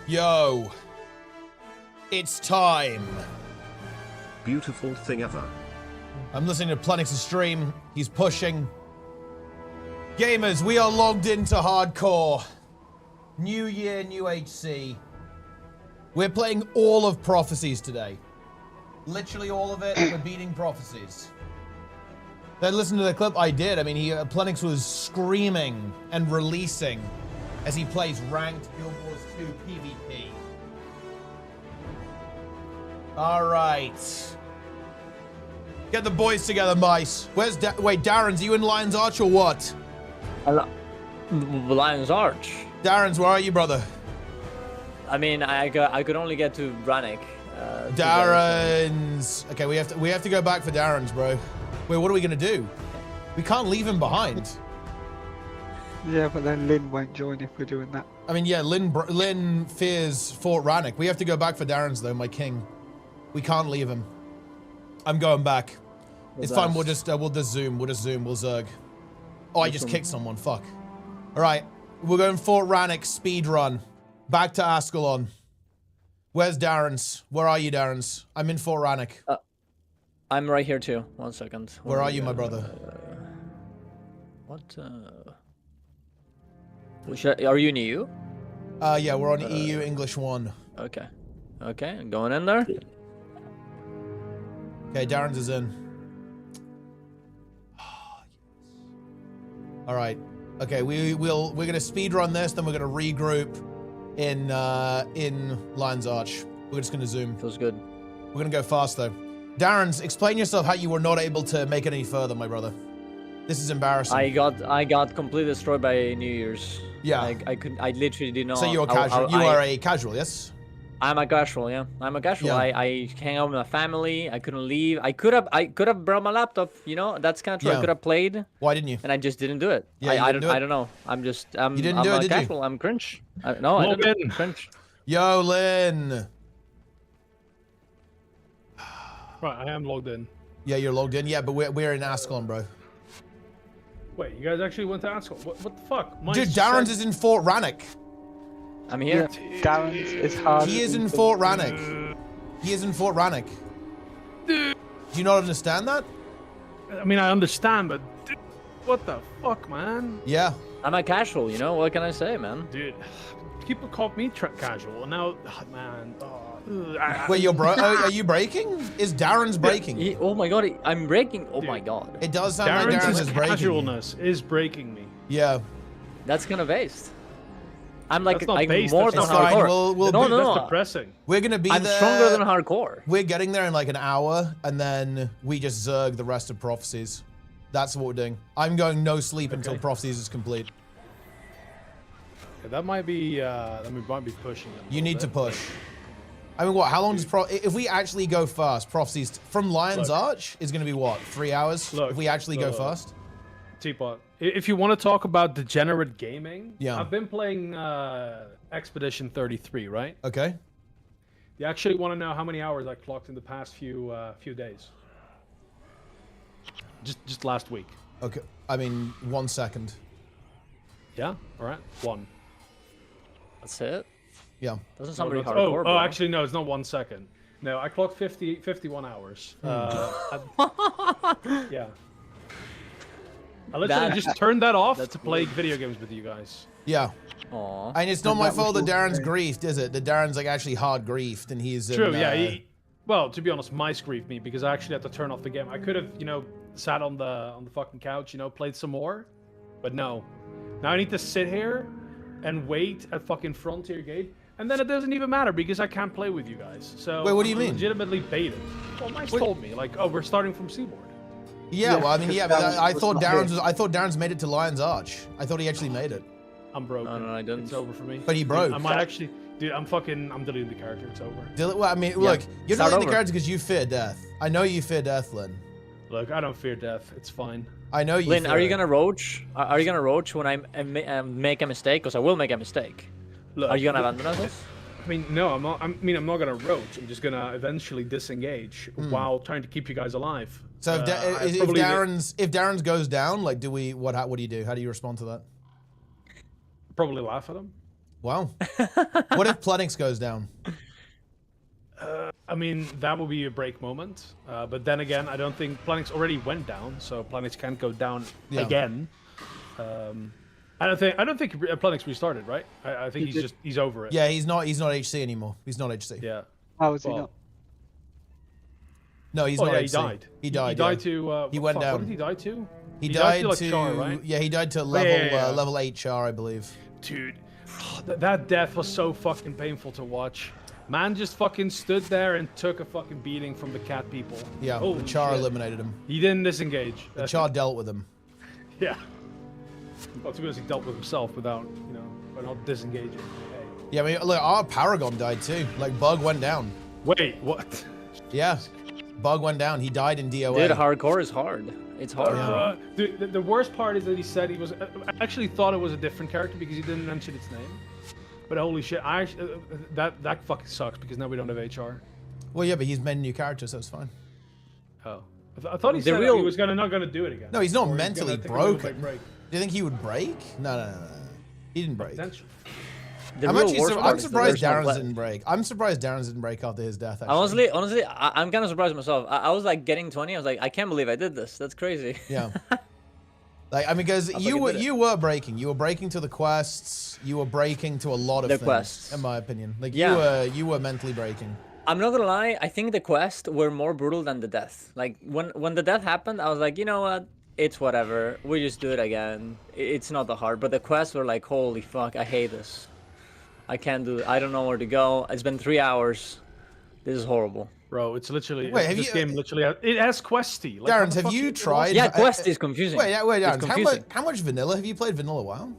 Yo. It's time. Beautiful thing ever. I'm listening to Planix's stream. He's pushing. Gamers, we are logged into hardcore. New year, new HC. We're playing all of Prophecies today. Literally all of it. We're beating Prophecies. Then listen to the clip. I did. I mean, Planix was screaming and releasing as he plays ranked Guild Wars 2 PvP. All right. Get the boys together, mice. Where's wait, Darren's, are you in Lion's Arch or what? Lion's Arch. Darren's, where are you, brother? I mean, I could only get to Ranic. Darren's. Okay, we have to go back for Darren's, bro. Wait, what are we gonna do? We can't leave him behind. Yeah, but then Lynn won't join if we're doing that. I mean, yeah, Lynn fears Fort Ranic. We have to go back for Darren's, though, my king. We can't leave him. I'm going back. It's fine. We'll just zoom. We'll zerg. Oh, I just kicked someone. Fuck. All right, we're going Fort Ranic speed run. Back to Ascalon. Where's Darren's? Where are you, Darren's? I'm in Fort Ranic. I'm right here too. 1 second. Where are you, my brother? What? Are you in EU? Yeah, we're on EU English 1. Okay. Okay, I'm going in there. Okay, Darren's is in. All right. Okay, we're gonna speed run this, then we're gonna regroup in Lion's Arch. We're just gonna zoom. Feels good. We're gonna go fast though. Darren's, explain yourself how you were not able to make it any further, my brother. This is embarrassing. I got completely destroyed by New Year's. Yeah. I literally did not. So you're casual. You are a casual, yes? I'm a casual, yeah. I'm a casual. Yeah. I hang out with my family. I couldn't leave. I could have brought my laptop. You know, that's kind of true. Yeah. I could have played. Why didn't you? And I just didn't do it. Yeah, I don't know. I'm you didn't do it, did casual. you? I'm cringe. No, I didn't. Cringe. Yo, Lynn. Right, I am logged in. Yeah, you're logged in. Yeah, but we're in Ascalon, bro. Wait, you guys actually went to Ascalon? What the fuck? Dude, Darren's is in Fort Ranic. I'm here. Yeah, Darren's is hard. He is in Fort Ranic. He is in Fort Ranic. Do you not understand that? I mean, I understand, but dude, what the fuck, man? Yeah. I'm a casual. You know what can I say, man? Dude, people call me casual, and now, man. Wait, are you breaking? Is Darren's breaking? Oh my god, I'm breaking. Oh my god. It does sound like Darren's is breaking. Casualness is breaking me. Yeah. That's kind of based. I'm like, That's not based, more that's than fine. hardcore. That's depressing. We're gonna be I'm there. stronger than hardcore. We're getting there in like an hour, and then we just zerg the rest of Prophecies. That's what we're doing. I'm going no sleep until Prophecies is complete. Okay, that might be pushing them. You need to push. I mean, what? How long does if we actually go fast? Prophecies from Lion's Arch is going to be what? 3 hours? Look, if we actually go fast. Teapot, if you want to talk about degenerate gaming, yeah, I've been playing Expedition 33, right? Okay. You actually want to know how many hours I clocked in the past few days? Just last week. Okay. I mean, 1 second. Yeah. All right. 1. That's it. Yeah. Doesn't sound very hardcore. Oh, actually, no, it's not 1 second. No, I clocked 51 hours. Yeah. I literally just turned that off to play video games with you guys. Yeah. Aww. And it's not my fault that Darren's griefed, is it? That Darren's like actually hard griefed, and he's true. Yeah. Well, to be honest, mice griefed me because I actually had to turn off the game. I could have, sat on the fucking couch, played some more, but no. Now I need to sit here and wait at fucking Frontier Gate. And then it doesn't even matter because I can't play with you guys. So wait, what do you mean? Legitimately baited. Well, Mice told me like, oh, we're starting from Seaboard. Yeah, well, I mean, yeah, but I thought Darren's made it to Lion's Arch. I thought he actually made it. I'm broken. No, I didn't. It's over for me. But he broke. I might actually, dude. I'm deleting the character. It's over. Well, I mean, look, you're deleting the character because you fear death. I know you fear death, Lynn. Look, I don't fear death. It's fine. I know you. Lynn, are you gonna roach? Are you gonna roach when I make a mistake? Because I will make a mistake. Look, are you gonna abandon us? I mean, no, I'm not. I'm not gonna roach. I'm just gonna eventually disengage while trying to keep you guys alive. So if Darren's goes down, like, what do you do? How do you respond to that? Probably laugh at him. Wow. What if Plenix goes down? I mean, that will be a break moment. But then again, I don't think Planix already went down, so Planix can't go down again. I don't think Planix restarted, right? I think he's over it. Yeah, he's not HC anymore. He's not HC. Yeah. How is he not? No, he's not HC. He died. He died. He died to. He went down. What did he die to? He died to like to Char, right? Yeah, he died to level 8 Char, I believe. Dude, that death was so fucking painful to watch. Man just fucking stood there and took a fucking beating from the cat people. Yeah, the Char eliminated him. He didn't disengage. The Char dealt with him. Yeah. Well, to be honest, he dealt with himself without, by not disengaging. Hey. Yeah, I mean, look, our Paragon died too. Like, Bug went down. Wait, what? Yeah. Bug went down. He died in DOA. Dude, hardcore is hard. It's hard. Dude, the worst part is that he said he was. I actually thought it was a different character because he didn't mention its name. But holy shit, that fucking sucks because now we don't have HR. Well, yeah, but he's made a new character, so it's fine. Oh, I thought he said he was not gonna do it again. No, he's not mentally broken. Break. Do you think he would break? No. He didn't break. I'm surprised Darren's didn't break. I'm surprised Darren's didn't break after his death. Actually. Honestly, I'm kind of surprised myself. I was like getting 20. I was like, I can't believe I did this. That's crazy. Yeah. Like, I mean, because you were breaking. You were breaking to the quests. You were breaking to a lot of things, quests. in my opinion. Like, yeah. you were mentally breaking. I'm not gonna lie. I think the quests were more brutal than the death. Like, when the death happened, I was like, you know what? It's whatever. We just do it again. It's not that hard. But the quests were like, holy fuck, I hate this. I can't do it. I don't know where to go. It's been 3 hours. This is horrible. Bro, it's literally this game literally it has questy. Like, Darren, have you tried? Yeah, quest is confusing. Wait, Darren, how much vanilla have you played vanilla WoW?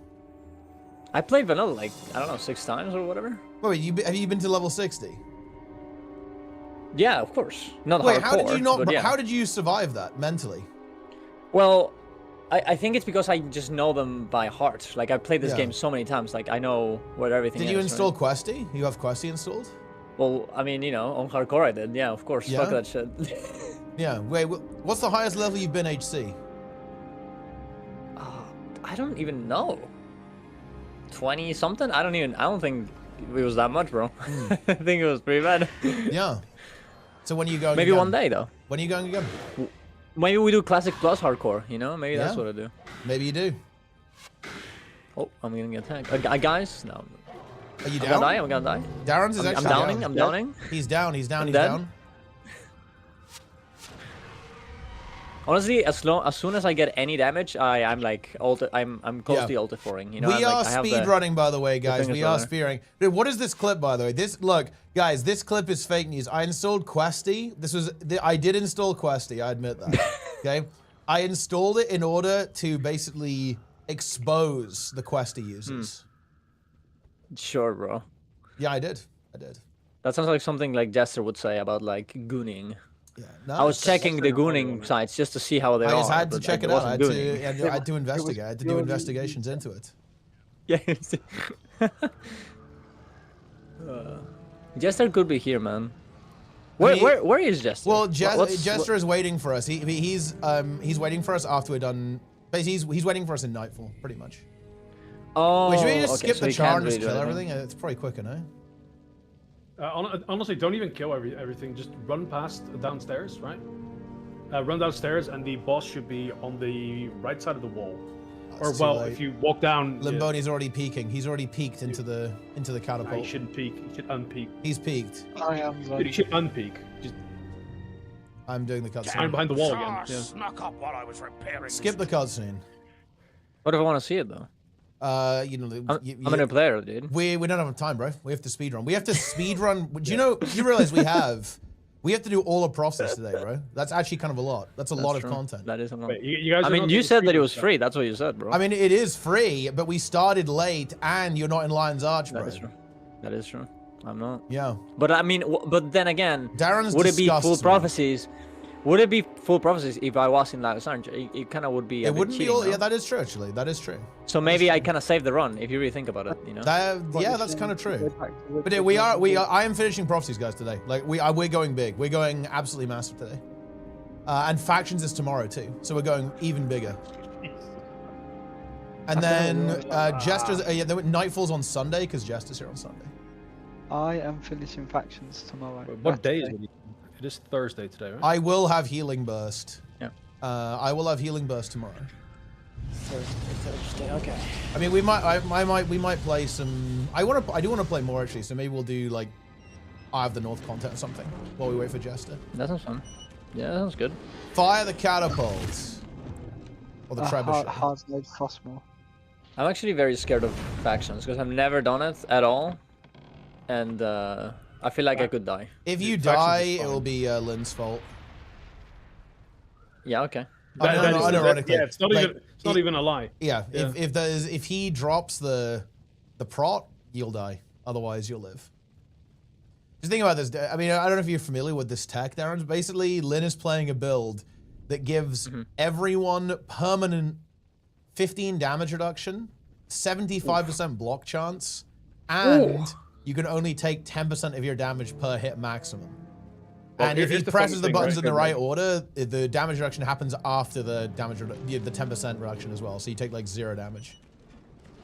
I played vanilla like, I don't know, 6 times or whatever. Wait, have you been to level 60? Yeah, of course. Not Wait, hardcore, how did you not? but yeah. How did you survive that mentally? Well, I think it's because I just know them by heart. Like, I played this game so many times. Like, I know where everything is. Did you install right? Questy? You have Questy installed? Well, I mean, on hardcore I did. Yeah, of course. Yeah? Fuck that shit. Yeah. Wait, what's the highest level you've been HC? I don't even know. 20 something? I don't think it was that much, bro. I think it was pretty bad. Yeah. So when are you going Maybe again? one day, though. When are you going again? Maybe we do classic plus hardcore, Maybe that's what I do. Maybe you do. Oh, I'm gonna get attacked. Guys? No. Are you down? I'm gonna die. Darren's is actually downing. down. I'm downing. He's down. He's dead. down. Honestly, as soon as I get any damage, I'm like I'm close to ultiforing. We are speed running, by the way, guys. We are speedrunning. Dude, what is this clip, by the way? Look, guys, this clip is fake news. I installed Questy. I did install Questy. I admit that. Okay, I installed it in order to basically expose the Questy users. Sure, bro. Yeah, I did. That sounds like something like Jester would say about like gooning. Yeah, no, I was checking the gooning sites just to see how they are. I just had to check it out. I had gooning. to investigate. I had to do investigations into it. Yeah. Jester could be here, man. Where is Jester? Well, Jester is waiting for us. He's waiting for us after we're done. Basically, he's waiting for us in Nightfall, pretty much. Oh, should we just skip so the char and just kill everything? It's probably quicker, no? Honestly, don't even kill everything. Just run past downstairs, right? Run downstairs, and the boss should be on the right side of the wall. Or well, if you walk down. Limboni's already peeking. He's already peeked into the catapult. He shouldn't peek. He should unpeek. He's peeked. I am. Dude, he should unpeek. Just I'm doing the cutscene. I'm behind the wall again. Yeah. Snuck up while I was repairing. Skip the cutscene. What if I want to see it though? I'm a new player, dude. We don't have time, bro. We have to speedrun. We have to speedrun. Do you know? You realize we have to do all of PROPHECIES today, bro. That's actually kind of a lot. That's a lot of content. That is a lot. Wait, you guys I mean, you said that it was free. That's what you said, bro. I mean, it is free, but we started late, and you're not in Lion's Arch, bro. That is true. That is true. I'm not. Yeah. But I mean, but then again, Darren's would it be full disgusts me. PROPHECIES? Would it be full PROPHECIES if I was in Lion's Arch? It kind of would be. It wouldn't cheating, be all. no? Yeah, that is true. Actually, that is true. So maybe I kind of saved the run if you really think about it. Yeah, that's kind of true. But we are. I am finishing PROPHECIES, guys, today. Like we're going big. We're going absolutely massive today. And factions is tomorrow too, so we're going even bigger. And then right. Jester's. Yeah, Nightfall's on Sunday because Jester's here on Sunday. I am finishing factions tomorrow. What day is Saturday. it? It is Thursday today, right? I will have Healing Burst. Yeah. I will have Healing Burst tomorrow. Thursday. Okay. I mean, we might play some. I do want to play more actually. So maybe we'll do like Eye of the North content or something while we wait for Jester. That sounds fun. Yeah, that sounds good. Fire the catapults. Or the trebuchet. Hard mode Frostmore. I'm actually very scared of factions because I've never done it at all, and I feel like I could die. If you Factions die, is it fine. will be Lynn's fault. Yeah. Okay. Unironically. Yeah, it's not even a lie. Yeah, Yeah. if he drops the prot, you'll die. Otherwise, you'll live. Just think about this. I mean, I don't know if you're familiar with this tech, Darren. Basically, Lynn is playing a build that gives everyone permanent 15 damage reduction, 75% block chance, and you can only take 10% of your damage per hit maximum. Well, And if he here's the presses funny the thing, buttons in the right right? order, the damage reduction happens after the damage, the 10% reduction as well. So you take like 0 damage.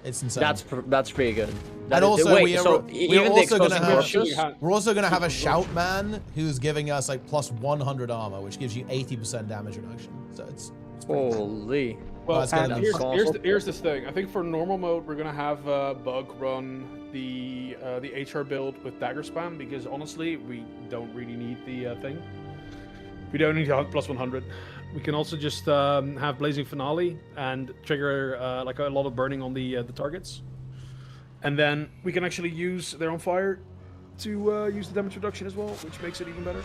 It's insane. That's pretty good. That And is- also, wait, we are, so we're even the also gonna explosive have corpses? we're also gonna have a shout man who's giving us like plus 100 armor, which gives you 80% damage reduction. So it's pretty good. Holy. Well, that's gonna be here's the thing. I think for normal mode, we're gonna have Bug run the HR build with dagger spam because honestly, we don't really need the thing. We don't need plus 100. We can also just have Blazing Finale and trigger like a lot of burning on the targets, and then we can actually use They're on Fire to use the damage reduction as well, which makes it even better.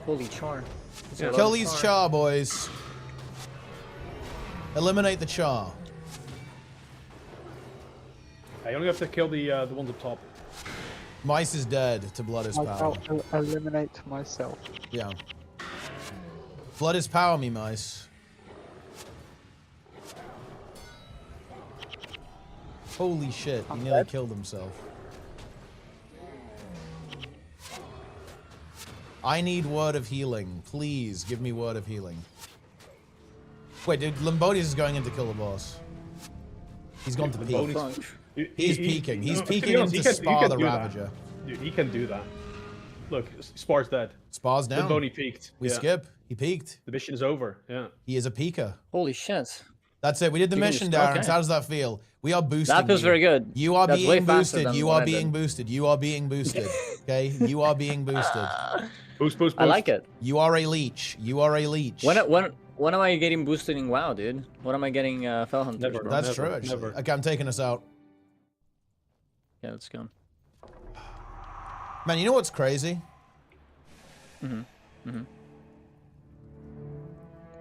Holy char. That's a Yeah. lot Kill of these char, boys. Eliminate the char. I only have to kill the ones up top. Mice is dead to blood is I power. shall eliminate myself. Yeah. Blood is power, me mice. Holy shit, he nearly killed himself. I need word of healing. Please give me word of healing. Wait, dude, Lambodius is going in to kill the boss. He's gone to peek. He's peeking. He's peeking to be honest, into he Spa can the do that. Ravager. Dude, he can do that. Look, Spar's dead. Spa's down. Boney peaked. We Yeah. skip. He peeked. The mission is over. Yeah. He is a peeker. Holy shit. That's it. We did the Peeking mission, is- Darren. okay. How does that feel? We are boosting That feels you. very good. You are That's way being faster boosted. than You what are I did. being boosted. You are being boosted. Okay? You are being boosted. Boost, boost, boost. I like it. You are a leech. You are a leech. When am I getting boosted in WoW, dude? When am I getting Fell Hunters, Never. bro? That's Never, true, actually. never. Okay, I'm taking us out. Yeah, let's go. Man, you know what's crazy?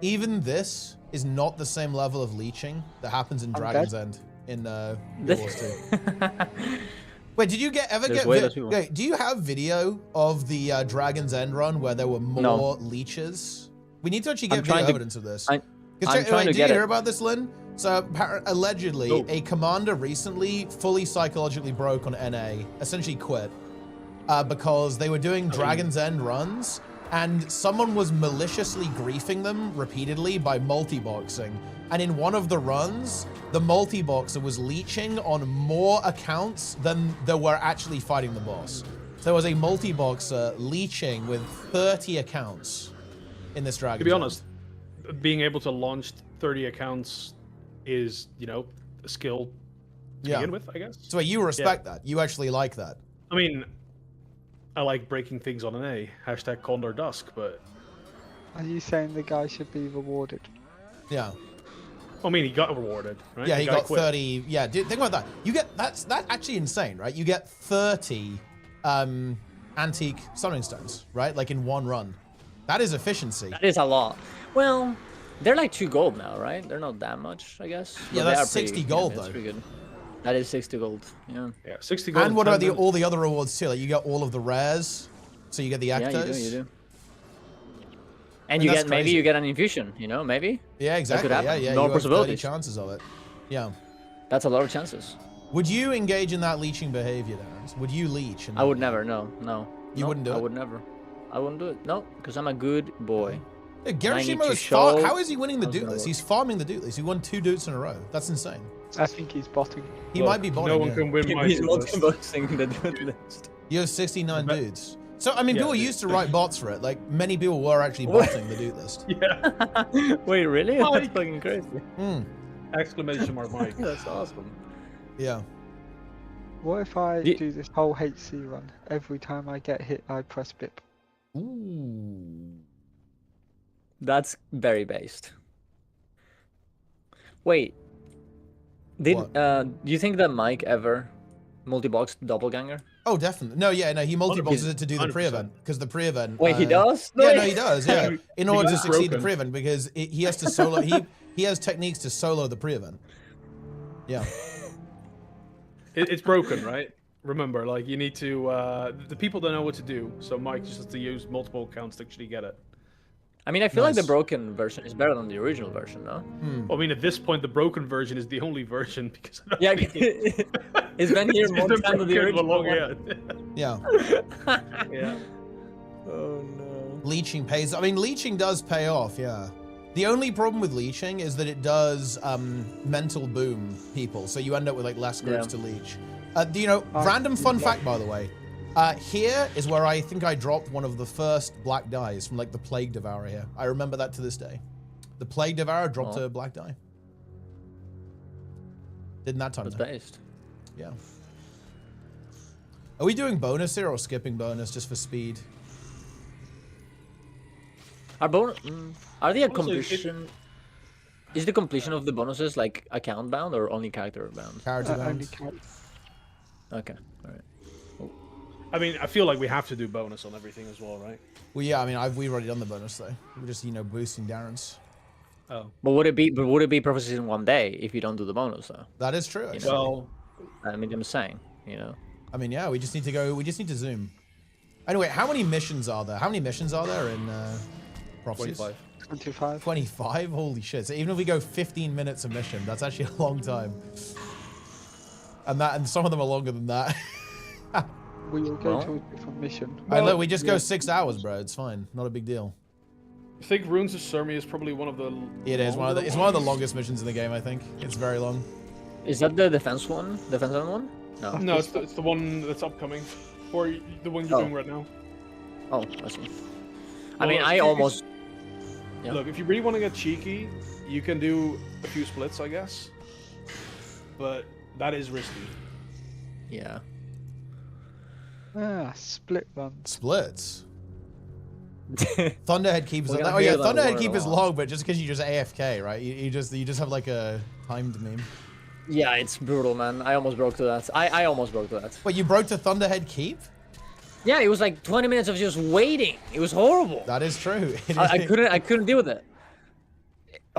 Even this is not the same level of leeching that happens in Dragon's End in Guild Wars 2. Wait, did you ever There's get? way less people. Wait, do you have video of the Dragon's End run where there were more No. leeches? We need to actually get I'm video trying to- evidence of this. I'm Wait, trying to did get you hear it. about this, Lynn? So allegedly, No. a commander recently fully psychologically broke on NA, essentially quit, because they were doing Dragon's End runs, and someone was maliciously griefing them repeatedly by multi-boxing. And in one of the runs, the multi-boxer was leeching on more accounts than there were actually fighting the boss. So there was a multi-boxer leeching with 30 accounts in this Dragon's To be End. honest, being able to launch 30 accounts is, a skill to Yeah. begin with, I guess. So you respect that. You actually like that. I mean, I like breaking things on an A. Hashtag Condor Dusk, but Are you saying the guy should be rewarded? Yeah. I mean, he got rewarded, right? Yeah, The he guy got quit. 30. Yeah, dude, think about that. You get that's actually insane, right? You get 30 antique summoning stones, right? Like in one run. That is efficiency. That is a lot. Well, they're like 2 gold now, right? They're not that much, I guess. Yeah, But they that's are pretty- 60 gold, that's though. pretty good. That is 60 gold. Yeah. Yeah, 60 gold. And what about 10 all the other rewards too? Like you get all of the rares, so you get the Yeah, Ectos. you do. And mean, you that's get maybe crazy. you get an infusion, maybe. Yeah, exactly. happen. Yeah, yeah. More you have 30 possibilities. chances of it. Yeah. That's a lot of chances. Would you engage in that leeching behavior, Darren? Would you leech? I would never. No. You No, wouldn't do I it? would never. I wouldn't do it. No, because I'm a good boy. Yeah, I need Gerashimo to is show how is he winning the how's it dude gonna list? work. He's farming the dude list. He won 2 dudes in a row. That's insane. I think he's botting. He might be botting. No one yeah. can win my He's dude list. multi-boxing the dude list. You have 69 But- dudes. So, I mean, Yeah, people dude. used to write bots for it. Like, many people were actually botting the dude list. Yeah. Wait, really? That's Mike. fucking crazy. Mm, Exclamation mark, Mike. That's awesome. yeah. What if I Ye- do this whole HC run? Every time I get hit, I press BIP. Ooh. That's very based. Wait. Did What? do you think that Mike ever multi-boxed doppelganger? Oh, definitely. No, yeah, no, he multi-boxes 100%. it to do the pre-event. Because the pre-event... Wait, he does? Yeah, Wait. no, he does, yeah. In order to Because it's succeed the broken. pre-event, because he has to solo... he has techniques to solo the pre-event. Yeah. It's broken, right? Remember, like, you need to... the people don't know what to do, so Mike just has to use multiple accounts to actually get it. I mean, I feel like the Nice. broken version is better than the original version, no? Hmm. Well, I mean, at this point, the broken version is the only version, because... I don't Yeah, think it's been here more been time than the broken for original long, one. Yeah. yeah. Oh no. Leeching pays... I mean, leeching does pay off, yeah. The only problem with leeching is that it does mental boom people, so you end up with like less groups Yeah. to leech. Do you know, random fun fact, by the way. Here is where I think I dropped one of the first black dies from like the Plague Devourer here. I remember that to this day. The Plague Devourer dropped Oh. a black die. Didn't that time That's though. based. Yeah. Are we doing bonus here or skipping bonus just for speed? Are the Honestly, completion? Is the completion of the bonuses like account bound or only character bound? Character Only bound? count. Okay, all right. I mean, I feel like we have to do bonus on everything as well, right? Well, yeah, I mean, we've already done the bonus though. We're just, you know, boosting Darren's. Oh. But would it be? But would it be prophecies in one day if you don't do the bonus though? That is true, actually. Well, I mean, I'm saying, you know. I mean, yeah, we just need to go, we just need to zoom. Anyway, how many missions are there? How many missions are there in Prophecies? 25. 25. 25? Holy shit. So even if we go 15 minutes a mission, that's actually a long time. And some of them are longer than that. We will go Well. to a different mission. Alright, look, we just go yeah. 6 hours, bro. It's fine. Not a big deal. I think Runes of Surmia is probably one of the... It is one of the, it's one of the longest missions in the game, I think. It's very long. Is that the defense one? Defense one? No. No, it's the one that's upcoming. Or the one you're Oh. doing right now. Oh, I see. I Well, mean, if I you- almost. Yeah. Look, if you really want to get cheeky, you can do a few splits, I guess. But that is risky. Yeah. Ah, split runs. Splits. Thunderhead Keep is We're like, gonna oh yeah, hear that Thunderhead word Keep a is lot. long, but just because you just AFK, right? You just have like a timed meme. Yeah, it's brutal, man. I almost broke to that. I almost broke to that. Wait, you broke to Thunderhead Keep? Yeah, it was like 20 minutes of just waiting. It was horrible. That is true. I couldn't deal with it.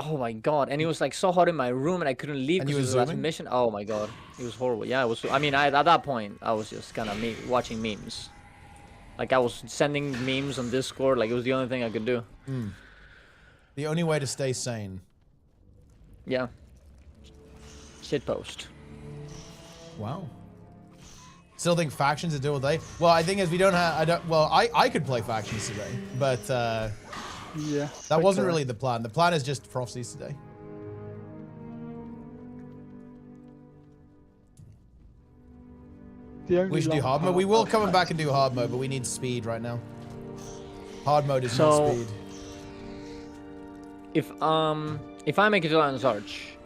Oh my god! And it was like so hot in my room, and I couldn't leave And you because were it was the last zooming? mission. Oh my god, it was horrible. Yeah, it was. I mean, at that point, I was just kind of watching memes. Like I was sending memes on Discord. Like it was the only thing I could do. The only way to stay sane. Yeah. Shitpost. Wow. Still think factions are doable day? Well, I think is we don't have. I could play factions today, but Yeah. that wasn't really the plan. The plan is just prophecies today. We should do hard mode. We will come back and do hard mode, but we need speed right now. Hard mode is not So- speed. If I make it to Lion's Arch,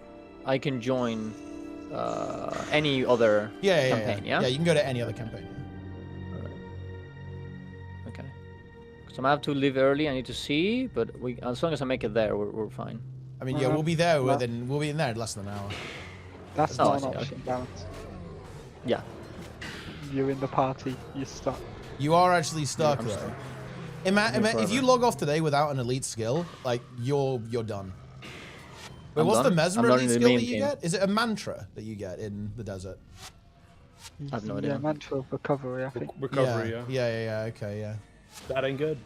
I can join any other campaign. Yeah. Yeah, you can go to any other campaign. Okay. So I have to leave early. I need to see, but as long as I make it there, we're fine. I mean, yeah, we'll be there. Well- We'll be in there in less than an hour. That's Oh, I not an see, option, okay. balance. Yeah. You're in the party, you're stuck. You are actually stuck I'm though. stuck. If you log off today without an elite skill, like you're done. Wait, I'm what's done? the mesmer I'm done elite in the skill main that you game. get? Is it a mantra that you get in the desert? I have no Yeah, idea. mantra of recovery, I think. Recovery, yeah. Yeah. Okay, yeah. That ain't good.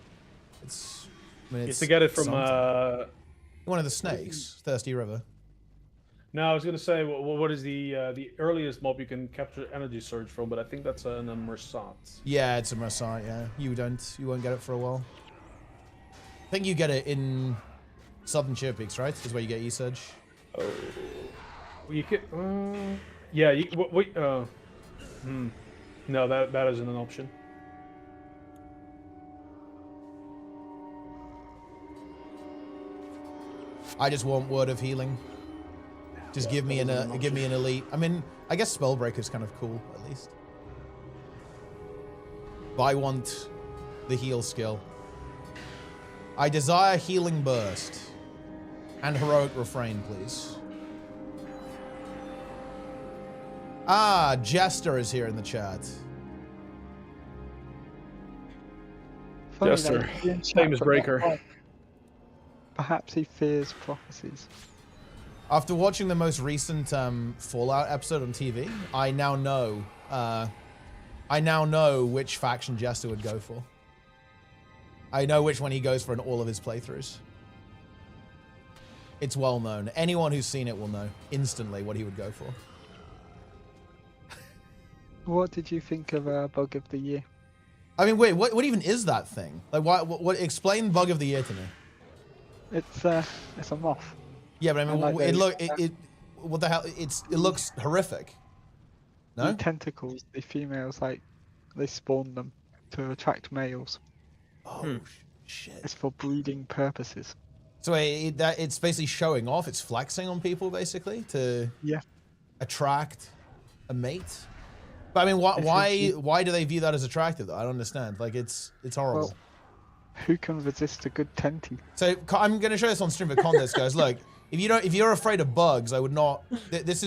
It's. I mean, You it's have to get it from, something. One of the snakes, Thirsty River. No, I was gonna say, what is the earliest mob you can capture energy surge from? But I think that's an Mersat. Yeah, it's a Marsat, yeah. You won't get it for a while. I think you get it in Southern Cheerpeaks, right? Is where you get E-Surge. Oh. You could... yeah, wait, no, that isn't an option. I just want Word of Healing. Just give me an elite. I mean, I guess Spellbreaker's kind of cool, at least. But I want the heal skill. I desire Healing Burst. And Heroic Refrain, please. Ah, Jester is here in the chat. Funny Jester, that he's in chat, same as but Breaker. not- Perhaps he fears prophecies. After watching the most recent Fallout episode on TV, I now know which faction Jester would go for. I know which one he goes for in all of his playthroughs. It's well known. Anyone who's seen it will know instantly what he would go for. What did you think of Bug of the Year? I mean, wait, what even is that thing? Like, what explain Bug of the Year to me. It's a moth. Yeah, but I mean, like what the hell? It looks horrific. No? The tentacles, the females, like, they spawn them to attract males. Oh, shit. It's for breeding purposes. So it's basically showing off. It's flexing on people, basically, to attract a mate. But I mean, why do they view that as attractive, though? I don't understand. Like, it's horrible. Well, who can resist a good tenty? So I'm going to show this on stream for context, guys. Look, if you're afraid of bugs, I would not. This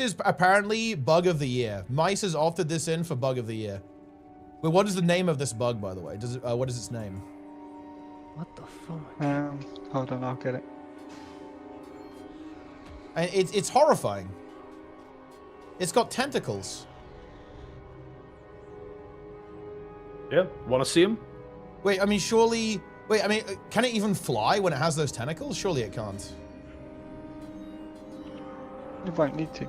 is apparently Bug of the Year. Mice has opted this in for Bug of the Year. Wait, what is the name of this bug, by the way? What is its name? What the fuck? Hold on, I'll get it. And it's horrifying. It's got tentacles. Yeah, want to see him? Wait, I mean, surely... Wait, I mean, can it even fly when it has those tentacles? Surely it can't. It won't need to.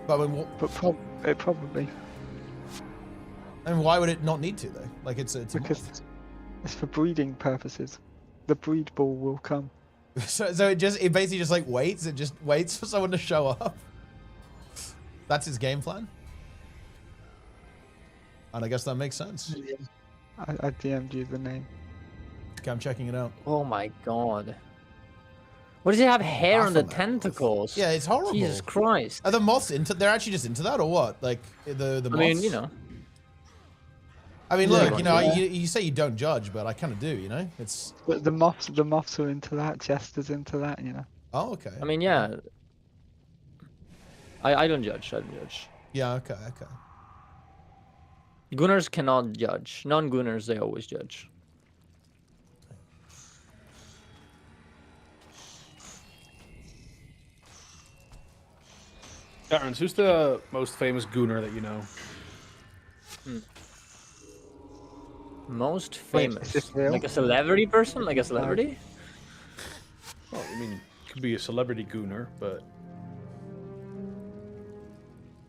But I mean, It probably. I mean, why would it not need to, though? Like, it's a Because moth. it's for breeding purposes. The breed ball will come. So it basically just, like, waits? It just waits for someone to show up? That's its game plan? And I guess that makes sense. I DM'd you the name. Okay, I'm checking it out. Oh my god. What does it have hair on the Baphomet. tentacles? Yeah, it's horrible. Jesus Christ. Are the moths they're actually just into that, or what? Like, the moths? I mean, you know. I mean, Yeah, look, you know, yeah. you say you don't judge, but I kind of do, you know? It's... But the moths are into that. Jester's into that. You know. Oh, okay. I mean, yeah. I don't judge. I don't judge. Yeah, okay. Gunners cannot judge. Non-Gunners, they always judge. Darren, who's the most famous Gunner that you know? Most Wait, famous. is this real? Like a celebrity person? Like a celebrity? Well, I mean, could be a celebrity Gunner, but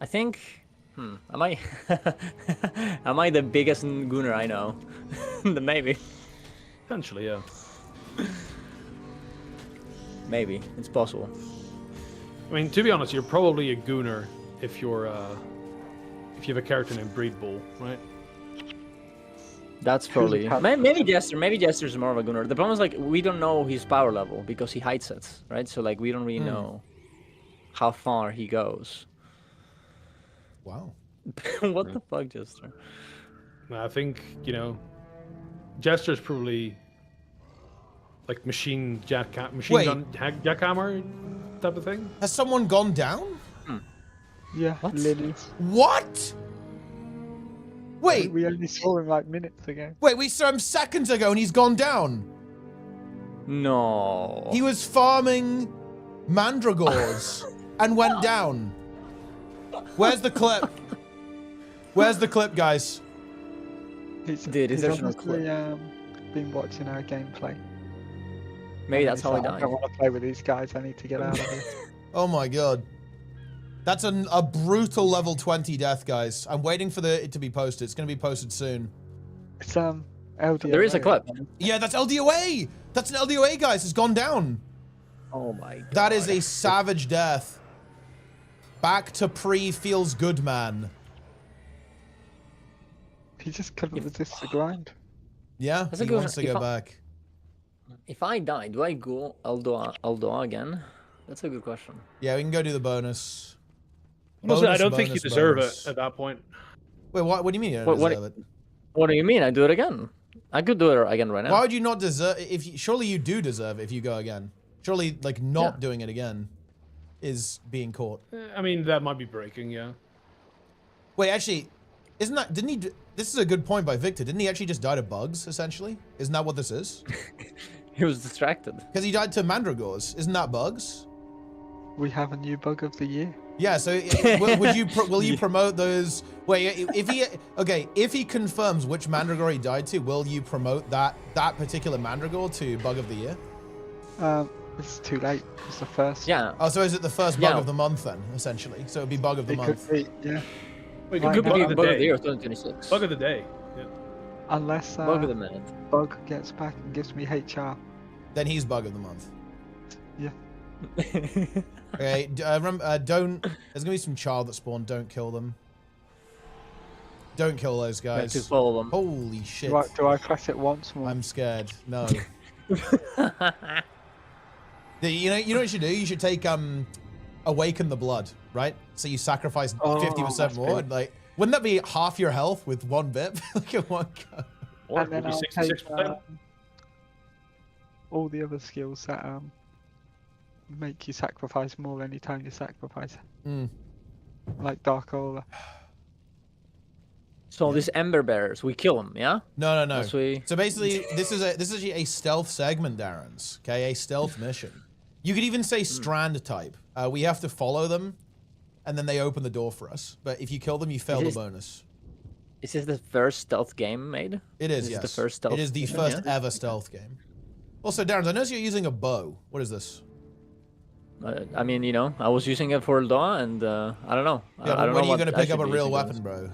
I think... Am I... Am I the biggest Gunner I know? Maybe. potentially, yeah. Maybe. It's possible. I mean, to be honest, you're probably a Gunner if you're if you have a character named Breed Bull, right? That's probably... Maybe Jester. Maybe Jester's more of a Gunner. The problem is, like, we don't know his power level because he hides it, right? So, like, we don't really know how far he goes. Wow. What the fuck, Jester? I think, you know, Jester's probably like machine gun jackhammer type of thing. Has someone gone down? Yeah, What? lilies. What? Wait, We only saw him like minutes ago. wait, we saw him seconds ago and he's gone down. No. He was farming mandragores and went down. Where's the clip? Where's the clip, guys? Dude, is he's there no obviously been watching our gameplay. Maybe that's how he I died. don't want to play with these guys. I need to get out of here. Oh my god. That's a brutal level 20 death, guys. I'm waiting for it to be posted. It's going to be posted soon. It's LDO. There is a clip. Yeah, that's LDOA. That's an LDOA, guys. It's gone down. Oh my god. That is a savage death. Back to feels good, man. He just couldn't resist the grind. Yeah, That's a he good- wants to if go I- back. If I die, do I go Aldoa again? That's a good question. Yeah, we can go do the bonus. Honestly, I Bonus, don't think you bonus, deserve bonus. it at that point. Wait, what do you mean you don't What- deserve it? What do you mean? I do it again. I could do it again right now. Why would you not deserve? Surely you do deserve it if you go again. Surely, like, not Yeah. doing it again is being caught. I mean, that might be breaking, yeah. Wait, actually, isn't that? Didn't he? This is a good point by Victor. Didn't he actually just die to bugs? Essentially, isn't that what this is? He was distracted. Because he died to mandragores. Isn't that bugs? We have a new bug of the year. Yeah. So, will you promote those? Wait, if he confirms which mandragore he died to, will you promote that particular mandragore to bug of the year? It's too late. It's the first. Yeah. Oh, so is it the first bug Yeah. of the month then? Essentially, so it'd be bug of the It month. could be, yeah. Wait, Right, it could Could be be bug of bug the of the year day. 2026. Bug of the day. Yeah. Unless Bug of the minute. Bug gets back and gives me HR. Then he's bug of the month. Yeah. Okay, remember, don't. There's gonna be some child that spawn. Don't kill them. Don't kill those Yeah, guys. to follow them. Holy shit! Do I press it once more? I'm scared. No. You know what you should do? You should take awaken the blood, right? So you sacrifice 50% that's more. good. And, like, wouldn't that be half your health with one bit? Like in one go. Or And then maybe I'll 66%. take all the other skills that make you sacrifice more anytime you sacrifice. Mm. Like Dark Aura. So these Ember Bearers, we kill them, yeah? No. Once we... So basically, this is actually a stealth segment, Darren's. Okay, a stealth mission. You could even say strand type. We have to follow them, and then they open the door for us. But if you kill them, you fail the Is- bonus. Is this the first stealth game made? It is, This yes. the first stealth It is the mission, first yeah? ever stealth game. Also, Darren, I noticed you're using a bow. What is this? I mean, you know, I was using it for Aldoa, and I don't know. Yeah, I don't when know are you what going to I pick up should a be real using weapon, this. bro?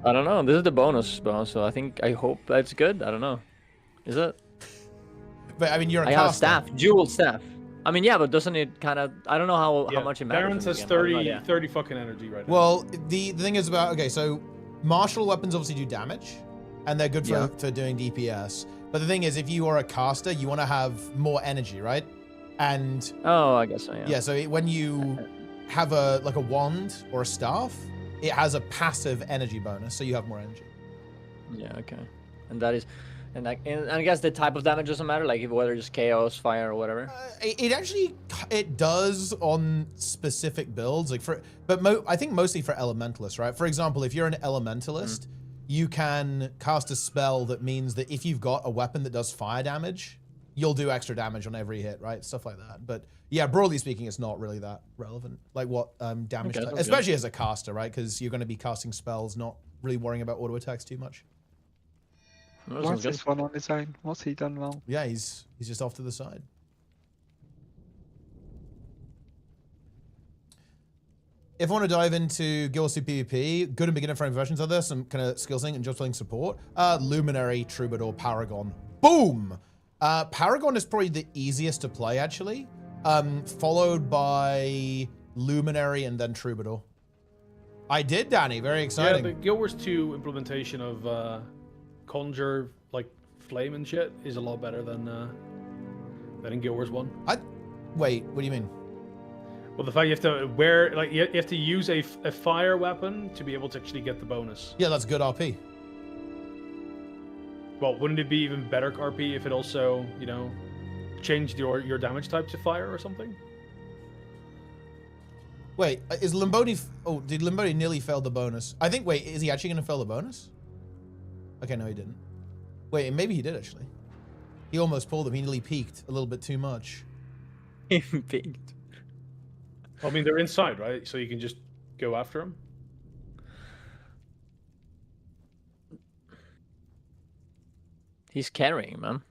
I don't know. This is the bonus, bro. So I hope that's good. I don't know. Is it? But I mean, you're a I have a caster. staff, dual staff. I mean, yeah, but doesn't it kind of? I don't know how much it matters. Darren in the says game. I have no 30, idea. 30 fucking energy right now. Well, the thing is about, okay, so martial weapons obviously do damage, and they're good for doing DPS. But the thing is, if you are a caster, you want to have more energy, right? And Oh, I guess so. Yeah. yeah, so when you have a wand or a staff, it has a passive energy bonus, so you have more energy. Yeah. Okay. And that is, and I guess the type of damage doesn't matter, like whether it's chaos, fire, or whatever. It actually does on specific builds, like I think mostly for elementalists, right? For example, if you're an elementalist, you can cast a spell that means that if you've got a weapon that does fire damage, you'll do extra damage on every hit, right? Stuff like that. But yeah, broadly speaking, it's not really that relevant. Like what damage, Okay, that's especially as a caster, right? Because you're going to be casting spells, not really worrying about auto attacks too much. That Why sounds is good. this one on his own? What's he done wrong? Yeah, he's just off to the side. If I want to dive into Guild 2 PvP, good and beginner friendly versions of this, some kind of skill sync and just playing support. Luminary, Troubadour, Paragon. Boom! Paragon is probably the easiest to play, actually. Followed by Luminary and then Troubadour. I did, Danny. Very exciting. Yeah, the Guild Wars 2 implementation of Conjure, like, flame and shit is a lot better than in Guild Wars 1. Wait, what do you mean? Well, the fact you have to wear, like, you have to use a fire weapon to be able to actually get the bonus. Yeah, that's good RP. Well, wouldn't it be even better RP if it also, you know, changed your damage type to fire or something? Wait, is Limboni... Oh, did Limboni nearly fail the bonus? I think, wait, is he actually going to fail the bonus? Okay, no, he didn't. Wait, maybe he did, actually. He almost pulled him. He nearly peaked a little bit too much. Peaked. I mean, they're inside, right? So you can just go after them. He's carrying, man.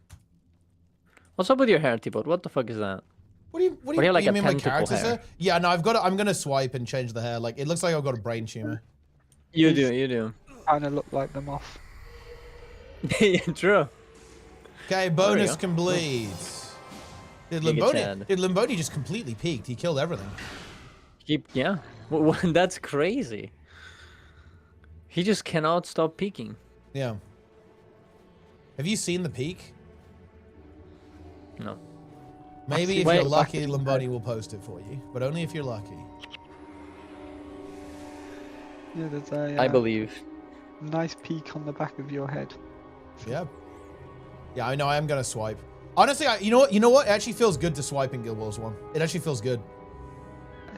What's up with your hair, Teapot? What the fuck is that? What do you What do you have, like, you a mean my tentacle character's hair? hair? Yeah, no, I'm gonna swipe and change the hair. Like, it looks like I've got a brain tumor. You do. Kind of look like them off. Yeah, true. Okay, we bonus go. complete. Did Limbodi just completely peaked? He killed everything. Yeah. That's crazy. He just cannot stop peeking. Yeah. Have you seen the peak? No. Maybe if Wait, you're lucky, Limbodi will post it for you, but only if you're lucky. Yeah, there's a I believe. nice peak on the back of your head. Yeah. Yeah, I know. I am gonna swipe. Honestly, you know what? You know what? It actually feels good to swipe in Guild Wars 1. It actually feels good.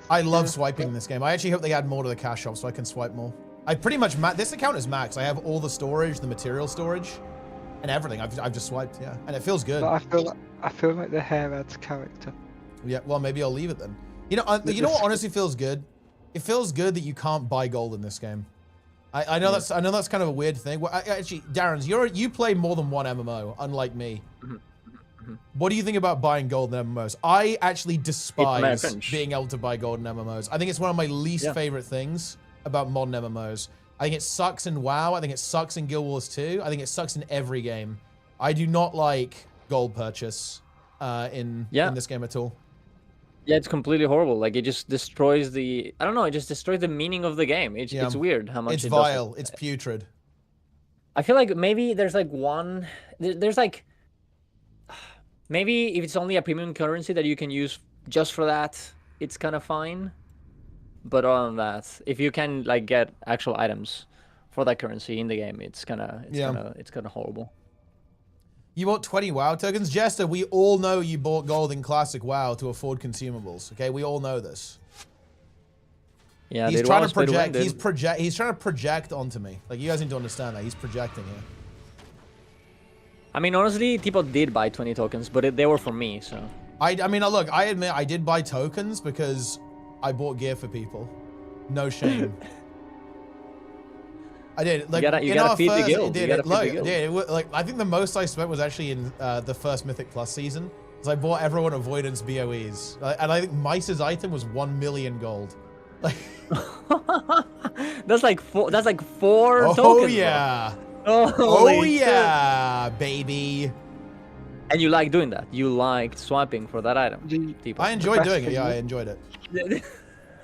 I love swiping in this game. I actually hope they add more to the cash shop so I can swipe more. I pretty much this account is max. I have all the storage, the material storage, and everything. I've just swiped, yeah, and it feels good. But I feel like the hair adds character. Yeah, well, maybe I'll leave it then. You know what honestly feels good? It feels good that you can't buy gold in this game. I know that's kind of a weird thing. Well, actually, Darren's, you play more than one MMO, unlike me. What do you think about buying gold in MMOs? I actually despise being able to buy gold in MMOs. I think it's one of my least favorite things about modern MMOs. I think it sucks in WoW. I think it sucks in Guild Wars 2. I think it sucks in every game. I do not like gold purchase in this game at all. Yeah, it's completely horrible. Like, it just destroys the... I don't know, it just destroys the meaning of the game. It's weird how much it's vile. It's putrid. I feel like maybe there's like one... There's like... Maybe if it's only a premium currency that you can use just for that, it's kind of fine. But other than that, if you can like get actual items for that currency in the game, it's kind of horrible. You bought 20 WoW tokens? Jester, we all know you bought gold in Classic WoW to afford consumables. Okay, we all know this. Yeah, he's trying to project. He's trying to project onto me. Like, you guys need to understand that. He's projecting here. I mean, honestly, Teapot did buy 20 tokens, but they were for me, so... I mean, look, I admit I did buy tokens because I bought gear for people. No shame. I did. Like, you gotta feed the guild. Like, I think the most I spent was actually in the first Mythic Plus season. Because I bought everyone Avoidance BOEs. And I think Mice's item was 1 million gold. Like... that's like four tokens. Oh, yeah. Oh yeah, baby. And you like doing that? You liked swiping for that item? I enjoyed doing it. Yeah, I enjoyed it.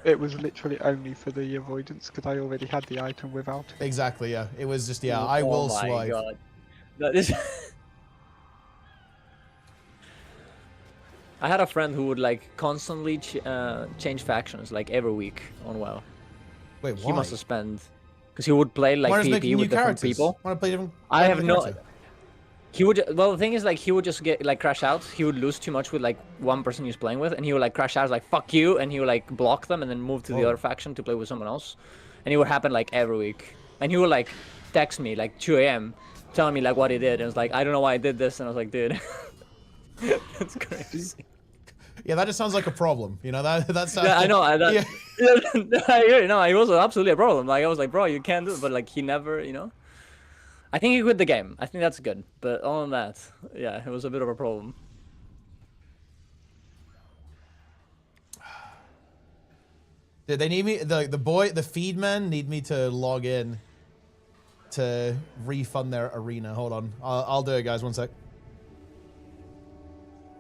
It was literally only for the avoidance because I already had the item without it. Exactly. Yeah, it was just I will swipe. Oh my god. That is. I had a friend who would like constantly change factions like every week on WoW. Wait, why? He must have spent. Because he would play like PvP with different people. Want to play different? I have no. He would. Well, the thing is, like, he would just get like crash out. He would lose too much with like one person he's playing with, and he would like crash out, like fuck you, and he would like block them, and then move to the other faction to play with someone else. And it would happen like every week. And he would like text me like 2 a.m. telling me like what he did, and I was like, I don't know why I did this, and I was like, dude, that's crazy. Yeah, that just sounds like a problem. You know, that sounds. Yeah, like, I know. yeah. No, it was absolutely a problem. Like, I was like, bro, you can't do it. But like, he never, you know. I think he quit the game. I think that's good. But other than that, yeah, it was a bit of a problem. Did they need me? The feed men need me to log in to refund their arena. Hold on, I'll do it, guys. 1 sec.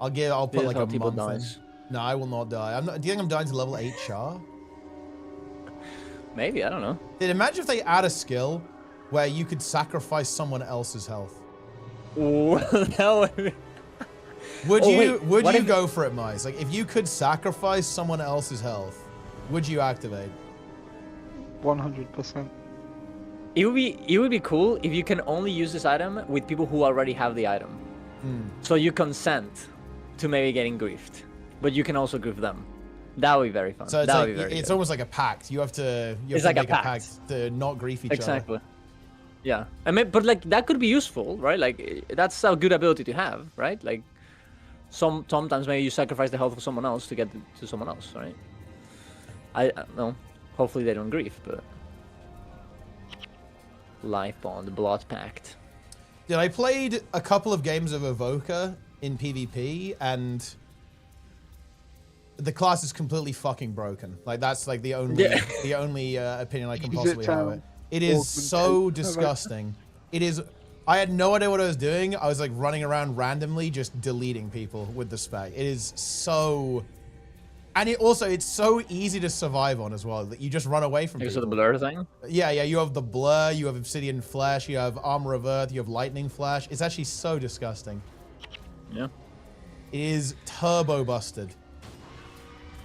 I'll put like a month in. No, I will not die. Do you think I'm dying to level 8 Char? Maybe, I don't know. Dude, imagine if they add a skill where you could sacrifice someone else's health. Ooh, that would you go for it, Mice? Like, if you could sacrifice someone else's health, would you activate? 100%. It would be cool if you can only use this item with people who already have the item. So you consent to maybe getting griefed, but you can also grief them. That would be very fun. So it's almost like a pact. You have to make a pact to not grief each other. Exactly. Yeah. I mean, but like that could be useful, right? Like that's a good ability to have, right? Like sometimes maybe you sacrifice the health of someone else to get to someone else, right? I don't know. Hopefully they don't grief, but life bond, blood pact. Dude, I played a couple of games of Evoker in PvP, and the class is completely fucking broken. Like, that's like the only opinion I can possibly have. It is so disgusting. It is I had no idea what I was doing. I was like running around randomly, just deleting people with the spec. It is so, and it's so easy to survive on as well. That you just run away from Because people. of the blur thing. Yeah. You have the blur. You have obsidian flash. You have armor of earth. You have lightning flash. It's actually so disgusting. Yeah. It is turbo busted.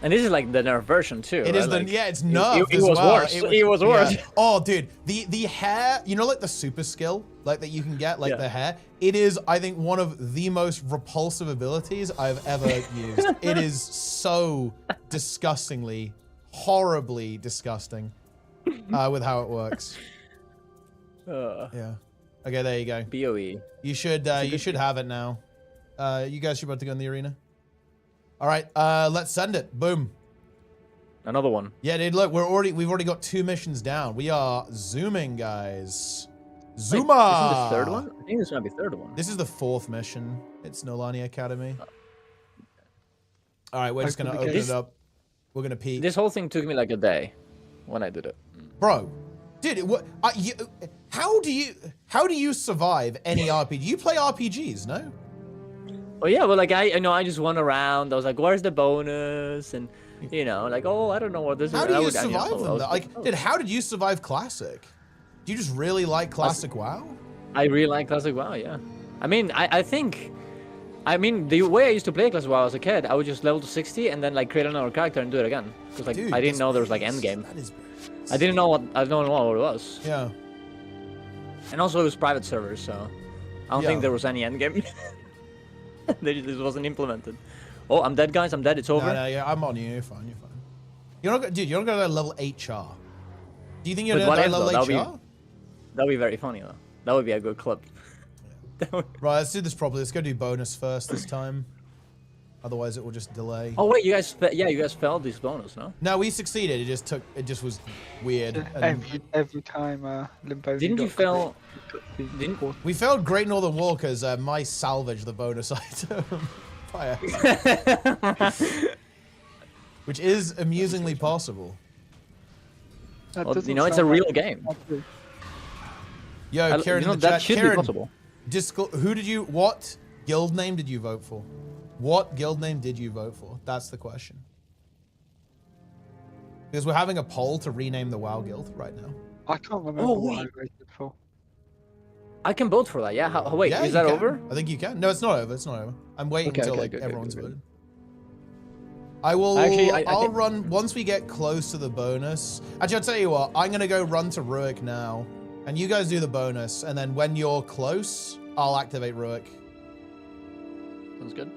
And this is like the nerf version too. It right? is like, it's nerfed it as was well. worse. It was worse. Yeah. Oh, dude, the hair, you know, like the super skill, like that you can get, like the hair. It is, I think, one of the most repulsive abilities I've ever used. It is so disgustingly, horribly disgusting with how it works. Yeah. Okay, there you go. BOE. You should have it now. You guys should about to go in the arena. All right, let's send it. Boom. Another one. Yeah, dude, look, we've already got 2 missions down. We are zooming, guys. Zuma! Wait, this is the third one? I think this might be the third one. This is the 4th mission. It's Nolani Academy. All right, we're just going to open it up. We're going to peek. This whole thing took me like a day when I did it. Bro, dude, how do you survive any RPG? You play RPGs, no? Oh yeah, well, like I just went around. I was like, "Where's the bonus?" And you know, like, "Oh, I don't know what this is." How do you survive them? Like, dude, how did you survive Classic? Do you just really like Classic WoW? I really like Classic WoW. Yeah, I mean, I think, the way I used to play Classic WoW as a kid, I would just level to 60 and then like create another character and do it again. Because like Dude, I didn't know there was like end game. That is I don't know what it was. Yeah. And also it was private servers, so I don't think there was any end game. This wasn't implemented. Oh, I'm dead, guys. I'm dead. It's over. No, yeah, I'm on you. You're fine. You're fine. You're not, dude. You're not gonna go level 8 char. Do you think you're gonna go level 8 char? That'd be very funny though. That would be a good clip. Right, let's do this properly. Let's go do bonus first this time. Otherwise, it will just delay. Oh wait, you guys failed this bonus, no? No, we succeeded. It just was weird. Every time Limbo. Didn't you fail? We failed Great Northern Wall because my salvaged the bonus item. Fire. Which is amusingly possible. Well, you know, it's a real game. Yo, Kieran, you know, in the that chat. should Kieran, be possible. What guild name did you vote for? What guild name did you vote for? That's the question. Because we're having a poll to rename the WoW guild right now. I can't remember what I voted for. I can vote for that. Yeah. Wait, Yeah, is that you can. over? I think you can. No, it's not over. It's not over. I'm waiting until everyone's good. voted. I will. Actually, I'll run once we get close to the bonus. Actually, I'll tell you what. I'm gonna go run to Ruik now, and you guys do the bonus, and then when you're close, I'll activate Ruik. Sounds good.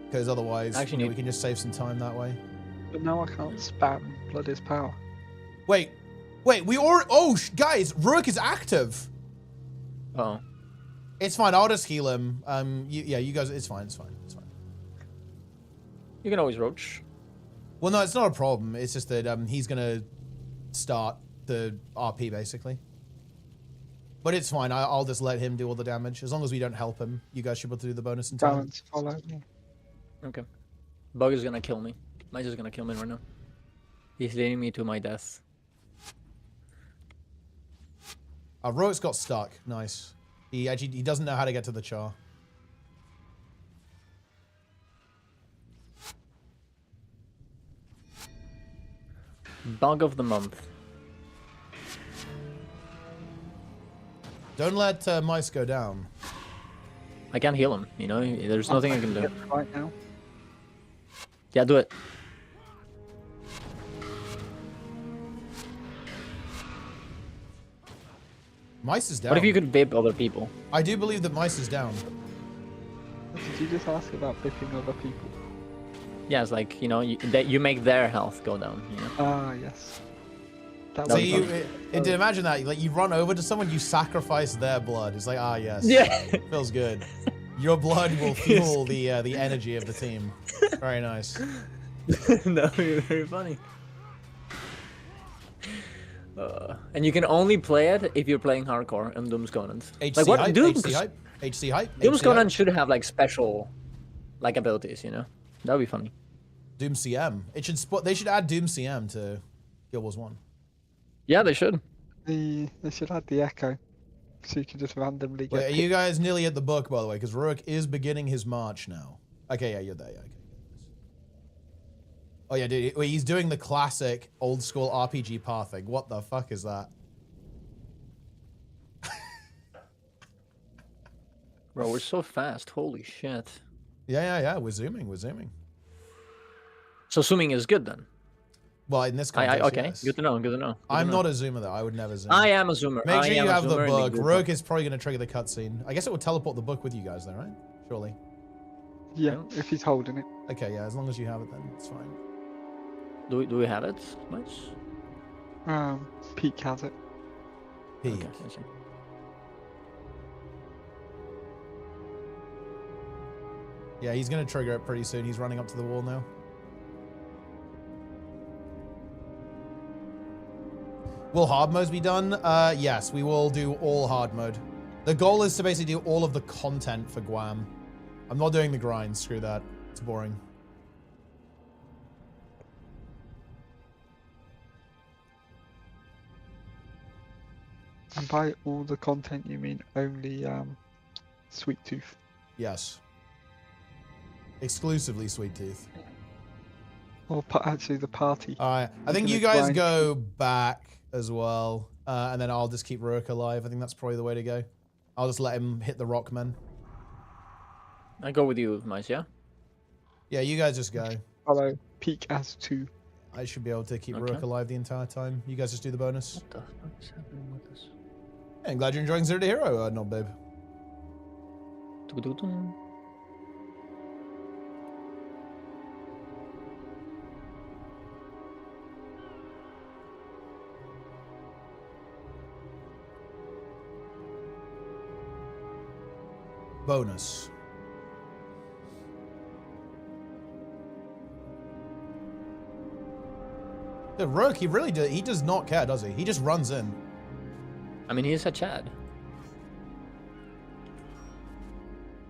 Because otherwise, Actually, we can just save some time that way. But now I can't spam Blood is Power. Wait. We already. Oh, guys, Ruik is active. Oh. It's fine. I'll just heal him. You guys. It's fine. It's fine. It's fine. You can always roach. Well, no, it's not a problem. It's just that he's gonna start the RP basically. But it's fine. I'll just let him do all the damage as long as we don't help him. You guys should be able to do the bonus in time. Balance follow me. Okay. Bug is gonna kill me. Mice is gonna kill me right now. He's leading me to my death. Roik's got stuck. Nice. He doesn't know how to get to the char. Bug of the month. Don't let mice go down. I can't heal him, you know? There's nothing I can do. Right now. Yeah, do it. Mice is down. What if you could vape other people? I do believe that mice is down. Did you just ask about bipping other people? Yeah, it's like, you know, you make their health go down, you know? Ah, yes. That So would be you fun. imagine that, like you run over to someone, you sacrifice their blood. It's like, ah, yes. Yeah. Feels good. Your blood will fuel the energy of the team. Very nice. That would be very funny. And you can only play it if you're playing hardcore in Doom's Covenant. HC hype, HC hype, HC hype. Doom's HC Covenant hype. should have like special, like abilities, you know? That would be funny. Doom CM. They should add Doom CM to Guild Wars 1. Yeah, they should. They should add the echo. So you can just randomly get. Wait, are you guys nearly at the book, by the way? Because Rurik is beginning his march now. Okay, yeah, you're there. Yeah, okay. Oh yeah, dude, he's doing the classic old school RPG pathing. What the fuck is that? Bro, we're so fast. Holy shit. Yeah. We're zooming. So zooming is good then. Well, in this context, Okay, yes. good to know. Good to know. I'm not a zoomer though. I would never zoom. I am a zoomer. Make sure you have the book. Rook Rook is probably going to trigger the cutscene. I guess it will teleport the book with you guys, though, right? Surely. Yeah, if he's holding it. Okay, yeah. As long as you have it, then it's fine. Do we have it, much? Peak has it. Peak. Okay, I see. Yeah, he's going to trigger it pretty soon. He's running up to the wall now. Will hard modes be done? Yes, we will do all hard mode. The goal is to basically do all of the content for Guam. I'm not doing the grind. Screw that. It's boring. And by all the content, you mean only Sweet Tooth? Yes. Exclusively Sweet Tooth. Or actually the party. Alright, I think you guys go back as well. And then I'll just keep Rurik alive. I think that's probably the way to go. I'll just let him hit the Rockmen. I go with you, Mice, yeah? Yeah, you guys just go. Follow Peak as 2. I should be able to keep Okay. Rurik alive the entire time. You guys just do the bonus. What the fuck is happening with this? Yeah, I'm glad you're enjoying Zero to Hero, Knob Babe. Doo-doo-doo. Bonus. The Rook, he does not care, does he? He just runs in. I mean, he's a Chad.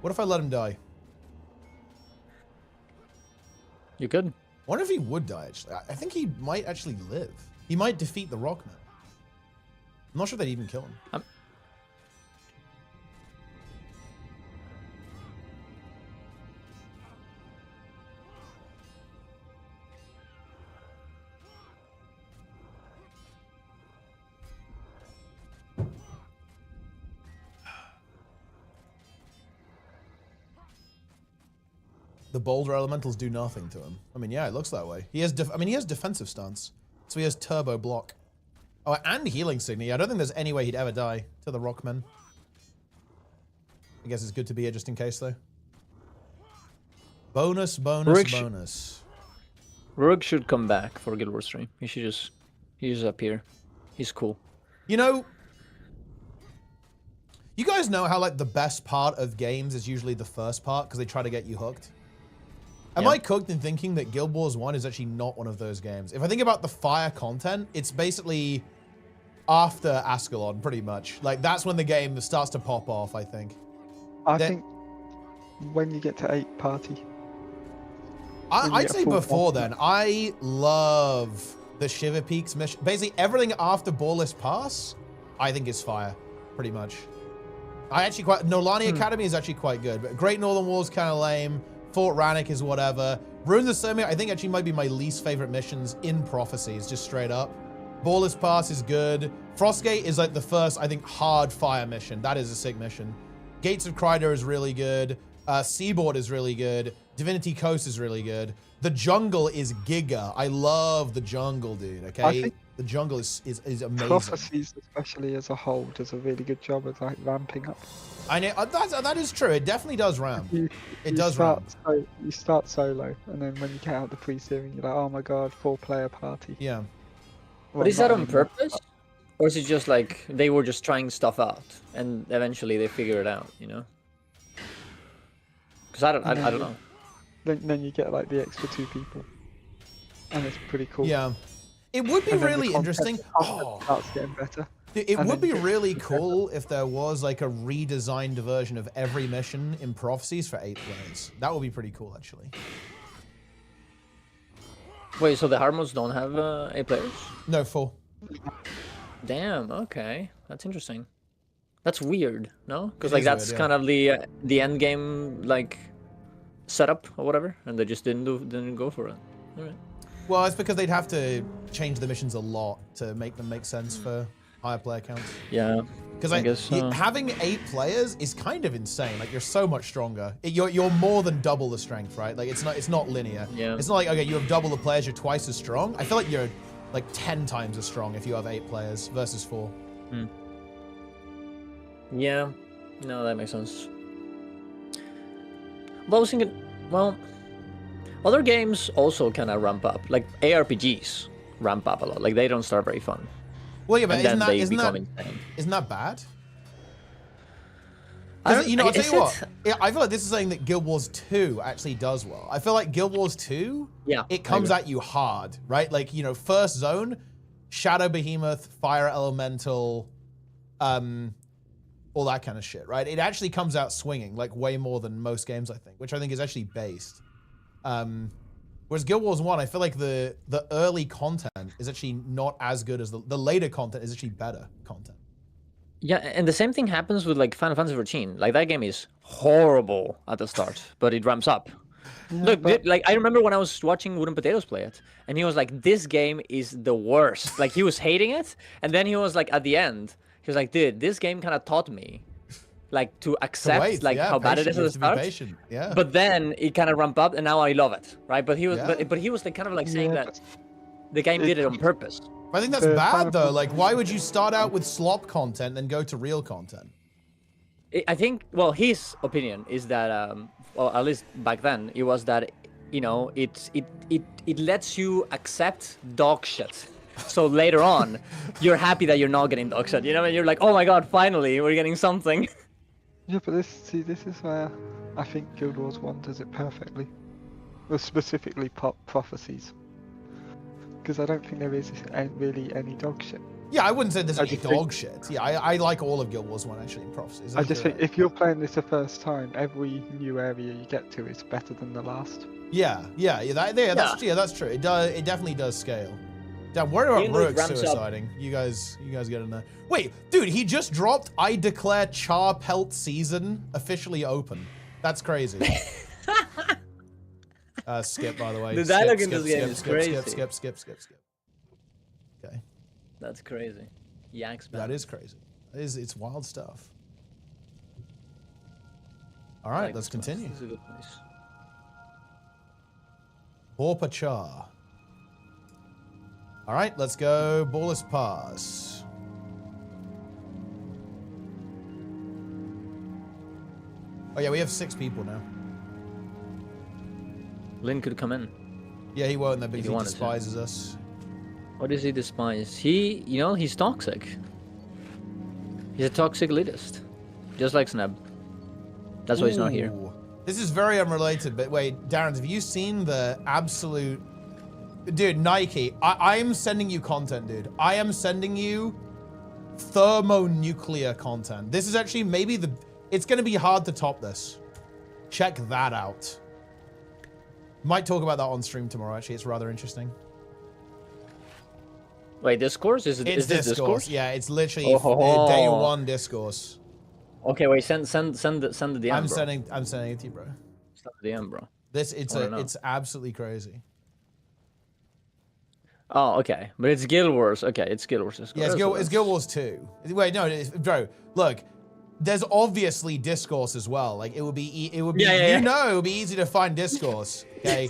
What if I let him die? You could. I wonder if he would die, actually. I think he might actually live. He might defeat the Rockman. I'm not sure they'd even kill him. The boulder elementals do nothing to him. I mean, yeah, it looks that way. He has he has defensive stance. So he has turbo block. Oh, and healing signy. I don't think there's any way he'd ever die to the Rockmen. I guess it's good to be here just in case, though. Bonus. Rook should come back for Guild Wars 3. He just appear. He's cool. You know, you guys know how, like, the best part of games is usually the first part because they try to get you hooked? Am I cooked in thinking that Guild Wars 1 is actually not one of those games? If I think about the fire content, it's basically after Ascalon, pretty much. Like, that's when the game starts to pop off, I think. I think when you get to 8 party. I'd say before then. I love the Shiver Peaks mission. Basically, everything after Ballless Pass, I think is fire, pretty much. I actually Nolani Academy is actually quite good, but Great Northern War is kind of lame. Fort Ranic is whatever. Ruins of Surmia, I think actually might be my least favorite missions in Prophecies, just straight up. Ballless Pass is good. Frostgate is like the first, I think, hard fire mission. That is a sick mission. Gates of Kryder is really good. Seaboard is really good. Divinity Coast is really good. The jungle is giga. I love the jungle, dude, okay? The jungle is amazing. Prophecies, especially as a whole, does a really good job of like ramping up. I know that is true. It definitely does ramp. It does ramp. You start solo, and then when you get out the pre-series, you're like, oh my god, 4-player party. Yeah. But is that on purpose? Or is it just like they were just trying stuff out and eventually they figure it out, you know? Because I don't know. Then you get like the extra 2 people. And it's pretty cool. Yeah. It would be really interesting. Starts getting better. It would be really cool if there was like a redesigned version of every mission in Prophecies for 8 players. That would be pretty cool, actually. Wait, so the hard modes don't have 8 players? No, 4. Damn, okay. That's interesting. That's weird, no? Because It like is that's weird, kind of the end game like setup or whatever, and they just didn't go for it. All right. Well, it's because they'd have to change the missions a lot to make them make sense for higher player counts. Yeah. Because I guess so. having 8 players is kind of insane. Like you're so much stronger. You're more than double the strength, right? Like it's not linear. Yeah. It's not like okay, you have double the players, you're twice as strong. I feel like you're like 10 times as strong if you have 8 players versus 4. Yeah. No, that makes sense. But I was thinking, well, other games also kind of ramp up. Like ARPGs ramp up a lot. Like they don't start very fun. Well, yeah, but And then they isn't become insane. that bad? I 'Cause, don't- you know, I'll tell is you it- what. Yeah, I feel like this is something that Guild Wars 2 actually does well. I feel like Guild Wars 2, Yeah, it I comes agree. at you hard, right? Like, you know, first zone, Shadow Behemoth, Fire Elemental, all that kind of shit, right? It actually comes out swinging, like way more than most games, I think, which I think is actually based. Whereas Guild Wars 1, I feel like the early content is actually not as good as the later content is actually better content. Yeah, and the same thing happens with like Final Fantasy 14. Like that game is horrible at the start, but it ramps up. Look, like I remember when I was watching Wooden Potatoes play it, and he was like, "This game is the worst." Like he was hating it, and then he was like, at the end, he was like, "Dude, this game kind of taught me, like to accept wait, like yeah, how bad it patient, is you at the have to be start." patient, yeah. But then it kind of ramped up, and now I love it, right? But he was, Yeah. but he was like kind of like saying Yeah, that the game did it on purpose. I think that's The bad Final though. Like, Fantasy- why would you start out with slop content and go to real content? I think, well, his opinion is that, well, at least back then, it was that, you know, it lets you accept dog shit. So later on, you're happy that you're not getting dog shit. You know, and you're like, oh my god, finally, we're getting something. Yeah, but this is where I think Guild Wars 1 does it perfectly. Well, specifically Prophecies. Because I don't think there is really any dog shit. Yeah, I wouldn't say there's I any just think- dog shit. Yeah, I like all of Guild Wars 1 actually in Prophecies. I just think if you're playing this the first time, every new area you get to is better than the last. That's true. It definitely does scale. Damn, where about Even though it Rook ramps up- suiciding? You guys get in there. Wait, dude, he just dropped I declare Char Pelt season officially open. That's crazy. Skip, by the way. The Skip, dialogue in skip, this game skip, is skip, crazy. skip. Okay. That's crazy. Yaks, That man. is crazy. It's wild stuff. All right, Like let's this place. continue. This is a good place. Borpa Char. All right, let's go Ballis Pass. Oh yeah, we have 6 people now. Lynn could come in. Yeah, he won't though because he he wanted to. despises us. What does he despise? He, you know, he's toxic. He's a toxic elitist. Just like Sneb. That's why he's not here. Ooh. This is very unrelated, but wait, Darren, have you seen the absolute... Dude, Nike, I'm sending you content, dude. I am sending you thermonuclear content. This is actually maybe the... It's going to be hard to top this. Check that out. Might talk about that on stream tomorrow, actually. It's rather interesting. Wait, discourse? It's Is this discourse? Yeah, it's literally Oh. day 1 discourse. Okay, wait, send the DM, I'm bro. sending it to you, bro. Send the DM, bro. It's absolutely crazy. Oh, okay. But it's Guild Wars. Okay, it's Guild Wars. Discourse. Yeah, So it's Guild Wars 2. Wait, no, bro. Look, there's obviously discourse as well. Like it would be, Yeah, it would be easy to find discourse. Okay,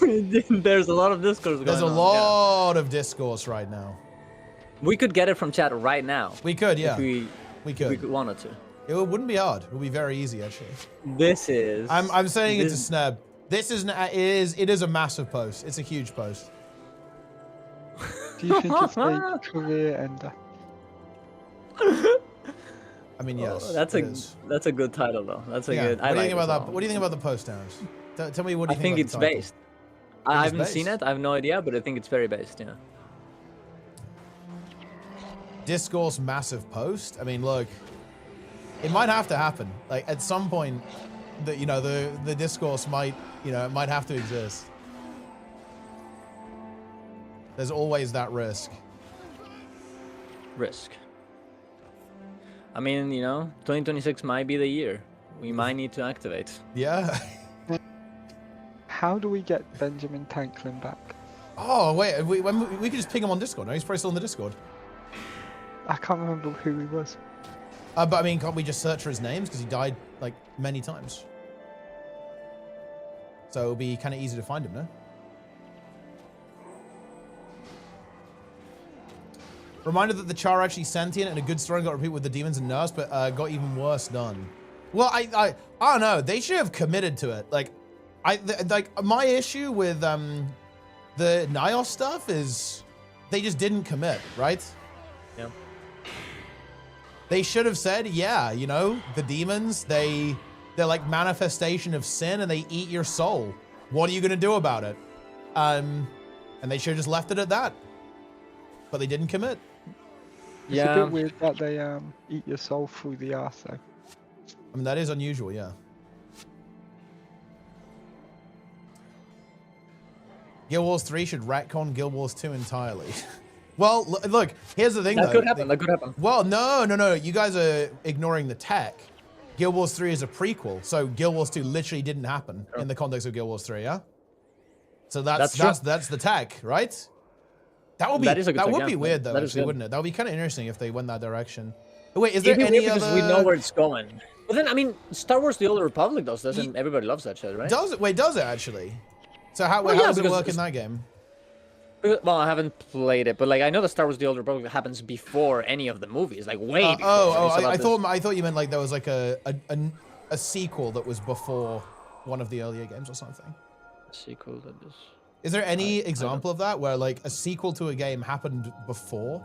There's a lot of discourse going on. there's a lot of discourse right now. We could get it from chat right now. We could, yeah, If we could. wanted to. It wouldn't be hard. It would be very easy actually. This is. I'm saying it's a this- snub. This it is a massive post. It's a huge post. Do you think it's a career ender? I mean, yes. Oh, that's it a is. that's a good title though. That's a Yeah. good. What do you think about that? that? What do you think about the post, Darren? Tell me what do I you think think it's about the title? based. I it's haven't seen based? it. I have no idea, but I think it's very based. Yeah. Discourse massive post. I mean, look, it might have to happen. Like at some point, the discourse might it might have to exist. There's always that risk. Risk. I mean, you know, 2026 might be the year. We might need to activate. Yeah. How do we get Benjamin Tanklin back? Oh, wait, we could just ping him on Discord. No, he's probably still in the Discord. I can't remember who he was. But I mean, can't we just search for his names? Because he died, like, many times. So it'll be kind of easy to find him, no? Reminder that the Char actually sentient and a good story got repeated with the demons and nerfs, but got even worse done. Well, I don't know. They should have committed to it. Like, my issue with the Nyos stuff is they just didn't commit, right? Yeah. They should have said, yeah, you know, the demons, they're like manifestation of sin and they eat your soul. What are you gonna do about it? And they should have just left it at that. But they didn't commit. It's a bit weird that they eat your soul through the arse, though. I mean, that is unusual, yeah. Guild Wars 3 should retcon Guild Wars 2 entirely. Well, look, here's the thing, though. That could happen, that could happen. Well, no. You guys are ignoring the tech. Guild Wars 3 is a prequel, so Guild Wars 2 literally didn't happen in the context of Guild Wars 3, yeah? So that's the tech, right? That would be weird, though, actually, wouldn't it? That would be kind of interesting if they went that direction. Wait, is there any other... Because we know where it's going. But then, I mean, Star Wars The Old Republic does this, and everybody loves that shit, right? Does it? Wait, does it, actually? So how does it work in that game? Well, I haven't played it, but like I know the Star Wars: The Old Republic happens before any of the movies, like way before. I thought you meant like there was like a sequel that was before one of the earlier games or something. A sequel that is. Is there any example of that where like a sequel to a game happened before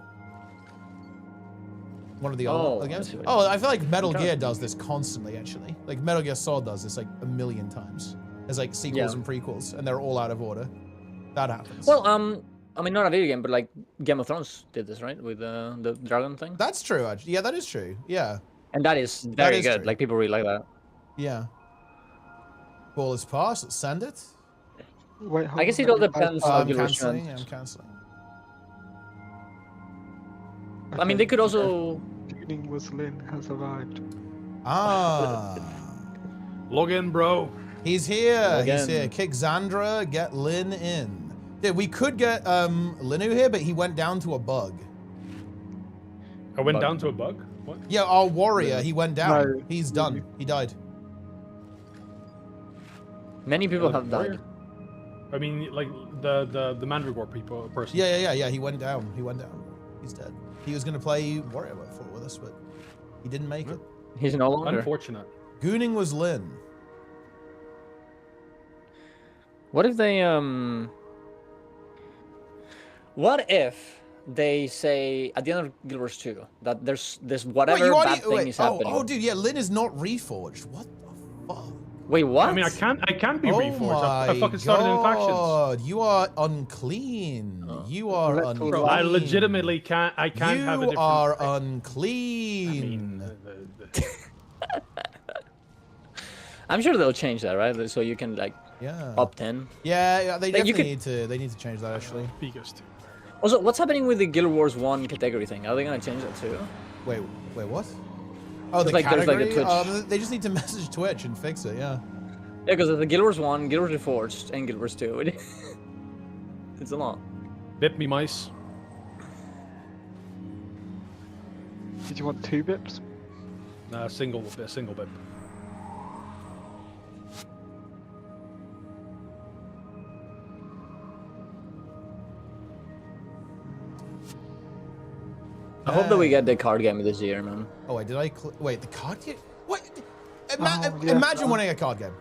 one of the other games? Oh, I feel like Metal Gear does this constantly. Actually, like Metal Gear Solid does this like a million times. There's like sequels and prequels, and they're all out of order. That happens. Well, I mean, not a video game, but like Game of Thrones did this, right? With the dragon thing. That's true, actually. Yeah, that is true. Yeah. And that is very good. True. Like people really like that. Yeah. Ball is passed. Let's send it. Wait, I guess it all depends on I'm canceling. I'm canceling. Okay. I mean, they could also. Tuning was Lynn has arrived. Ah. Log in, bro. He's here. Again. He's here. Kick Xandra. Get Lin in. Dude, we could get Linu here, but he went down to a bug. I went down to a bug? What? Yeah, our warrior. He went down. No. He's done. He died. Many people have died. I mean, like the Mandragore person. Yeah. He went down. He went down. He's dead. He was gonna play warrior with us, but he didn't make it. He's no longer. Unfortunate. Gooning was Lin. What if they What if they say at the end of Guild Wars 2 that there's this whatever bad thing is happening? Oh, dude, yeah, Lin is not reforged. What the fuck? Wait, what? I mean, I can't be reforged. I fucking started in factions. You are unclean. You are unclean. Bro, I legitimately can't. I can't have a different. You are unclean. I'm sure they'll change that, right? So you can like opt in. Yeah, they definitely need to. They need to change that actually. Biggest. Also, what's happening with the Guild Wars 1 category thing? Are they gonna change that too? Wait, what? Oh, the like, category? there's like a Twitch. They just need to message Twitch and fix it, yeah. Yeah, because the Guild Wars 1, Guild Wars Reforged, and Guild Wars 2. It's a lot. Bip me mice. Did you want 2 bips? Nah, single bip. I hope that we get the card game this year, man. Oh, wait, did I wait, the card game? What? Imagine winning a card game.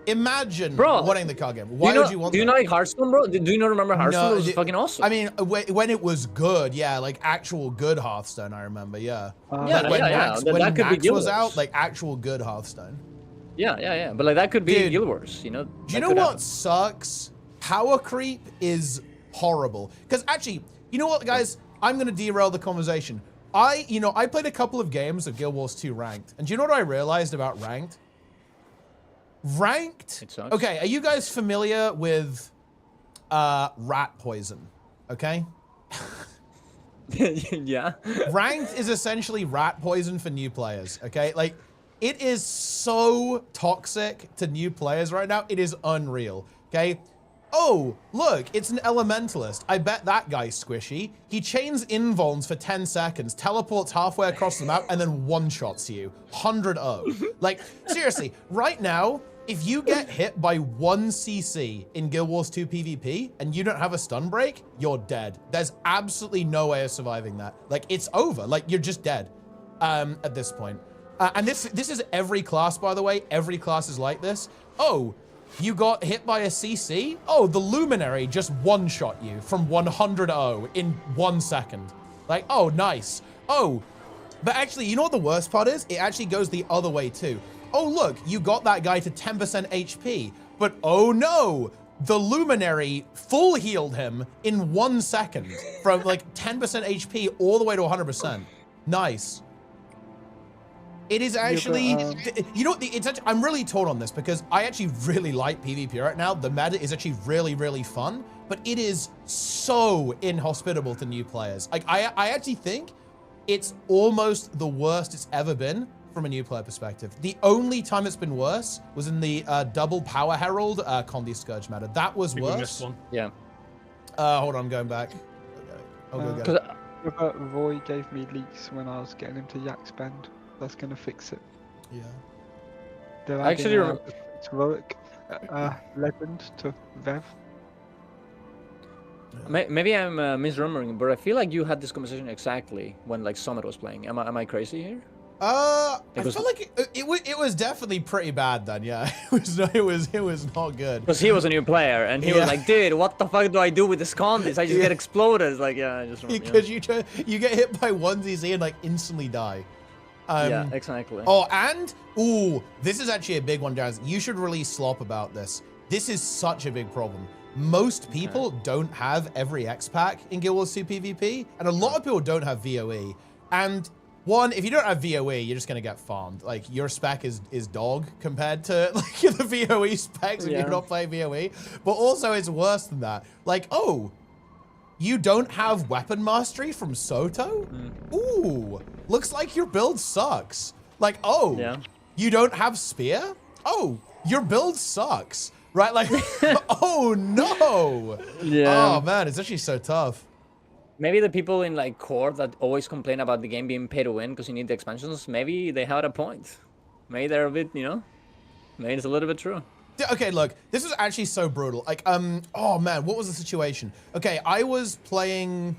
Imagine winning the card game. Why would you want that? Do you know like Hearthstone, bro? Do you not remember Hearthstone? It was fucking awesome. I mean, when it was good, yeah, like actual good Hearthstone, I remember, yeah. Yeah. When that could be Max Guild was Wars. out, like actual good Hearthstone. Yeah. But like that could be Dude, Guild Wars, you know? Do you know what sucks? Power creep is horrible. Because actually, you know what, guys? I'm going to derail the conversation. I played a couple of games of Guild Wars 2 Ranked. And do you know what I realized about Ranked? Ranked? It sucks. Okay, are you guys familiar with rat poison? Okay? Yeah. Ranked is essentially rat poison for new players, okay? Like, it is so toxic to new players right now. It is unreal, okay? Oh, look, it's an elementalist. I bet that guy's squishy. He chains invulns for 10 seconds, teleports halfway across the map, and then one-shots you. 100-0. Like, seriously, right now, if you get hit by 1 CC in Guild Wars 2 PvP and you don't have a stun break, you're dead. There's absolutely no way of surviving that. Like, it's over. Like, you're just dead at this point. And this is every class, by the way. Every class is like this. Oh, you got hit by a CC? Oh, the Luminary just one-shot you from 100-0 in 1 second. Like, oh, nice. Oh, but actually, you know what the worst part is? It actually goes the other way too. Oh, look, you got that guy to 10% HP, but oh no, the Luminary full healed him in 1 second from like 10% HP all the way to 100%. Nice. It is actually, you know, it's actually, I'm really torn on this because I actually really like PvP right now. The meta is actually really, really fun, but it is so inhospitable to new players. Like, I actually think it's almost the worst it's ever been from a new player perspective. The only time it's been worse was in the double Power Herald Condi Scourge meta. That was worse. We missed one. Yeah. Hold on, I'm going back. I'll go get it. Roy gave me leaks when I was getting him to Yak's Bend. That's gonna fix it. Yeah. They're actually heroic legend to Vev. Maybe I'm misremembering, but I feel like you had this conversation exactly when like Summit was playing. Am I crazy here? I feel like it was definitely pretty bad then. Yeah, it was not good. Because he was a new player and he was like, dude, what the fuck do I do with this Condis? I just get exploded. It's like, yeah, I just remember. Because you get hit by 1 ZZ and like instantly die. Yeah, exactly. Oh, and this is actually a big one, guys. You should release slop about this. This is such a big problem. Most people don't have every X pack in Guild Wars 2 PvP, and a lot of people don't have VOE. And one, if you don't have VOE, you're just gonna get farmed. Like, your spec is dog compared to like the VOE specs if you're not playing VOE. But also, it's worse than that. Like, oh, you don't have weapon mastery from Soto? Ooh, looks like your build sucks. Like, oh, you don't have spear? Oh, your build sucks. Right, like, oh no. Yeah. Oh man, it's actually so tough. Maybe the people in like core that always complain about the game being pay to win because you need the expansions, maybe they had a point. Maybe they're a bit, you know, maybe it's a little bit true. Okay, look, this was actually so brutal. Like, oh man, what was the situation? Okay, I was playing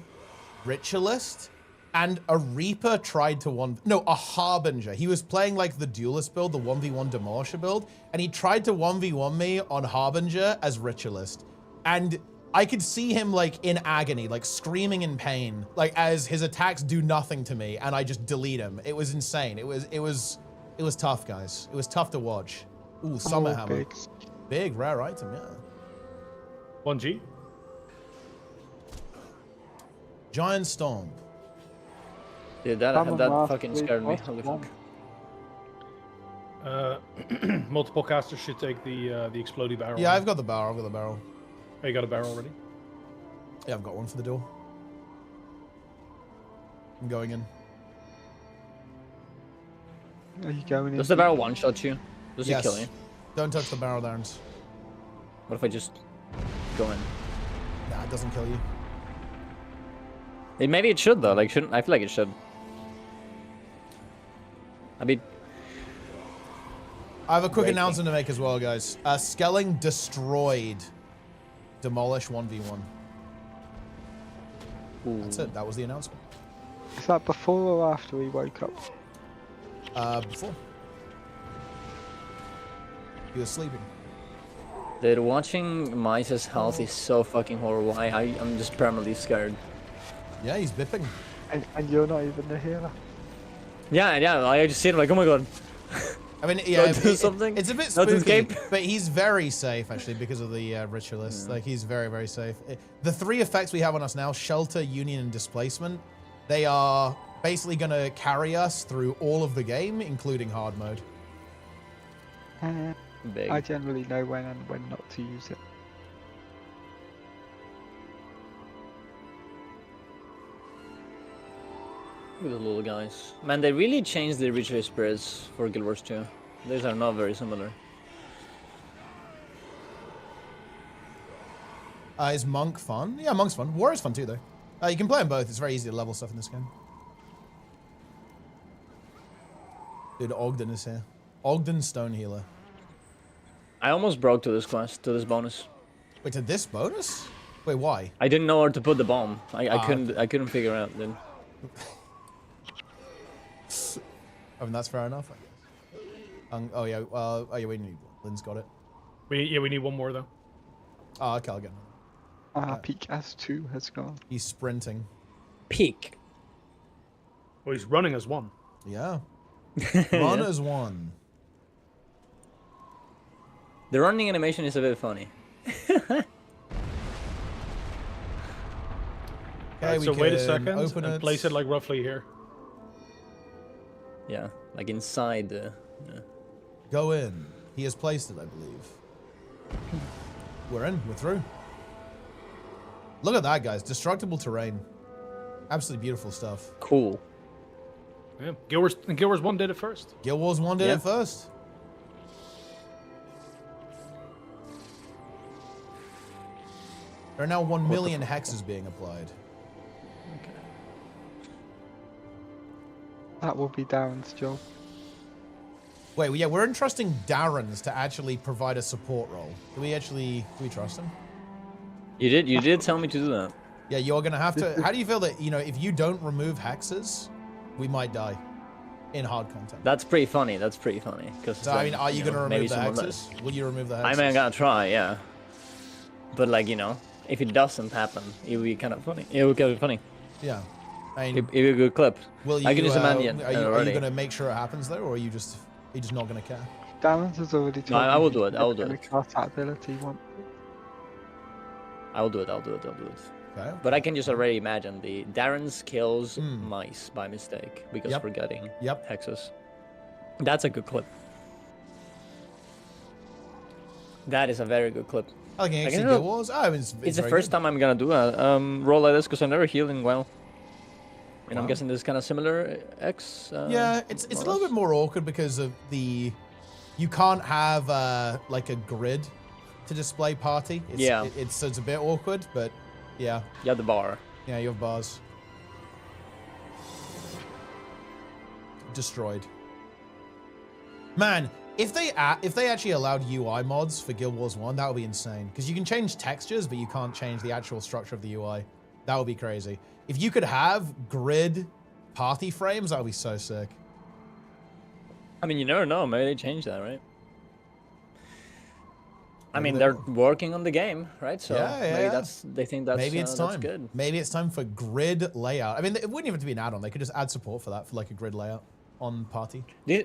Ritualist, and a Reaper tried to a Harbinger. He was playing like the Duelist build, the 1v1 Demolisher build, and he tried to 1v1 me on Harbinger as Ritualist. And I could see him like in agony, like screaming in pain, like as his attacks do nothing to me, and I just delete him. It was insane. It was tough, guys. It was tough to watch. Ooh, Summer Hammer. Big rare item, yeah. 1G. Giant Storm. Yeah, that fucking scared me. Holy fuck. Multiple casters should take the explodey barrel. Yeah, I've got the barrel. Oh, you got a barrel already? Yeah, I've got one for the door. I'm going in. Are you going in? Does the barrel one-shot you? Does it kill you? Don't touch the barrel, Darrens. What if I just go in? Nah, it doesn't kill you. Maybe it should though. Like, shouldn't I feel like it should? I mean, I have a quick announcement to make as well, guys. Skelling destroyed Demolish 1v1. Ooh. That's it. That was the announcement. Is that before or after he woke up? Before. He was sleeping. Dude, watching Mice's health is so fucking horrible. I'm just permanently scared. Yeah, he's bipping. And you're not even the healer. Yeah, I just see it like, oh my god. I mean, yeah, do something. It's a bit spooky, but he's very safe actually because of the Ritualist. Like, he's very, very safe. The 3 effects we have on us now, Shelter, Union, and Displacement, they are basically going to carry us through all of the game, including hard mode. Big. I generally know when and when not to use it. With the little guys. Man, they really changed the ritual spirits for Guild Wars 2. These are not very similar. Is Monk fun? Yeah, Monk's fun. War is fun too, though. You can play them both. It's very easy to level stuff in this game. Dude, Ogden is here. Ogden Stone Healer. I almost broke to this quest, to this bonus. Wait, to this bonus? Wait, why? I didn't know where to put the bomb. I Ah, couldn't figure out then. I mean, that's fair enough, I guess. Oh yeah, oh yeah, we need Lynn's got it. We need one more though. Oh, okay, I'll get him. Peak S2 has gone. He's sprinting. Peak. Well, he's running as one. Yeah. Run as one. The running animation is a bit funny. Okay, So wait a can second open and it. place it like roughly here. Yeah, like inside the... Yeah. Go in. He has placed it, I believe. We're in. We're through. Look at that, guys. Destructible terrain. Absolutely beautiful stuff. Cool. Yeah, Guild Wars 1 did it first. Guild Wars 1 did Yeah. it first. There are now 1 million hexes being applied. That will be Darren's job. Wait, yeah, we're entrusting Darren's to actually provide a support role. Do we trust him? You did tell me to do that. Yeah, you're gonna have to. How do you feel that, you know, if you don't remove hexes, we might die in hard content? That's pretty funny. That's pretty funny. Cause So, I mean, are you gonna remove the hexes? Will you remove the hexes? I mean, I'm gonna try, yeah. But like, you know, if it doesn't happen, it would be kind of funny. It would be funny. Yeah. I mean, It would be a good clip. will you, I can just imagine. are you already. gonna make sure it happens though, or are you just not gonna care? Darren's has already told No, I me will he's do it, I will do gonna it. cast that ability one. I'll do it. I'll do it. Okay. But I can just already imagine the Darren's kills mice by mistake because Yep. we're getting Yep. hexes. That's a good clip. That is a very good clip. I think I actually can Guild do- Wars. Oh, it's It's the very first good. time I'm gonna do a roll like this because I'm never healing well. And I'm Wow. guessing this is kind of similar X. Yeah, it's a little bit more awkward because of the. You can't have like a grid to display party. It's, Yeah. So it's a bit awkward, but yeah, Yeah, the bar. yeah, you have bars. Destroyed. Man, if they actually allowed UI mods for Guild Wars 1, that would be insane. Because you can change textures, but you can't change the actual structure of the UI. That would be crazy. If you could have grid party frames, that would be so sick. I mean, you never know. Maybe they change that, right? I Maybe mean, they they're will. working on the game, right? So Yeah, maybe yeah. they think that's Maybe it's that's time. good. Maybe it's time for grid layout. I mean, it wouldn't even have to be an add-on. They could just add support for that, for like a grid layout on party. Do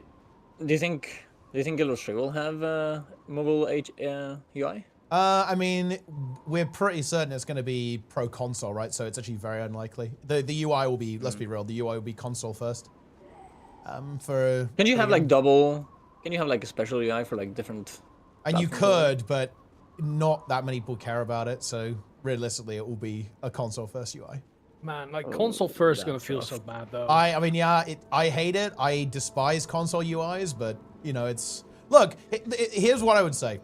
you think Guild Wars 3 will have mobile UI? I mean, we're pretty certain it's going to be pro console, right? So it's actually very unlikely. The UI will be, let's be real, the UI will be console first. Can you have like double? Can you have like a special UI for like different? And you platforms? could, but not that many people care about it. So realistically, it will be a console first UI. Man, like console first is gonna that's feel rough. so bad though. I mean, yeah, I hate it. I despise console UIs, but you know, it's look. Here's what I would say.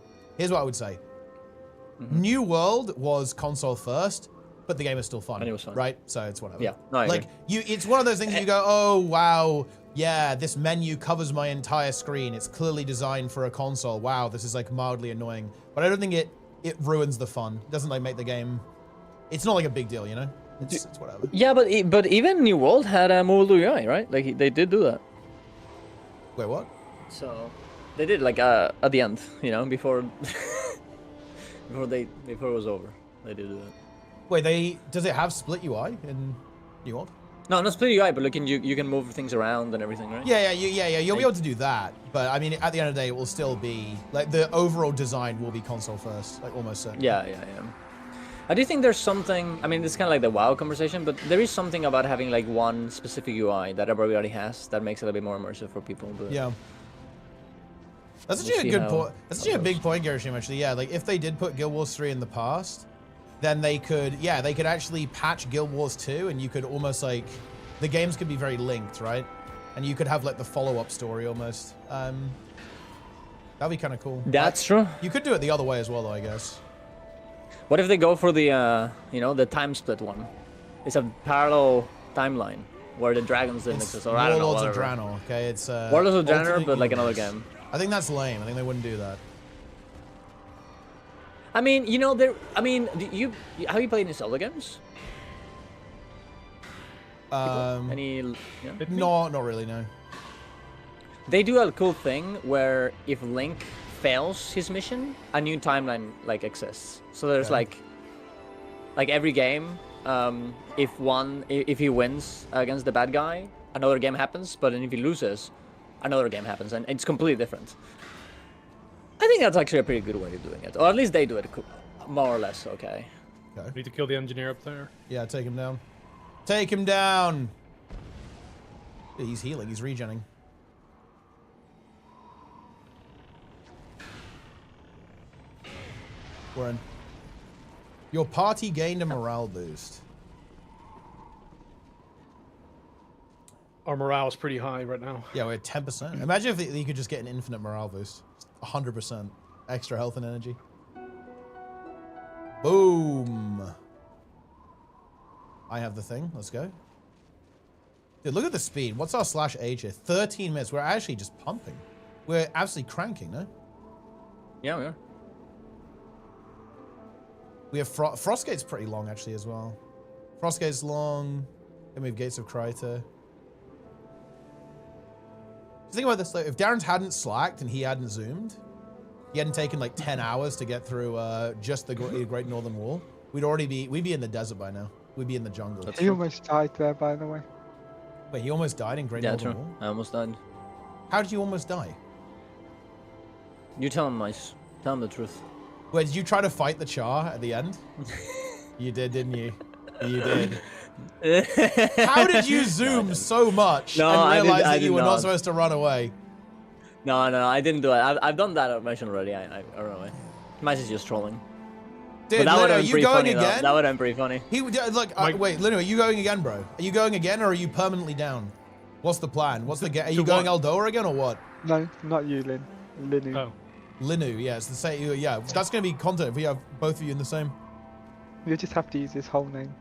New World was console first, but the game is still fun, And it was fun. right? So it's whatever. Yeah, no, I like agree. it's one of those things you go, oh wow, yeah, this menu covers my entire screen. It's clearly designed for a console. Wow, this is like mildly annoying, but I don't think it ruins the fun. It doesn't like make the game. It's not like a big deal, you know. It's whatever. Yeah, but even New World had a mobile UI, right? Like they did do that. Wait, what? So they did like at the end, you know, before before it was over. They did do that. Wait, does it have split UI in New World? No, not split UI, but you can move things around and everything, right? Yeah. You'll be able to do that, but I mean, at the end of the day, it will still be like the overall design will be console first, like almost certainly. Yeah. I do think there's something. I mean, it's kind of like the WoW conversation, but there is something about having like one specific UI that everybody already has that makes it a bit more immersive for people. But Yeah. That's We'll actually a see good how- point. That's how actually a it big goes. point, Gershom, actually. Yeah, like if they did put Guild Wars 3 in the past, then they could actually patch Guild Wars 2 and you could almost like the games could be very linked, right? And you could have like the follow-up story almost. That'd be kind of cool. That's true. You could do it the other way as well, though, I guess. What if they go for the, you know, the time split one? It's a parallel timeline where the dragons didn't exist, or I don't know, Warlords of whatever. Draenor, okay? It's Warlords of Draenor, alternate but like another universe. game. I think that's lame. I think they wouldn't do that. I mean, you know, have you played any Zelda games? Any? Yeah? No, not really, no. They do a cool thing where if Link fails his mission, a new timeline like exists. So there's like every game, if he wins against the bad guy, another game happens. But then if he loses, another game happens, and it's completely different. I think that's actually a pretty good way of doing it, or at least they do it more or less okay. Okay. Need to kill the engineer up there. Yeah, take him down. Take him down! Yeah, he's healing, he's regenning. We're in. Your party gained a morale boost. Our morale is pretty high right now. Yeah, we're at 10%. Imagine if you could just get an infinite morale boost. 100% extra health and energy. Boom! I have the thing. Let's go. Dude, look at the speed. What's our /H here? 13 minutes. We're actually just pumping. We're absolutely cranking, no? Yeah, we are. We have Frostgate's pretty long, actually, as well. Frostgate's long. Then we have Gates of Kryta. Think about this, like, if Darren's hadn't slacked and he hadn't zoomed, he hadn't taken like 10 hours to get through just the Great Northern Wall, we'd be in the desert by now. We'd be in the jungle. He almost died there, by the way. Wait, he almost died in Great Northern Wall? I almost died. How did you almost die? You tell him, Mice. Tell him the truth. Wait, did you try to fight the Char at the end? You did, didn't you? You did. How did you zoom so much and realize that you were not supposed to run away? No, I didn't do it. I've done that mission already. I run away. Mice is just trolling. Dude, But that would Lino, have are been you pretty going funny, again? though. That would have been pretty funny. He would look. Wait, Lino, are you going again, bro? Are you going again, or are you permanently down? What's the plan? What's the Are you going Eldora again, or what? No, not you, Lin. Linu. Oh. Linu, yeah, it's the same. Yeah, that's gonna be content if we have both of you in the same. You just have to use his whole name.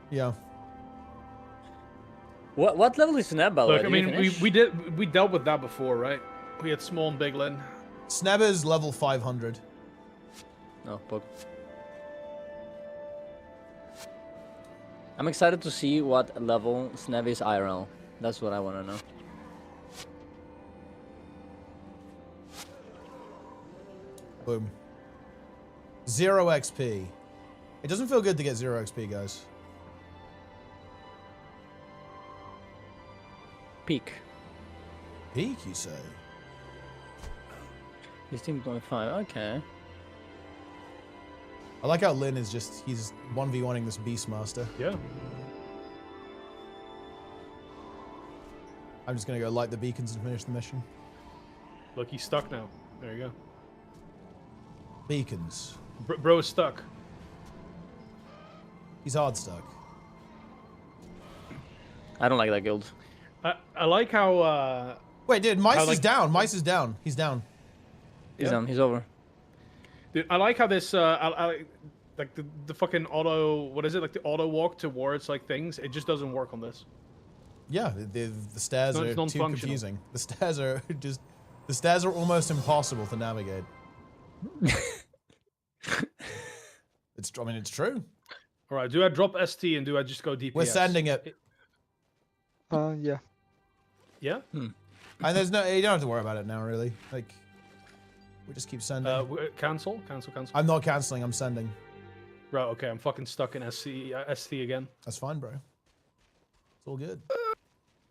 Yeah. What level is Sneb, by the way? Look, I mean, we dealt with that before, right? We had Small and Big Lin. Snebber's level 500. Oh, fuck. I'm excited to see what level Sneb is IRL. That's what I want to know. Boom. 0 XP. It doesn't feel good to get 0 XP, guys. Peak. Peak, you say? 15.5, okay. I like how Lin is just, he's 1v1ing this Beastmaster. Yeah. I'm just gonna go light the beacons and finish the mission. Look, he's stuck now. There you go. Beacons. Bro is stuck. He's hard stuck. I don't like that guild. I like how. Wait, dude, Mice is like- down. Mice is down. He's down. He's Yeah. done. He's over. Dude, I like how this. Like the fucking auto. What is it? Like the auto walk towards like things. It just doesn't work on this. Yeah, the stairs It's are too non-functional. confusing. The stairs are just... The stairs are almost impossible to navigate. I mean, it's true. All right. Do I drop ST and do I just go DPS? We're sending it. Yeah. Yeah. And there's no... You don't have to worry about it now, really. Like, we just keep sending. Cancel. I'm not canceling, I'm sending. Right. Okay. I'm fucking stuck in ST again. That's fine, bro. It's all good.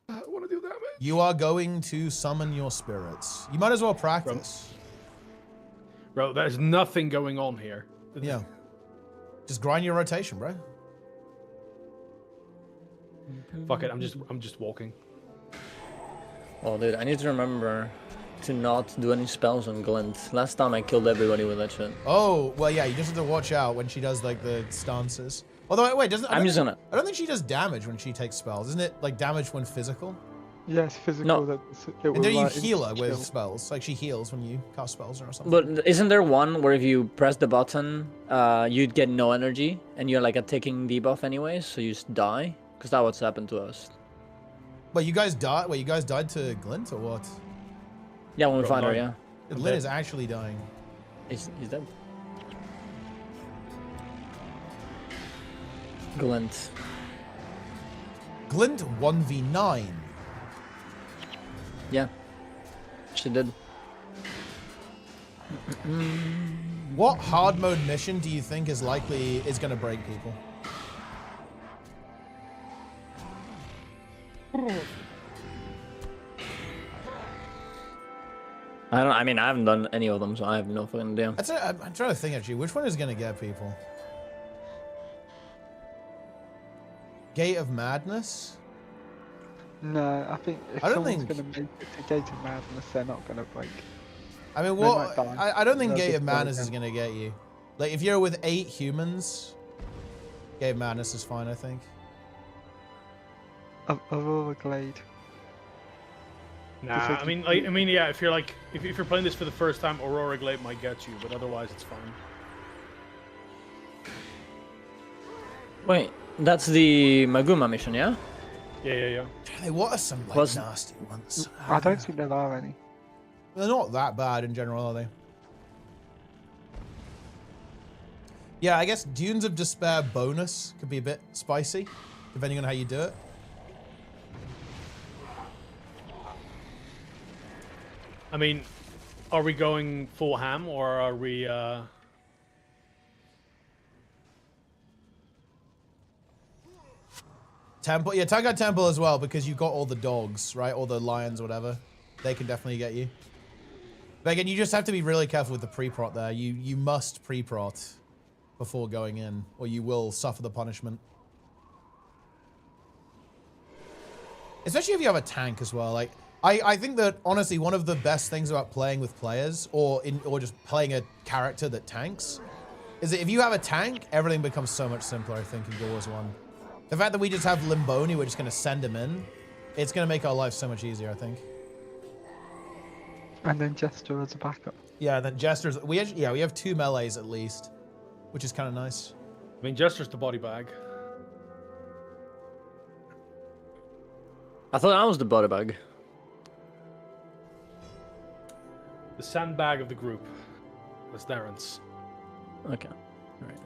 I want to do damage. You are going to summon your spirits. You might as well practice. Bro, there's nothing going on here. Yeah. Just grind your rotation, bro. Fuck it. I'm just walking. Oh, dude, I need to remember to not do any spells on Glint. Last time I killed everybody with that shit. Oh, well, yeah, you just have to watch out when she does, like, the stances. Although, wait, doesn't... I'm just gonna... I don't think she does damage when she takes spells. Isn't it, like, damage when physical? Yes, physical. No. And then you heal her with spells. Like, she heals when you cast spells or something. But isn't there one where if you press the button, you'd get no energy, and you're like a ticking debuff anyways, so you just die? Because that's what's happened to us. Wait, you guys died? Wait, you guys died to Glint or what? Yeah, when we find her, yeah. Glint is actually dying. He's dead. Glint. Glint 1v9. Yeah. She did. What hard mode mission do you think is gonna break people? I mean, I haven't done any of them, so I have no fucking idea. I'm trying to think actually, which one is gonna get people? Gate of Madness? No, I think if someone's going to make it to Gate of Madness, they're not going to break. I mean, what? I don't think Gate of Madness is going to get you. Like, if you're with 8 humans, Gate of Madness is fine, I think. Aurora Glade. Nah, I mean, yeah. If you're playing this for the first time, Aurora Glade might get you, but otherwise, it's fine. Wait, that's the Maguma mission, yeah? Yeah. Hey, what are some like nasty ones? I don't think there are any. They're not that bad in general, are they? Yeah, I guess Dunes of Despair bonus could be a bit spicy, depending on how you do it. I mean, are we going full ham or are we? Temple, yeah, take out Temple as well because you've got all the dogs, right? Or the lions, or whatever. They can definitely get you. But again, you just have to be really careful with the pre-prot there. You must pre-prot before going in, or you will suffer the punishment. Especially if you have a tank as well. Like, I think that honestly, one of the best things about playing with players, or just playing a character that tanks, is that if you have a tank, everything becomes so much simpler. I think in Guild Wars 1. The fact that we just have Limboni, we're just going to send him in, it's going to make our life so much easier, I think. And then Jester as a backup. Yeah, then Jester's... we have 2 melees at least, which is kind of nice. I mean, Jester's the body bag. I thought I was the body bag. The sandbag of the group. That's Darren's. Okay. Alright.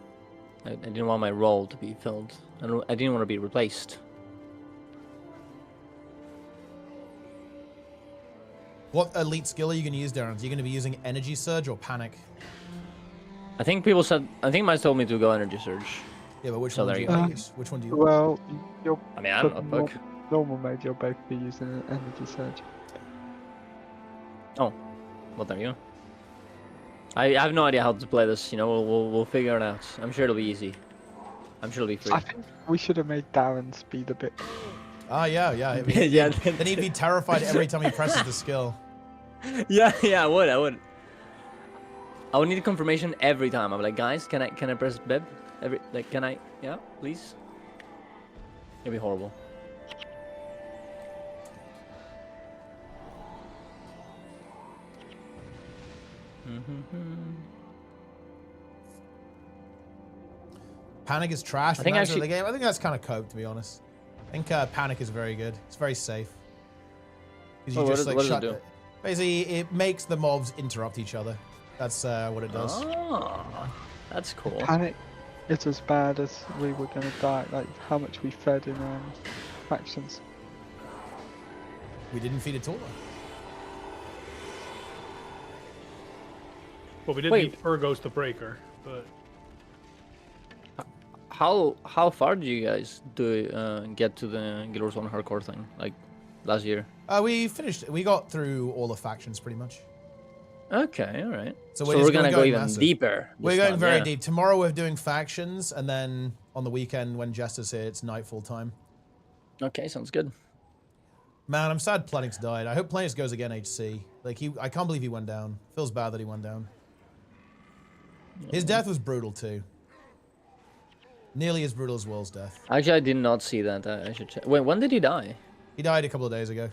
I didn't want my role to be filled. I didn't want to be replaced. What elite skill are you going to use, Darren? Are you going to be using Energy Surge or Panic? I think people said... I think Miles told me to go Energy Surge. Yeah, but which So one do there you you go. use? Which one do you Well, you're... I mean, I'm a book. Normal mode, you'll both be using an Energy Surge. Oh. Well, there you go. I have no idea how to play this, you know, we'll figure it out. I'm sure it'll be easy. I'm sure it'll be free. I think we should have made Darren speed a bit. Ah, yeah. Yeah. Then he'd be terrified every time he presses the skill. Yeah, I would. I would need confirmation every time. I'm like, guys, can I press Bib? Can I? Yeah, please. It'd be horrible. Panic is trash. I think actually, the game. I think that's kind of cope, to be honest. I think Panic is very good. It's very safe. Because you just like shut it. Basically, it makes the mobs interrupt each other. That's what it does. Oh, that's cool. Panic is as bad as we were going to die. Like how much we fed in factions. We didn't feed it all. Well, we didn't need Urgos the Breaker, but... How far did you guys get to the Guild Wars 1 hardcore thing? Like, last year? We finished. We got through all the factions, pretty much. Okay, alright. So we're gonna go even deeper. We're going very deep. Tomorrow we're doing factions, and then on the weekend when Jester's here, it's nightfall time. Okay, sounds good. Man, I'm sad Plenix died. I hope Plenix goes again HC. Like, I can't believe he went down. Feels bad that he went down. His death was brutal too. Nearly as brutal as Will's death. Actually, I did not see that. I should check. Wait, when did he die? He died a couple of days ago.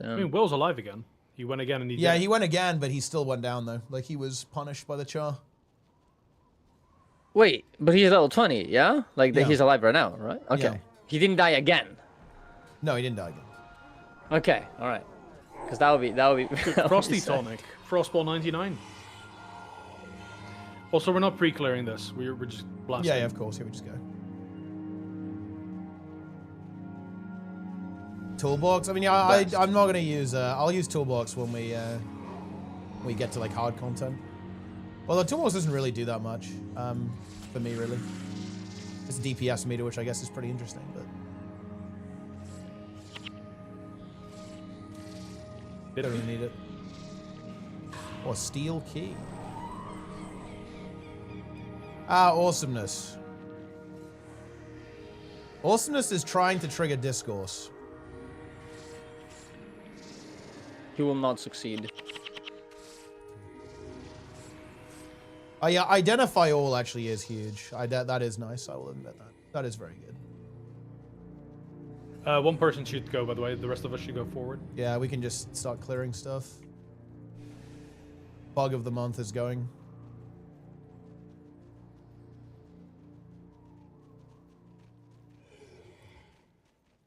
Damn. I mean, Will's alive again. He went again and he Yeah, did. he went again, but he still went down though. Like he was punished by the Char. Wait, but he's level 20, yeah? Like Yeah. he's alive right now, right? Okay. Yeah. He didn't die again. No, he didn't die again. Okay, all right. Because that would be that would be Frosty Tonic. Frostball 99. Also, we're not pre-clearing this. We're just blasting. Yeah, of course. Here we just go. Toolbox. I mean, yeah, I'm not gonna use. I'll use Toolbox when we get to like hard content. Although Toolbox doesn't really do that much for me, really. It's a DPS meter, which I guess is pretty interesting, but don't really need it. Or steel key. Ah, awesomeness. Awesomeness is trying to trigger discourse. He will not succeed. Yeah, identify all actually is huge. That is nice. I will admit that. That is very good. One person should go, by the way. The rest of us should go forward. Yeah, we can just start clearing stuff. Bug of the month is going.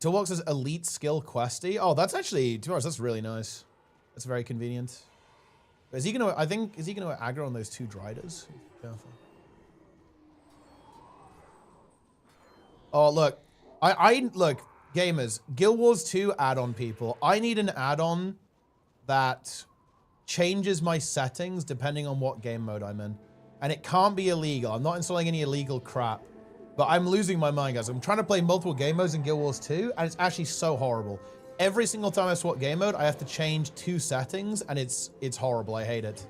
Toolbox is elite skill questy. Oh, that's actually, to be honest, that's really nice. That's very convenient. Is he gonna? I think is he gonna aggro on those two Driders? Careful. Oh look, I look, gamers. Guild Wars 2 add-on people. I need an add-on that changes my settings depending on what game mode I'm in, and it can't be illegal. I'm not installing any illegal crap, but I'm losing my mind, guys. I'm trying to play multiple game modes in Guild Wars 2, and it's actually so horrible. Every single time I swap game mode, I have to change 2 settings, and it's horrible. I hate it.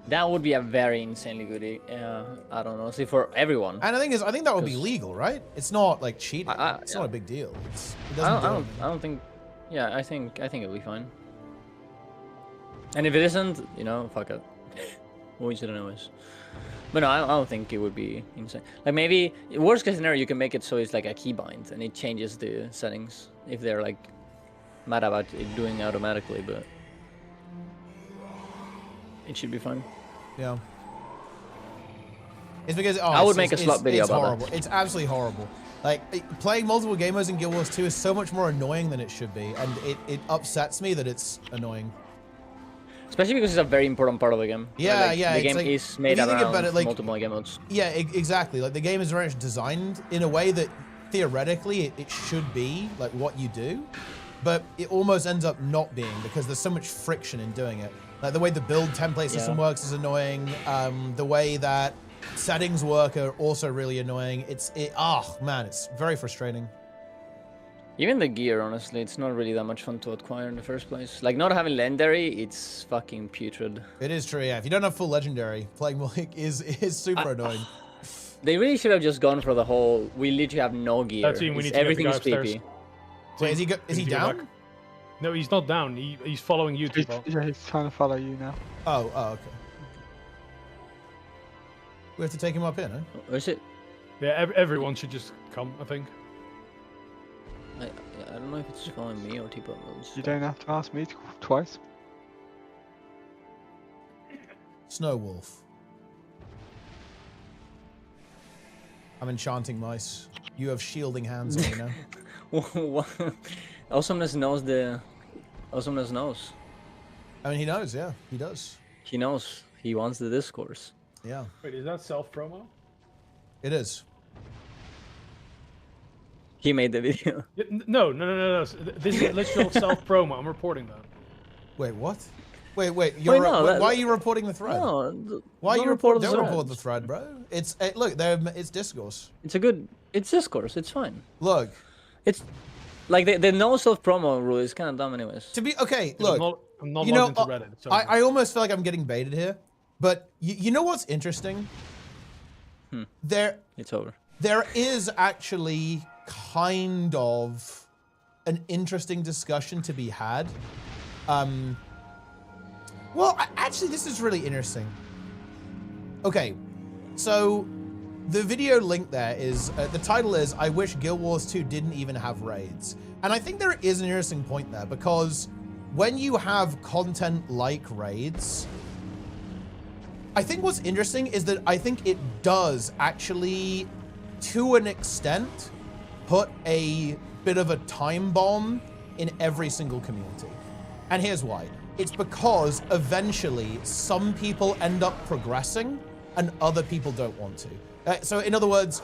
That would be a very insanely good, I don't know, see for everyone. And the thing is, I think that would be legal, right? It's not like cheating. It's yeah. not a big deal. It I doesn't don't think. Yeah, I think it'll be fine. And if it isn't, you know, fuck it. We should anyways. But no, I don't think it would be insane. Like maybe worst case scenario, you can make it so it's like a keybind and it changes the settings if they're like mad about it doing automatically. But it should be fine. Yeah. It's because I would make a slot video it's about horrible. that. It's absolutely horrible. Like playing multiple game modes in Guild Wars 2 is so much more annoying than it should be, and it upsets me that it's annoying. Especially because it's a very important part of the game. Yeah, like, yeah. The game like, is made if you think around about it, like, multiple game modes. Yeah, exactly. Like the game is very much designed in a way that theoretically it should be like what you do, but it almost ends up not being because there's so much friction in doing it. Like the way the build template system works is annoying. The way that settings work are also really annoying. Oh man, it's very frustrating. Even the gear, honestly, it's not really that much fun to acquire in the first place. Like, not having legendary, it's fucking putrid. It is true, yeah. If you don't have full legendary, playing Malik is super annoying. They really should have just gone for the whole, we literally have no gear. That team, we need to Everything is get the guy PP. Wait, is he down? No, he's not down. He's following you, Teapot. Yeah, he's trying to follow you now. Oh, okay. We have to take him up in, huh? Or is it? Yeah, everyone should just come, I think. I don't know if it's following me or Teapot. You don't have to ask me twice. Snow Wolf. I'm enchanting mice. You have shielding hands on me now. Awesomeness knows the... Awesomeness knows. I mean, he knows, yeah. He does. He knows. He wants the discourse. Yeah. Wait, is that self-promo? It is. He made the video. No. This is literal self-promo. I'm reporting that. Wait, what? Wait. You're why are you reporting the thread? No, why are you report reporting? the Don't thread. report the thread, bro. Look, it's discourse. It's discourse. It's fine. Look, It's like the no self promo rule is kind of dumb, anyways. to be okay. Look, I'm not you know, logged into Reddit. So I almost feel like I'm getting baited here, but you know what's interesting? It's over. There is actually kind of an interesting discussion to be had. Well, actually, this is really interesting. Okay, so the video link there is, the title is, I wish Guild Wars 2 didn't even have raids. And I think there is an interesting point there, because when you have content like raids, I think what's interesting is that I think it does actually, to an extent, put a bit of a time bomb in every single community. And here's why. It's because eventually some people end up progressing and other people don't want to. So in other words,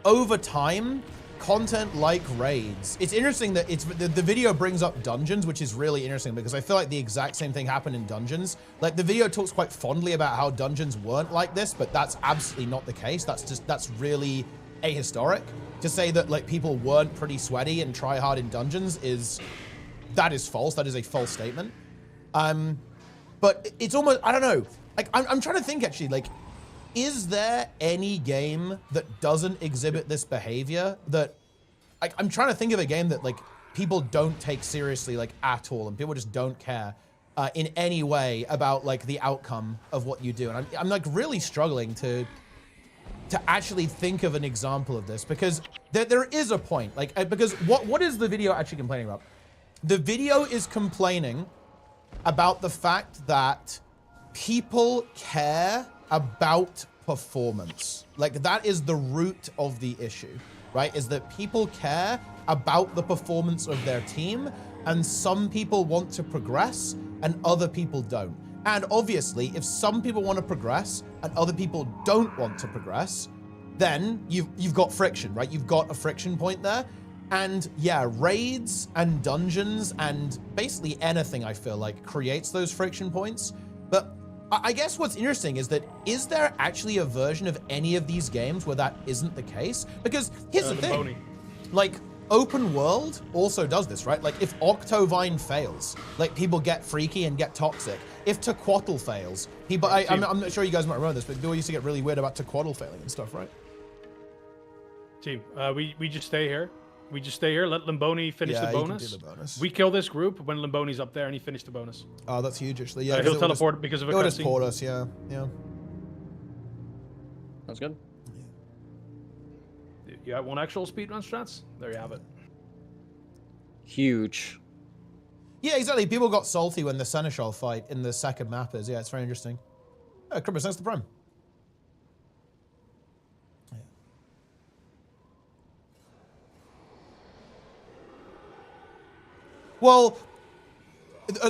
over time, content like raids, it's interesting that the video brings up dungeons, which is really interesting because I feel like the exact same thing happened in dungeons. Like the video talks quite fondly about how dungeons weren't like this, but that's absolutely not the case. That's really ahistoric. To say that like people weren't pretty sweaty and try hard in dungeons that is false. That is a false statement. But it's almost, I don't know. Like I'm trying to think actually, like, is there any game that doesn't exhibit this behavior that, like, I'm trying to think of a game that like people don't take seriously like at all and people just don't care in any way about like the outcome of what you do. And I'm like really struggling to actually think of an example of this because there is a point, like, because what is the video actually complaining about? The video is complaining about the fact that people care about performance. Like that is the root of the issue, right? Is that people care about the performance of their team and some people want to progress and other people don't. And obviously, if some people want to progress and other people don't want to progress, then you've got friction, right? You've got a friction point there. And yeah, raids and dungeons and basically anything I feel like creates those friction points. But I guess what's interesting is that, is there actually a version of any of these games where that isn't the case? Because here's the thing, like open world also does this, right? Like if Octovine fails, like people get freaky and get toxic. If Tequatl fails, people, I'm not sure you guys might remember this, but people used to get really weird about Tequatl failing and stuff, right? Team, we just stay here. We just stay here, let Lamboni finish the bonus. You can do the bonus. We kill this group when Lamboni's up there and he finished the bonus. Oh, that's huge, actually. Yeah, he'll teleport because of a cutscene. He'll just port us, yeah. That's good. You got one actual speedrun strats? There you have it. Huge. Yeah, exactly. People got salty when the Seneschal fight in the second map is. Yeah, it's very interesting. Oh, Cribbers, thanks to Prime. Well,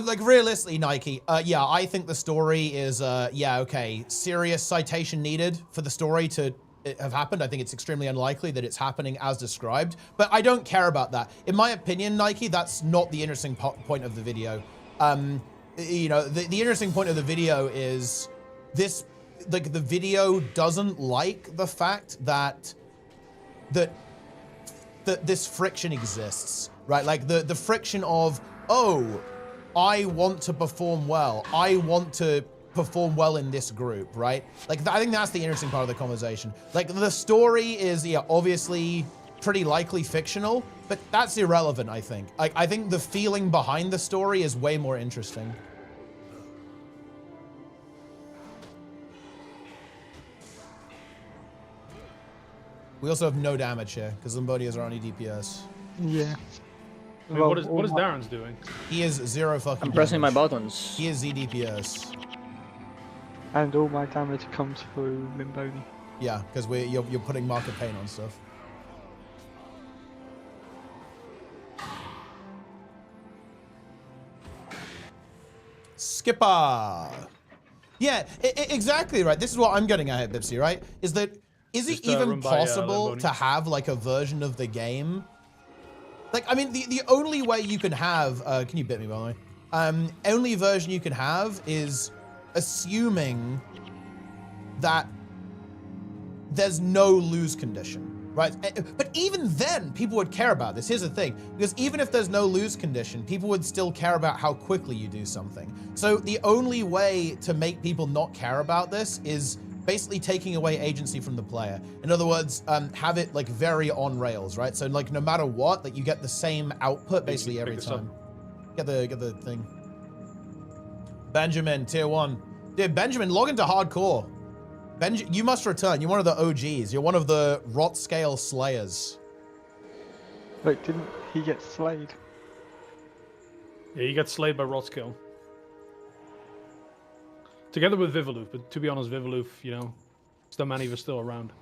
like realistically, Nike, yeah, I think the story is, yeah, okay, serious citation needed for the story to have happened. I think it's extremely unlikely that it's happening as described, but I don't care about that. In my opinion, Nike, that's not the interesting point of the video. You know, the interesting point of the video is this, like the video doesn't like the fact that this friction exists. Right, like the friction of, oh, I want to perform well. I want to perform well in this group, right? Like, I think that's the interesting part of the conversation. Like, the story is, yeah, obviously pretty likely fictional, but that's irrelevant, I think. Like, I think the feeling behind the story is way more interesting. We also have no damage here, because Lambodia is our only DPS. Yeah. I mean, what is Darren's doing? He is zero fucking I'm pressing my damage. buttons. He is ZDPS. And all my damage comes through Limboni. Yeah, because you're putting marker paint on stuff. Skipper. Yeah, exactly right. This is what I'm getting at, Bipsy, right? Is that, is it even possible to have like a version of the game? Like, I mean, the only way you can have, can you bit me by the way? Only version you can have is assuming that there's no lose condition, right? But even then, people would care about this. Here's the thing, because even if there's no lose condition, people would still care about how quickly you do something. So the only way to make people not care about this is basically taking away agency from the player. In other words, have it like very on rails, right? So like no matter what, like you get the same output basically every time. Get the thing. Benjamin, tier 1. Dude, Benjamin, log into hardcore. Benji, you must return. You're one of the OGs. You're one of the rot scale slayers. Wait, didn't he get slayed? Yeah, he got slayed by Rotskill. Together with Vivaloof, but to be honest, Vivaloof, you know, so many of us still around.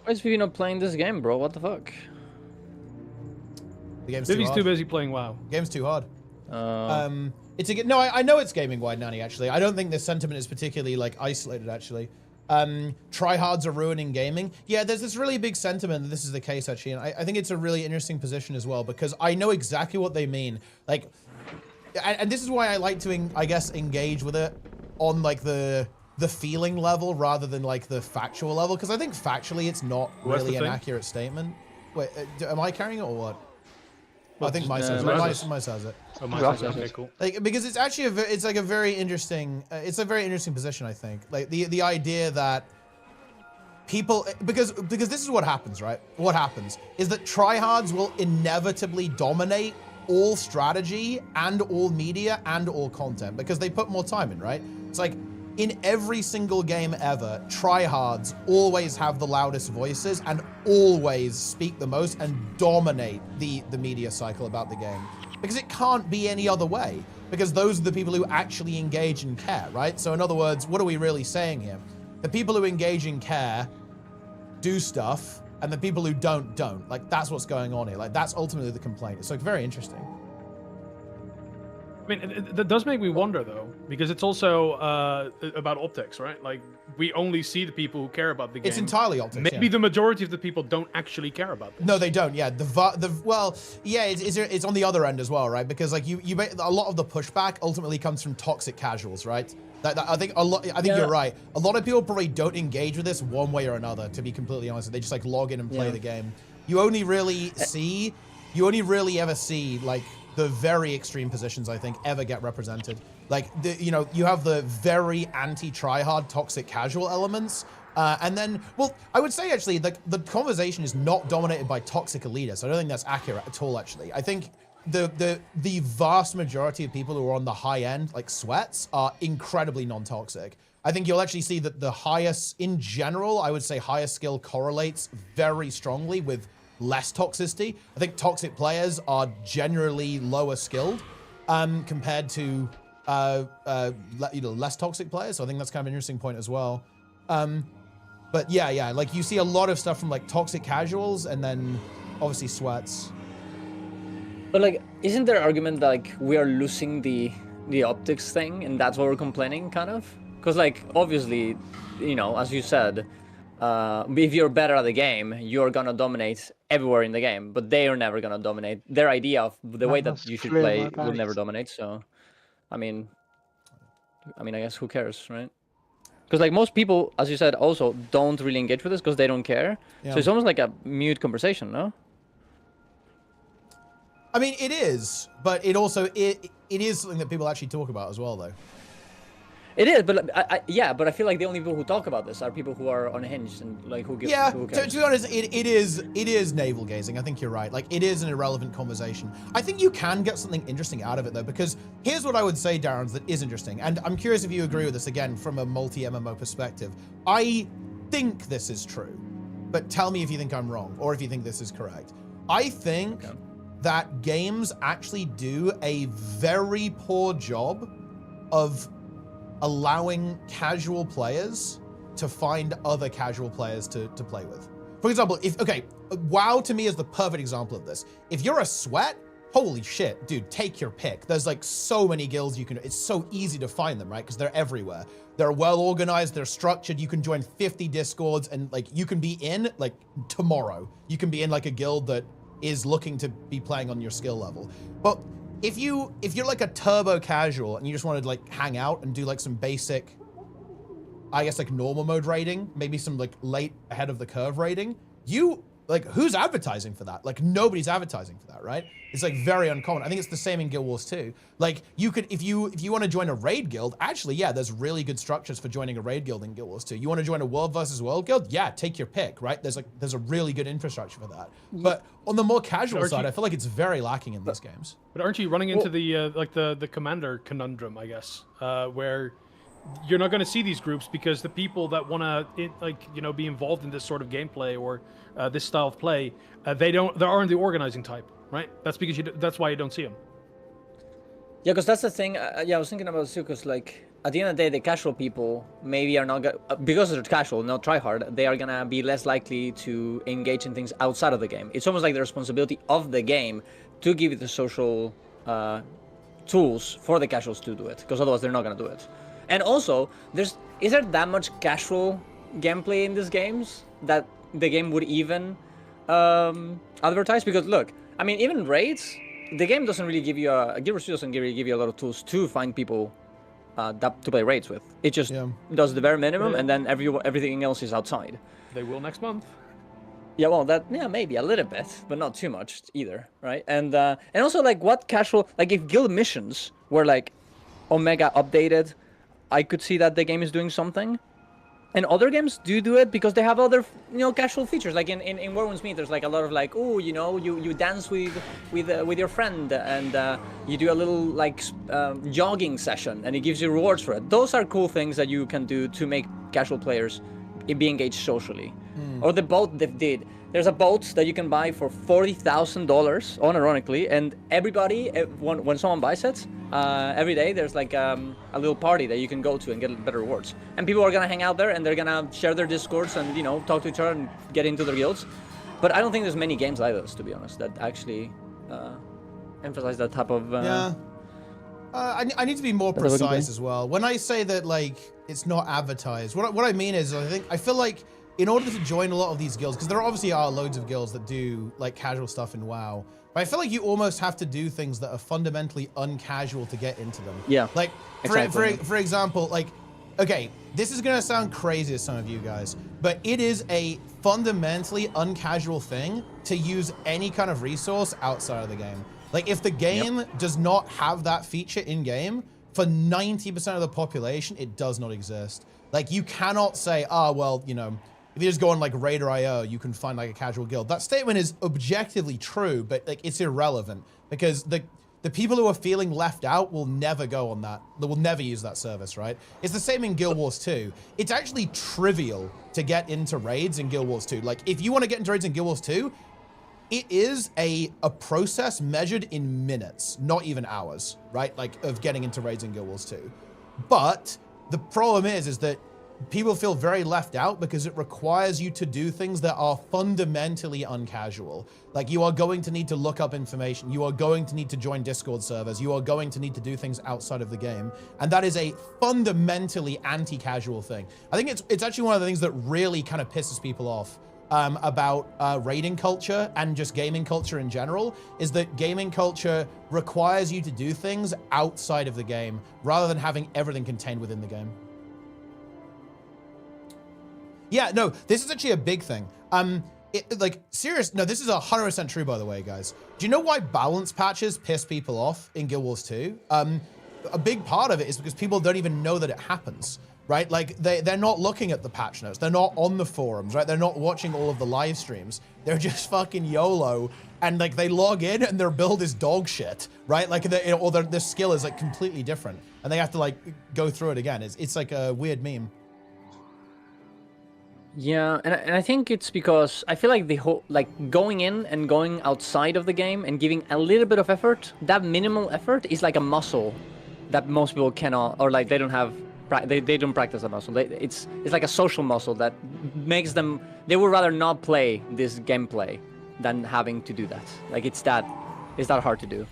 Why is Vivi not playing this game, bro? What the fuck? The game's Vivi's too too hard. busy playing WoW. Game's too hard. It's a no. I know it's gaming wide, Nanny. Actually, I don't think this sentiment is particularly like isolated. Actually, tryhards are ruining gaming. Yeah, there's this really big sentiment that this is the case actually, and I think it's a really interesting position as well because I know exactly what they mean. Like, and this is why I like to, I guess, engage with it on like the feeling level rather than like the factual level because I think factually it's not really an accurate statement. Wait, am I carrying it or what? I think Mice has it. Mice has it. Oh, Mice has it. Okay, cool. Like because it's actually it's like a very interesting position I think. Like the idea that people because this is what happens, right? What happens is that tryhards will inevitably dominate all strategy and all media and all content because they put more time in, right? It's like in every single game ever, tryhards always have the loudest voices and always speak the most and dominate the media cycle about the game. Because it can't be any other way. Because those are the people who actually engage and care, right? So in other words, what are we really saying here? The people who engage and care do stuff, and the people who don't. Like, that's what's going on here. Like, that's ultimately the complaint. It's like very interesting. I mean, that does make me wonder, though, because it's also about optics, right? Like, we only see the people who care about the game. It's entirely optics. Maybe the majority of the people don't actually care about this. No, they don't. Yeah, well, yeah, it's on the other end as well, right? Because like a lot of the pushback ultimately comes from toxic casuals, right? I think you're right. A lot of people probably don't engage with this one way or another. To be completely honest, they just like log in and play the game. You only really ever see like the very extreme positions, I think, ever get represented. Like, you have the very anti-tryhard toxic casual elements. And then, well, I would say, actually, the conversation is not dominated by toxic elitists. I don't think that's accurate at all, actually. I think the vast majority of people who are on the high end, like sweats, are incredibly non-toxic. I think you'll actually see that the highest, in general, I would say higher skill correlates very strongly with less toxicity. I think toxic players are generally lower skilled compared to less toxic players. So I think that's kind of an interesting point as well. But yeah, like you see a lot of stuff from like toxic casuals and then obviously sweats. But like, isn't there an argument that like we are losing the optics thing and that's what we're complaining kind of? Because like, obviously, as you said, if you're better at the game, you're gonna dominate everywhere in the game, but they are never gonna dominate. Their idea of the way that you should play will never dominate. So, I mean, I guess who cares, right? Because like most people, as you said, also don't really engage with this because they don't care. Yeah. So it's almost like a mute conversation, no? I mean, it is, but it also it is something that people actually talk about as well, though. It is, but but I feel like the only people who talk about this are people who are unhinged and like who give. Yeah, who cares? to be honest, it is navel gazing. I think you're right. Like it is an irrelevant conversation. I think you can get something interesting out of it though, because here's what I would say, Darren, that is interesting, and I'm curious if you agree with this again from a multi-MMO perspective. I think this is true, but tell me if you think I'm wrong or if you think this is correct. I think that games actually do a very poor job of allowing casual players to find other casual players to play with. For example, WoW to me is the perfect example of this. If you're a sweat, holy shit, dude, take your pick. There's like so many guilds it's so easy to find them, right? Because they're everywhere. They're well organized, they're structured. You can join 50 discords and like you can be in like tomorrow. You can be in like a guild that is looking to be playing on your skill level. But if you're like a turbo casual and you just want to like hang out and do like some basic, I guess like normal mode raiding, maybe some like late ahead of the curve raiding, who's advertising for that? Like nobody's advertising for that, right? It's like very uncommon. I think it's the same in Guild Wars 2. Like you could, if you want to join a raid guild, actually, yeah, there's really good structures for joining a raid guild in Guild Wars 2. You want to join a world versus world guild? Yeah, take your pick, right? There's a really good infrastructure for that. But on the more casual side, I feel like it's very lacking in these games. But aren't you running into the commander conundrum, I guess, where you're not going to see these groups because the people that want to, like, you know, be involved in this sort of gameplay or this style of play, they aren't the organizing type, right? That's because that's why you don't see them. Yeah, because that's the thing. Yeah, I was thinking about it too. Because like at the end of the day, the casual people maybe are not because they're casual, not try hard. They are gonna be less likely to engage in things outside of the game. It's almost like the responsibility of the game to give it the social tools for the casuals to do it. Because otherwise, they're not gonna do it. And also, is there that much casual gameplay in these games that the game would even advertise? Because look, I mean, even raids. The game doesn't really give you GW2 doesn't really give you a lot of tools to find people to play raids with. It just does the bare minimum, and then everything else is outside. They will next month. Yeah, well, maybe a little bit, but not too much either, right? And also like what casual, like if guild missions were like Omega updated, I could see that the game is doing something. And other games do it because they have other, you know, casual features. Like in Warwinds Meet, there's like a lot of like, oh, you know, you dance with your friend and you do a little like jogging session and it gives you rewards for it. Those are cool things that you can do to make casual players be engaged socially. Or the boat they did. There's a boat that you can buy for $40,000, unironically, and everybody, when someone buys it, every day there's like a little party that you can go to and get better rewards. And people are gonna hang out there and they're gonna share their discourse and, you know, talk to each other and get into their guilds. But I don't think there's many games like those, to be honest, that actually emphasize that type of. I need to be more precise as well. When I say that like it's not advertised, what I mean is I feel like in order to join a lot of these guilds, because there obviously are loads of guilds that do like casual stuff in WoW, but I feel like you almost have to do things that are fundamentally uncasual to get into them. Yeah. Like for example, like, okay, this is gonna sound crazy to some of you guys, but it is a fundamentally uncasual thing to use any kind of resource outside of the game. Like if the game does not have that feature in game, for 90% of the population, it does not exist. Like you cannot say, well, you know, if you just go on like Raider.io, you can find like a casual guild. That statement is objectively true, but like it's irrelevant because the people who are feeling left out will never go on that. They will never use that service, right? It's the same in Guild Wars 2. It's actually trivial to get into raids in Guild Wars 2. Like if you want to get into raids in Guild Wars 2, it is a process measured in minutes, not even hours, right? Like of getting into raids in Guild Wars 2. But the problem is that people feel very left out because it requires you to do things that are fundamentally uncasual. Like you are going to need to look up information. You are going to need to join Discord servers. You are going to need to do things outside of the game. And that is a fundamentally anti-casual thing. I think it's actually one of the things that really kind of pisses people off about raiding culture and just gaming culture in general, is that gaming culture requires you to do things outside of the game rather than having everything contained within the game. Yeah, no, this is actually a big thing. Like, serious, no, this is 100% true, by the way, guys. Do you know why balance patches piss people off in Guild Wars 2? A big part of it is because people don't even know that it happens, right? Like, they're not looking at the patch notes. They're not on the forums, right? They're not watching all of the live streams. They're just fucking YOLO, and, like, they log in and their build is dog shit, right? Like, or their skill is, like, completely different, and they have to, like, go through it again. It's like a weird meme. Yeah, and I think it's because I feel like the whole, like, going in and going outside of the game and giving a little bit of effort, that minimal effort is like a muscle that most people cannot, or like they don't have, they don't practice that muscle. It's like a social muscle that makes them, they would rather not play this gameplay than having to do that. Like it's that hard to do.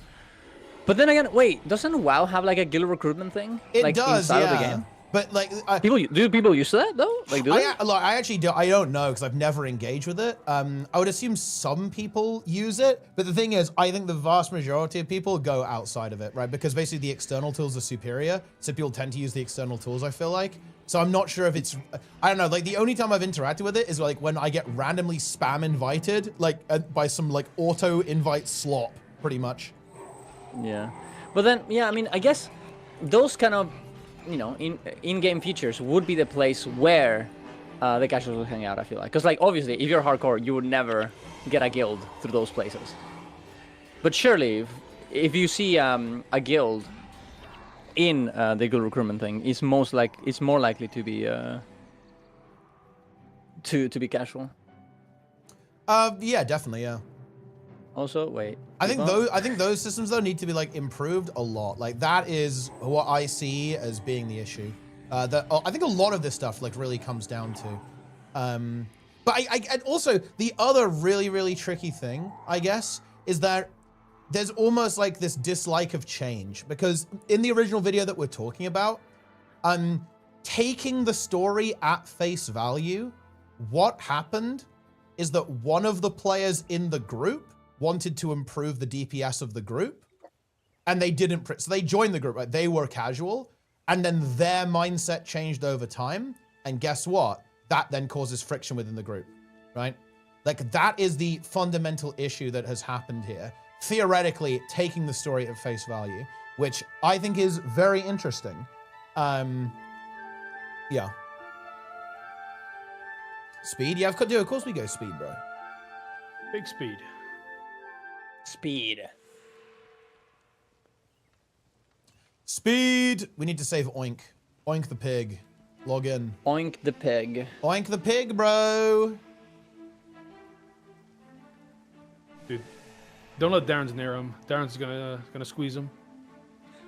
But then again, wait, doesn't WoW have like a guild recruitment thing? It like, does, inside yeah. of the game? But like, do people use that though? Like, do they? I actually do. I don't know because I've never engaged with it. I would assume some people use it, but the thing is, I think the vast majority of people go outside of it, right? Because basically the external tools are superior, so people tend to use the external tools. I feel like. So I'm not sure if it's. I don't know. Like the only time I've interacted with it is like when I get randomly spam invited, like by some like auto invite slop, pretty much. Yeah, but then I mean, I guess those kind of, you know, in-game features would be the place where the casuals will hang out, I feel like. Because, like, obviously, if you're hardcore, you would never get a guild through those places. But surely, if you see a guild in the guild recruitment thing is more likely to be to be casual. Yeah, definitely, yeah. Also, wait. I think those systems though need to be like improved a lot. Like that is what I see as being the issue. I think a lot of this stuff like really comes down to. But and also the other really tricky thing, I guess, is that there's almost like this dislike of change, because in the original video that we're talking about, taking the story at face value, what happened is that one of the players in the group wanted to improve the DPS of the group, and they didn't. So they joined the group, right? They were casual, and then their mindset changed over time. And guess what? That then causes friction within the group, right? Like that is the fundamental issue that has happened here. Theoretically, taking the story at face value, which I think is very interesting. Yeah. Speed? Yeah, of course we go speed, bro. Big speed. Speed. Speed! We need to save Oink. Oink the pig. Log in. Oink the pig. Oink the pig, bro! Dude, don't let Darren's near him. Darren's gonna squeeze him.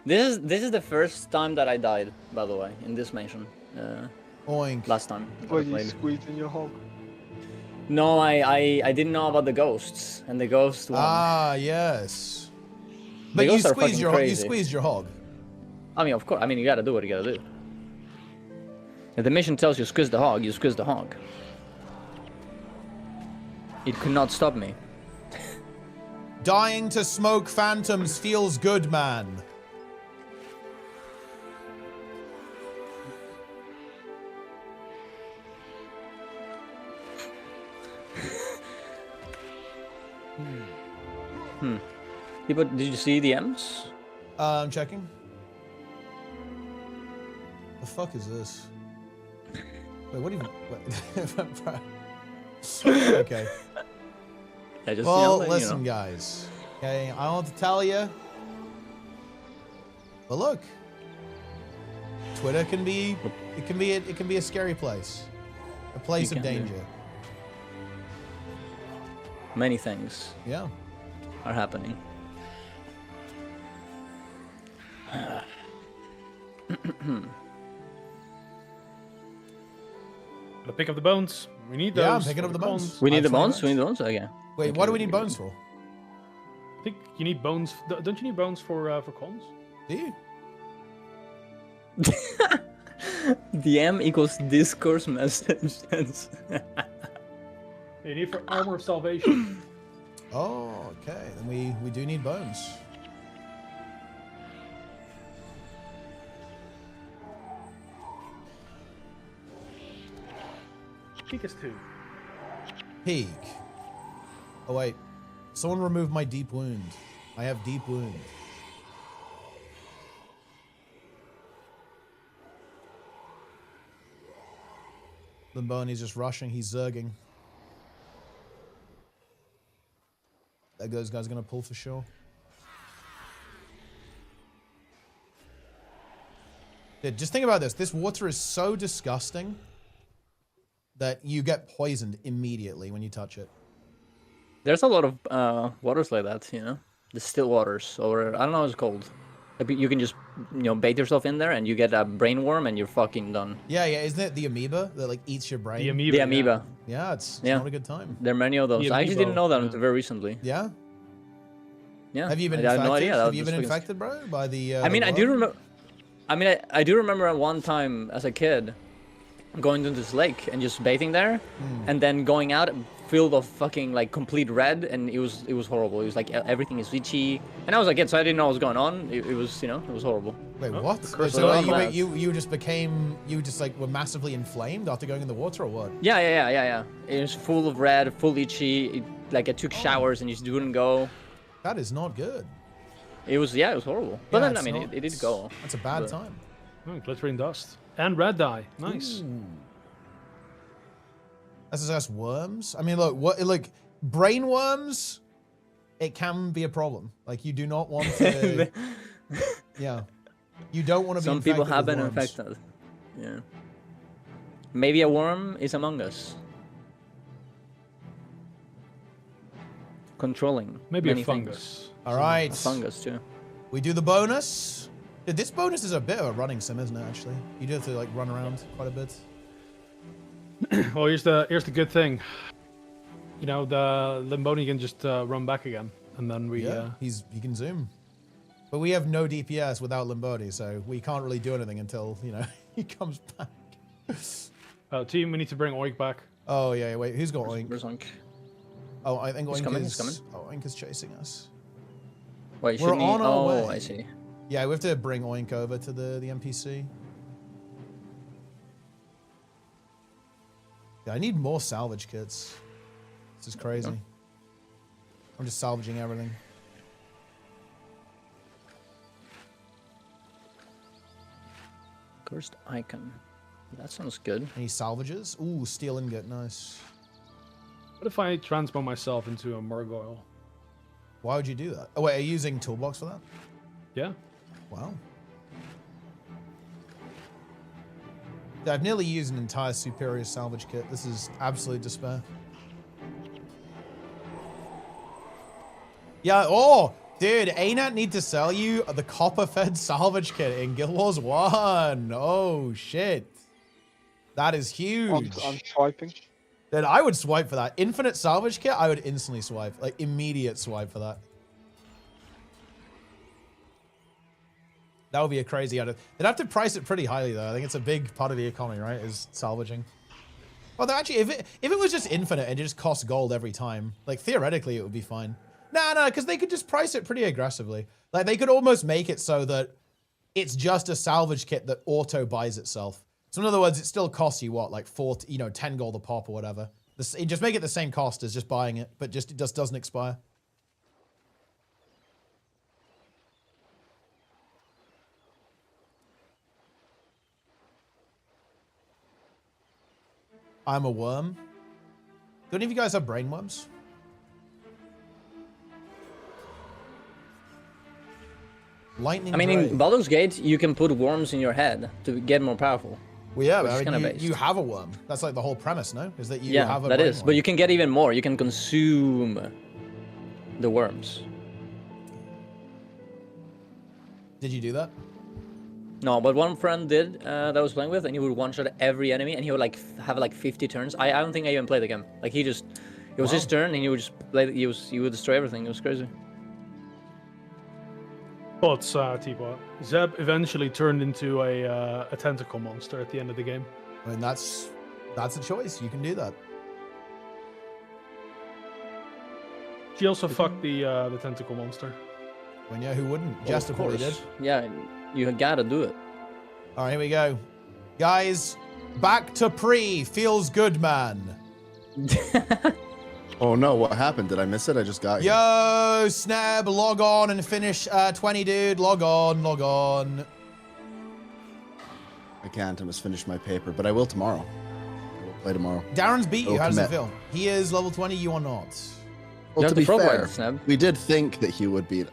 This is the first time that I died, by the way, in this mission. Oink. Last time. Were you squeezing your hog? No, I didn't know about the ghosts, and the ghost one. Ah, yes. The But you ghosts are squeezed fucking your crazy. you squeezed your hog. I mean, of course. I mean, you gotta do what you gotta do. If the mission tells you squeeze the hog, you squeeze the hog. It could not stop me. Dying to smoke phantoms feels good, man. People, did you see the M's? I'm checking. The fuck is this? Wait, what even? Okay. I just, Well, you know, listen, guys. Okay, I don't want to tell you, but look, Twitter can be it can be a scary place, a place of danger. Many things Yeah. are happening. Gotta pick up the bones. We need those. Yeah, I'm picking for up the bones. We need the Actually, bones. right. We need the bones. Okay. Wait, Okay, what do we we need can- bones for? I think you need bones. Don't you need bones for cons? Do you? DM equals discourse message. You need for armor of salvation. Oh, okay. Then we do need bones. Peek us too. Peak. Oh wait, someone removed my deep wound. I have deep wound. Limboni's just rushing. He's zerging. Those guys are gonna pull for sure. Dude, just think about this. This water is so disgusting that you get poisoned immediately when you touch it. There's a lot of waters like that, you know, the still waters, or I don't know what it's called. You can just, you know, bait yourself in there and you get a brain worm and you're fucking done. Yeah, isn't it the amoeba that like eats your brain? The amoeba. The amoeba. Yeah, it's Yeah. not a good time. There are many of those. The I actually didn't amiibo, know that yeah. until very recently. Yeah. Yeah. Have you been I infected? had no idea. That Have was you just been fucking- infected, bro, by the? I mean, the I do worm? remember. I mean, I do remember at one time as a kid going to this lake and just bathing there, and then going out filled of fucking like complete red, and it was horrible. It was like everything is itchy, and I was a kid, so I didn't know what was going on. It was, you know, it was horrible. Wait, Oh, what? the Wait, curse so of like, the you just became like were massively inflamed after going in the water, or what? Yeah. It was full of red, full itchy. Like I took showers and just wouldn't go. That is not good. It was it was horrible. But Yeah, then I it's mean, not- it did go. That's a bad but- time. Oh, glittering dust and red dye. Nice. Ooh. That's worms. I mean, look, brain worms. It can be a problem. Like you do not want to. Yeah. You don't want to be Some infected people have with been worms. infected. Yeah. Maybe a worm is among us. Controlling Maybe many a fungus. things. All right. A fungus too. We do the bonus. Dude, this bonus is a bit of a running sim, isn't it, actually? You do have to, like, run around quite a bit. Well, here's the good thing. You know, the Limboni can just run back again, and then we... Yeah, he can zoom. But we have no DPS without Limbodi, so we can't really do anything until, you know, he comes back. Team, we need to bring Oink back. Oh, yeah, wait, who's got Oink? Where's Oink? Oh, I think He's Oink coming, is... he's coming. Oh, Oink is chasing us. Wait, We're shouldn't he? on our Oh, way. I see. Yeah, we have to bring Oink over to the NPC. Yeah, I need more salvage kits. This is crazy. Okay. I'm just salvaging everything. Cursed icon. That sounds good. Any salvages? Ooh, steel ingot, nice. What if I transform myself into a Murgoyle? Why would you do that? Oh wait, are you using toolbox for that? Yeah. Wow. Yeah, I've nearly used an entire superior salvage kit. This is absolute despair. Yeah, oh, dude, ArenaNet need to sell you the copper-fed salvage kit in Guild Wars 1. Oh, shit. That is huge. I'm swiping. Dude, I would swipe for that. Infinite salvage kit, I would instantly swipe. Like, immediate swipe for that. That would be a crazy idea. They'd have to price it pretty highly, though. I think it's a big part of the economy, right, is salvaging. Well, actually, if it was just infinite and it just cost gold every time, like, theoretically, it would be fine. No, because they could just price it pretty aggressively. Like, they could almost make it so that it's just a salvage kit that auto buys itself. So in other words, it still costs you what, like 10 gold a pop or whatever. Just make it the same cost as just buying it, but it just doesn't expire. I'm a worm. Do any of you guys have brain worms? Lightning. I mean, Ray. in Baldur's Gate, you can put worms in your head to get more powerful. Well, yeah, which is but I kinda mean, based. you have a worm. That's like the whole premise, no? Is that you Yeah, have a that brain is. worm. But you can get even more. You can consume the worms. Did you do that? No, but one friend did that I was playing with, and he would one-shot every enemy, and he would like have like 50 turns. I don't think I even played the game. Like it was his turn, and he would just play. He would destroy everything. It was crazy. But Teapot, Zeb eventually turned into a tentacle monster at the end of the game. I mean, that's a choice. You can do that. She also fucked the tentacle monster. When yeah, who wouldn't? Well, Jester of probably did. course. Yeah, you gotta do it. All right, here we go, guys. Back to feels good, man. Oh no, what happened? Did I miss it? I just got here. Yo, Sneb, log on and finish 20, dude. Log on. I can't. I must finish my paper, but I will tomorrow. I will play tomorrow. Darren's beat you. Oh, How does it commit. feel? He is level 20. You are not. Well, have to to be frog fair, wipe, Sneb. we did think that he would beat.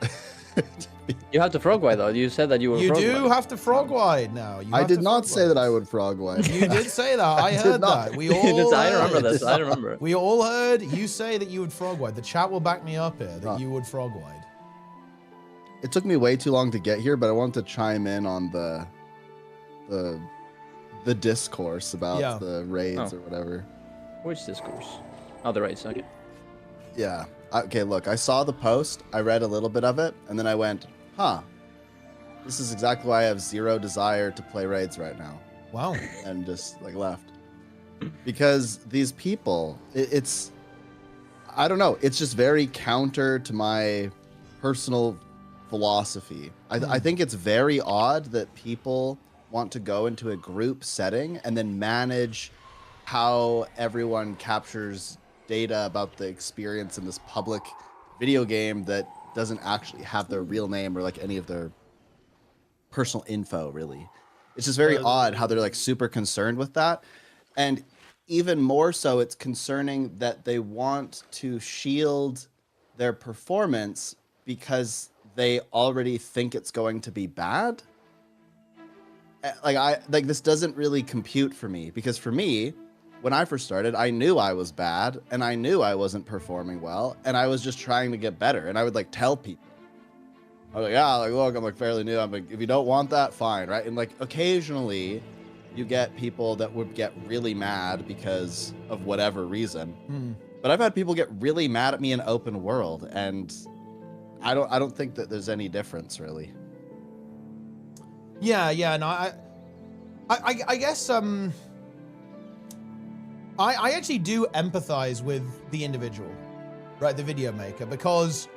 You have to frog wide though. You said that you were. You frog do wide. have to frog wide now. You I have did to not frog say wide. that I would frog wipe. You did say that. I did heard not. that. We all. I remember heard. this. I remember. We all heard you say that you would frog wide. The chat will back me up here that Huh. you would frog wide. It took me way too long to get here, but I wanted to chime in on the discourse about Yeah. the raids Oh. or whatever. Which discourse? Oh, the raids. Okay. Yeah. Okay, look, I saw the post, I read a little bit of it, and then I went, huh. This is exactly why I have zero desire to play raids right now. Wow. And just like left. Because these people, it's I don't know, it's just very counter to my personal philosophy. I think it's very odd that people want to go into a group setting and then manage how everyone captures data about the experience in this public video game that doesn't actually have their real name or like any of their personal info, really. It's just very odd how they're like super concerned with that. And even more so, it's concerning that they want to shield their performance because they already think it's going to be bad. like this doesn't really compute for me, because for me, when I first started, I knew I was bad and I knew I wasn't performing well, and I was just trying to get better, and I would like tell people. I was like, yeah, like, look, I'm like fairly new. I'm like, if you don't want that, fine, right? And like occasionally you get people that would get really mad because of whatever reason. But I've had people get really mad at me in open world, and I don't think that there's any difference really. Yeah, no, I guess I actually do empathize with the individual, right, the video maker, because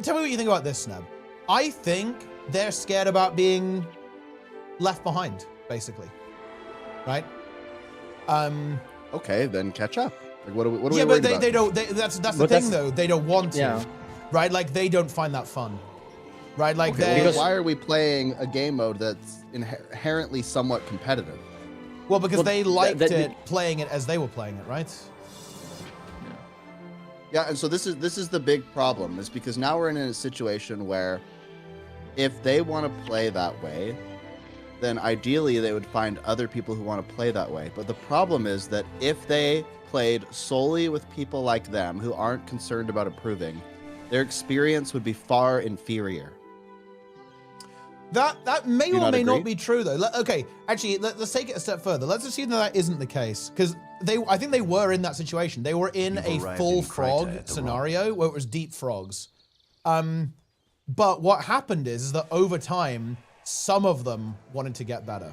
tell me what you think about this, Sneb. I think they're scared about being left behind, basically, right? Okay, then catch up. Like, what are we yeah, worried but about? they don't. That's the thing, though. They don't want to, right? Like they don't find that fun, right? Like okay, well, why are we playing a game mode that's inherently somewhat competitive? Well, because they liked playing it as they were playing it, right? Yeah, and so this is the big problem, is because now we're in a situation where if they want to play that way, then ideally they would find other people who want to play that way. But the problem is that if they played solely with people like them who aren't concerned about improving, their experience would be far inferior. That may or may not be true, though. Okay, actually, let's take it a step further. Let's assume that isn't the case, because I think they were in that situation. They were in a full frog scenario where it was deep frogs. But what happened is that over time, some of them wanted to get better.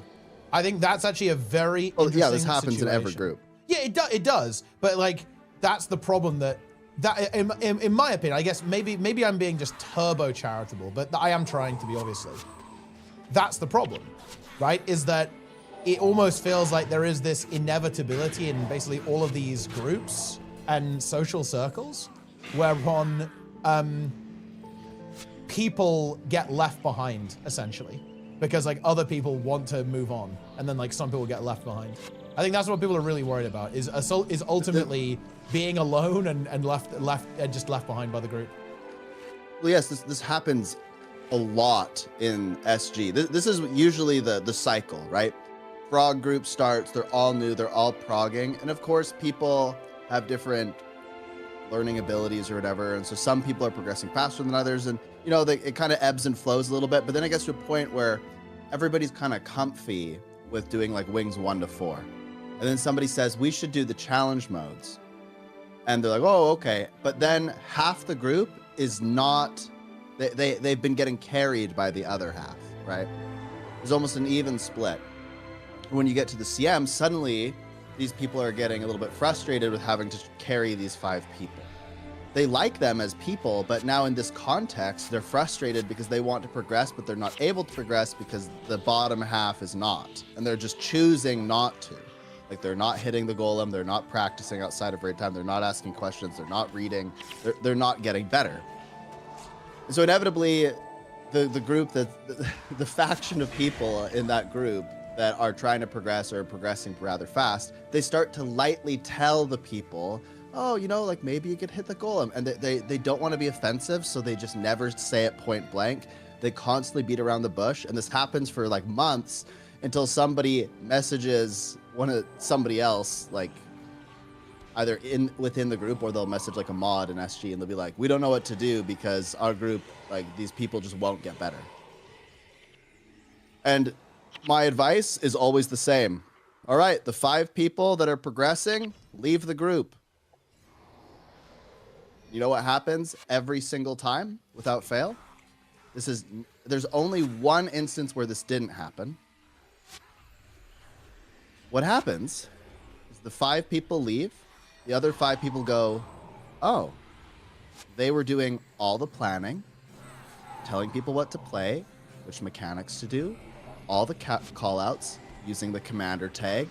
I think that's actually a very interesting yeah, this happens situation. in every group. Yeah, it does. But like, that's the problem that in my opinion, I guess maybe I'm being just turbo charitable, but I am trying to be, obviously. That's the problem, right? Is that it almost feels like there is this inevitability in basically all of these groups and social circles whereon people get left behind, essentially, because like other people want to move on, and then like some people get left behind. I think that's what people are really worried about, is ultimately being alone and just left behind by the group. Well, yes, this happens a lot in SG. This is usually the cycle, right? Frog group starts, they're all new, they're all progging, and of course people have different learning abilities or whatever, and so some people are progressing faster than others, and you know, it kind of ebbs and flows a little bit, but then it gets to a point where everybody's kind of comfy with doing like wings 1 to 4, and then somebody says we should do the challenge modes, and they're like, oh, okay, but then half the group is not. They've been getting carried by the other half, right? There's almost an even split. When you get to the CM, suddenly these people are getting a little bit frustrated with having to carry these 5 people. They like them as people, but now in this context, they're frustrated because they want to progress, but they're not able to progress because the bottom half is not. And they're just choosing not to. Like, they're not hitting the golem, they're not practicing outside of raid time, they're not asking questions, they're not reading, they're not getting better. So inevitably, the group the faction of people in that group that are trying to progress or progressing rather fast, they start to lightly tell the people, oh, you know, like maybe you could hit the golem, and they don't want to be offensive, so they just never say it point blank. They constantly beat around the bush, and this happens for like months until somebody messages somebody else, like either within the group, or they'll message like a mod in SG, and they'll be like, we don't know what to do because our group, like, these people just won't get better. And my advice is always the same. All right, the 5 people that are progressing, leave the group. You know what happens every single time without fail? There's only one instance where this didn't happen. What happens is the 5 people leave. The other 5 people go, oh, they were doing all the planning, telling people what to play, which mechanics to do, all the callouts, using the commander tag.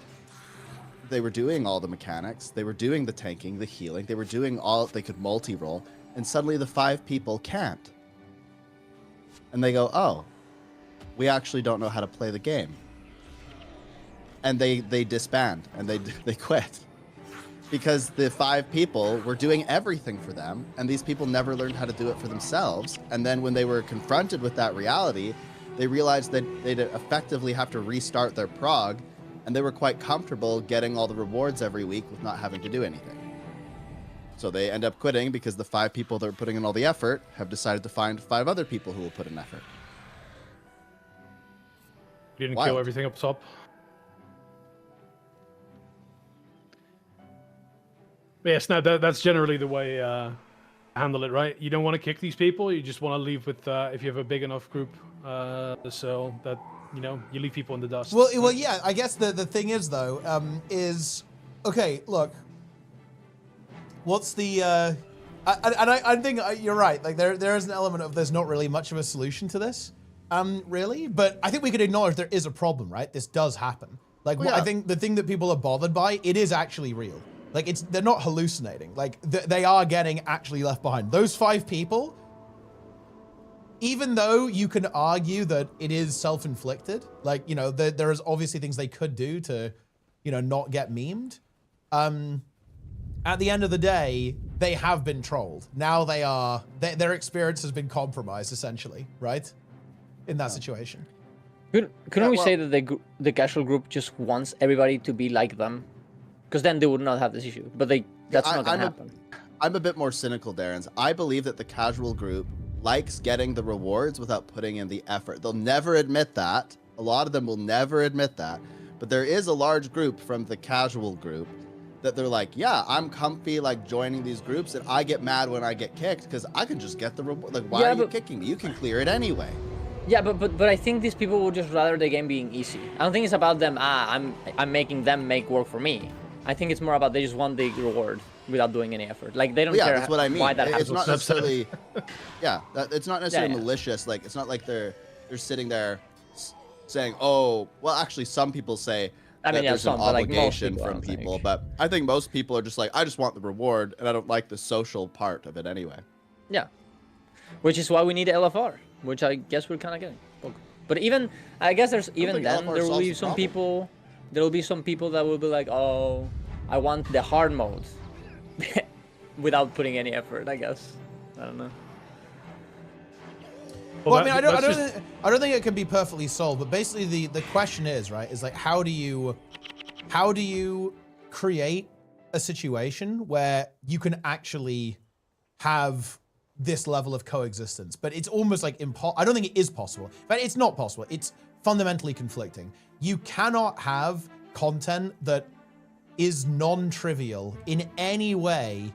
They were doing all the mechanics. They were doing the tanking, the healing. They were doing all, they could multi-roll. And suddenly the 5 people can't. And they go, oh, we actually don't know how to play the game. And they disband and they quit. Because the 5 people were doing everything for them, and these people never learned how to do it for themselves. And then when they were confronted with that reality, they realized that they'd effectively have to restart their prog, and they were quite comfortable getting all the rewards every week with not having to do anything. So they end up quitting because the 5 people that are putting in all the effort have decided to find 5 other people who will put in effort. You didn't Wild. kill everything up top. But yes, no, that's generally the way handle it, right? You don't want to kick these people. You just want to leave with if you have a big enough group, so that you leave people in the dust. Well, yeah. I guess the thing is though, is okay. Look, what's the? I think you're right. Like there is an element of there's not really much of a solution to this, really. But I think we could acknowledge there is a problem, right? This does happen. Like I think the thing that people are bothered by, it is actually real. Like they're not hallucinating. Like they are getting actually left behind. Those 5 people, even though you can argue that it is self-inflicted, like there is obviously things they could do to, not get memed. At the end of the day, they have been trolled. Now their experience has been compromised essentially, right? In that situation. Couldn't we say that the casual group just wants everybody to be like them? Because then they would not have this issue. But that's not going to happen. I'm a bit more cynical, Darren. I believe that the casual group likes getting the rewards without putting in the effort. They'll never admit that. A lot of them will never admit that. But there is a large group from the casual group that they're like, yeah, I'm comfy like joining these groups, and I get mad when I get kicked because I can just get the reward. Like, why are you kicking me? You can clear it anyway. Yeah, but I think these people would just rather the game being easy. I don't think it's about them. I'm making them make work for me. I think it's more about they just want the reward without doing any effort. Like they don't care. That's what I mean. Why that happens. It's not necessarily. It's not necessarily Yeah. malicious. Like it's not like they're sitting there saying, "Oh, well." Actually, some people say that there's an obligation from people, but I think most people are just like, "I just want the reward, and I don't like the social part of it anyway." Yeah, which is why we need LFR, which I guess we're kind of getting. But even I guess there will be some people. There will be some people that will be like, "Oh, I want the hard mode," without putting any effort. I guess. I don't know. Well, I mean, I don't think it can be perfectly solved, but basically the question is, right, is like how do you create a situation where you can actually have this level of coexistence? But it's almost like I don't think it is possible. But it's not possible. It's fundamentally conflicting. You cannot have content that is non-trivial in any way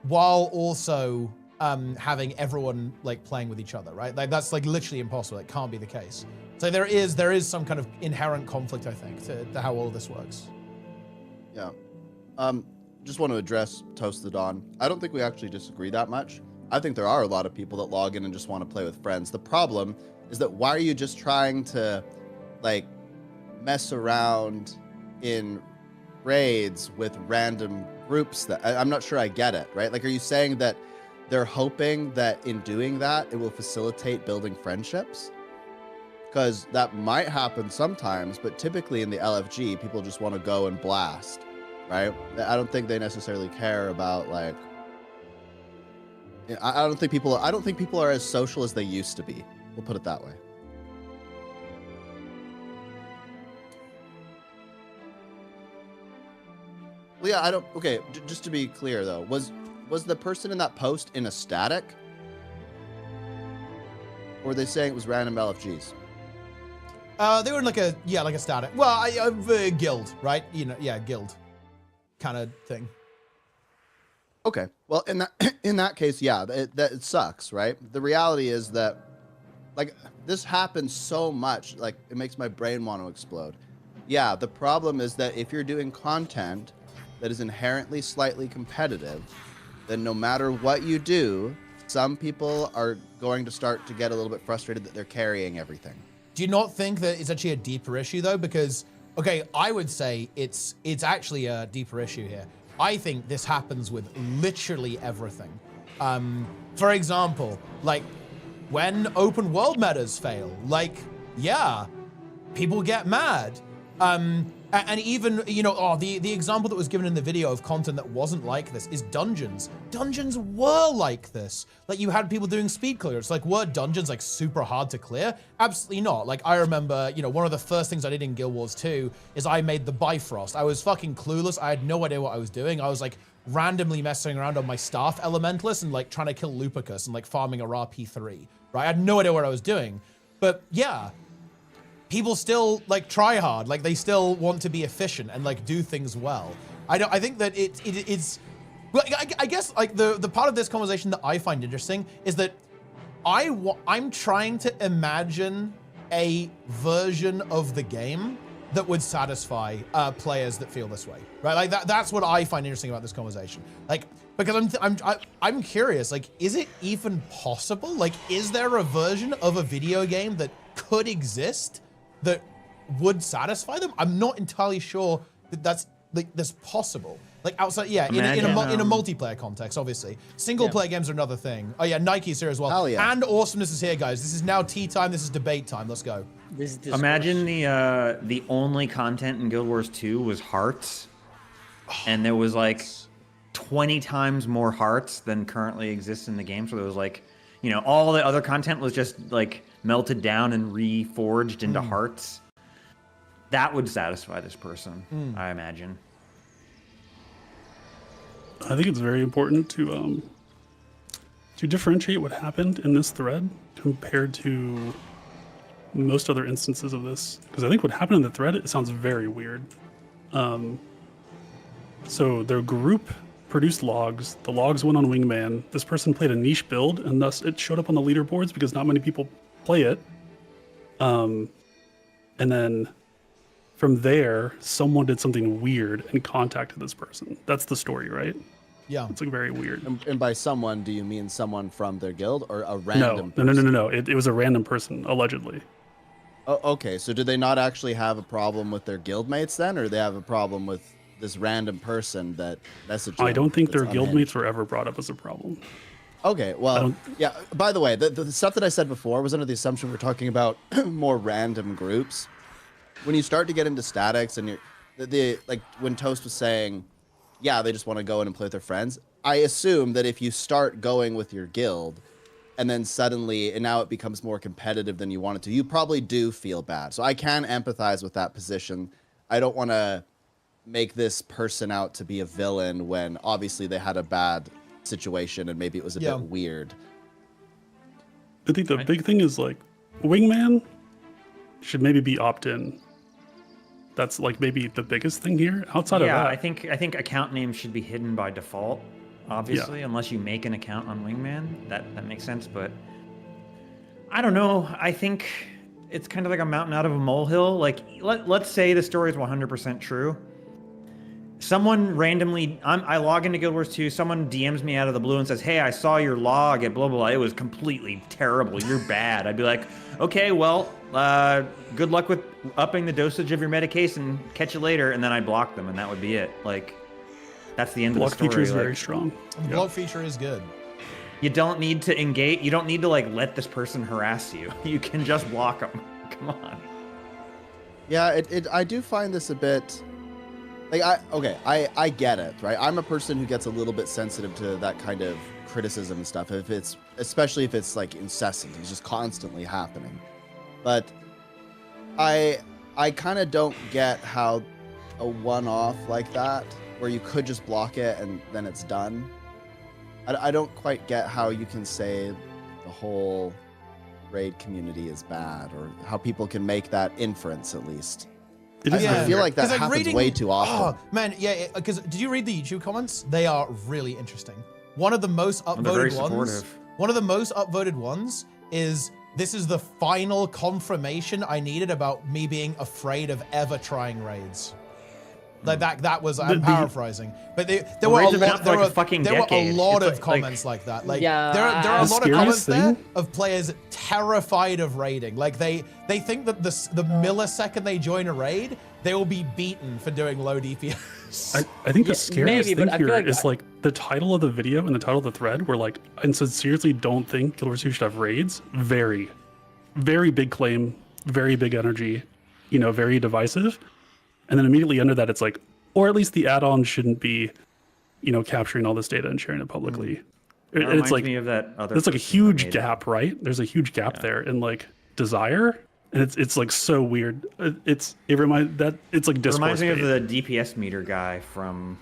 while also having everyone like playing with each other, right? Like that's like literally impossible. It can't be the case. So there is some kind of inherent conflict, I think, to how all of this works. Yeah. Just want to address Toast the Dawn. I don't think we actually disagree that much. I think there are a lot of people that log in and just want to play with friends. The problem is that why are you just trying to like mess around in raids with random groups? That I'm not sure I get it, right? Like, are you saying that they're hoping that in doing that it will facilitate building friendships? Because that might happen sometimes, but typically in the LFG, people just want to go and blast, right? I don't think they necessarily care about like. I don't think people are as social as they used to be. We'll put it that way. Well, yeah, okay, just to be clear though, was the person in that post in a static? Or were they saying it was random LFGs? They were in like a static. Well, a guild, right? Guild kind of thing. Okay. Well, in that case, yeah, it sucks, right? The reality is that like this happens so much, like it makes my brain want to explode. Yeah, the problem is that if you're doing content that is inherently slightly competitive, then no matter what you do, some people are going to start to get a little bit frustrated that they're carrying everything. Do you not think that it's actually a deeper issue though? Because, okay, I would say it's actually a deeper issue here. I think this happens with literally everything. For example, like when open world metas fail, like, yeah, people get mad. And even, you know, the example that was given in the video of content that wasn't like this is dungeons. Dungeons were like this. Like, you had people doing speed clears. Like, were dungeons, like, super hard to clear? Absolutely not. Like, I remember, you know, one of the first things I did in Guild Wars 2 is I made the Bifrost. I was fucking clueless. I had no idea what I was doing. I was, like, randomly messing around on my staff Elementalist and, like, trying to kill Lupicus and, like, farming a raw P3, right? I had no idea what I was doing. But, yeah. People still like try hard, like they still want to be efficient and like do things well. I think that it's, well, I guess like the part of this conversation that I find interesting is that I'm trying to imagine a version of the game that would satisfy players that feel this way, right? Like that's what I find interesting about this conversation. Like, because I'm curious, like, is it even possible? Like, is there a version of a video game that could exist that would satisfy them? I'm not entirely sure that that's possible. Like outside, yeah, in a multiplayer context, obviously. Single player games are another thing. Oh yeah, Nike's here as well. Hell yeah. And Awesomeness is here, guys. This is now tea time. This is debate time. Let's go. Imagine the only content in Guild Wars 2 was hearts, and there was like 20 times more hearts than currently exists in the game. So there was like, you know, all the other content was just like melted down and reforged into hearts. That would satisfy this person, I imagine. I think it's very important to differentiate what happened in this thread compared to most other instances of this, because I think what happened in the thread, it sounds very weird. So their group produced logs. The logs went on Wingman. This person played a niche build, and thus it showed up on the leaderboards because not many people play it. And then from there, someone did something weird and contacted this person. That's the story, right? Yeah. It's like very weird. And by someone, do you mean someone from their guild or a random person? No. It was a random person, allegedly. Oh, okay, so do they not actually have a problem with their guildmates then, or they have a problem with this random person that messaged them? I don't think their unhinged? guildmates were ever brought up as a problem. Okay, well, yeah, by the way, the stuff that I said before was under the assumption we're talking about more random groups. When you start to get into statics and like when Toast was saying, yeah, they just want to go in and play with their friends, I assume that if you start going with your guild and then suddenly, and now it becomes more competitive than you want it to, you probably do feel bad. So I can empathize with that position. I don't want to make this person out to be a villain when obviously they had a bad situation and maybe it was a bit weird. I think the big thing is like Wingman should maybe be opt-in. That's like maybe the biggest thing here. Outside of that, I think account names should be hidden by default, obviously, unless you make an account on Wingman. That makes sense, but I don't know. I think it's kind of like a mountain out of a molehill. Like let's say the story is 100% true. Someone randomly, I log into Guild Wars 2, someone DMs me out of the blue and says, hey, I saw your log at blah, blah, blah. It was completely terrible. You're bad. I'd be like, okay, well, good luck with upping the dosage of your medication. Catch you later. And then I block them, and that would be it. Like, that's the end of the story. Block feature is very strong. The block feature is good. You don't need to engage. You don't need to, like, let this person harass you. You can just block them. Come on. Yeah, I do find this a bit... Like, I get it, right? I'm a person who gets a little bit sensitive to that kind of criticism and stuff, especially if it's like incessant, it's just constantly happening. But I kind of don't get how a one-off like that, where you could just block it and then it's done. I don't quite get how you can say the whole raid community is bad, or how people can make that inference at least. I feel like that happens way too often. Oh, man, yeah, because did you read the YouTube comments? They are really interesting. One of the most upvoted ones. One of the most upvoted ones is, this is the final confirmation I needed about me being afraid of ever trying raids. Like that was, I'm paraphrasing, but there were a lot of comments like that. Like there are a lot of comments there of players terrified of raiding. Like they think that the millisecond they join a raid, they will be beaten for doing low DPS. I think the scariest thing here is like the title of the video and the title of the thread were like, and so seriously don't think Guild Wars 2 should have raids. Very, very big claim, very big energy, you know, very divisive. And then immediately under that, it's like, or at least the add-on shouldn't be, capturing all this data and sharing it publicly. That It's reminds like, me of that other. it's like a person that huge made it. gap, right? There's a huge gap there in like desire. And it's like so weird. It's like It discourse. reminds me of bait. the DPS meter guy from,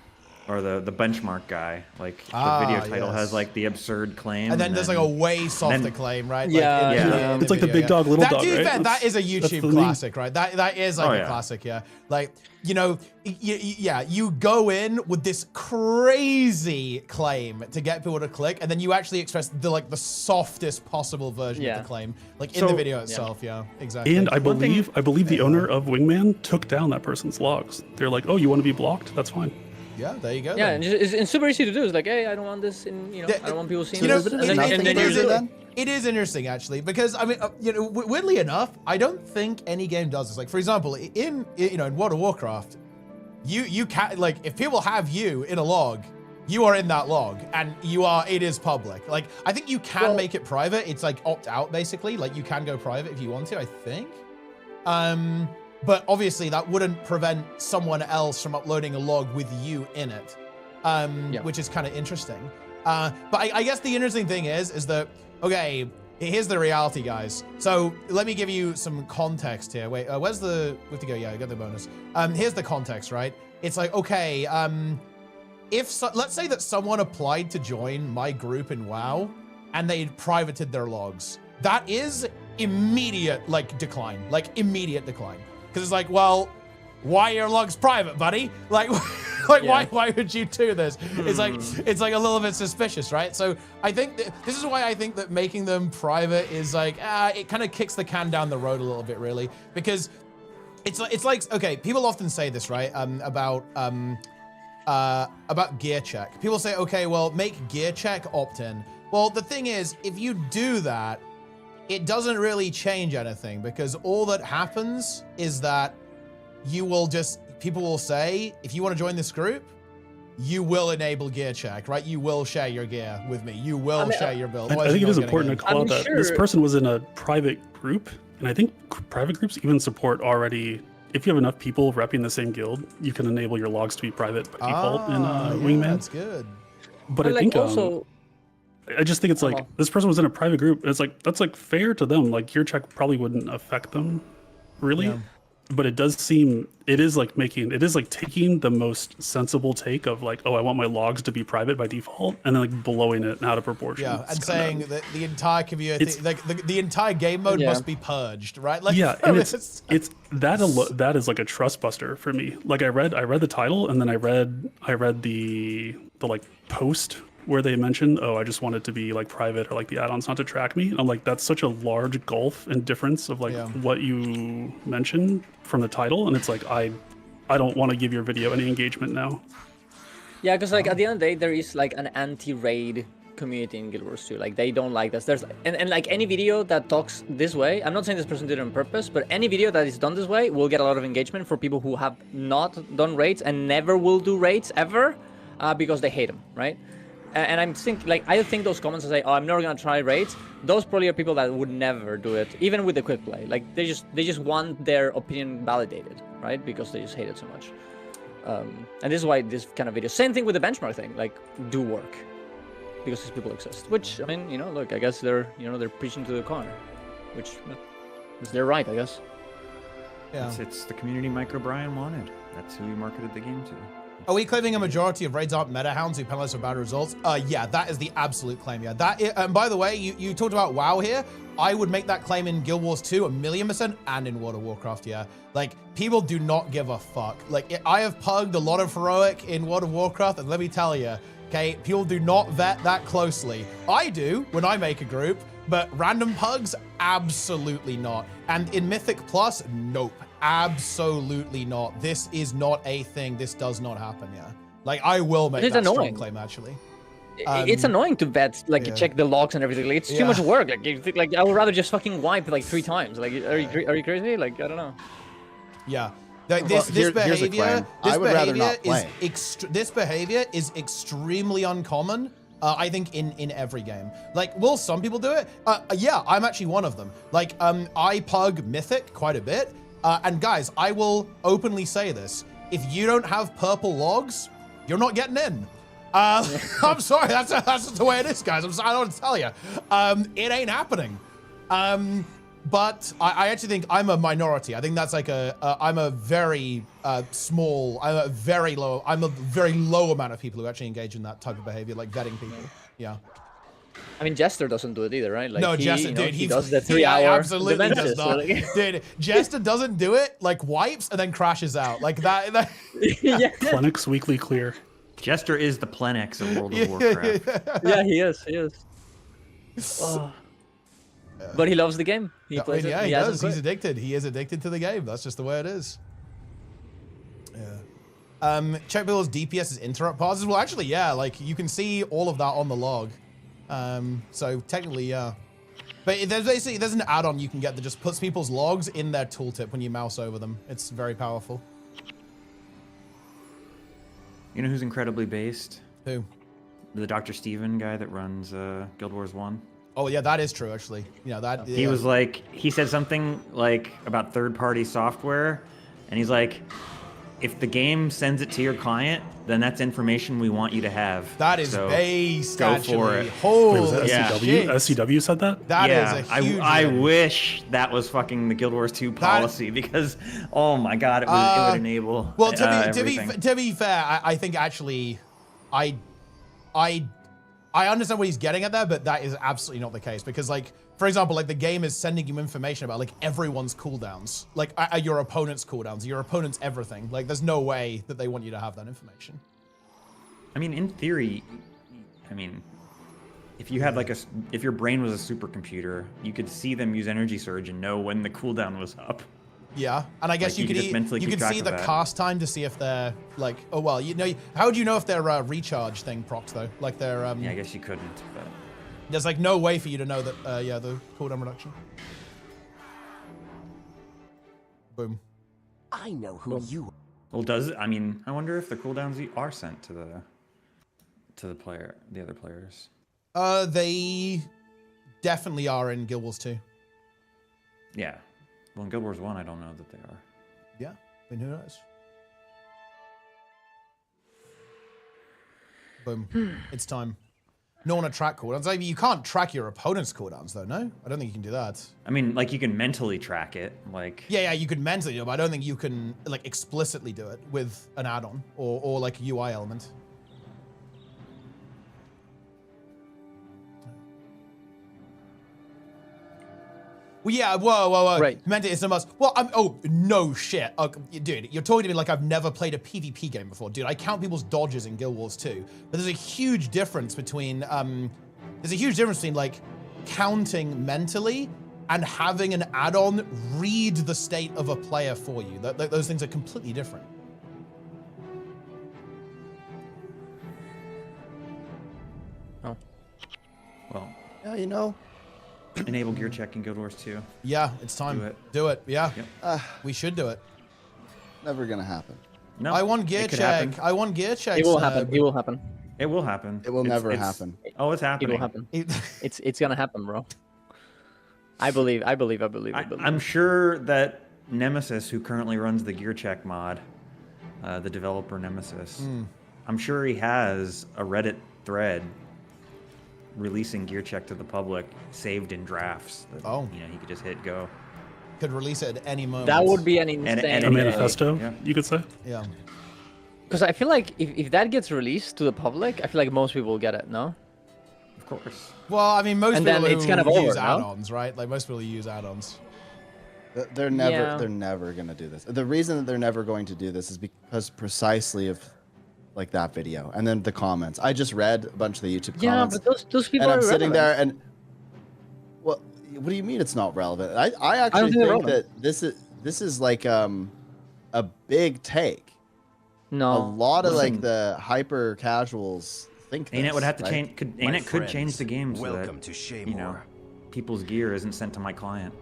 or the benchmark guy. Like the Ah, video title yes. has like the absurd claim, And then there's like a way softer then- claim, right? Yeah, Like, yeah. in It's like the video, big dog, little that, dog, to be right? fair, that is a That's YouTube the classic, right? That is like Oh, a yeah. classic, yeah. Like, you go in with this crazy claim to get people to click, and then you actually express the softest possible version of Yeah. the claim, like in the So- video itself, yeah, exactly. And I believe the owner of Wingman took down that person's logs. They're like, oh, you want to be blocked? That's fine. yeah, there you go. Yeah, then. and it's super easy to do. It's like, hey, I don't want this in, I don't want people seeing You know, this. it- And then, it- and then it you is do it. then? It is interesting actually, because I mean, weirdly enough, I don't think any game does this. Like, for example, in World of Warcraft, you can, like, if people have you in a log, you are in that log, and it is public. Like, I think you can make it private. It's like opt out basically. Like, you can go private if you want to, I think. But obviously that wouldn't prevent someone else from uploading a log with you in it, which is kind of interesting. But I guess the interesting thing is that, okay, here's the reality, guys. So let me give you some context here. Wait, where's we have to go, yeah, I got the bonus. Here's the context, right? It's like, okay, let's say that someone applied to join my group in WoW and they privated their logs. That is immediate, decline. Immediate decline. Because it's like, well, why are your logs private, buddy? Like, why would you do this? It's like a little bit suspicious, right? So I think this is why I think that making them private is like, it kind of kicks the can down the road a little bit, really, because it's like, okay, people often say this, right? About gear check. People say, okay, well, make gear check opt-in. Well, the thing is, if you do that, it doesn't really change anything, because all that happens is that people will say, if you want to join this group, you will enable gear check, right? You will share your gear with me. You will share your build. I think it is important to call out that this sure- person was in a private group, and I think private groups even support already. If you have enough people repping the same guild, you can enable your logs to be private by default in Wingman. That's good. But I think I just think it's like this person was in a private group. It's like that's like fair to them. Like gear check probably wouldn't affect them, really. Yeah. But it does seem it is like taking the most sensible take of like, oh, I want my logs to be private by default, and then like blowing it out of proportion. Yeah, and saying that the entire community, the entire game mode must be purged, right? Like, yeah, and it's that is like a trust buster for me. Like I read the title, and then I read the like post where they mentioned, oh, I just want it to be like private or like the add-ons not to track me. And I'm like, that's such a large gulf and difference of like what you mentioned from the title. And it's like, I don't want to give your video any engagement now. Yeah, because like at the end of the day, there is like an anti-raid community in Guild Wars 2. Like they don't like this. There's and like any video that talks this way, I'm not saying this person did it on purpose, but any video that is done this way will get a lot of engagement for people who have not done raids and never will do raids ever because they hate them, right? And I think those comments that say, oh, I'm never gonna try raids, those probably are people that would never do it, even with the quick play. Like they just want their opinion validated, right? Because they just hate it so much. And this is why this kind of video, same thing with the benchmark thing, like do work. Because these people exist. Which, I mean, look, I guess they're preaching to the choir. Which is their right, I guess. Yeah. It's the community Mike O'Brien wanted. That's who he marketed the game to. Are we claiming a majority of raids aren't meta hounds who penalize for bad results? Yeah, that is the absolute claim. Yeah, and by the way, you talked about WoW here. I would make that claim in Guild Wars 2 1,000,000% and in World of Warcraft. Yeah, like people do not give a fuck. Like I have pugged a lot of heroic in World of Warcraft, and let me tell you, okay, people do not vet that closely. I do when I make a group, but random pugs, absolutely not. And in Mythic Plus, nope. Absolutely not. This is not a thing. This does not happen, yeah. Like, I will make that strong claim, actually. It's annoying to vet, like, check the logs and everything. Like, it's too much work. Like, I would rather just fucking wipe, like, 3 times. Like, are you crazy? Like, I don't know. Yeah. This behavior is extremely uncommon. I think in every game. Like, will some people do it? Yeah, I'm actually one of them. Like, I pug Mythic quite a bit. And guys, I will openly say this. If you don't have purple logs, you're not getting in. I'm sorry, that's just the way it is, guys. I don't want to tell you. It ain't happening. But I actually think I'm a minority. I think that's like I'm a very small, I'm a very low amount of people who actually engage in that type of behavior, like vetting people. Yeah. I mean, Jester doesn't do it either, right? Like No, Jester, dude, he does the 3 hour. Yeah, absolutely dementias, does not. Dude, Jester doesn't do it, like wipes and then crashes out. Like that. Yeah. Plenex weekly clear. Jester is the Plenex of World of Warcraft. Yeah, he is. Oh. But he loves the game. He plays it. He hasn't does. quit. He's addicted. He is addicted to the game. That's just the way it is. Yeah. Check Bill's DPS's interrupt pauses. Well, actually, yeah. Like you can see all of that on the log. So technically, yeah. But there's an add-on you can get that just puts people's logs in their tooltip when you mouse over them. It's very powerful. You know who's incredibly based? Who? The Dr. Steven guy that runs Guild Wars 1. Oh yeah, that is true actually. You know that. He was like, he said something like about third-party software, and he's like, if the game sends it to your client, then that's information we want you to have. That is so based go actually. for it. Holy Wait, was that shit. SCW said that? That yeah, is a huge I one. wish that was fucking the Guild Wars 2 policy because, oh my god, it would enable. Well, everything. to be fair, I think actually, I understand what he's getting at there, but that is absolutely not the case because, like, for example, like the game is sending you information about like everyone's cooldowns, like your opponent's cooldowns, your opponent's everything. Like, there's no way that they want you to have that information. I mean, in theory, I mean, if you had like if your brain was a supercomputer, you could see them use Energy Surge and know when the cooldown was up. Yeah, and I guess Like, you you could could just mentally you keep could track see of the that. cast time to see if they're like, oh well, you know, how would you know if their recharge thing procced though? Like their Yeah, I guess you couldn't, but there's like no way for you to know that yeah, the cooldown reduction. Boom. I know who you are. well, does it? I mean, I wonder if the cooldowns are sent to the other players. They definitely are in Guild Wars 2. Yeah. Well, in Guild Wars 1, I don't know that they are. Yeah, I mean, who knows? Boom. It's time. No one to track cooldowns. I mean, you can't track your opponent's cooldowns, though, no? I don't think you can do that. I mean, like, you can mentally track it, like... Yeah, you could mentally do it, but I don't think you can, like, explicitly do it with an add-on or like, a UI element. Well, yeah, whoa. Right. Meant it's a must. Well, oh, no shit. Dude, you're talking to me like I've never played a PvP game before. Dude, I count people's dodges in Guild Wars 2. But there's a huge difference between, like, counting mentally and having an add-on read the state of a player for you. Those things are completely different. Oh. Well, Yeah, you know. enable gear check in Guild Wars 2. Yeah, it's time. Do it. Do it. Yeah. Yep. We should do it. Never gonna happen. No, I want gear it could check. happen. I want gear check. It will happen. It will happen. It will happen. It will never happen. Oh, it's It happening. will happen. It's gonna happen, bro. I believe. I'm sure that Nemesis, who currently runs the gear check mod, the developer Nemesis, I'm sure he has a Reddit thread releasing gear check to the public saved in drafts that, you know, he could just hit go. Could release it at any moment. That would be an insane. A manifesto, Yeah. you could say. Yeah. Because I feel like if that gets released to the public, I feel like most people will get it. No. Of course. Well, I mean, most And people then it's who kind of use over, no? add-ons, right? Like most people use add-ons. They're never gonna do this. The reason that they're never going to do this is because precisely of like that video and then the comments. I just read a bunch of the YouTube comments. Yeah, but those people and are I'm sitting irrelevant. there and what do you mean it's not relevant? I don't actually think they're think that relevant. this is like a big take. No. A lot of like listen. the hyper casuals think ArenaNet would have to right? change. ArenaNet could change the game so welcome that to you know Shaymore. people's gear isn't sent to my client.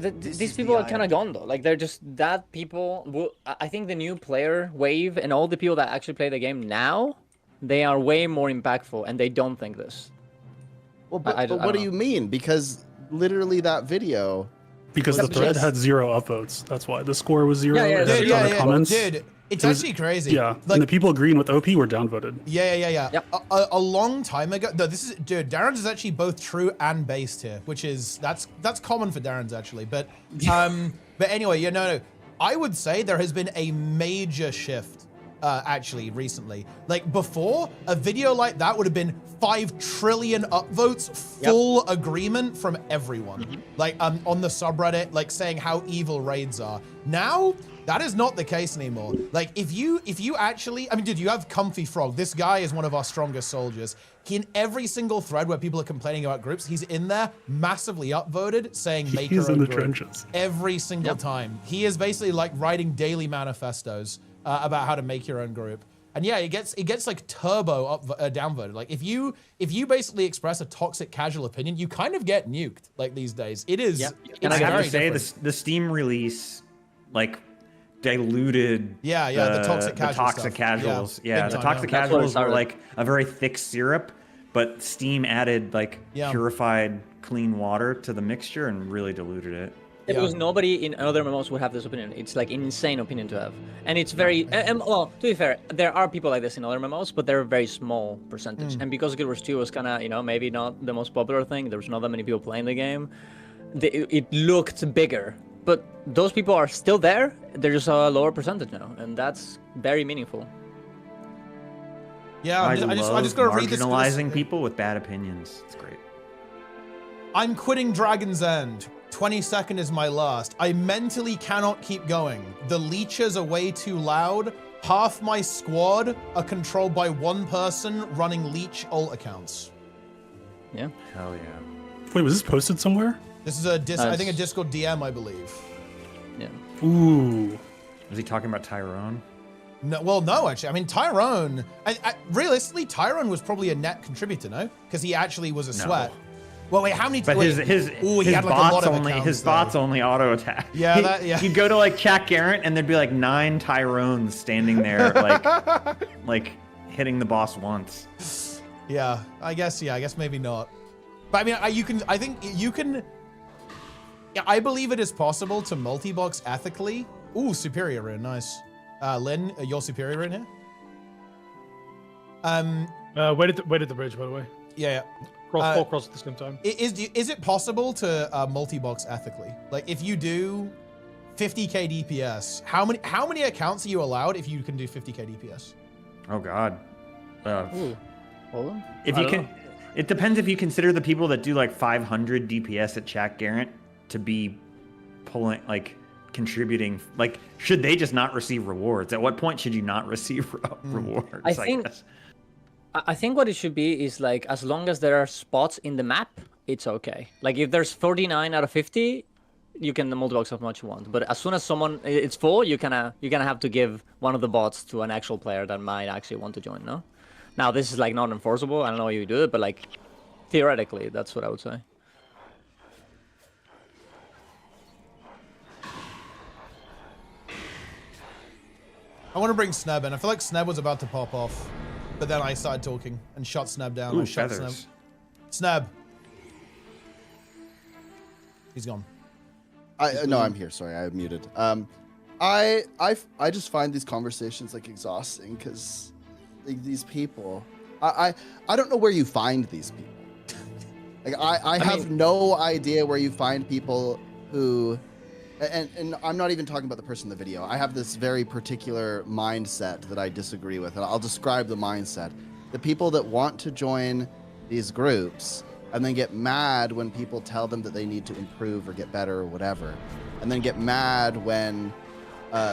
These people are kind of gone though. Like they're just that people. I think the new player wave and all the people that actually play the game now, they are way more impactful and they don't think this. Well, but I what don't do know. you mean? Because literally that video because the thread had 0 upvotes. That's why the score was 0. Yeah, yeah, It had a ton of comments. dude. It's It was- actually crazy. Yeah, Like, and the people agreeing with OP were downvoted. yeah. Yep. A long time ago. No, this is, dude. Darren's is actually both true and based here, which is that's common for Darren's actually. But anyway, no. I would say there has been a major shift actually recently. Like before, a video like that would have been 5 trillion upvotes, full agreement from everyone. Like on the subreddit, like saying how evil raids are. Now, that is not the case anymore. Like if you actually, I mean, dude, you have Comfy Frog. This guy is one of our strongest soldiers. He, in every single thread where people are complaining about groups, he's in there massively upvoted saying make your He's own in the group. trenches. Every single time. He is basically like writing daily manifestos about how to make your own group. And yeah, it gets like turbo downvoted. Like if you basically express a toxic casual opinion, you kind of get nuked like these days. It is. Yep. It's And I have very to say, different. the Steam release, like, diluted the toxic casual toxic stuff. casuals. Yeah, Yeah, big the time, toxic yeah. That's what it casuals were started. like a very thick syrup, but Steam added like purified clean water to the mixture and really diluted it. Yeah, because nobody in other MMOs would have this opinion. It's like an insane opinion to have. And it's very, well, to be fair, there are people like this in other MMOs, but they're a very small percentage. And because Guild Wars 2 was kind of, maybe not the most popular thing, there was not that many people playing the game, it looked bigger. But those people are still there, they're just a lower percentage now, and that's very meaningful. Yeah, I just gotta read this. marginalizing people with bad opinions. It's great. I'm quitting Dragon's End. 22nd is my last. I mentally cannot keep going. The leeches are way too loud. Half my squad are controlled by one person running leech alt accounts. Yeah. Hell yeah. Wait, was this posted somewhere? This is I think a Discord DM, I believe. Yeah. Ooh. Was he talking about Tyrone? No, well, no, actually. I mean, Tyrone, realistically, Tyrone was probably a net contributor, no? Because he actually was a sweat. Well, wait, how many? But wait, his ooh, he had like bots a lot of only accounts, his though. bots only auto attack. Yeah, You'd go to like Chat Garrett and there'd be like 9 Tyrones standing there, like hitting the boss once. Yeah, I guess maybe not. But I mean, I think you can. Yeah, I believe it is possible to multi-box ethically. Ooh, superior rune, nice. Lynn, you're superior in here. Wait at the bridge, by the way. Yeah. Full cross at the same time. Is it possible to multi-box ethically? Like if you do 50k DPS, how many accounts are you allowed if you can do 50k DPS? Oh God. Ooh. Hold on. If you can, it depends if you consider the people that do like 500 DPS at Chat Garrett to be pulling contributing. Like, should they just not receive rewards? At what point should you not receive rewards? I think what it should be is like, as long as there are spots in the map, it's okay. Like if there's 49 out of 50, you can multi-box how much you want. But as soon as it's full, you're gonna have to give one of the bots to an actual player that might actually want to join. No, now this is like not enforceable. I don't know how you do it, but like theoretically, that's what I would say. I want to bring Sneb in. I feel like Sneb was about to pop off, but then I started talking and shut Sneb down. Ooh, I shot feathers. Sneb. He's gone. No, I'm here. Sorry, I muted. I just find these conversations like exhausting because these people. I don't know where you find these people. Like I have no idea where you find people who. And I'm not even talking about the person in the video. I have this very particular mindset that I disagree with, and I'll describe the mindset. The people that want to join these groups and then get mad when people tell them that they need to improve or get better or whatever, and then get mad when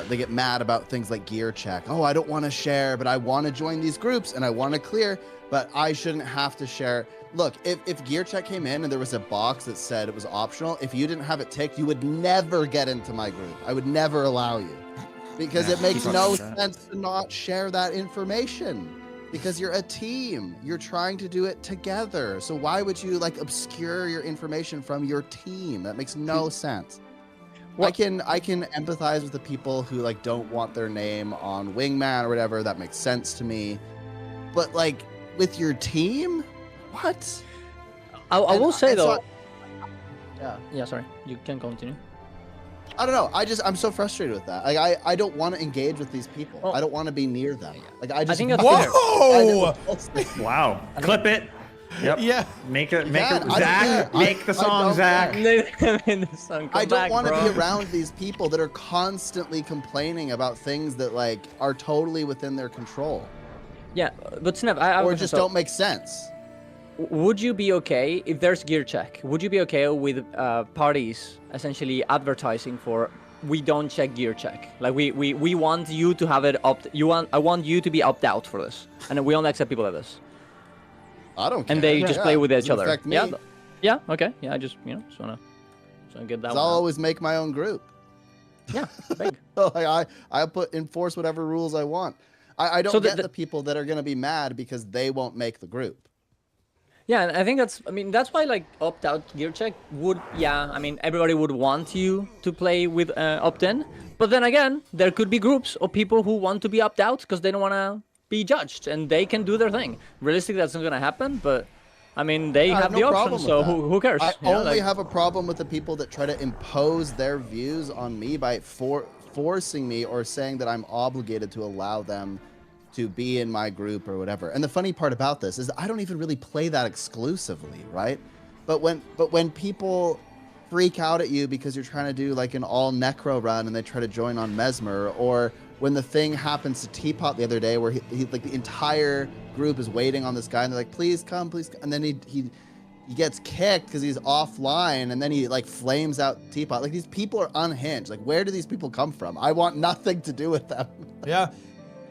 they get mad about things like gear check. Oh, I don't want to share, but I want to join these groups and I want to clear, but I shouldn't have to share. Look, if gear check came in and there was a box that said it was optional, if you didn't have it ticked, you would never get into my group. I would never allow you because it makes no sense to not share that information because you're a team. You're trying to do it together. So why would you like obscure your information from your team? That makes no sense. I can empathize with the people who like don't want their name on Wingman or whatever. That makes sense to me. But like with your team, what? I will say though. Yeah. Yeah, sorry. You can continue. I don't know. I'm so frustrated with that. Like I don't want to engage with these people. Well, I don't want to be near them. Like I just think that's Whoa! Wow. Clip it. Yep. Yeah. Make it. Yeah, I don't Zach. care. Make the song, Zach. I don't want to be around these people that are constantly complaining about things that like are totally within their control. Yeah, but Snap, I or just don't make sense. Would you be okay if there's gear check? Would you be okay with parties essentially advertising for we don't check gear check? Like we want you to have it I want you to be opt out for this, and we only accept people like this. I don't care. And they just play with each Doesn't other. affect me. Yeah, okay. Yeah, I just just wanna get that. I'll one out. always make my own group. Yeah, big. Like I enforce whatever rules I want. I don't get the people that are gonna be mad because they won't make the group. Yeah, and I think that's why like opt-out gear check would, everybody would want you to play with opt-in, but then again, there could be groups of people who want to be opt-out because they don't want to be judged, and they can do their thing. Realistically, that's not going to happen, but I mean, they have the option, so who cares? I only have a problem with the people that try to impose their views on me by forcing me or saying that I'm obligated to allow them to be in my group or whatever. And the funny part about this is I don't even really play that exclusively, right? But when people freak out at you because you're trying to do like an all necro run and they try to join on Mesmer, or when the thing happens to Teapot the other day where he like the entire group is waiting on this guy and they're like, please come, and then he gets kicked because he's offline, and then he like flames out Teapot. Like, these people are unhinged. Like, where do these people come from? I want nothing to do with them. Yeah.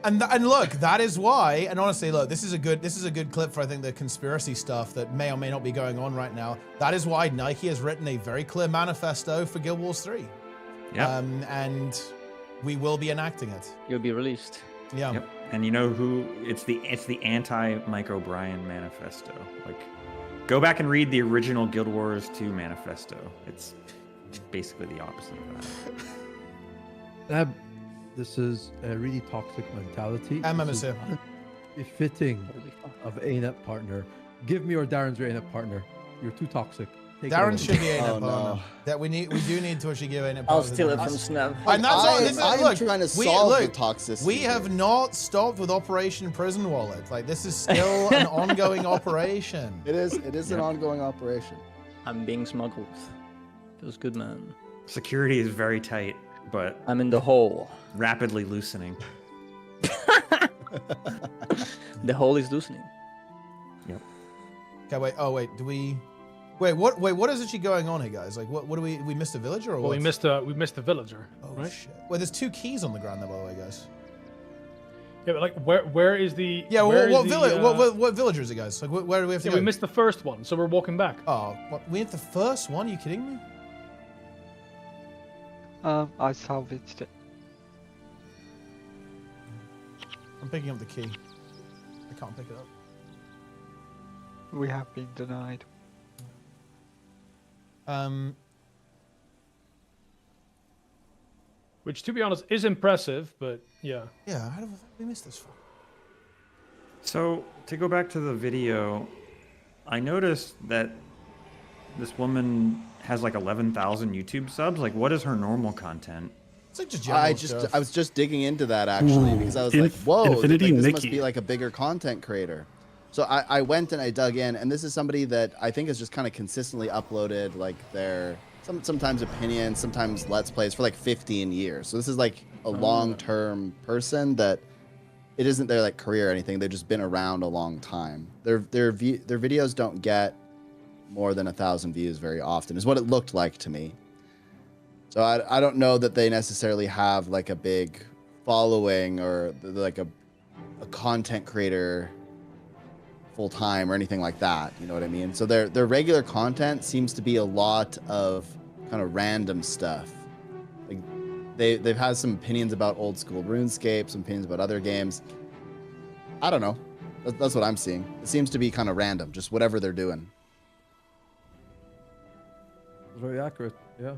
And look, that is why, and honestly, look, this is a good clip for, I think, the conspiracy stuff that may or may not be going on right now. That is why Nike has written a very clear manifesto for Guild Wars 3. Yeah. And we will be enacting it. You'll be released. Yeah. Yep. And you know who? It's the anti-Mike O'Brien manifesto. Like, go back and read the original Guild Wars 2 manifesto. It's basically the opposite of that. This is a really toxic mentality. This is befitting of ANET partner. Give me or Darren's your ANET partner. You're too toxic. Darren should be ANET partner. That we do need to actually give ANET partner. I'll steal it from Snap. And that's I'm trying to solve the toxicity. We have not stopped with Operation Prison Wallet. Like, this is still an ongoing operation. It is an ongoing operation. I'm being smuggled. Feels good, man. Security is very tight, but I'm in the hole. Rapidly loosening. The hole is loosening. Yep. Okay, wait. Oh, wait. Do we? Wait. What is actually going on here, guys? Like, what do we missed a villager or Well, what? we missed a villager. Oh right? shit. Well, there's 2 keys on the ground there, by the way, guys. Yeah, but like, where is the? Yeah. where What is village? the, What villager is it, guys? Like, where do we have to Yeah, go? we missed the first one, so we're walking back. Oh, what? We have the first one? Are you kidding me? I salvaged it. I'm picking up the key. I can't pick it up. We have been denied. Which, to be honest, is impressive, but yeah. Yeah. How did we miss this far? So, to go back to the video, I noticed that this woman has like 11,000 YouTube subs. Like, what is her normal content? It's like just general stuff. I was just digging into that actually because I was like, whoa, Infinity this Mickey. must be like a bigger content creator. So I went and I dug in, and this is somebody that I think has just kind of consistently uploaded like their sometimes opinions, sometimes let's plays for like 15 years. So this is like a long-term person that it isn't their like career or anything. They've just been around a long time. Their videos don't get more than 1,000 views very often, is what it looked like to me. So I don't know that they necessarily have like a big following or like a content creator full time or anything like that. You know what I mean? So their regular content seems to be a lot of kind of random stuff. Like they've had some opinions about old school RuneScape, some opinions about other games. I don't know. That's what I'm seeing. It seems to be kind of random, just whatever they're doing. Very accurate, yeah.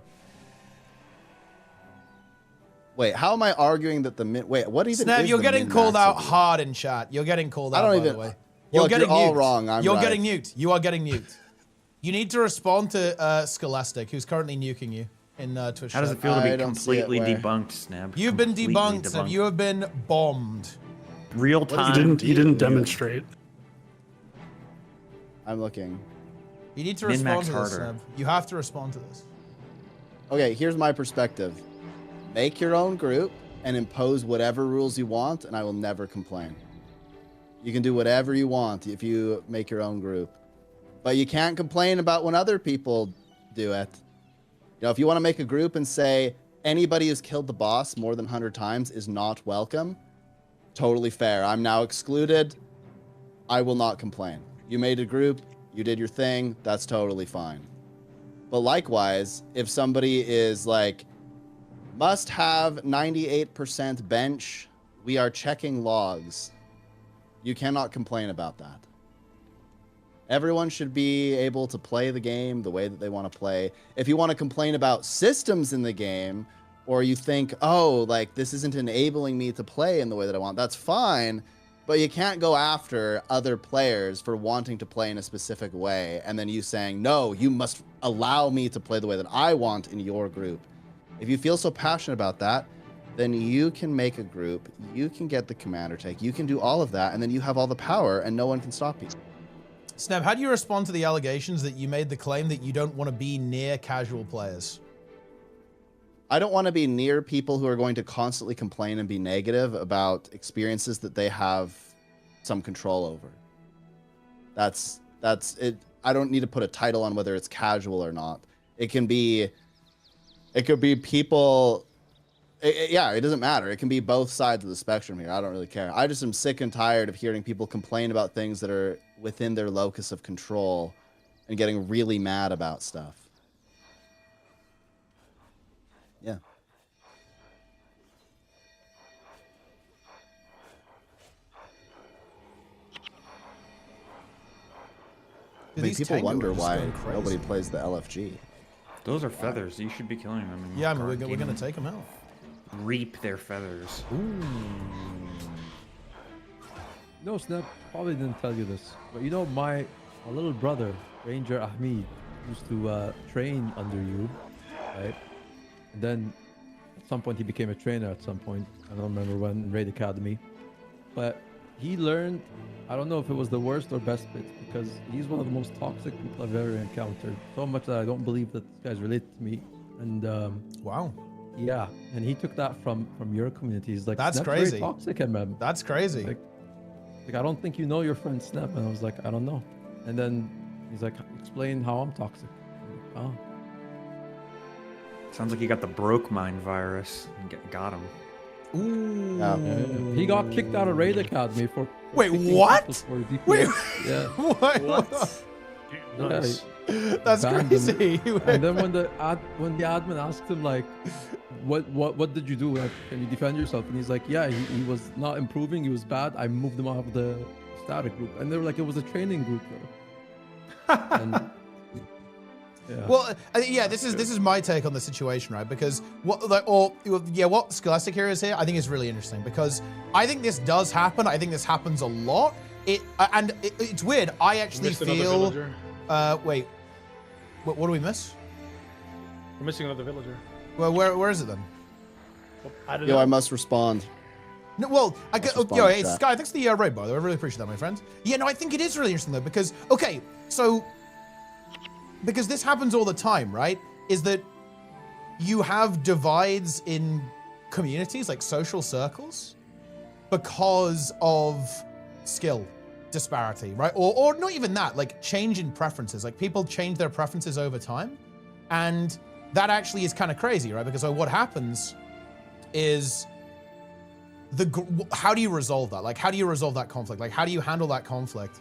Wait, how am I arguing that wait, what even Snap, is you're the getting min-max called out of it? hard in chat. You're getting called out, by the way. Look, getting you're all nuked. wrong. I'm You're right. getting nuked. You are getting nuked. You need to respond to Scholastic, who's currently nuking you. in Twitch. How does chat. it feel to I be don't see it completely where- debunked, Snap? You've been Completely debunked, Snap. You have been bombed. Real You time. didn't demonstrate. I'm looking. You need to Min-max respond to this, harder. Snap. You have to respond to this. Okay, here's my perspective. Make your own group and impose whatever rules you want, and I will never complain. You can do whatever you want if you make your own group. But you can't complain about when other people do it. You know, if you want to make a group and say anybody who's killed the boss more than 100 times is not welcome, totally fair. I'm now excluded. I will not complain. You made a group, you did your thing, that's totally fine. But likewise, if somebody is like, must have 98% bench, we are checking logs, you cannot complain about that. Everyone should be able to play the game the way that they want to play. If you want to complain about systems in the game, or you think, oh, like this isn't enabling me to play in the way that I want, that's fine. But you can't go after other players for wanting to play in a specific way, and then you saying, no, you must allow me to play the way that I want in your group. If you feel so passionate about that, then you can make a group, you can get the commander take, you can do all of that, and then you have all the power, and no one can stop you. Snap, how do you respond to the allegations that you made the claim that you don't want to be near casual players? I don't want to be near people who are going to constantly complain and be negative about experiences that they have some control over. That's it. I don't need to put a title on whether it's casual or not. It could be people. Yeah, it doesn't matter. It can be both sides of the spectrum here. I don't really care. I just am sick and tired of hearing people complain about things that are within their locus of control and getting really mad about stuff. Yeah. I mean, people wonder why nobody plays the LFG. Those are feathers. You should be killing them. Yeah, I mean, we're going to take them out. Reap their feathers. No, Snap probably didn't tell you this, but you know my little brother, Ranger Ahmed, used to train under you, right? And then at some point he became a trainer at some point. I don't remember when, in Raid Academy. But he learned, I don't know if it was the worst or best bit, because he's one of the most toxic people I've ever encountered. So much that I don't believe that this guy's related to me. And wow. Yeah, and he took that from your community. He's like, that's Snap's crazy. Very toxic, man. That's crazy. Like, I don't think you know your friend Snap. And I was like, I don't know. And then he's like, explain how I'm toxic. I'm like, oh. Sounds like you got the broke mind virus. Got him. Ooh. Yeah. He got kicked out of Raid Academy for Wait, what? Wait, yeah. What? Nice. That's crazy. And then when the admin asked him like, what did you do? Like, can you defend yourself? And he's like, yeah, he was not improving. He was bad. I moved him out of the static group. And they were like, it was a training group though. And, yeah. Well, yeah, this is my take on the situation, right? Because what Scholastic here is here, I think is really interesting because I think this does happen. I think this happens a lot. It's weird. I actually feel. Wait, what do we miss? We're missing another villager. Well, where is it then? I don't know. I must respond. No, well, hey, Sky, thanks for the raid, by the way. I really appreciate that, my friend. Yeah, no, I think it is really interesting though because because this happens all the time, right? Is that you have divides in communities, like social circles, because of skill disparity, right? Or not even that, like change in preferences. Like people change their preferences over time. And that actually is kind of crazy, right? Because what happens is how do you resolve that? Like, how do you resolve that conflict? Like, how do you handle that conflict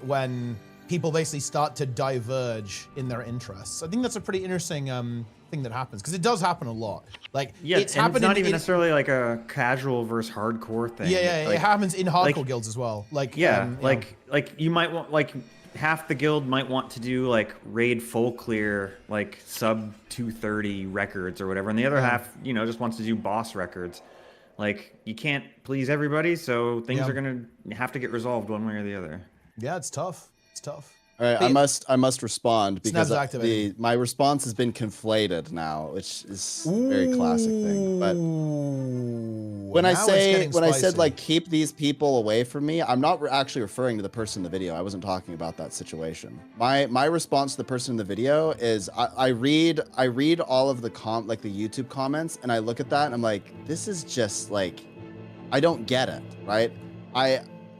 when people basically start to diverge in their interests? I think that's a pretty interesting thing that happens because it does happen a lot. Like, yeah, it's happened. It's not even necessarily like a casual versus hardcore thing. Yeah, like, it happens in hardcore guilds as well. Like, like you might want half the guild might want to do like raid full clear, like sub 230 records or whatever, and the other half, just wants to do boss records. Like, you can't please everybody, so things are gonna have to get resolved one way or the other. Yeah, it's tough. It's tough. All right, I must respond because Snap's activating. my response has been conflated now, which is a very classic thing. But when I said like keep these people away from me, I'm not actually referring to the person in the video. I wasn't talking about that situation. My response to the person in the video is I read all of the the YouTube comments, and I look at that and I'm like, this is just like, I don't get it, right?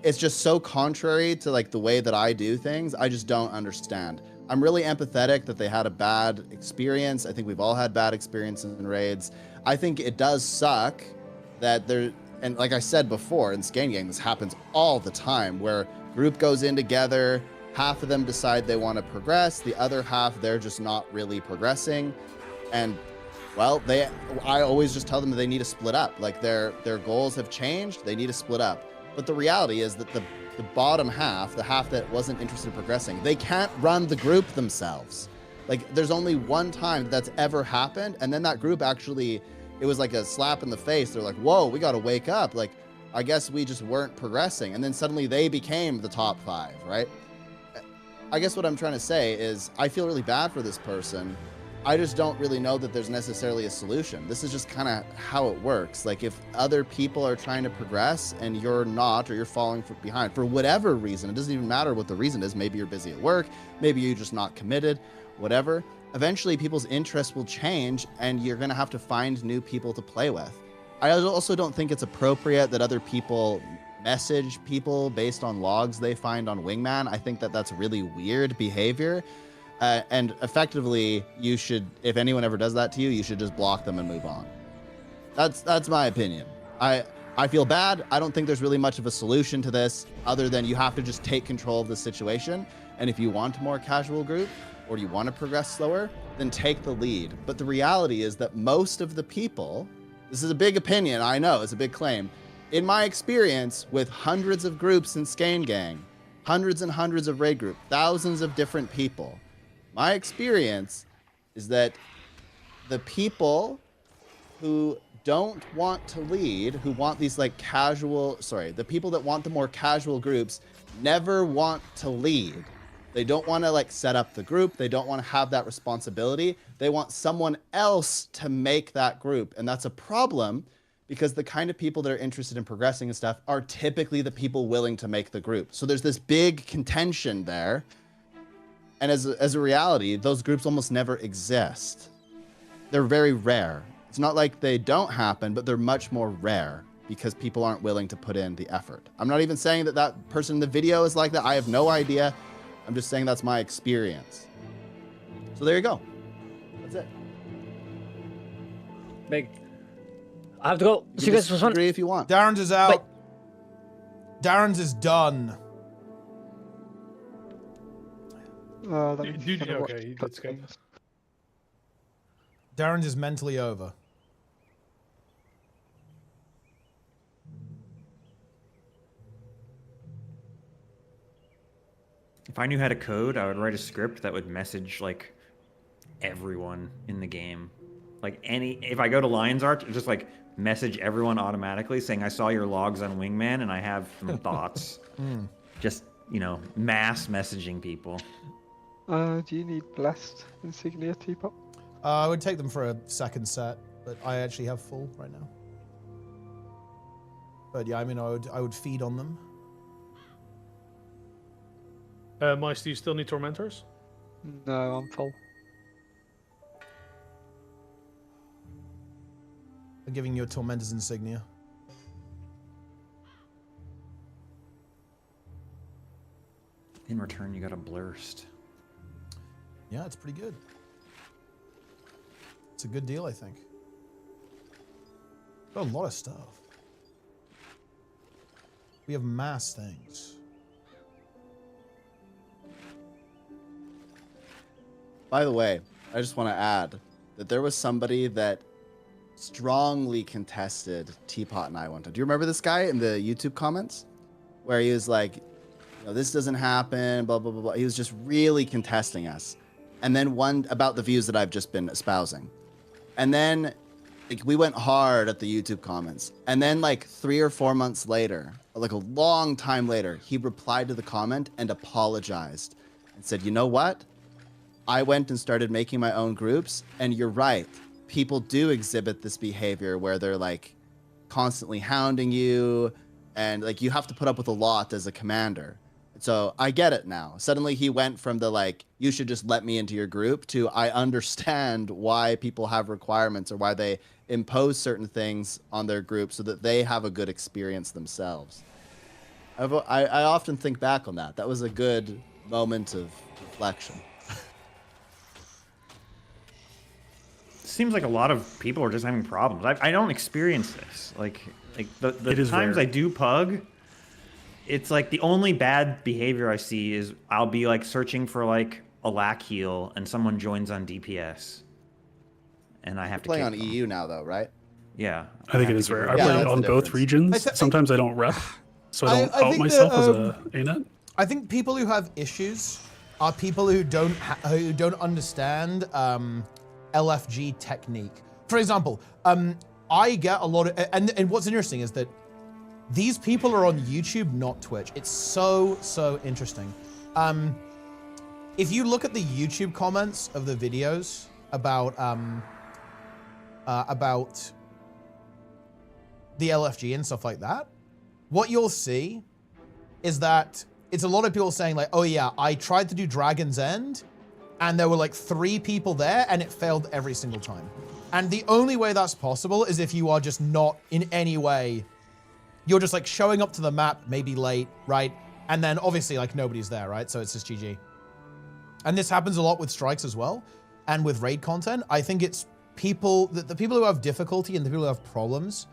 It's just so contrary to like the way that I do things. I just don't understand. I'm really empathetic that they had a bad experience. I think we've all had bad experiences in raids. I think it does suck that and like I said before, in Skane Gang, this happens all the time where group goes in together, half of them decide they want to progress, the other half, they're just not really progressing. And well, I always just tell them that they need to split up. Like their goals have changed, they need to split up. But the reality is that the bottom half, the half that wasn't interested in progressing, they can't run the group themselves. Like there's only one time that's ever happened, and then that group actually, it was like a slap in the face. They're like, whoa, we got to wake up. Like, I guess we just weren't progressing. And then suddenly they became the top 5, right? I guess what I'm trying to say is I feel really bad for this person. I just don't really know that there's necessarily a solution. This is just kind of how it works. Like if other people are trying to progress and you're not, or you're falling behind for whatever reason, it doesn't even matter what the reason is. Maybe you're busy at work, maybe you're just not committed, whatever. Eventually people's interests will change and you're gonna have to find new people to play with. I also don't think it's appropriate that other people message people based on logs they find on Wingman. I think that that's really weird behavior. And effectively, you should, if anyone ever does that to you, you should just block them and move on. That's my opinion. I feel bad. I don't think there's really much of a solution to this other than you have to just take control of the situation. And if you want a more casual group or you want to progress slower, then take the lead. But the reality is that most of the people, this is a big opinion, I know, it's a big claim. In my experience with hundreds of groups in Skane Gang, hundreds and hundreds of raid group, thousands of different people, my experience is that the people who don't want to lead, who want these like the people that want the more casual groups never want to lead. They don't want to like set up the group. They don't want to have that responsibility. They want someone else to make that group. And that's a problem because the kind of people that are interested in progressing and stuff are typically the people willing to make the group. So there's this big contention there. And as a reality, those groups almost never exist. They're very rare. It's not like they don't happen, but they're much more rare because people aren't willing to put in the effort. I'm not even saying that that person in the video is like that. I have no idea. I'm just saying that's my experience. So there you go. That's it. Big. I have to go. See you guys for fun. Agree if you want. Darren's is out. Wait. Darren's is done. Okay, that's good. Darren's is mentally over. If I knew how to code, I would write a script that would message like everyone in the game. Like if I go to Lion's Arch, just like message everyone automatically saying, I saw your logs on Wingman and I have some thoughts. Just, mass messaging people. Do you need blessed insignia, Teapot? I would take them for a second set, but I actually have full right now. But yeah, I mean, I would feed on them. Mice, do you still need tormentors? No, I'm full. I'm giving you a tormentor's insignia. In return, you got a blurst. Yeah, it's pretty good. It's a good deal, I think. Got a lot of stuff. We have mass things. By the way, I just want to add that there was somebody that strongly contested Teapot and I one time. Do you remember this guy in the YouTube comments? Where he was like, this doesn't happen, blah, blah, blah, blah. He was just really contesting us. And then one about the views that I've just been espousing. And then we went hard at the YouTube comments. And then 3 or 4 months later, like a long time later, he replied to the comment and apologized. and said, you know what? I went and started making my own groups, and you're right. People do exhibit this behavior where they're like constantly hounding you, and like you have to put up with a lot as a commander. So I get it now. Suddenly he went from the like, you should just let me into your group, to I understand why people have requirements or why they impose certain things on their group so that they have a good experience themselves. I often think back on that. That was a good moment of reflection. Seems like a lot of people are just having problems. I don't experience this. Like the times rare. I do pug, it's like the only bad behavior I see is I'll be like searching for like a lack heal and someone joins on DPS, and I have to Playing kick on them. EU now though, right? Yeah, I think it is rare. I Yeah, play that's on the both difference. regions. Sometimes I don't rep, so I don't I out think myself that, as a ANET. I think people who have issues are people who don't understand LFG technique. For example, I get a lot of, and what's interesting is that these people are on YouTube, not Twitch. It's so interesting. If you look at the YouTube comments of the videos about the LFG and stuff like that, what you'll see is that it's a lot of people saying like, oh yeah, I tried to do Dragon's End and there were like 3 people there and it failed every single time. And the only way that's possible is if you are just not in any way, you're just like showing up to the map, maybe late, right? And then obviously like nobody's there, right? So it's just GG. And this happens a lot with strikes as well. And with raid content, I think it's people, the people who have difficulty and the people who have problems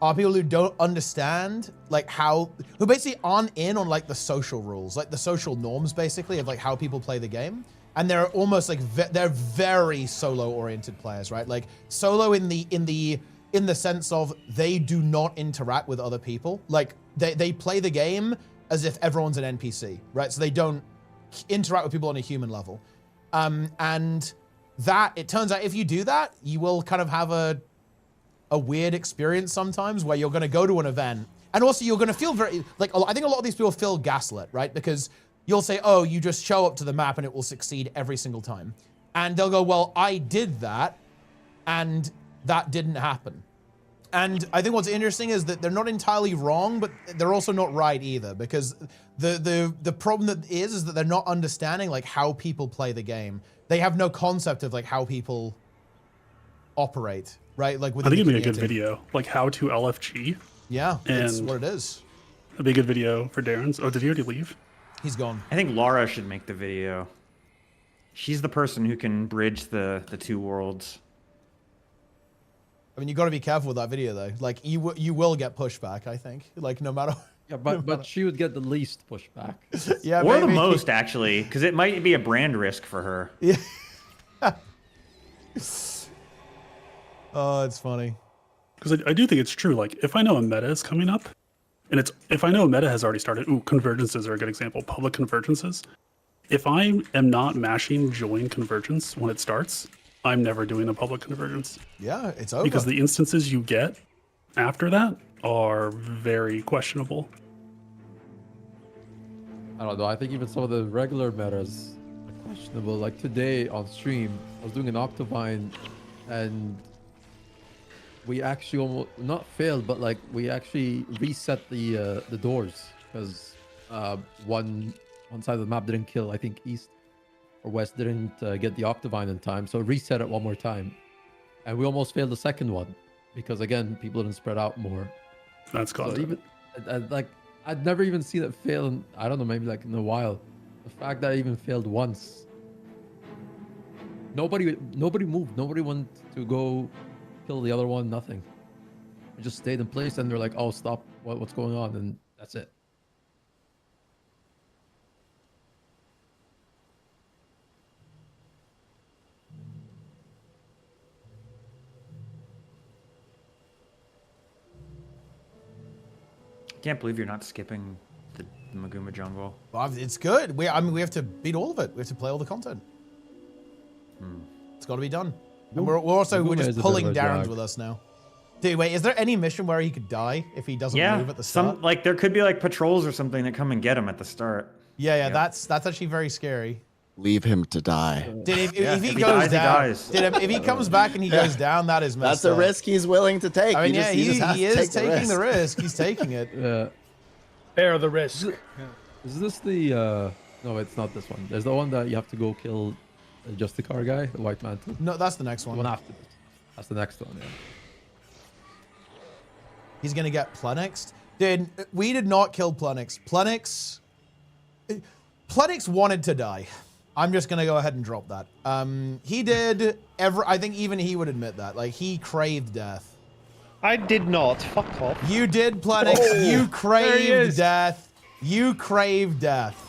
are people who don't understand like who basically aren't in on like the social rules, like the social norms basically of like how people play the game. And they're almost like, they're very solo oriented players, right? Like solo in the sense of they do not interact with other people. Like they play the game as if everyone's an NPC, right? So they don't interact with people on a human level. And that, it turns out if you do that, you will kind of have a weird experience sometimes where you're going to go to an event and also you're going to feel very, like, I think a lot of these people feel gaslit, right? Because you'll say, oh, you just show up to the map and it will succeed every single time. And they'll go, well, I did that and that didn't happen. And I think what's interesting is that they're not entirely wrong, but they're also not right either, because the problem that is that they're not understanding like how people play the game. They have no concept of like how people operate, right? Like with I think it'd be a good video, like how to LFG. Yeah, it's And- what it is. It'd be a good video for Darren's. Oh, did he already leave? He's gone. I think Laura should make the video. She's the person who can bridge the 2 worlds. I mean, you got to be careful with that video though. Like you will get pushback, I think. Like no matter. Yeah, but she would get the least pushback. Yeah, Or the maybe. most, actually, because it might be a brand risk for her. Yeah. Oh, it's funny. Because I do think it's true. Like if I know a meta is coming up, and if I know a meta has already started, convergences are a good example, public convergences. If I am not mashing join convergence when it starts, I'm never doing a public convergence. Yeah, it's over. Because the instances you get after that are very questionable. I don't know. I think even some of the regular metas are questionable. Like today on stream, I was doing an Octavine, and we actually almost not failed, but like we actually reset the doors because one side of the map didn't kill. I think east or west didn't get the Octavine in time, so reset it one more time, and we almost failed the second one because again people didn't spread out more. That's So called even like I'd never even seen it fail in, I don't know, maybe like in a while. The fact that I even failed once. Nobody moved. Nobody went to go kill the other one. Nothing. We just stayed in place, and they're like, "Oh, stop! What's going on?" And that's it. I can't believe you're not skipping the Maguma jungle. Well, it's good. I mean, we have to beat all of it. We have to play all the content. It's got to be done. And we're Maguma just is a bit pulling of a Darren's drag. with us now. Dude, wait, is there any mission where he could die if he doesn't move at the start? Like there could be like patrols or something that come and get him at the start. Yeah, Yep. that's actually very scary. Leave him to die. If he if he goes dies, he down, dies. if he comes back and he goes down, that is messed That's a up. risk he's willing to take. I mean, he just has he to is take taking the risk. risk. He's taking it. Bear the risk. Is this the? No, it's not this one. There's the one that you have to go kill the Justicar guy, the white mantle. No, that's the next The one. one after this. That's the next one. Yeah. He's gonna get Plenixed. Dude, we did not kill Plenix. Plenix wanted to die. I'm just gonna go ahead and drop that. He did. I think even he would admit that. Like, he craved death. I did not. Fuck off. You did, Plenix. You craved death. You craved death.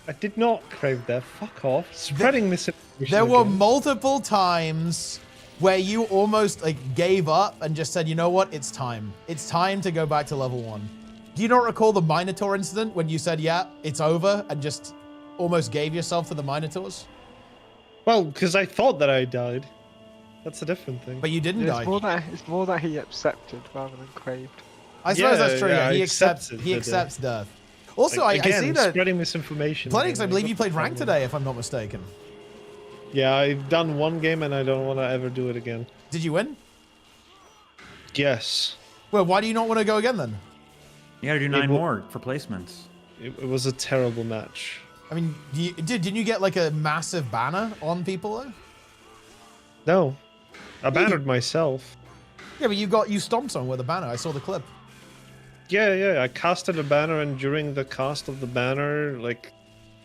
I did not crave death. Fuck off. Spreading misinformation. There were again. multiple times where you almost like gave up and just said, you know what, it's time. It's time to go back to level 1. Do you not recall the Minotaur incident when you said, yeah, it's over, and just almost gave yourself to the Minotaurs? Well, because I thought that I died. That's a different thing. But you didn't Yeah, die. it's more that he accepted rather than craved. I suppose that's true. yeah, Yeah, I he accepts accepted the death. Also, Like, I see that spreading misinformation. Plenix, again, I like, believe what you the played fuck, ranked man? today, if I'm not mistaken. Yeah, I've done one game and I don't want to ever do it again. Did you win? Yes. Well, why do you not want to go again then? You gotta do 9 more for placements. It was a terrible match. I mean, didn't you get like a massive banner on people though? No. I bannered myself. Yeah, but you stomped someone with a banner. I saw the clip. Yeah, I casted a banner, and during the cast of the banner, like,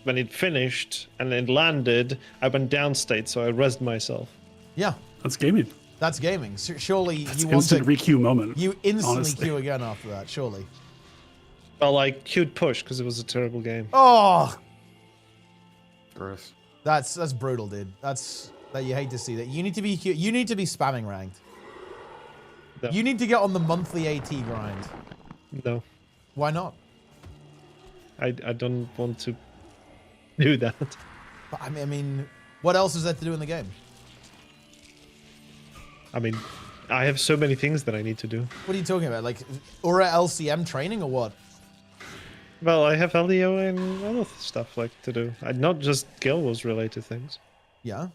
when it finished and it landed, I went downstate, so I rezzed myself. Yeah, That's gaming. that's gaming. Surely That's you want instant to requeue moment. you instantly honestly. queue again after that. Surely. Well, I queued push because it was a terrible game. Oh, Gross. that's brutal, dude. That you hate to see that. You need to be spamming ranked. No. You need to get on the monthly AT grind. No, Why not? I don't want to do that. But I mean, what else is there to do in the game? I mean, I have so many things that I need to do. What are you talking about? Like Aura LCM training or what? Well, I have LDO and other stuff like to do. Not just Guild Wars related things. Yeah,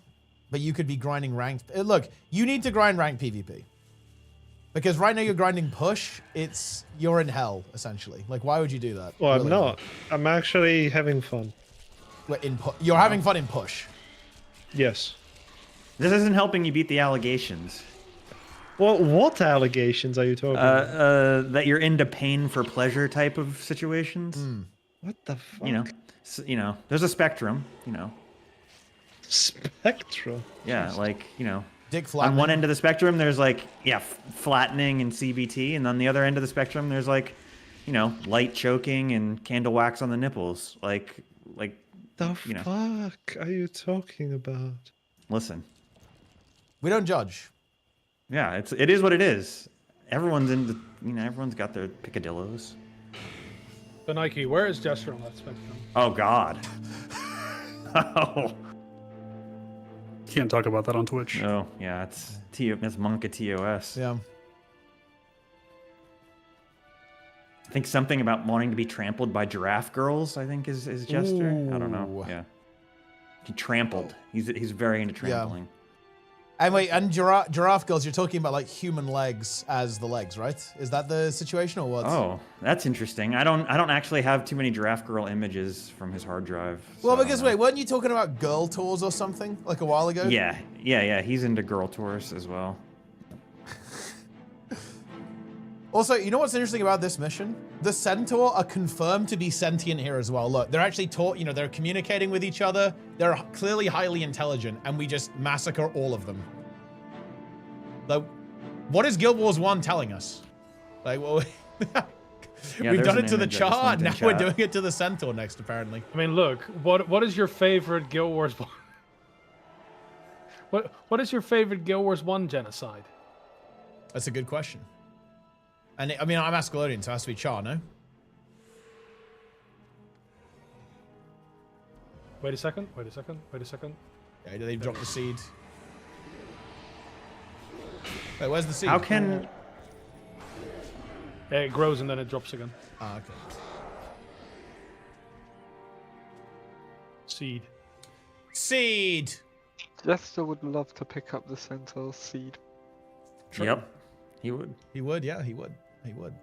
but you could be grinding ranked. Look, you need to grind ranked PvP. Because right now you're grinding push, you're in hell, essentially. Like, why would you do that? Well, I'm Really? not. I'm actually having fun. You're having fun in push. Yes. This isn't helping you beat the allegations. Well, what allegations are you talking about? That you're into pain for pleasure type of situations. What the fuck? You know, there's a spectrum. Spectrum. Yeah, like Dick on flattening. one end of the spectrum, there's like flattening and CBT, and on the other end of the spectrum, there's like, light choking and candle wax on the nipples. Like. The fuck are you talking about? Listen. We don't judge. Yeah, it is what it is. Everyone's into, everyone's got their picadillos. So Nike, where is Jester on that spectrum? Oh God. Oh. Can't talk about that on Twitch. Oh yeah, it's Monka TOS. Yeah. I think something about wanting to be trampled by giraffe girls. I think is Jester. I don't know. Ooh. Yeah. He trampled. He's very into trampling. And wait, and giraffe girls, you're talking about like human legs as the legs, right? Is that the situation or what? Oh, that's interesting. I don't actually have too many giraffe girl images from his hard drive. Well, so because wait, weren't you talking about girl tours or something like a while ago? Yeah. He's into girl tours as well. Also, you know what's interesting about this mission? The Centaur are confirmed to be sentient here as well. Look, they're actually taught, they're communicating with each other. They're clearly highly intelligent, and we just massacre all of them. Like, what is Guild Wars 1 telling us? Like, well, we've done it to the chart, now we're doing it to the Centaur next, apparently. I mean, look, what is your favorite Guild Wars 1? What is your favorite Guild Wars 1 genocide? That's a good question. And I mean, I'm Ascalonian, so it has to be Char, no? Wait a second. Okay, they've dropped the seed. Wait, where's the seed? How can... It grows and then it drops again. Ah, okay. seed. Seed. Jester would love to pick up the Centaur seed. True. Yep, he would. He would, yeah, he would. He would.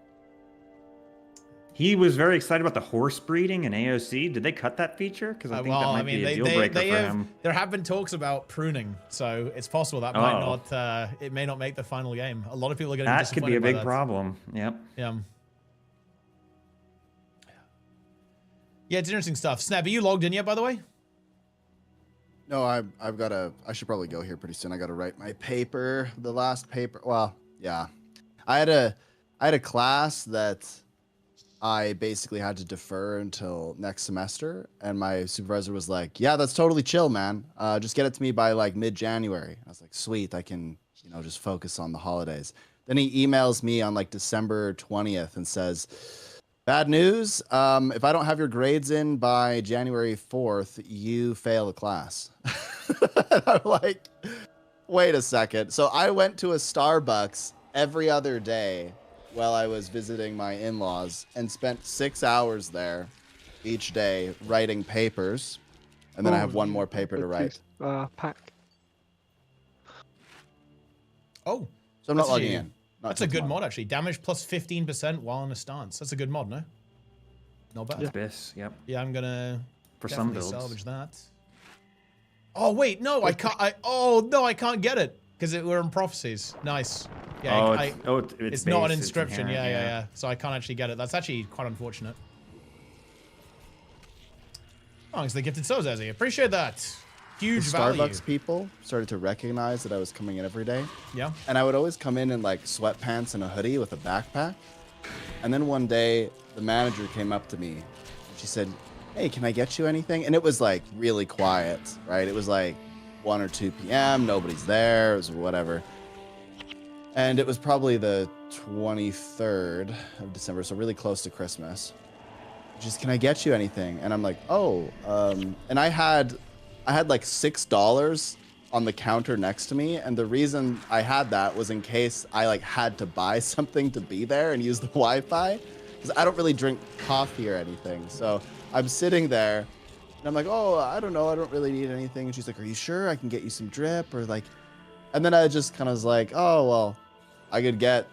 He was very excited about the horse breeding and AOC. Did they cut that feature? Because I think that might be a deal breaker for him. There have been talks about pruning, so it's possible that might not. It may not make the final game. A lot of people are going to be disappointed. That could be a big that. problem. Yep. Yeah. Yeah, it's interesting stuff. Snap, are you logged in yet, by the way? No, I've got to. I should probably go here pretty soon. I got to write my paper. The last paper. Well, yeah, I had a class that I basically had to defer until next semester, and my supervisor was like, "Yeah, that's totally chill, man. Just get it to me by like mid-January." I was like, "Sweet, I can, just focus on the holidays." Then he emails me on like December 20th and says, "Bad news. If I don't have your grades in by January 4th, you fail the class." And I'm like, wait a second. So I went to a Starbucks every other day while I was visiting my in-laws and spent 6 hours there each day writing papers. And then I have one more paper to write. Pack. Oh. So I'm not logging in. That's a good mod, actually. Damage plus 15% while in a stance. That's a good mod, no? Not bad. Abyss, yep. Yeah, I'm gonna for some definitely builds salvage that. Oh wait, no, I can't. I can't get it because we're in prophecies. Nice. Yeah. It's not an inscription. Yeah. So I can't actually get it. That's actually quite unfortunate. Thanks for the gifted subs, Ezzy. Appreciate that. Huge value. Starbucks people started to recognize that I was coming in every day. Yeah. And I would always come in like sweatpants and a hoodie with a backpack. And then one day, the manager came up to me. And she said, "Hey, can I get you anything?" And it was like really quiet, right? It was like 1 or 2 p.m. Nobody's there. It was whatever. And it was probably the 23rd of December, so really close to Christmas. Just, "Can I get you anything?" And I'm like, "Oh." And I had like $6 on the counter next to me, and the reason I had that was in case I like had to buy something to be there and use the Wi-Fi, because I don't really drink coffee or anything. So I'm sitting there, and I'm like, "Oh, I don't know, I don't really need anything." And she's like, "Are you sure I can get you some drip or like?" And then I just kind of was like, "Oh well, I could get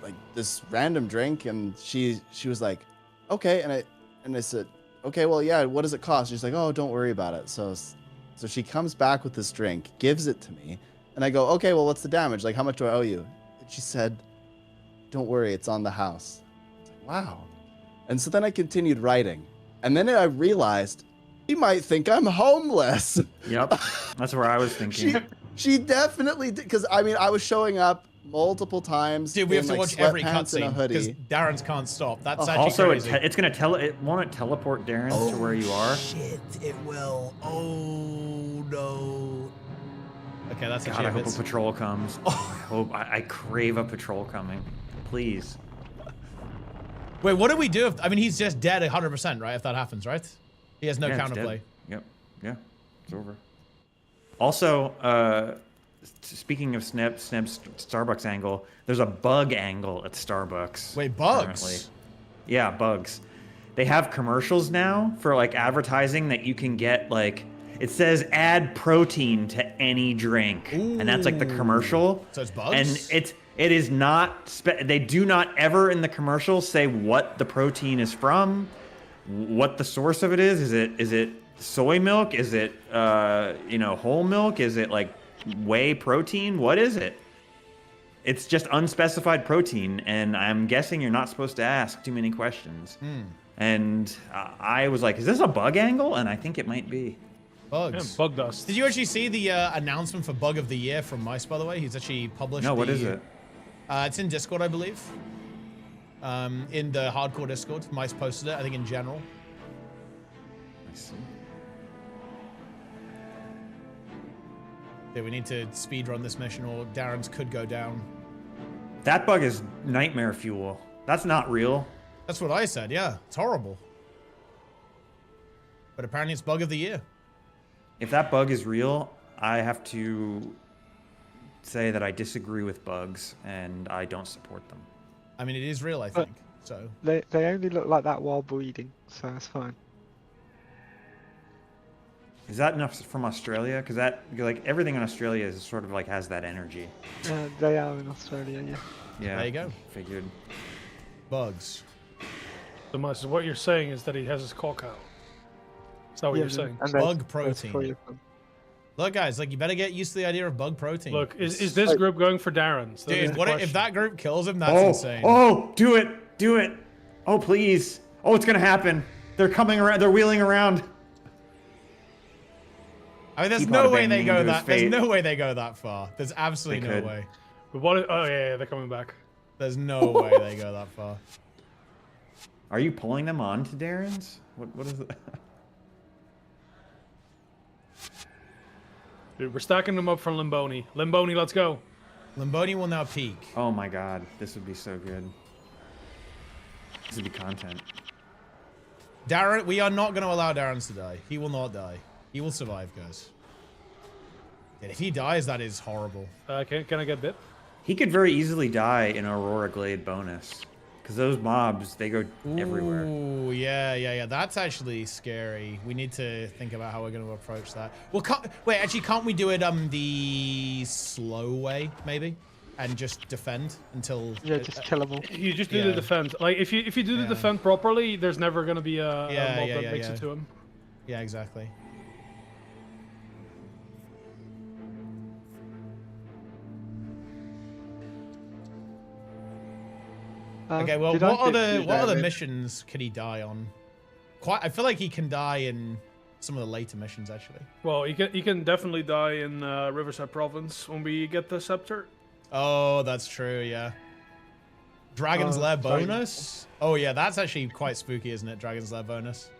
like this random drink," and she was like, "Okay," and I said, "Okay, well, yeah, what does it cost?" She's like, "Oh, don't worry about it." So she comes back with this drink, gives it to me, and I go, "Okay, well, what's the damage? Like, how much do I owe you?" And she said, "Don't worry, it's on the house." I was like, wow. And so then I continued writing, and then I realized she might think I'm homeless. Yep, that's where I was thinking. She definitely did, because I mean, I was showing up multiple times. Dude, we have to like watch every sweatpants cutscene because Darren's can't stop. That's actually also crazy. it's gonna won't it teleport Darren to where you are? Shit, it will. Oh no. Okay, that's God, I hope a patrol comes. I crave a patrol coming. Please. Wait, what do we do if, I mean, he's just dead 100%, right? If that happens, right? He has no counterplay. Yep. Yeah. It's over. Also, speaking of Sneb's Starbucks angle, there's a bug angle at Starbucks. Wait, bugs? Currently. Yeah, bugs. They have commercials now for like advertising that you can get like, it says add protein to any drink. Ooh. And that's like the commercial. So it's bugs? And it is not, they do not ever in the commercial say what the protein is from, what the source of it is. Is it soy milk? Is it, whole milk? Is it like whey protein? What is it? It's just unspecified protein, and I'm guessing you're not supposed to ask too many questions. And I was like, is this a bug angle? And I think it might be. Bugs. Yeah, bug dust. Did you actually see the announcement for Bug of the Year from Mice, by the way? He's actually published. No, what is it? It's in Discord, I believe. In the hardcore Discord. Mice posted it, I think in general. I see. Yeah, we need to speedrun this mission or Darren's could go down. That bug is nightmare fuel. That's not real. That's what I said, yeah. It's horrible. But apparently it's Bug of the Year. If that bug is real, I have to say that I disagree with bugs and I don't support them. I mean, it is real, I think. So They only look like that while breeding, so it's fine. Is that enough from Australia? Because that, like, everything in Australia is sort of like has that energy. They are in Australia, yeah. Yeah. There you go. Figured. Bugs. So what you're saying is that he has his cock out. Is that what you're saying? And Bug there's protein. 3 of them. Look, guys, like you better get used to the idea of bug protein. Look, is this group going for Darren's? That is Dude, the what if question. that group kills him? That's insane. Oh, do it. Do it. Oh, please. Oh, it's going to happen. They're coming around. They're wheeling around. I mean, there's Teapot no way they abandoning go to his that. There's fate. no way they go that far. There's absolutely They no could. way. But what? Oh yeah, they're coming back. There's no way they go that far. Are you pulling them on to Darren's? What is it? Dude, we're stacking them up for Limboni. Limboni, let's go. Limboni will now peak. Oh my god, this would be so good. This would be content. Darren, we are not going to allow Darren's to die. He will not die. He will survive, guys. And if he dies, that is horrible. Can I get bit? He could very easily die in Aurora Glade bonus. Because those mobs, they go everywhere. Ooh, yeah. That's actually scary. We need to think about how we're going to approach that. Well, wait, actually, can't we do it the slow way, maybe? And just defend until... Yeah, just kill them all. You just do the defense. Like, if you do the defense properly, there's never going to be a mob that makes it to him. Yeah, exactly. Okay, well, what other missions could he die on? I feel like he can die in some of the later missions, actually. Well, he can definitely die in Riverside Province when we get the scepter. Oh, that's true, yeah. Dragon's Lair bonus? Oh, yeah, that's actually quite spooky, isn't it? Dragon's Lair bonus.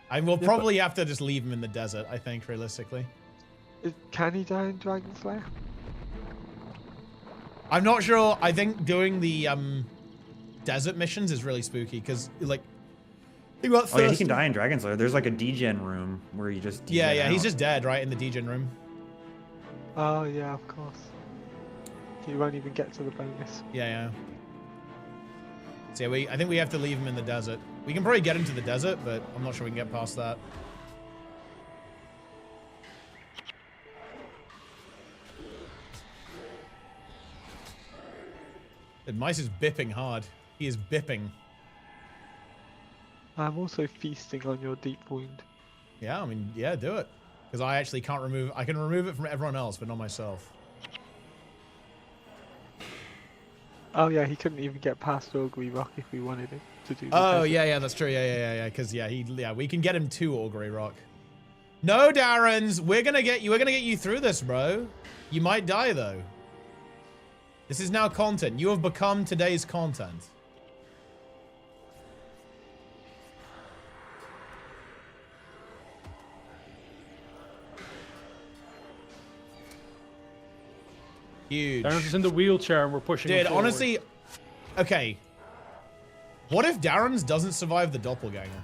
And we'll probably have to just leave him in the desert, I think, realistically. Can he die in Dragon's Lair? I'm not sure. I think doing the desert missions is really spooky, because, like, think about Oh, yeah, he can die in Dragon's Lair. There's like a degen room where you just Yeah, out. he's just dead, right, in the degen room. Oh, yeah, of course. You won't even get to the bonus. Yeah. So yeah, I think we have to leave him in the desert. We can probably get him to the desert, but I'm not sure we can get past that. The mice is bipping hard. He is bipping. I'm also feasting on your deep wound. Yeah, I mean, yeah, do it. Because I actually can't remove... I can remove it from everyone else, but not myself. Oh yeah, he couldn't even get past Augury Rock if we wanted him to do. Oh yeah, that's true. Yeah. Because we can get him to Augury Rock. No, Darrens, we're gonna get you through this, bro. You might die though. This is now content. You have become today's content. Huge. Darren's is in the wheelchair and we're pushing him Dude, forward. honestly, okay. What if Darren's doesn't survive the doppelganger?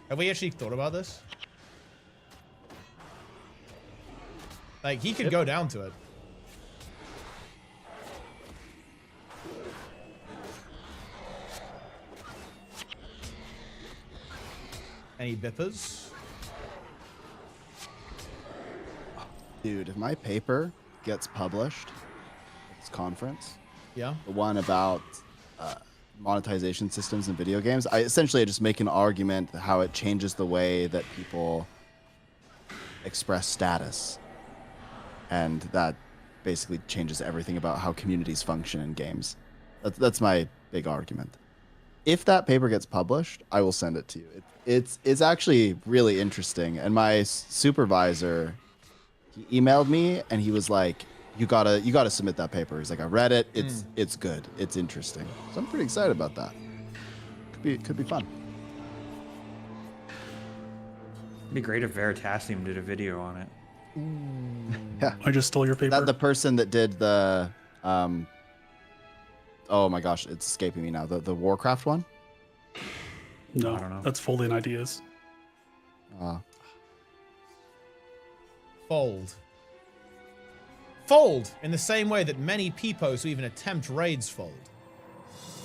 Have we actually thought about this? Like, he could go down to it. Any bippers? Dude, if my paper gets published at this conference, Yeah. the one about monetization systems in video games, I essentially just make an argument how it changes the way that people express status. And that basically changes everything about how communities function in games. That's my big argument. If that paper gets published, I will send it to you. It's actually really interesting. And my supervisor, he emailed me and he was like, you gotta submit that paper. He's like, I read it. It's good. It's interesting. So I'm pretty excited about that. Could be fun. It'd be great if Veritasium did a video on it. Yeah. I just stole your paper. That the person that did the oh my gosh, it's escaping me now. The Warcraft one? No, I don't know. that's Folding Ideas. Fold. Fold in the same way that many peepos who even attempt raids fold.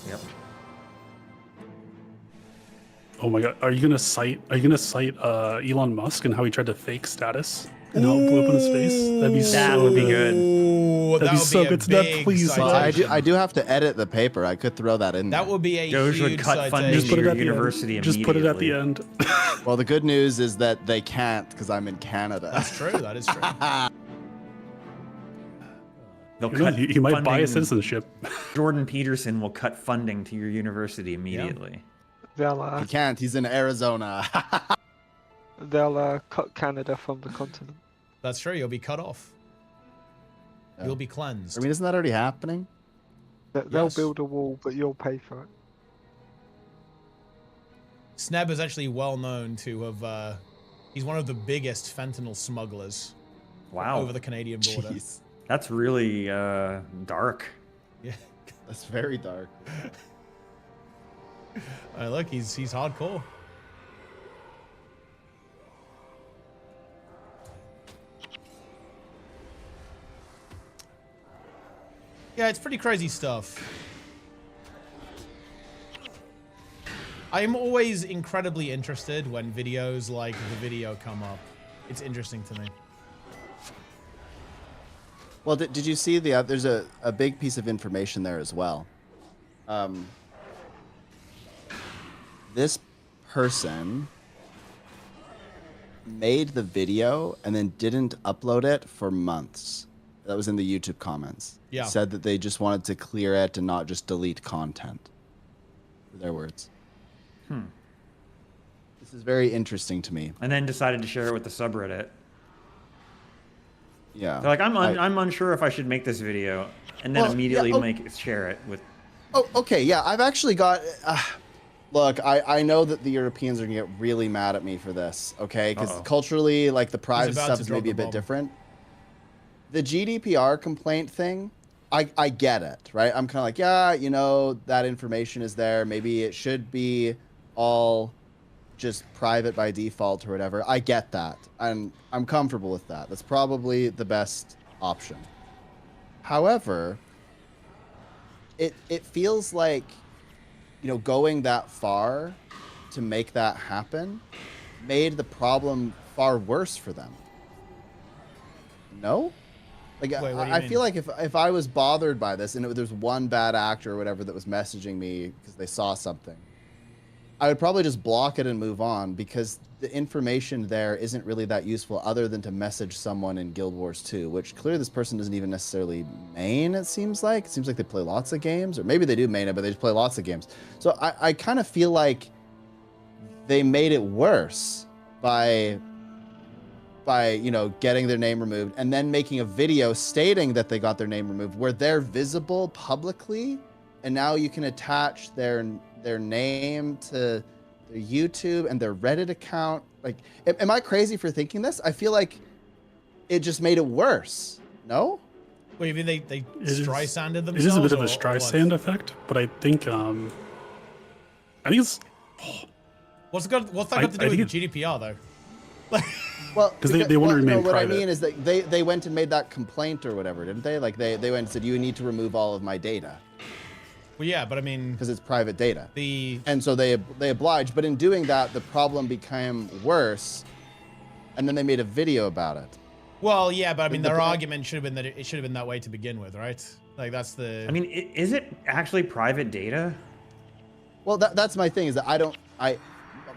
Yep. Oh my god, are you gonna cite Elon Musk and how he tried to fake status and how it blew up in his face? That'd be That so would be good. good. That'd be so a good. Snap, big please. citation. I do have to edit the paper. I could throw that in. That there. would be a Doge would huge cut funding citation. Just put to it your at the university end. Just put it at the immediately. end. Well, the good news is that they can't because I'm in Canada. That's true. That is true. They'll You know, cut he might buy a funding. citizenship. Jordan Peterson will cut funding to your university immediately. They'll He can't. He's in Arizona. cut Canada from the continent. That's true. You'll be cut off. Yeah. You'll be cleansed. I mean, isn't that already happening? They'll Yes. build a wall, but you'll pay for it. Sneb is actually well known to have. He's one of the biggest fentanyl smugglers Wow. over the Canadian border. Jeez. That's really dark. Yeah. That's very dark. Look, he's hardcore. Yeah, it's pretty crazy stuff. I am always incredibly interested when videos like the video come up. It's interesting to me. Well, did you see there's a big piece of information there as well. This person made the video and then didn't upload it for months. That was in the YouTube comments. Yeah. Said that they just wanted to clear it and not just delete content. For their words. This is very interesting to me. And then decided to share it with the subreddit. Yeah. They're like, I'm unsure if I should make this video, and then Well, immediately yeah, share it with. Oh, okay. Yeah, I've actually got. Look, I know that the Europeans are gonna get really mad at me for this. Okay, because culturally, like the private about stuff to is drop maybe the a bit bomb. different. The GDPR complaint thing, I get it, right? I'm kind of like, yeah, you know, that information is there. Maybe it should be all just private by default or whatever. I get that, and I'm comfortable with that. That's probably the best option. However, it feels like, you know, going that far to make that happen made the problem far worse for them. No? Like, Wait, what do you I mean? feel like if I was bothered by this and there's one bad actor or whatever that was messaging me because they saw something, I would probably just block it and move on because the information there isn't really that useful other than to message someone in Guild Wars 2, which clearly this person doesn't even necessarily main, it seems like. It seems like they play lots of games, or maybe they do main it, but they just play lots of games. So I kind of feel like they made it worse by you know, getting their name removed and then making a video stating that they got their name removed where they're visible publicly, and now you can attach their name to their YouTube and their Reddit account. Like, am I crazy for thinking this? I feel like it just made it worse. No? What, you mean they Streisanded themselves? It is a bit of a or Streisand what? effect, but I think it's What's that got to do with GDPR though? Well, 'Cause they want to remain what private. I mean is that they went and made that complaint or whatever, didn't they? Like they went and said, you need to remove all of my data Well, yeah, but I mean, because it's private data. the And so they obliged, but in doing that, the problem became worse, and then they made a video about it. well, yeah, but I mean, The their point- argument should have been that it should have been that way to begin with, right? Like that's the. I mean, is it actually private data? Well, that's my thing is that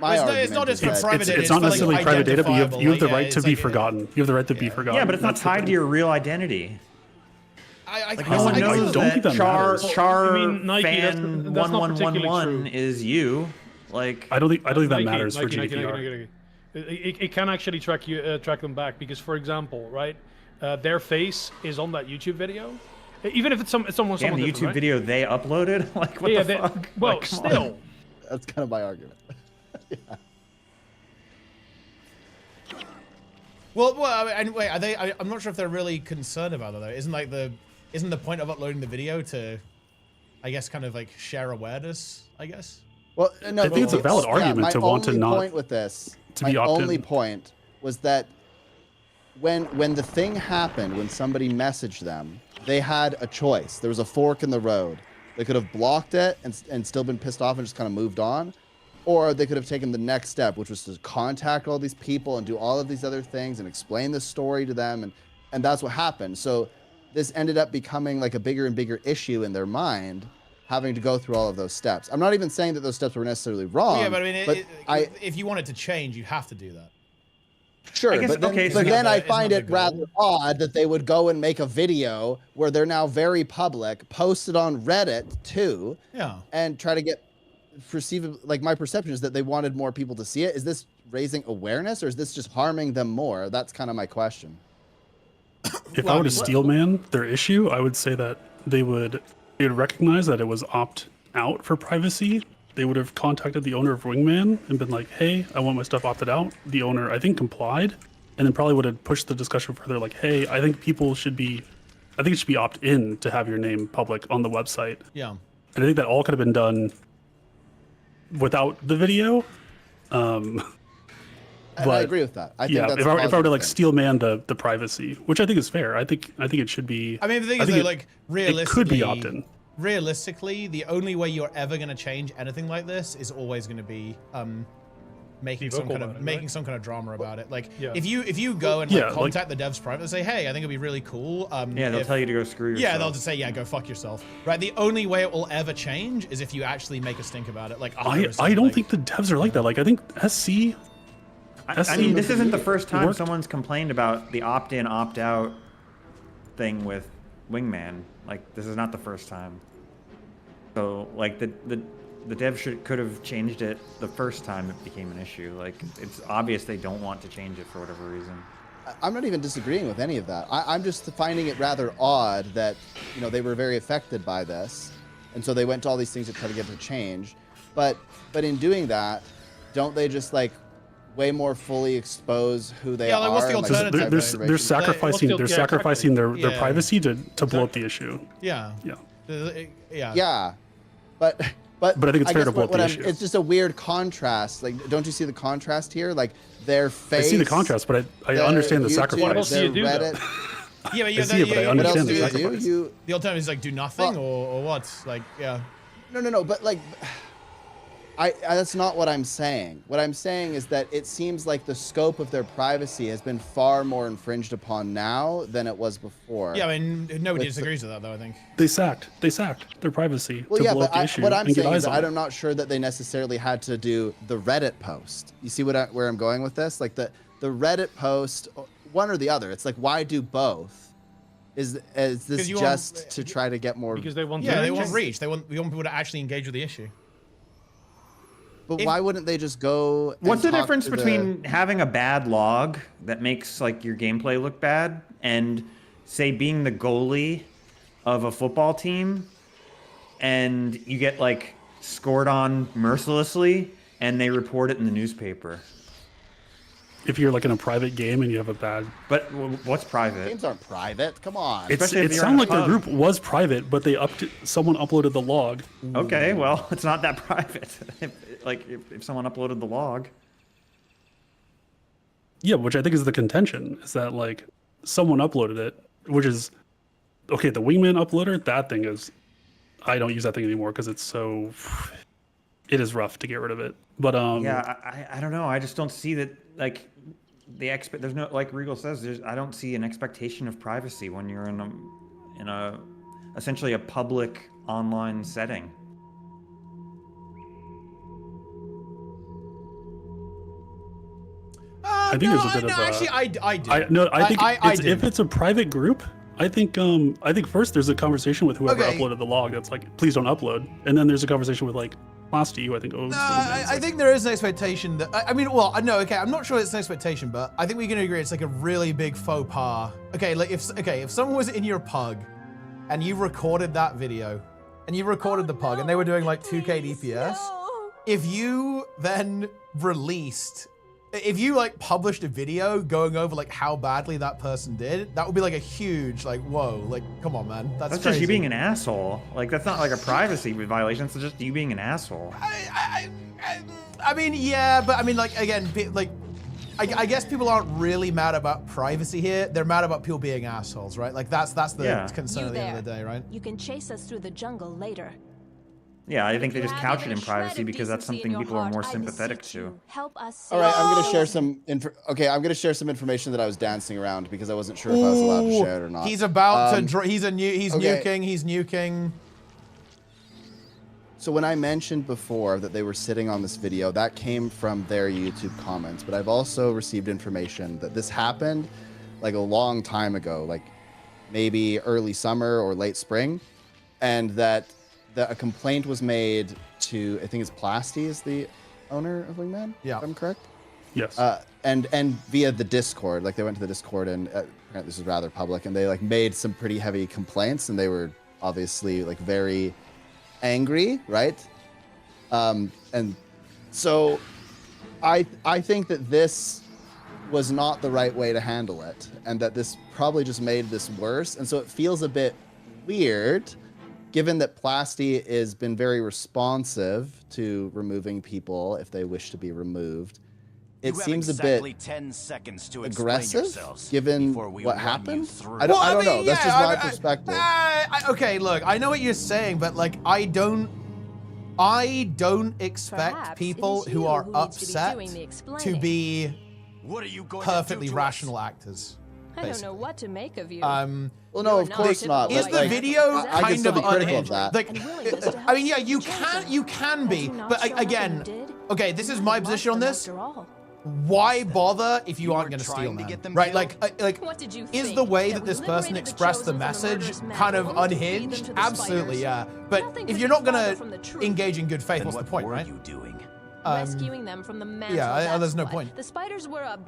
my It's not- argument it's not is just for that- private data, it's not for, like, necessarily private data, but you have the identifiable, right like, to it's be like, forgotten. You have the right to be forgotten. Yeah, but it's not That's the tied to thing. your real identity. I Like I- no one I- knows don't that think that Char matters. Char I mean, Nike, that's fan not particularly 1111 true. is you. Like I don't think that Nike, matters for Nike, GDPR. Nike. It can actually track them back because, for example, right, their face is on that YouTube video, even if it's someone. damn, the different, YouTube right? video they uploaded. Like what Yeah, the fuck? well, Like, come on. still. That's kind of my argument. Yeah. Well, I mean, wait, are they? I'm not sure if they're really concerned about that though. Isn't the point of uploading the video to, I guess, kind of like share awareness? I guess. Well, no, I think it's a valid argument my to want to only not- point with this. to My be opt-in. only point was that when the thing happened, when somebody messaged them, they had a choice. There was a fork in the road. They could have blocked it and still been pissed off and just kind of moved on, Or they could have taken the next step, which was to contact all these people and do all of these other things and explain the story to them. And that's what happened. So this ended up becoming like a bigger and bigger issue in their mind, having to go through all of those steps. I'm not even saying that those steps were necessarily wrong. Well, yeah, but I mean, if you want it to change, you have to do that. Sure, guess, but then I find it rather odd that they would go and make a video where they're now very public, post it on Reddit too, and try to get perceived. Like my perception is that they wanted more people to see it. Is this raising awareness, or is this just harming them more? That's kind of my question. If I were to steelman their issue, I would say that they would recognize that it was opt out for privacy. They would have contacted the owner of Wingman and been like, hey, I want my stuff opted out. The owner, I think, complied, and then probably would have pushed the discussion further like, hey, I think it should be opt in to have your name public on the website. Yeah. And I think that all could have been done without the video. And I agree with that. I think that's if I were to like steelman the privacy, which I think is fair. I think it should be. I mean, the thing is, though, like realistically, it could be opt-in. Realistically, the only way you're ever going to change anything like this is always going to be making some kind of drama about it. Like if you go and contact the devs privately and say, hey, I think it'd be really cool. They'll tell you to go screw yourself. Yeah, they'll just say, yeah, go fuck yourself. Right. The only way it will ever change is if you actually make a stink about it. Like I don't think the devs are like that. Like I think SC. I mean, this isn't the first time someone's complained about the opt-in, opt-out thing with Wingman. Like, this is not the first time. So, like, the dev could have changed it the first time it became an issue. Like, it's obvious they don't want to change it for whatever reason. I'm not even disagreeing with any of that. I'm just finding it rather odd that, you know, they were very affected by this, and so they went to all these things to try to get it to change. But in doing that, don't they just, like, way more fully expose who they are? What's the alternative? They're sacrificing their privacy to blow up the issue. Yeah. But I think it's fair to blow up the issue. It's just a weird contrast. Like, don't you see the contrast here? Like their face. I see the contrast, but I understand the sacrifice. What else do you do? Yeah, but I see it, but I understand the sacrifice. The alternative is like do nothing or what? Like, yeah. No. But like, that's not what I'm saying. What I'm saying is that it seems like the scope of their privacy has been far more infringed upon now than it was before. Yeah, I mean, nobody disagrees with that, though, I think. They sacked their privacy to blow up the issue. What I'm saying is I'm not sure that they necessarily had to do the Reddit post. You see where I'm going with this? Like the Reddit post, one or the other. It's like, why do both? Is this just to try to get more? Because they want they want reach. We want people to actually engage with the issue. But why wouldn't they just go? What's the difference between having a bad log that makes like your gameplay look bad and say being the goalie of a football team and you get like scored on mercilessly and they report it in the newspaper? If you're like in a private game and you have a bad... But what's private? Games aren't private. Come on. It sounded like their group was private, but someone uploaded the log. Okay, well, it's not that private. if someone uploaded the log. Yeah, which I think is the contention, is that like someone uploaded it, which is... Okay, the Wingman uploader, that thing is... I don't use that thing anymore because it's so... It is rough to get rid of it. But yeah, I don't know. I just don't see that like there's no, like Regal says, I don't see an expectation of privacy when you're in a essentially a public online setting. I think there's a bit of actually, I do. I think if it's a private group, I think first there's a conversation with whoever uploaded the log that's like, please don't upload, and then there's a conversation with like last to you, I think. I think there is an expectation that I'm not sure it's an expectation, but I think we can agree it's like a really big faux pas. Okay, like if someone was in your pug and you recorded that video and you recorded the pug and they were doing like 2K DPS, if you then if you like published a video going over like how badly that person did, that would be like a huge like, whoa, like come on, man, that's crazy. Just you being an asshole. Like that's not like a privacy violation. It's just you being an asshole. I mean, yeah, but I mean, like again, like I guess people aren't really mad about privacy here. They're mad about people being assholes, right? Like that's the concern at the end of the day, right? You can chase us through the jungle later. Yeah, I think they just Have couch it even in a shred privacy of because that's decency in something your people are heart, more I sympathetic beseech to. you, help us All right, I'm gonna save share him. some. I'm gonna share some information that I was dancing around because I wasn't sure if I was allowed to share it or not. He's about Um, to. He's okay. nuking. He's nuking. So when I mentioned before that they were sitting on this video, that came from their YouTube comments. But I've also received information that this happened like a long time ago, like maybe early summer or late spring, and that a complaint was made to, I think it's Plasty is the owner of Wingman. Yeah, if I'm correct. Yes. And via the Discord, like they went to the Discord, and apparently this is rather public, and they like made some pretty heavy complaints, and they were obviously like very angry, right? And so I think that this was not the right way to handle it, and that this probably just made this worse. And so it feels a bit weird, given that Plasty has been very responsive to removing people if they wish to be removed. It seems exactly a bit 10 seconds to aggressive, given what happened. I Well, don't know. mean, That's yeah, just my perspective. Okay, look, I know what you're saying, but like, I don't expect Perhaps people it is who you are who needs to be upset doing the to explaining. be What are you going perfectly to do to rational actors. I don't know what to make of you. Well, no, of course not. Is but, the like, video I can kind still of be critical unhinged? of that. Like, I mean, yeah, you can be, but again, okay, this is my position on this. Why bother if you aren't going to steal them? Right? Like, What did you is think? the way That that we this person liberated the expressed the chosen from the message murderous kind of madness to feed them unhinged? to the Absolutely, spiders? yeah. But Nothing if could you're be not farther going from the to truth. engage in good faith, Then what's the what point, were right? you doing? Rescuing them from the mantle. yeah, that's there's no what. point. The spiders were a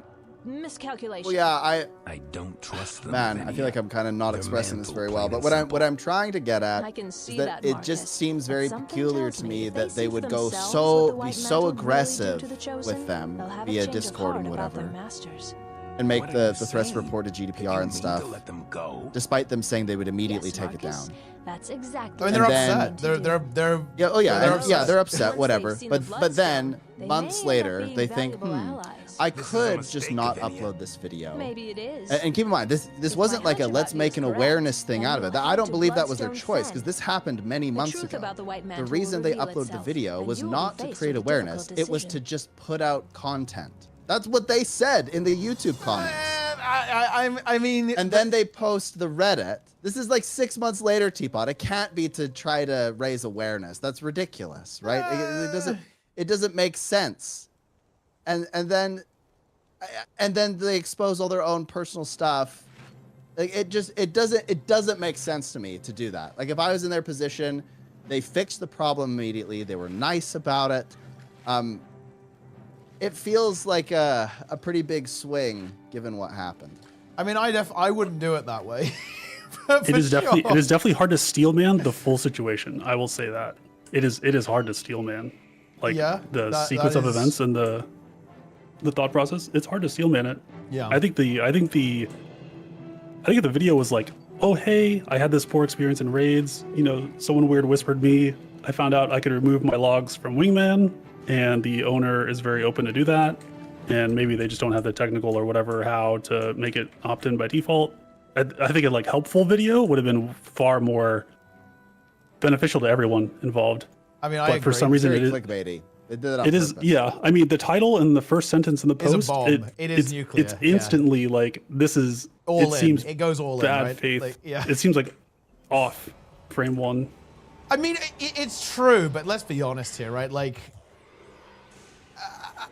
miscalculation. Well, yeah, I don't trust them. man, I feel like I'm kind of not They're expressing this mantle, very well. plain But and what I'm trying to get at I can is see that that, it Marcus. just seems But very something peculiar tells to me me if that they they see would for go themselves so what the be white so mantle really do aggressive to the chosen, with them they'll have a via change of Discord heart and about their whatever, masters. and make What are the you threats saying? report to GDPR and You need stuff, to let them go. despite them saying they would immediately Yes, take it Marcus, down. That's exactly. I mean, they're And then- upset. They're Yeah, oh yeah, they're and, yeah, upset. they're upset, Once whatever. they've seen the But then bloodstone, they months may end later, up being they think, valuable allies. I This is a could mistake, just not Lavinia. upload this video. Maybe it is. And keep in mind, this If wasn't my like a hunch let's about you make is an correct, awareness thing then out of it. you'll I head don't to believe that was their Bloodstone choice because Fen. this happened many The months truth ago. about the white The mantle reason will they reveal uploaded the itself, video and was you will be not to faced create with a difficult awareness. It was to decision. just put out content. That's what they said in the YouTube comments. I mean, And then they post the Reddit. This is like 6 months later, Teapot. It can't be to try to raise awareness. That's ridiculous, right? It doesn't make sense. And then they expose all their own personal stuff. Like it doesn't make sense to me to do that. Like if I was in their position, they fixed the problem immediately. They were nice about it. It feels like a pretty big swing given what happened. I mean, I wouldn't do it that way. It is definitely hard to steel man the full situation. I will say that it is hard to steel man, like the sequence of events and the thought process. It's hard to steel man it. Yeah. I think if the video was like, oh hey, I had this poor experience in raids. You know, someone weird whispered me. I found out I could remove my logs from Wingman, and the owner is very open to do that. And maybe they just don't have the technical or whatever how to make it opt in by default. I think a like helpful video would have been far more beneficial to everyone involved. I mean, but for some reason Very it is clickbaity. They did it on it is purpose. yeah. I mean, the title and the first sentence in the Is a post bomb. It is nuclear, It's yeah. instantly like this is all it in. seems It goes all in, bad right? faith. Like, yeah. It seems like off frame one. I mean, it's true, but let's be honest here, right? Like,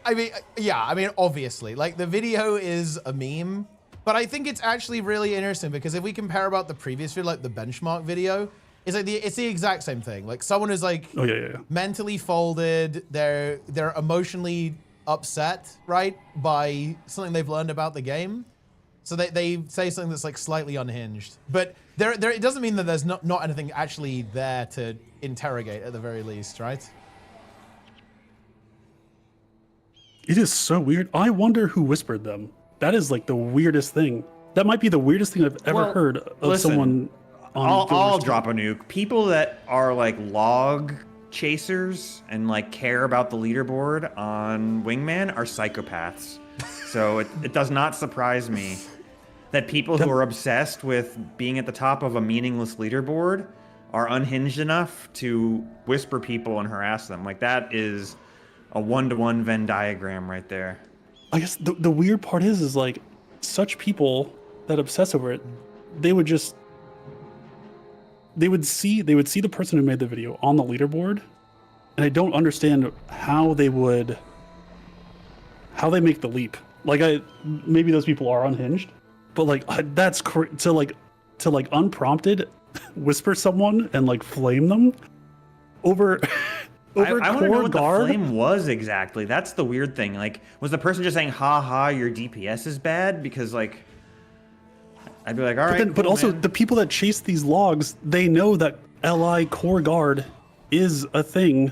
I mean, yeah, I mean, obviously, like the video is a meme, but I think it's actually really interesting because if we compare about the previous video, like the benchmark video, it's like it's the exact same thing. Like someone is like mentally folded, they're emotionally upset, right, by something they've learned about the game. So they say something that's like slightly unhinged, but it doesn't mean that there's not anything actually there to interrogate at the very least, right? It is so weird. I wonder who whispered them. That is like the weirdest thing. That might be the weirdest thing I've ever heard of someone on I'll drop a nuke. People that are like log chasers and like care about the leaderboard on Wingman are psychopaths. So it does not surprise me that people who are obsessed with being at the top of a meaningless leaderboard are unhinged enough to whisper people and harass them. Like that is a one-to-one Venn diagram right there. I guess the weird part is like such people that obsess over it, they would see the person who made the video on the leaderboard, and I don't understand how they make the leap. Like maybe those people are unhinged, but like that's to unprompted whisper someone and like flame them over over I want to know what guard. the flame was exactly. That's the weird thing. Like, was the person just saying, "Ha ha, your DPS is bad"? Because like, I'd be like, all right. But also, the people that chase these logs, they know that LI core guard is a thing.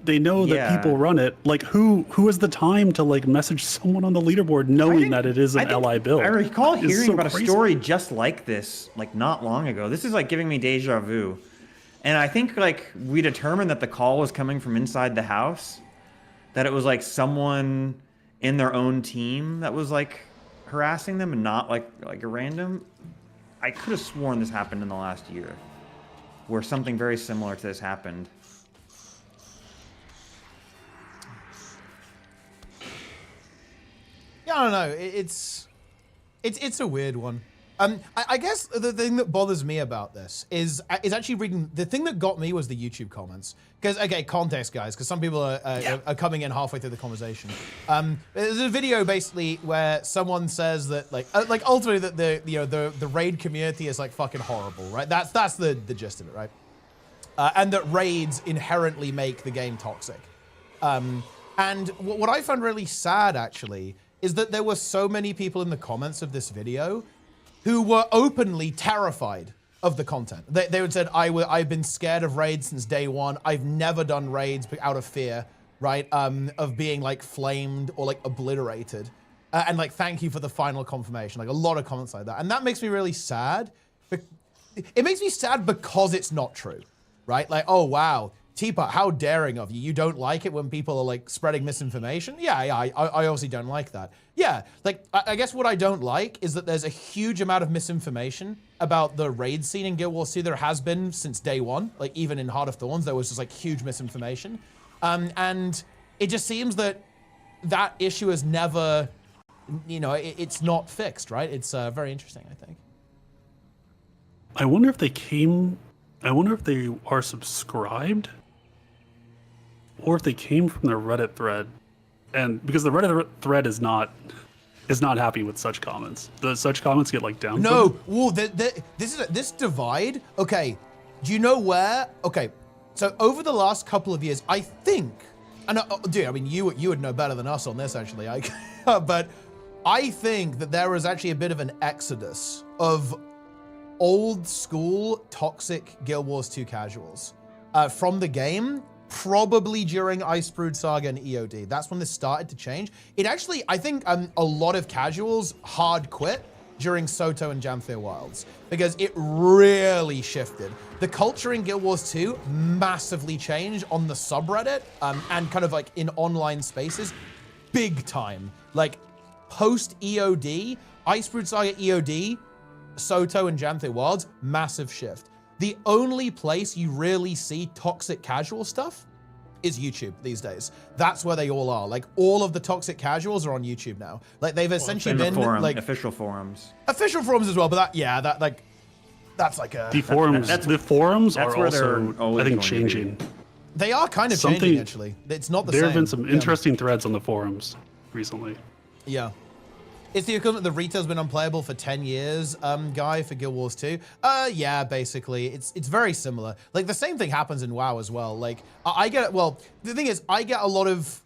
They know that people run it. Like, who has the time to like message someone on the leaderboard knowing that it is an LI build? I recall hearing about a story just like this, like not long ago. This is like giving me deja vu. And I think like we determined that the call was coming from inside the house, that it was like someone in their own team that was like harassing them and not like a random. I could have sworn this happened in the last year, where something very similar to this happened. Yeah, I don't know. It's a weird one. I guess the thing that bothers me about this is actually reading. The thing that got me was the YouTube comments. Because, okay, context, guys, because some people are coming in halfway through the conversation. There's a video basically where someone says that like ultimately that the raid community is like fucking horrible, right? That's the gist of it, right? And that raids inherently make the game toxic. And what I found really sad actually is that there were so many people in the comments of this video who were openly terrified of the content. They would say, I've been scared of raids since day one. I've never done raids out of fear, right? Of being like flamed or like obliterated. And like, thank you for the final confirmation. Like a lot of comments like that. And that makes me really sad. It makes me sad because it's not true, right? Like, oh, wow. Teapot, how daring of you. You don't like it when people are like spreading misinformation? Yeah, I obviously don't like that. Yeah, like I guess what I don't like is that there's a huge amount of misinformation about the raid scene in Guild Wars 2. There has been since day one. Like even in Heart of Thorns, there was just like huge misinformation. And it just seems that that issue is never, it's not fixed, right? It's very interesting, I think. I wonder if they are subscribed, or if they came from the Reddit thread, and because the Reddit thread is not happy with such comments. Such comments get like down. No, whoa, this divide. Okay, do you know where? Okay, so over the last couple of years, I think, and dude, I mean, you would know better than us on this actually. But I think that there was actually a bit of an exodus of old school toxic Guild Wars 2 casuals from the game, probably during Icebrood Saga and EOD. That's when this started to change. It actually, I think a lot of casuals hard quit during Soto and Jamthir Wilds because it really shifted. The culture in Guild Wars 2 massively changed on the subreddit and kind of like in online spaces, big time. Like post EOD, Icebrood Saga EOD, Soto and Jamthir Wilds, massive shift. The only place you really see toxic casual stuff is YouTube these days. That's where they all are. Like all of the toxic casuals are on YouTube now. Like they've essentially been like official forums as well. But that's like a the forums. The forums are where also, I think, changing. They are kind of changing actually. It's not the same. There have been some interesting threads on the forums recently. Yeah. It's the equivalent. The retail's been unplayable for 10 years, guy, for Guild Wars 2. Yeah, basically, it's very similar. Like the same thing happens in WoW as well. Like the thing is, I get a lot of.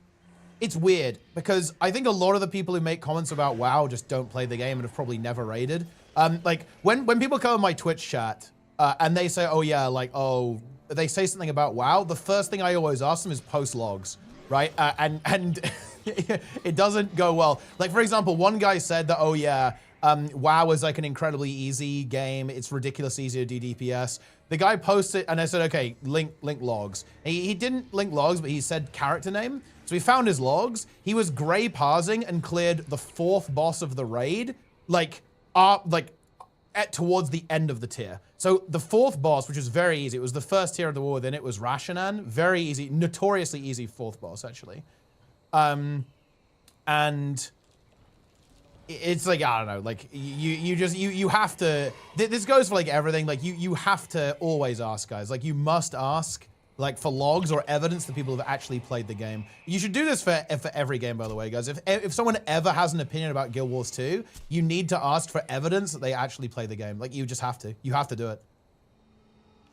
It's weird because I think a lot of the people who make comments about WoW just don't play the game and have probably never raided. Like when people come in my Twitch chat and they say, oh yeah, like they say something about WoW. The first thing I always ask them is post logs, right? And it doesn't go well. Like, for example, one guy said that, oh yeah, WoW is like an incredibly easy game. It's ridiculously easy to do DPS. The guy posted, and I said, okay, link logs. He didn't link logs, but he said character name. So we found his logs. He was gray parsing and cleared the 4th boss of the raid, like towards the end of the tier. So the fourth boss, which was very easy, it was the first tier of the war, within it was Rashanan. Very easy, notoriously easy fourth boss, actually. And it's like, I don't know, like you have to, this goes for like everything, like you have to always ask, guys. Like you must ask, like for logs or evidence that people have actually played the game. You should do this for every game, by the way, guys. If someone ever has an opinion about Guild Wars 2, you need to ask for evidence that they actually play the game. Like you just have to. You have to do it.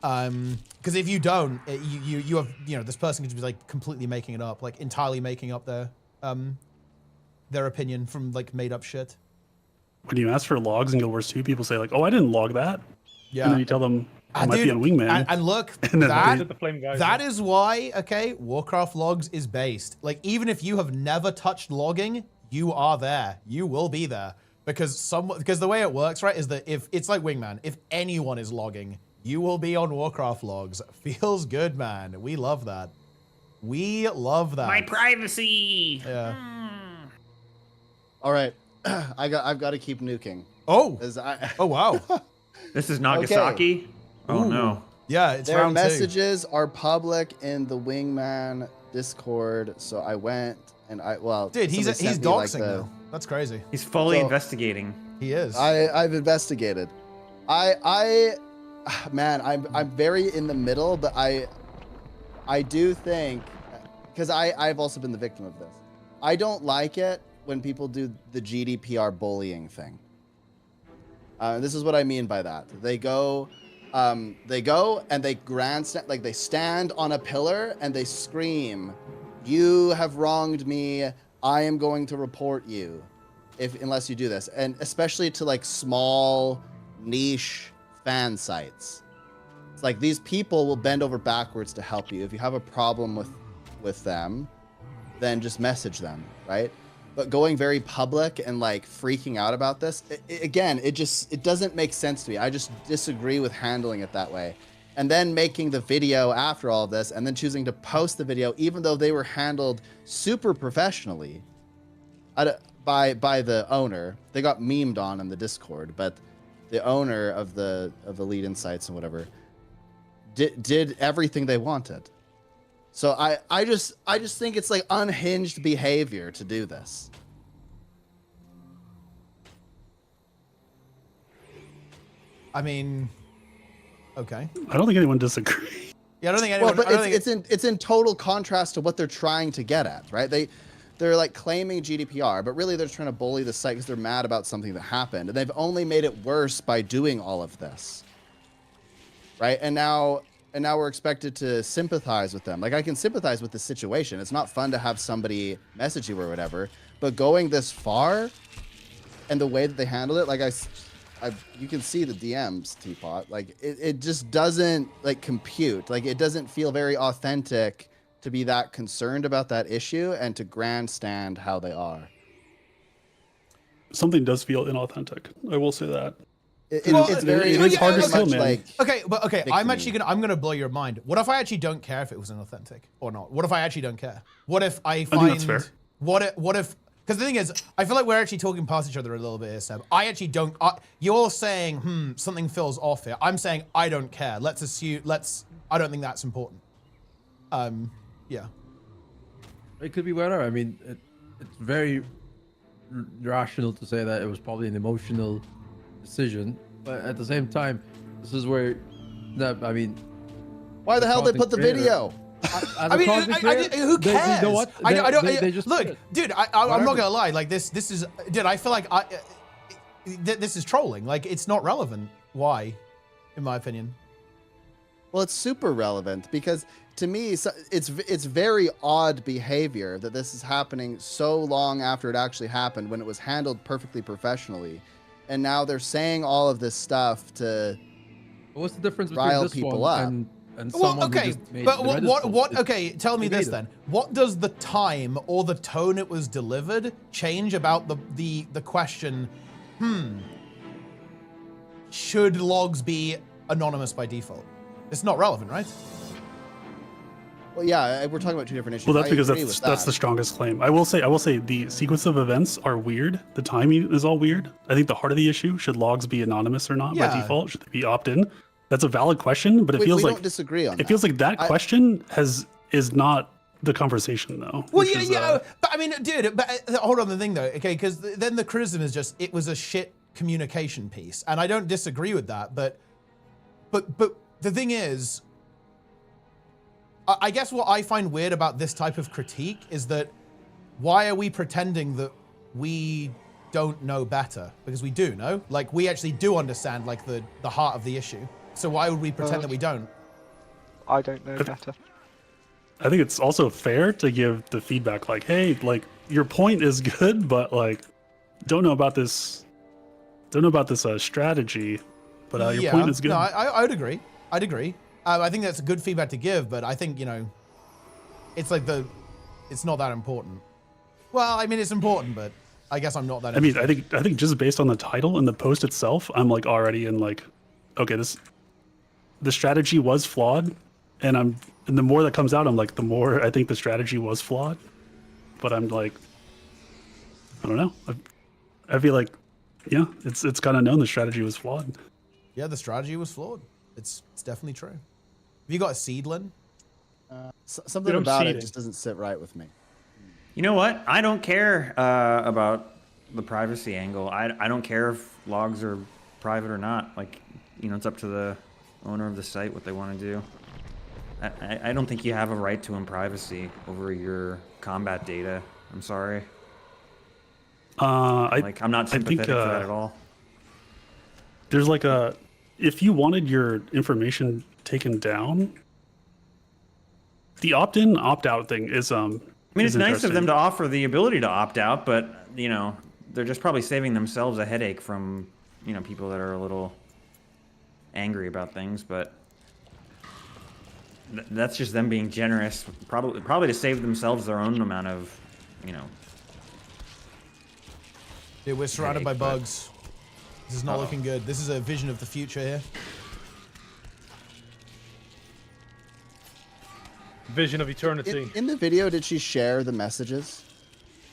Because if you don't, you have, you know, this person could just be like completely making it up, like entirely making up their opinion from like made up shit. When you ask for logs in Guild Wars 2, people say like, "Oh, I didn't log that." Yeah. And then you tell them it might be on Wingman. And look, And then that is why, okay, Warcraft Logs is based. Like, even if you have never touched logging, you are there. You will be there. Because the way it works, right, is that if it's like Wingman, if anyone is logging, you will be on Warcraft Logs. Feels good, man. We love that. We love that. My privacy. Yeah. All right, I've got to keep nuking. Oh. Oh wow. This is Nagasaki. Okay. Oh no. Yeah, it's Their round 2. messages are public in the Wingman Discord, so I went and dude, he's doxing now. That's crazy. He's fully investigating. He is. I've investigated. Man, I'm very in the middle, but I do think, because I've also been the victim of this. I don't like it when people do the GDPR bullying thing. This is what I mean by that. They go and they grandstand, like they stand on a pillar and they scream, "You have wronged me. I am going to report you unless you do this." And especially to like small niche fan sites. It's like these people will bend over backwards to help you. If you have a problem with them, then just message them, right? But going very public and like freaking out about this, it doesn't make sense to me. I just disagree with handling it that way. And then making the video after all of this and then choosing to post the video, even though they were handled super professionally by the owner. They got memed on in the Discord, but the owner of the Lead Insights and whatever did everything they wanted. So I just think it's like unhinged behavior to do this. I mean, okay. I don't think anyone disagrees. Yeah, I don't think anyone. Well, but it's in total contrast to what they're trying to get at, right? They're like claiming GDPR, but really they're trying to bully the site because they're mad about something that happened, and they've only made it worse by doing all of this, right? And now we're expected to sympathize with them. Like, I can sympathize with the situation. It's not fun to have somebody message you or whatever, but going this far and the way that they handled it, like you can see the DMs, Teapot. Like, it just doesn't like compute. Like, it doesn't feel very authentic to be that concerned about that issue and to grandstand how they are. Something does feel inauthentic. I will say that. It's hard to steal, man. like. Okay, I'm victim-y. gonna blow your mind. What if I actually don't care if it was inauthentic or not? What if I actually don't care? What if I find? I think that's fair. What if? Because the thing is, I feel like we're actually talking past each other a little bit here, Seb. I actually don't. You're saying, something feels off here. I'm saying I don't care. Let's assume. I don't think that's important. Yeah. It could be whatever. I mean, it's very rational to say that it was probably an emotional decision, but at the same time, this is where, I mean, why the hell they put the video? I mean, who cares? You know what? They just look, dude. I'm not gonna lie. Like this is, dude. I feel like this is trolling. Like it's not relevant. Why, in my opinion? Well, it's super relevant because to me, it's very odd behavior that this is happening so long after it actually happened when it was handled perfectly professionally, and now they're saying all of this stuff to. What's the difference between rile this people one up? and someone who okay, just made but the Reddit post? what? Okay, tell me this then. What does the time or the tone it was delivered change about the question? Should logs be anonymous by default? It's not relevant, right? Well, yeah, we're talking about two different issues. Well, that's I because agree that's with the strongest claim. I will say the sequence of events are weird. The timing is all weird. I think the heart of the issue, should logs be anonymous or not by Yeah. default? Should they be opt-in? That's a valid question, but it We feels don't like disagree on it that. feels like that question is not the conversation though. Well, which yeah, is, yeah, but I mean, dude, but hold on the thing though, okay, because then the criticism is just it was a shit communication piece, and I don't disagree with that, but the thing is, I guess what I find weird about this type of critique is that why are we pretending that we don't know better? Because we do know, like we actually do understand like the heart of the issue. So why would we pretend that we don't? I don't know better. I think it's also fair to give the feedback like, hey, like your point is good, but like don't know about this strategy, but your point is good. No, I would agree. I'd agree. I think that's a good feedback to give, but I think, you know, it's like it's not that important. Well, I mean, it's important, but I guess I'm not that. I mean, I think just based on the title and the post itself, I'm like already in like, okay, the strategy was flawed, and the more that comes out, I'm like, the more I think the strategy was flawed. But I'm like, I don't know. I feel like, yeah, it's kind of known the strategy was flawed. Yeah, the strategy was flawed. It's definitely true. Have you got a seedling? Something about it just doesn't sit right with me. You know what? I don't care about the privacy angle. I don't care if logs are private or not. Like, you know, it's up to the owner of the site what they want to do. I don't think you have a right to privacy over your combat data. I'm sorry. I'm not sympathetic to that at all. There's like if you wanted your information taken down, the opt-in, opt-out thing is I mean, it's nice of them to offer the ability to opt out, but you know, they're just probably saving themselves a headache from, you know, people that are a little angry about things, but that's just them being generous, probably to save themselves their own amount of, you know. Dude, we're surrounded by bugs. This is not looking good. This is a vision of the future here. Vision of eternity. In the video, did she share the messages?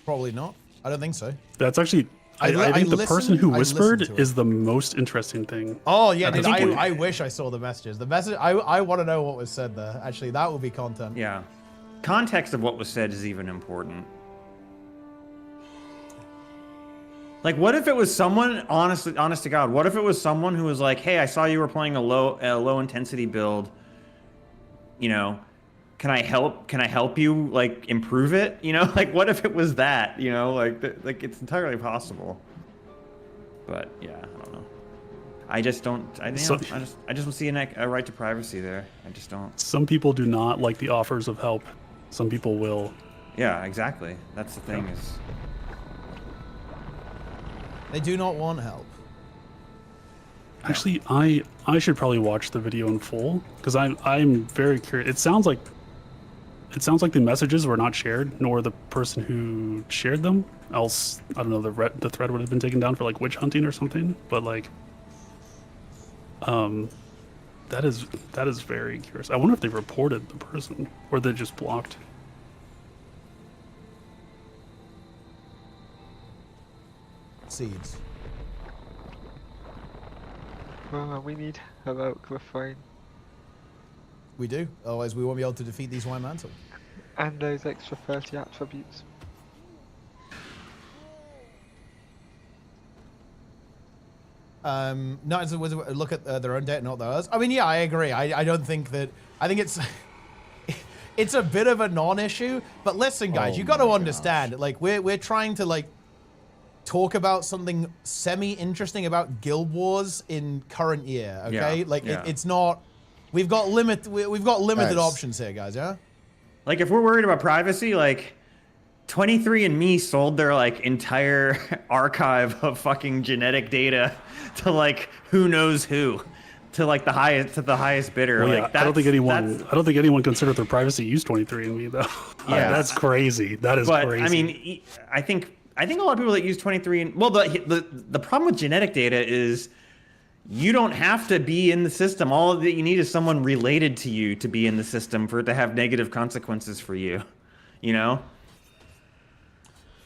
Probably not. I don't think so. That's actually, I think the person who whispered is the most interesting thing. Oh yeah, dude, I wish I saw the messages. The message, I want to know what was said there. Actually, that would be content. Yeah. Context of what was said is even important. Like, what if it was someone, honest to God, what if it was someone who was like, hey, I saw you were playing a low intensity build, you know, can I help you, like, improve it? You know, like, what if it was that, you know, like it's entirely possible. But yeah, I don't know. I just don't see a right to privacy there. I just don't. Some people do not like the offers of help. Some people will. Yeah, exactly. That's the thing is. They do not want help. Actually, I should probably watch the video in full because I'm very curious. It sounds like the messages were not shared, nor the person who shared them. Else, I don't know, the thread would have been taken down for like witch hunting or something. But like, that is very curious. I wonder if they reported the person or they just blocked. Seeds. We need heroic refrain. We do. Otherwise, we won't be able to defeat these White Mantle. And those extra 30 attributes. Not as a look at their own data, not theirs. I mean, yeah, I agree. I don't think that. I think it's it's a bit of a non-issue. But listen, guys, you got to understand. Like, we're trying to like talk about something semi-interesting about Guild Wars in current year. Okay, yeah, like yeah. it's not. We've got limited Nice. options here, guys. Yeah. Like, if we're worried about privacy, like 23andMe sold their like entire archive of fucking genetic data to like who knows who, to like the highest bidder. Well, like yeah, I don't think anyone considered their privacy use 23andMe though. Yeah, that's crazy. That is crazy. I mean, I think a lot of people that use 23 and well, the problem with genetic data is You don't have to be in the system. All that you need is someone related to you to be in the system for it to have negative consequences for you. You know?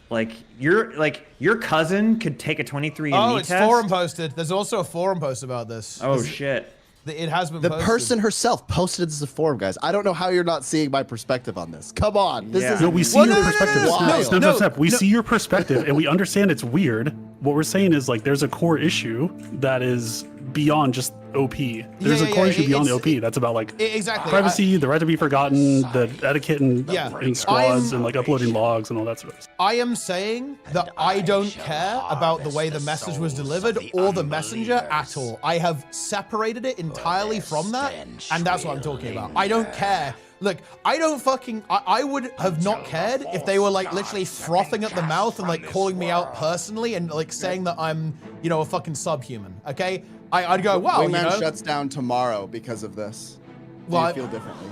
Like your cousin could take a 23andMe Oh, it's test. forum posted. There's also a forum post about this. Oh shit. It has been The posted. person herself posted this as a forum, guys. I don't know how you're not seeing my perspective on this. Come on, this is No, we see well, your no, no, perspective. no, no, Step, no, step. We no. see your perspective, and we understand it's weird. What we're saying is like there's a core issue that is beyond just OP. There's a core issue beyond the OP that's about like exactly privacy, the right to be forgotten, the etiquette in squads, I'm- and like uploading logs and all that sort of stuff. I am saying that I don't care about the way the message was delivered or the messenger at all. I have separated it entirely from that, and that's what I'm talking about. I don't care. Look, I don't fucking, I would have not cared if they were like literally frothing at the mouth and like calling me out personally and like saying that I'm, you know, a fucking subhuman, okay? I'd go, wow, Wingman you know? shuts down tomorrow because of this. Do Well, you feel differently?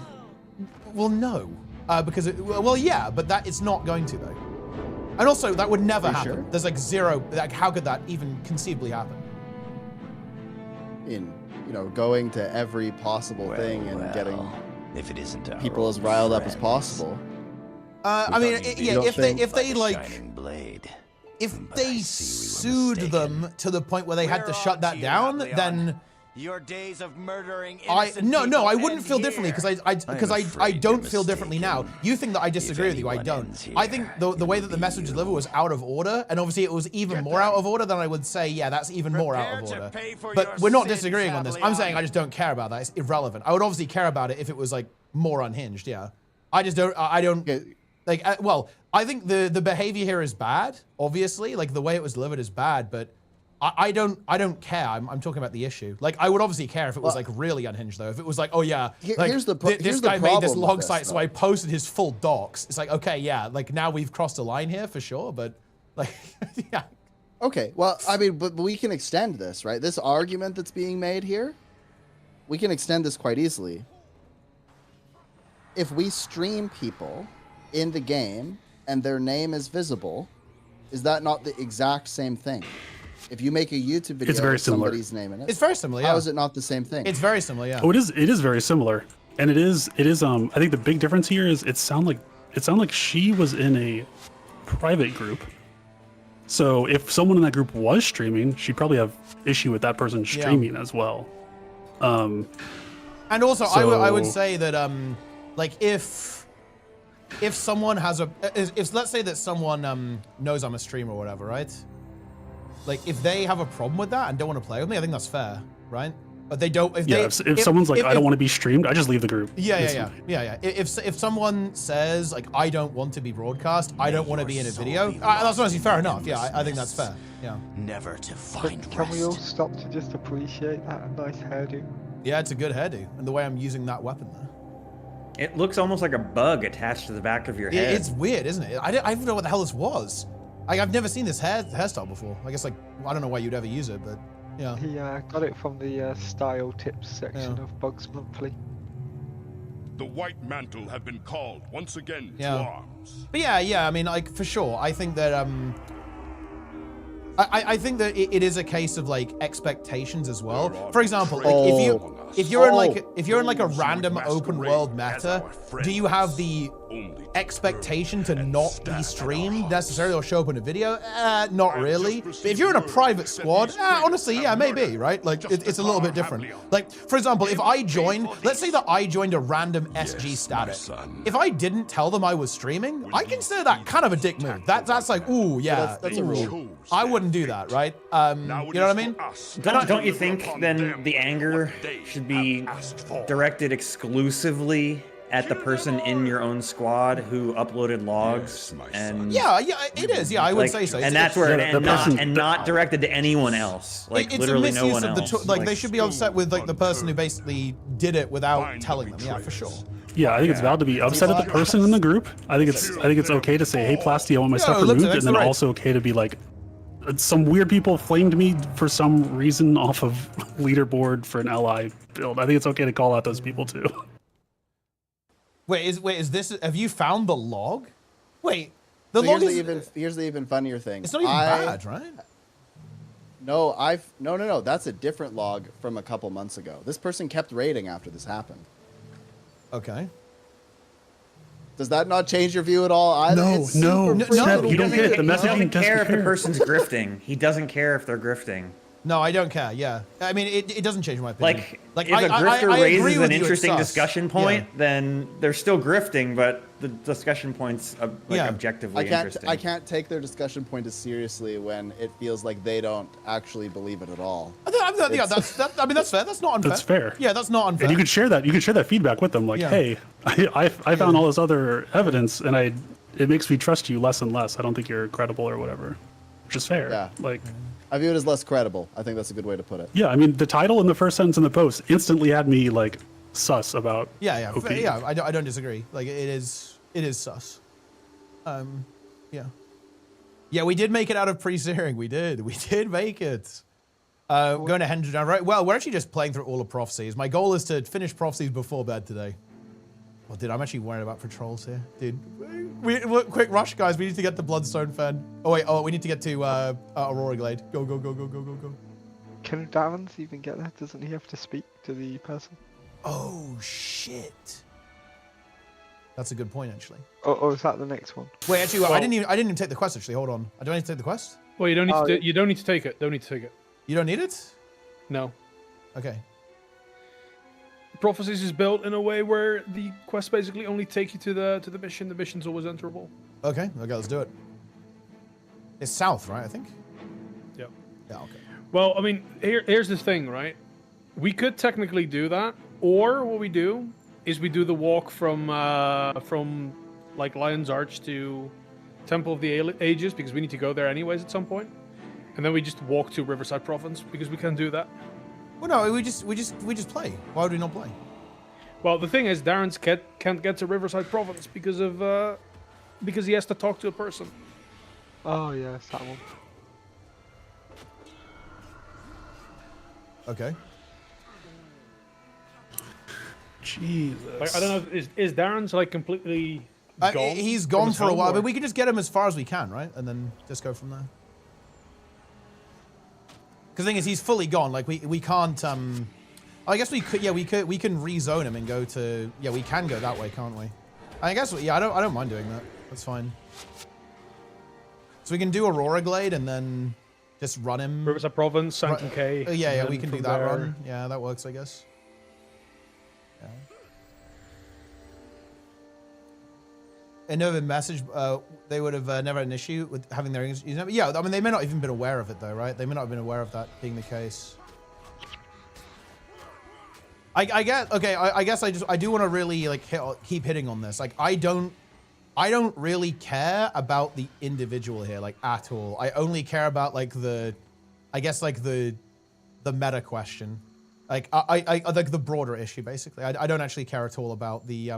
Well, no, because well, yeah, but that it's not going to though. And also, that would never happen. Sure? There's like zero. Like, how could that even conceivably happen? In going to every possible thing and getting if it isn't people as riled up as possible. I mean, yeah, if they like, shining blade. if they sued them to the point where they had to shut that down, then Your days of murdering I innocent no people I wouldn't end feel here. differently because I don't feel differently now. You think that I disagree with you? I don't. I think the way that the message delivered was out of order, and obviously it was even more out of order than I would say. Yeah, that's even more out of order. But we're not disagreeing on this. I'm saying I just don't care about that. It's irrelevant. I would obviously care about it if it was like more unhinged. Yeah, I just don't. I don't. Like, well, I think the behavior here is bad. Obviously, like the way it was delivered is bad, but I don't care. I'm talking about the issue. Like, I would obviously care if it was like really unhinged, though. If it was like, oh yeah, like, this guy made this log site, so I posted his full docs. It's like, okay, yeah, like now we've crossed a line here for sure, but like, yeah. Okay, well, I mean, but we can extend this, right? This argument that's being made here, we can extend this quite easily. If we stream people in the game and their name is visible, is that not the exact same thing? If you make a YouTube video It's very with similar. somebody's name in it, It's very similar. Yeah. how is it not the same thing? It's very similar. Yeah. Oh, it is very similar, and it is. I think the big difference here is it sounded like she was in a private group. So if someone in that group was streaming, she'd probably have issue with that person streaming as well. And also, I would say that like if someone has if let's say that someone knows I'm a streamer or whatever, right? Like if they have a problem with that and don't want to play with me, I think that's fair, right? But they don't. If someone's like, I don't want to be streamed, I just leave the group. Yeah. If someone says like, I don't want to be broadcast, I don't want to be in a video, that's honestly fair enough. Yeah, I think that's fair. Yeah. Never to But find can we all rest. stop to just appreciate that nice hairdo? Yeah, it's a good hairdo, and the way I'm using that weapon there. It looks almost like a bug attached to the back of your Yeah, head. it's weird, isn't it? I don't know what the hell this was. I've never seen this hairstyle before. I guess like I don't know why you'd ever use it, but yeah. He got it from the style tips section Yeah. of Bugs Monthly. The White Mantle have been called once again Yeah. to arms. But yeah, I mean, like for sure, I think that I think that it is a case of like expectations as well. For example, like if you're in like a random open world meta, do you have the expectation to not be streamed necessarily or show up in a video? Not really. But if you're in a private squad, honestly, yeah, maybe, right? Like it's a little bit different. Like for example, if I joined, let's say that I joined a random SG static. If I didn't tell them I was streaming, I consider that kind of a dick move. That's like, ooh, yeah, that's a rule. I wouldn't do that, right? You know what I mean? Don't you think then the anger should be directed exclusively at the person in your own squad who uploaded logs? And Yeah, it is. Yeah, I would say so. And that's where not directed to anyone else. Like it's literally a no misuse one of the else. like they should be upset with like the person who basically did it without telling them. Yeah, for sure. Yeah, I think it's valid to be upset at the person in the group. I think it's okay to say, hey, Plasty, I want my stuff removed, and then also okay to be like, some weird people flamed me for some reason off of leaderboard for an ally build. I think it's okay to call out those people too. Wait, is this? Have you found the log? Wait, So the log here's is. here's the even funnier thing. It's not even bad, right? No, no. That's a different log from a couple months ago. This person kept raiding after this happened. Okay. Does that not change your view at all? Either? No, Seb, you don't get it. The He messaging doesn't care if the care. person's grifting. He doesn't care if they're grifting. No, I don't care. Yeah, I mean, it doesn't change my opinion. Like if a grifter I agree raises with an you, it's interesting sus. discussion point, Yeah. then they're still grifting, but the discussion point's objectively interesting. I can't take their discussion point as seriously when it feels like they don't actually believe it at all. Yeah, that's fair. That's not unfair. That's fair. Yeah, that's not unfair. And you could share that. You could share that feedback with them. Like, Yeah. hey, I found all this other evidence, and it makes me trust you less and less. I don't think you're credible or whatever, which is fair. Yeah. Like, I view it as less credible. I think that's a good way to put it. yeah. I mean, the title and the first sentence in the post instantly had me like sus about. Yeah, OP. yeah. I don't disagree. Like it is sus. Yeah. Yeah, we did make it out of pre-searing. We did make it. Going to Hendra now, right? Well, we're actually just playing through all of Prophecies. My goal is to finish Prophecies before bed today. Oh, dude, I'm actually worried about patrols here. Dude, quick rush, guys. We need to get the Bloodstone Fen. Oh, wait. Oh, we need to get to Aurora Glade. Go. Can Darren's even get there? Doesn't he have to speak to the person? Oh, shit. That's a good point, actually. Oh, is that the next one? Wait, actually, I didn't even take the quest, actually. Hold on. Do I need to take the quest? Well, you don't need to. You don't need to take it. Don't need to take it. You don't need it? No. Okay. Prophecies is built in a way where the quests basically only take you to the mission. The mission's always enterable. Okay, let's do it. It's south, right? I think. Yep. Yeah. Okay. Well, I mean, here's the thing, right? We could technically do that, or what we do is we do the walk from like Lion's Arch to Temple of the Ages, because we need to go there anyways at some point, and then we just walk to Riverside Province because we can do that. Well, no, we just play. Why would we not play? Well, the thing is, Darren's can't get to Riverside Province because he has to talk to a person. Oh yeah, it's that one. Okay. Jesus. Like, I don't know. Is Darren's like completely gone? He's gone for a while, or? but we can just get him as far as we can, right? And then just go from there. Because the thing is, he's fully gone. Like we can't. I guess we could. Yeah, we can rezone him and go to. Yeah, we can go that way, can't we? I guess. Yeah, I don't mind doing that. That's fine. So we can do Aurora Glade and then just run him. Riverside Province, Sanctum K. Yeah, we can do that there. run. Yeah, that works, I guess. Yeah. Innova message, they would have never had an issue with having their English. Yeah, I mean, they may not even been aware of it though, right? They may not have been aware of that being the case. I guess. Okay, I guess I do want to really like keep hitting on this. Like, I don't really care about the individual here, like, at all. I only care about like the meta question, like I like the broader issue basically. I don't actually care at all about the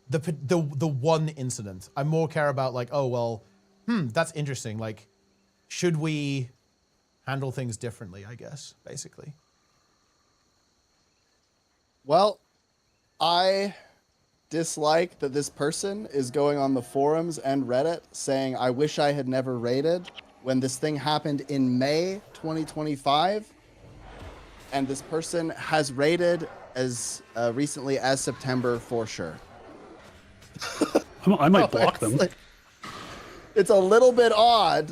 one incident. I more care about like, oh well, that's interesting. Like, should we handle things differently? I guess basically. Well, I dislike that this person is going on the forums and Reddit saying, I wish I had never raided, when this thing happened in May 2025. And this person has raided as recently as September for sure. I might block them. It's a little bit odd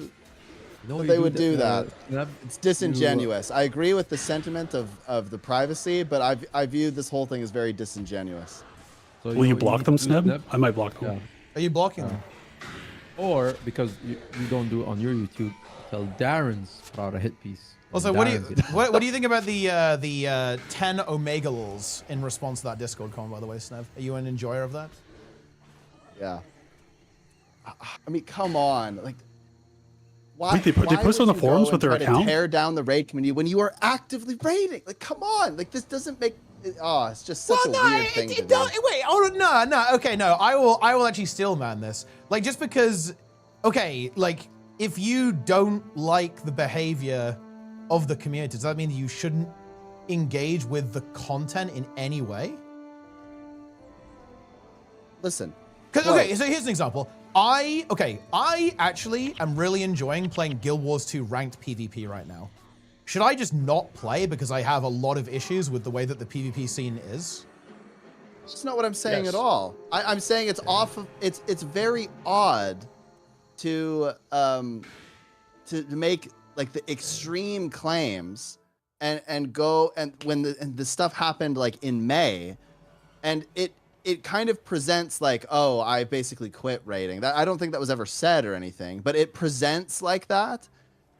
No, that you they would do that. Snap, It's disingenuous. I agree with the sentiment of the privacy, but I view this whole thing as very disingenuous. So Will you block them, do Sneb? I might block them. Yeah. Are you blocking them? Or because you don't do it on your YouTube, tell Darren's put out a hit piece. Also, what do you think about the 10 Omega lulls in response to that Discord comment, by the way, Snev? Are you an enjoyer of that? Yeah. I mean, come on. Like, why? Wait, they post on the forums with their account? Tear down the raid community when you are actively raiding. Like, come on. Like, this doesn't make. Oh, it's just such a weird thing to do. Wait, oh no. Okay, no. I will actually steelman this. Like, just because. Okay, like, if you don't like the behavior of the community, does that mean that you shouldn't engage with the content in any way? Listen. Okay, so here's an example. I actually am really enjoying playing Guild Wars 2 ranked PvP right now. should I just not play because I have a lot of issues with the way that the PvP scene is? That's not what I'm saying Yes. at all. I'm saying it's off of. It's very odd to make like the extreme claims and go and when the stuff happened like in May, and it kind of presents like, oh, I basically quit raiding. That I don't think that was ever said or anything, but it presents like that,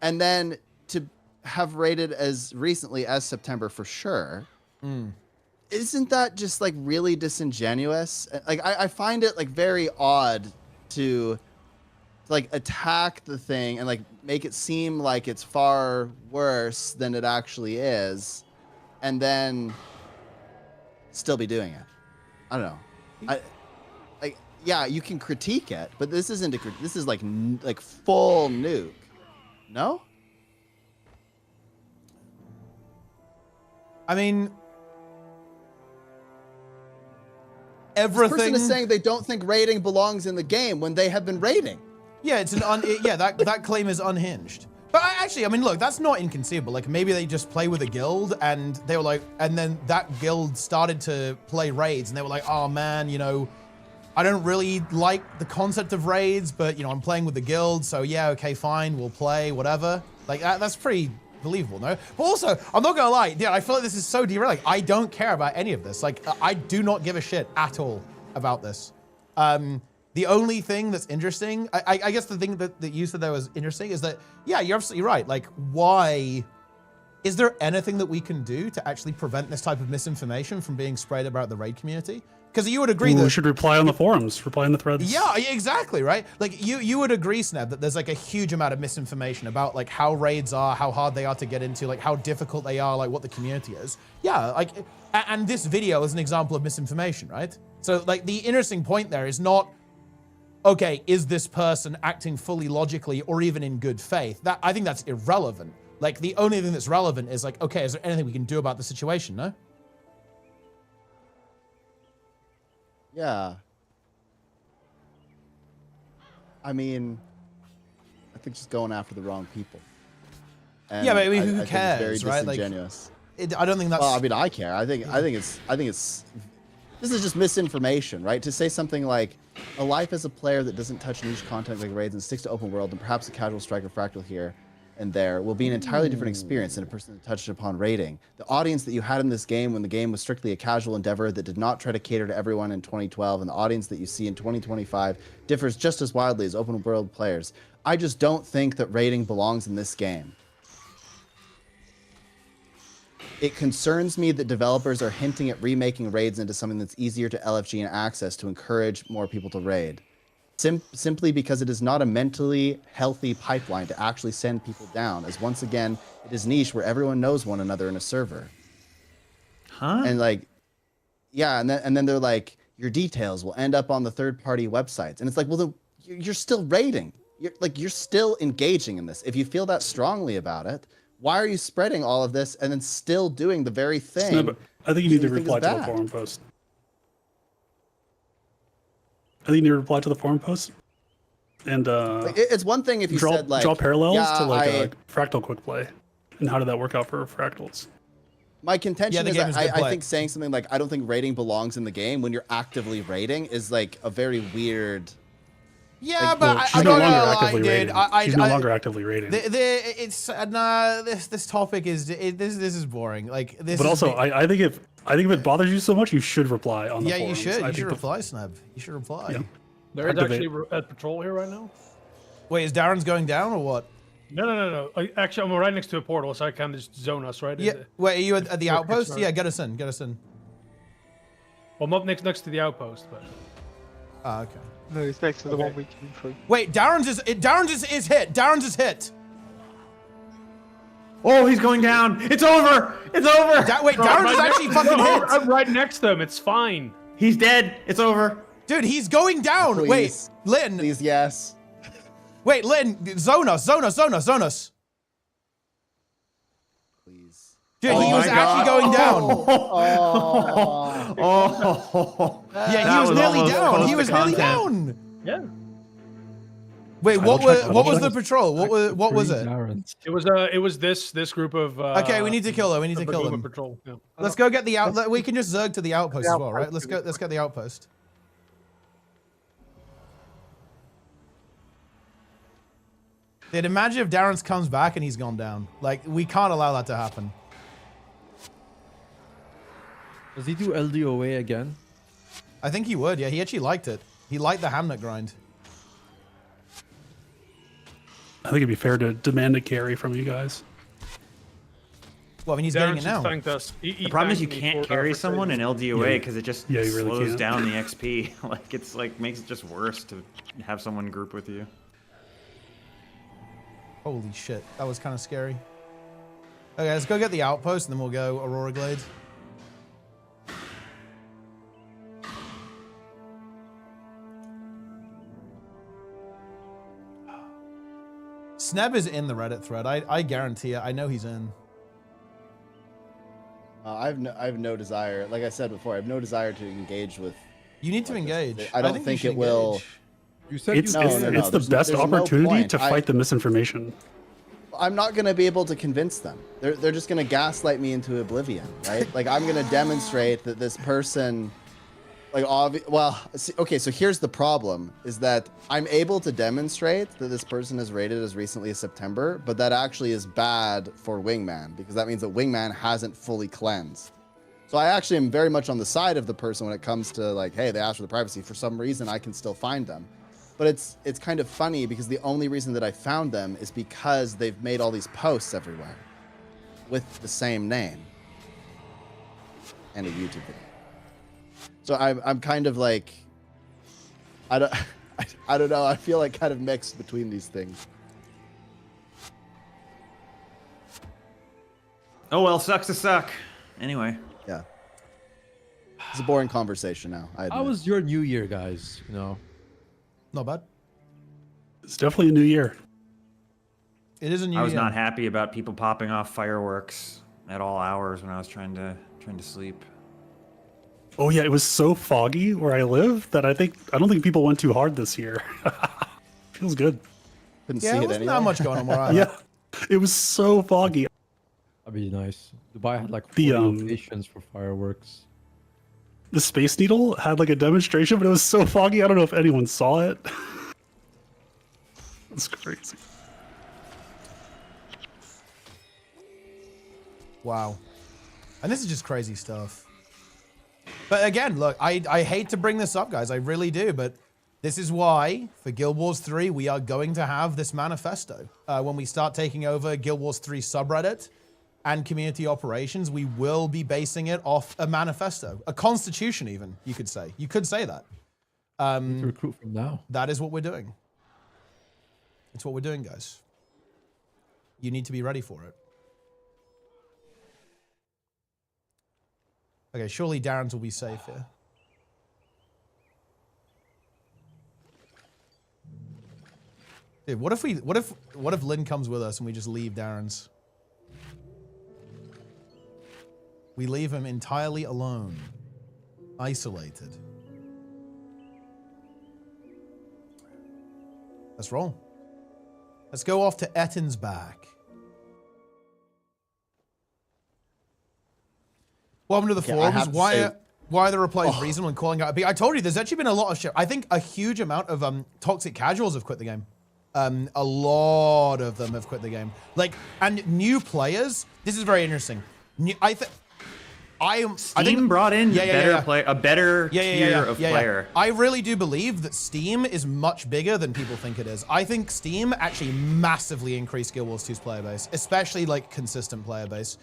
and then to have raided as recently as September for sure. Isn't that just like really disingenuous? Like I find it like very odd to like attack the thing and like make it seem like it's far worse than it actually is, and then still be doing it. I don't know. Yeah, you can critique it, but this isn't this is like full nuke. No? I mean, This everything person is saying they don't think raiding belongs in the game when they have been raiding. Yeah, it's an that claim is unhinged. But actually, I mean, look, that's not inconceivable. Like maybe they just play with a guild and they were like, and then that guild started to play raids and they were like, oh man, you know, I don't really like the concept of raids, but you know, I'm playing with the guild, so yeah, okay, fine, we'll play, whatever. Like that's pretty believable, no? But also, I'm not gonna lie, dude, I feel like this is so derailing. I don't care about any of this. Like, I do not give a shit at all about this. The only thing that's interesting, I guess the thing that you said that was interesting is that, yeah, you're absolutely right. Like, why, is there anything that we can do to actually prevent this type of misinformation from being spread about the raid community? Because you would agree that— we should reply on the forums, reply in the threads. Yeah, exactly, right? Like, you would agree, Sneb, that there's like a huge amount of misinformation about like how raids are, how hard they are to get into, like how difficult they are, like what the community is. Yeah, like, and this video is an example of misinformation, right? So like the interesting point there is not, okay, is this person acting fully logically or even in good faith? That, I think that's irrelevant. Like the only thing that's relevant is like, okay, is there anything we can do about the situation, no? Yeah. I mean, I think just going after the wrong people. And yeah, but I mean, I who think cares, it's very right? Like, disingenuous. I don't think that's— Well, I mean, I care. I think it's this is just misinformation, right? To say something like a life as a player that doesn't touch niche content like raids and sticks to open world and perhaps a casual striker fractal here and there will be an entirely different experience than a person that touched upon raiding. The audience that you had in this game when the game was strictly a casual endeavor that did not try to cater to everyone in 2012 and the audience that you see in 2025 differs just as wildly as open world players. I just don't think that raiding belongs in this game. It concerns me that developers are hinting at remaking raids into something that's easier to LFG and access to encourage more people to raid. Simply because it is not a mentally healthy pipeline to actually send people down, as once again, it is niche where everyone knows one another in a server. Huh? And like, yeah, and then they're like, your details will end up on the third-party websites. And it's like, well, then you're still raiding. You're still engaging in this. If you feel that strongly about it, why are you spreading all of this and then still doing the very thing? No, but I think you need to reply to the forum post. I think you need to reply to the forum post. And like, it's one thing if you said like draw parallels yeah, to like fractal quick play. And how did that work out for fractals? My contention Yeah, is that I think saying something like I don't think raiding belongs in the game when you're actively raiding is like a very weird. Yeah, like, but Well, I she's no don't longer know, actively dude. raiding. She's no longer actively raiding. This topic is this is boring. Like this. But also, I think if it bothers you so much, you should reply on the yeah, forums. you should. I You think should the- reply, Sneb. You should reply. Yeah. There's Activate. actually at patrol here right now. Wait, is Darren's going down or what? No. Actually, I'm right next to a portal, so I can just zone us, right? Yeah. Wait, are you at the Yeah, outpost? sorry. Yeah, get us in. Get us in. Well, not next to the outpost, but. Ah, okay. No, it's next to the one we came through. Wait, Darren's is hit. Darren's is hit. Oh, he's going down. It's over. It's over. Wait, Darren's is actually fucking hit. I'm right next to him. It's fine. He's dead. It's over. Dude, he's going down. Please. Wait, Lynn. Please, yes. Wait, Lynn. Zone us. Please. Dude, Oh he my was actually God. going down. Oh. Yeah, he That was was nearly almost down. close He to was nearly content. down. Yeah. Wait, I what will check- I will what was check. the patrol? What was it? It was this group of. Okay, we need to kill them. We need to kill Baguma them. Patrol. Yeah. Let's go get the out. We can just zerg to the outpost as well, right? Let's go. Let's get the outpost. Dude, imagine if Darren's comes back and he's gone down. Like, we can't allow that to happen. Does he do LDOA again? I think he would. Yeah, he actually liked it. He liked the Hamnet grind. I think it'd be fair to demand a carry from you guys. Well, I mean, he's Darren getting it now. thanked us. The problem is you can't carry someone in LDOA because it just Yeah, you really slows can't. down the XP. Like it's like makes it just worse to have someone group with you. Holy shit, that was kind of scary. Okay, let's go get the outpost and then we'll go Aurora Glade. Sneb is in the Reddit thread. I guarantee it. I know he's in. I have no desire. Like I said before, I have no desire to engage with. You need to engage. I don't you think should it will. engage. You said It's you it's the There's best no opportunity point. to fight the misinformation. I'm not going to be able to convince them. They're just going to gaslight me into oblivion, right? Like I'm going to demonstrate that this person, like okay. So here's the problem: is that I'm able to demonstrate that this person is rated as recently as September, but that actually is bad for Wingman because that means that Wingman hasn't fully cleansed. So I actually am very much on the side of the person when it comes to like, hey, they asked for the privacy. For some reason, I can still find them. But it's kind of funny because the only reason that I found them is because they've made all these posts everywhere with the same name and a YouTube video. So I'm kind of like, I don't know. I feel like kind of mixed between these things. Oh well, sucks to suck. Anyway. Yeah. It's a boring conversation now. How was your New Year, guys? You know. Not bad. It's definitely a new year. It is a new year. I was not happy about people popping off fireworks at all hours when I was trying to sleep. Oh yeah, it was so foggy where I live that I don't think people went too hard this year. Feels good. Couldn't Yeah, see it it wasn't anyway. that much going on where I Yeah, it was so foggy. That'd be nice. Dubai had like 40 The, locations for fireworks. The Space Needle had like a demonstration, but it was so foggy. I don't know if anyone saw it. It's crazy. Wow. And this is just crazy stuff. But again, look, I hate to bring this up, guys. I really do. But this is why, for Guild Wars 3, we are going to have this manifesto. When we start taking over Guild Wars 3 subreddit and community operations, we will be basing it off a manifesto. A constitution, even, you could say. You could say that. To recruit from now. That is what we're doing. It's what we're doing, guys. You need to be ready for it. Okay, surely Darren's will be safe here. Dude, what if Lynn comes with us and we just leave Darren's? We leave him entirely alone, isolated. Let's roll. Let's go off to Ettin's back. Welcome to the Yeah, I forums. have to Why say- are the replies reasonable and calling out a B? I told you, there's actually been a lot of shit. I think a huge amount of toxic casuals have quit the game. A lot of them have quit the game. Like, and new players. This is very interesting. Steam brought in a better tier of player. I really do believe that Steam is much bigger than people think it is. I think Steam actually massively increased Guild Wars 2's player base, especially like consistent player base.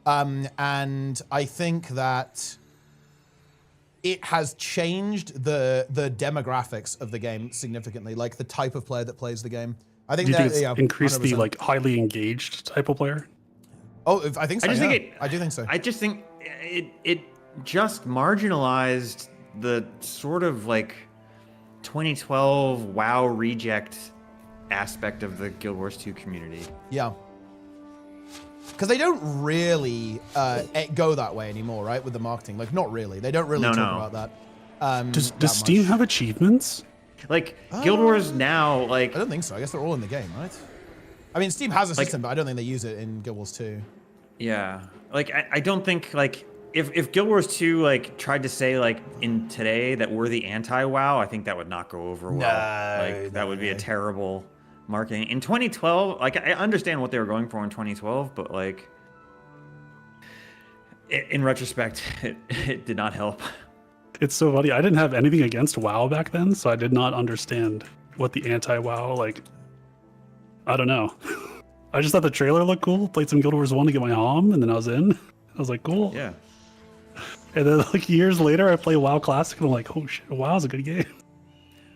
And I think that it has changed the demographics of the game significantly, like the type of player that plays the game. I think Do you that think it's increased 100%. the like highly engaged type of player? Oh, I think so. I do think so. I just think it just marginalized the sort of like 2012 WoW reject aspect of the Guild Wars 2 community. Yeah. Because they don't really go that way anymore, right? With the marketing, like not really. They don't really talk about that. Does Steam have achievements? Like Guild Wars now, like I don't think so. I guess they're all in the game, right? I mean, Steam has a system, but I don't think they use it in Guild Wars 2. Yeah, like I don't think like if Guild Wars 2 like tried to say like in today that we're the anti-WoW, I think that would not go over well. Like that would be a terrible marketing. In 2012, like I understand what they were going for in 2012, but like in retrospect, it did not help. It's so funny. I didn't have anything against WoW back then, so I did not understand what the anti-WoW, like, I don't know. I just thought the trailer looked cool, played some Guild Wars 1 to get my hom, and then I was in. I was like, cool. Yeah. And then like years later, I play WoW Classic, and I'm like, oh shit, WoW's a good game.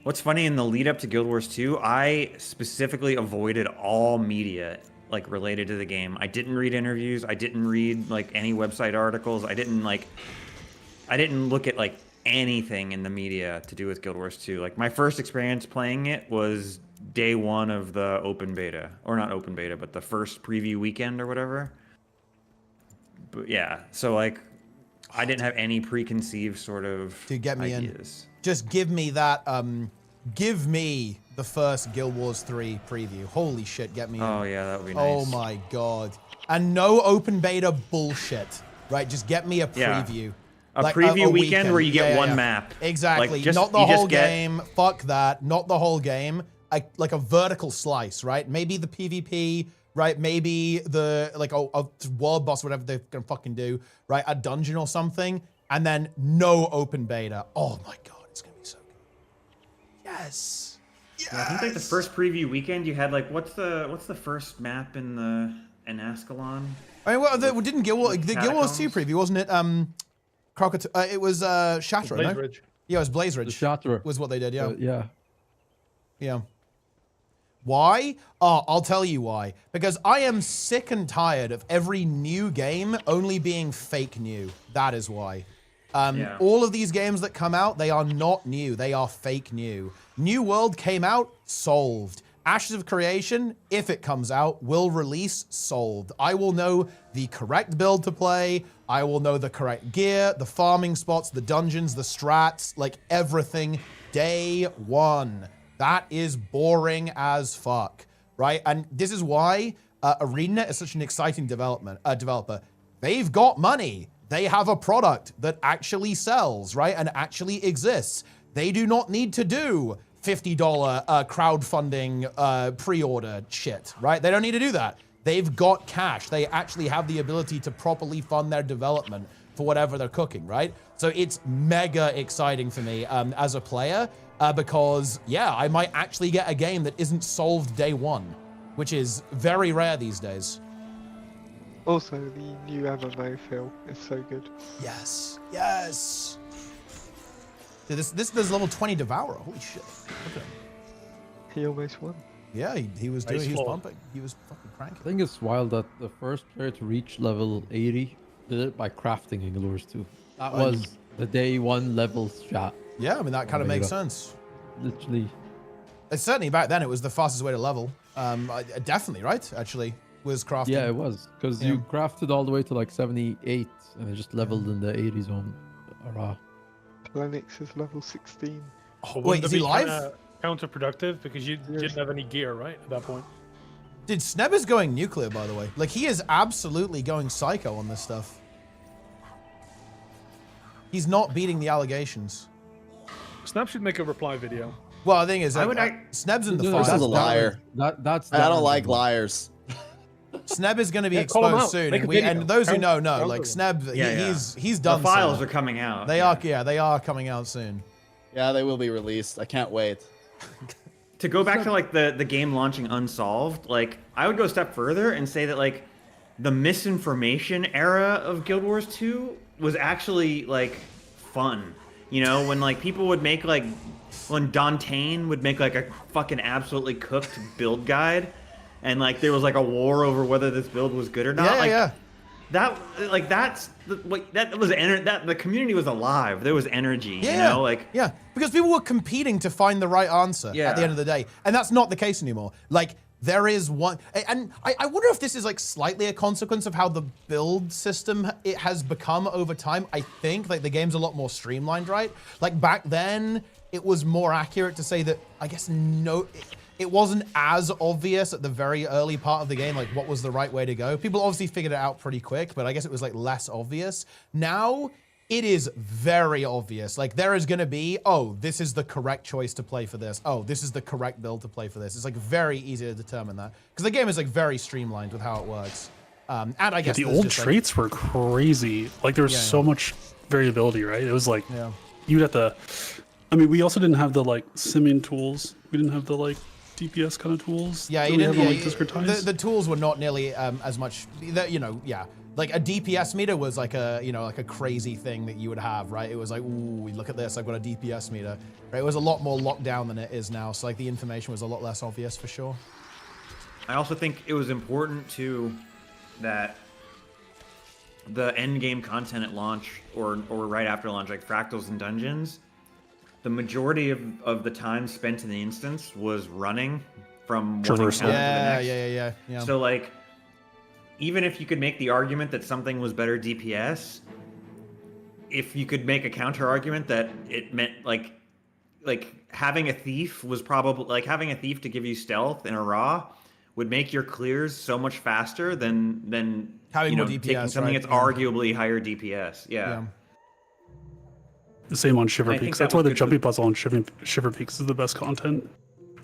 What's funny, in the lead up to Guild Wars 2, I specifically avoided all media like related to the game. I didn't read interviews. I didn't read like any website articles. I didn't look at like anything in the media to do with Guild Wars 2. Like my first experience playing it was day one of the open beta, or not open beta, but the first preview weekend or whatever. But yeah, so like I didn't have any preconceived sort of Dude, get me ideas. in. Just give me that. Give me the first Guild Wars 3 preview. Holy shit, get me in. Oh yeah, that would be nice. Oh my god. And no open beta bullshit, right? Just get me a preview. Yeah. A preview weekend where you get one map. Exactly. Like, not the whole game. Fuck that. Not the whole game. Like a vertical slice, right? Maybe the PvP, right? Maybe the like a world boss, whatever they're gonna fucking do, right? A dungeon or something, and then no open beta. Oh my god, it's gonna be so good. Yes. Yes. Yeah, I think like the first preview weekend you had like what's the first map in Ascalon? I mean, well, didn't Guild Wars, the Guild Wars 2 preview, wasn't it? It was Shatterer, no? Blaze Yeah, it was Blaze Ridge. The Shatterer was what they did, yeah. yeah. Yeah. Why? Oh, I'll tell you why. Because I am sick and tired of every new game only being fake new. That is why. All of these games that come out, they are not new. They are fake new. New World came out, solved. Ashes of Creation, if it comes out, will release, solved. I will know the correct build to play. I will know the correct gear, the farming spots, the dungeons, the strats, like everything, day one. That is boring as fuck, right? And this is why ArenaNet is such an exciting developer. They've got money. They have a product that actually sells, right? And actually exists. They do not need to do $50 crowdfunding pre-order shit, right? They don't need to do that. They've got cash. They actually have the ability to properly fund their development for whatever they're cooking, right? So it's mega exciting for me as a player because, yeah, I might actually get a game that isn't solved day one, which is very rare these days. Also, the new MMO feel is so good. Yes, yes. Dude, this level 20 Devourer. Holy shit! Look at him. He almost won. Yeah, he was doing. He was pumping. He was fucking cranking. I think it's wild that the first player to reach level 80 did it by crafting in Guild Wars 2. That was the day one level strat. Yeah, I mean that kind of makes sense. Literally. It's certainly back then. It was the fastest way to level. Definitely, right? Actually, was crafting. Yeah, it was because you crafted all the way to like 78 and it just leveled in the 80 zone. Lennox is level 16. Oh, wait, is he live? Counterproductive because you didn't have any gear, right, at that point. Dude, Sneb is going nuclear, by the way. Like, he is absolutely going psycho on this stuff. He's not beating the allegations. Sneb should make a reply video. Well, the thing is, Sneb's in the fire. This is a liar. I don't like liars. Sneb is going to be exposed soon, and those who know, like Sneb, he's done. The files are coming out. They are coming out soon. Yeah, they will be released. I can't wait. To go back to like the game launching unsolved, like I would go a step further and say that like the misinformation era of Guild Wars 2 was actually like fun. You know, when like people would make like when Dantain would make like a fucking absolutely cooked build guide. And like there was like a war over whether this build was good or not. That the community was alive. There was energy. You know, like because people were competing to find the right answer at the end of the day, and that's not the case anymore. Like there is one, and I wonder if this is like slightly a consequence of how the build system it has become over time. I think like the game's a lot more streamlined, right? Like back then, it was more accurate to say that, I guess, no, it wasn't as obvious at the very early part of the game, like what was the right way to go. People obviously figured it out pretty quick, but I guess it was like less obvious. Now, it is very obvious. Like there is gonna be, oh, this is the correct choice to play for this. Oh, this is the correct build to play for this. It's like very easy to determine that. Because the game is like very streamlined with how it works. And I guess the old traits were crazy. Like there was so much variability, right? It was like, you'd have to, I mean, we also didn't have the like simming tools. We didn't have the like DPS kind of tools. Yeah, that you we didn't, have on, yeah, like, Discourse. the tools were not nearly as much, you know, yeah. Like a DPS meter was like a, you know, like a crazy thing that you would have, right? It was like, ooh, look at this, I've got a DPS meter. Right? It was a lot more locked down than it is now. So like the information was a lot less obvious for sure. I also think it was important too that the end game content at launch or right after launch, like fractals and dungeons, the majority of the time spent in the instance was running from one encounter to the next. Yeah. So like, even if you could make the argument that something was better DPS, if you could make a counter argument that it meant like having a thief was probably like having a thief to give you stealth in a raw would make your clears so much faster than having more DPS, taking something that's arguably higher DPS. Yeah. The same on Shiver Peaks. That's why the jumpy puzzle on Shiver Peaks is the best content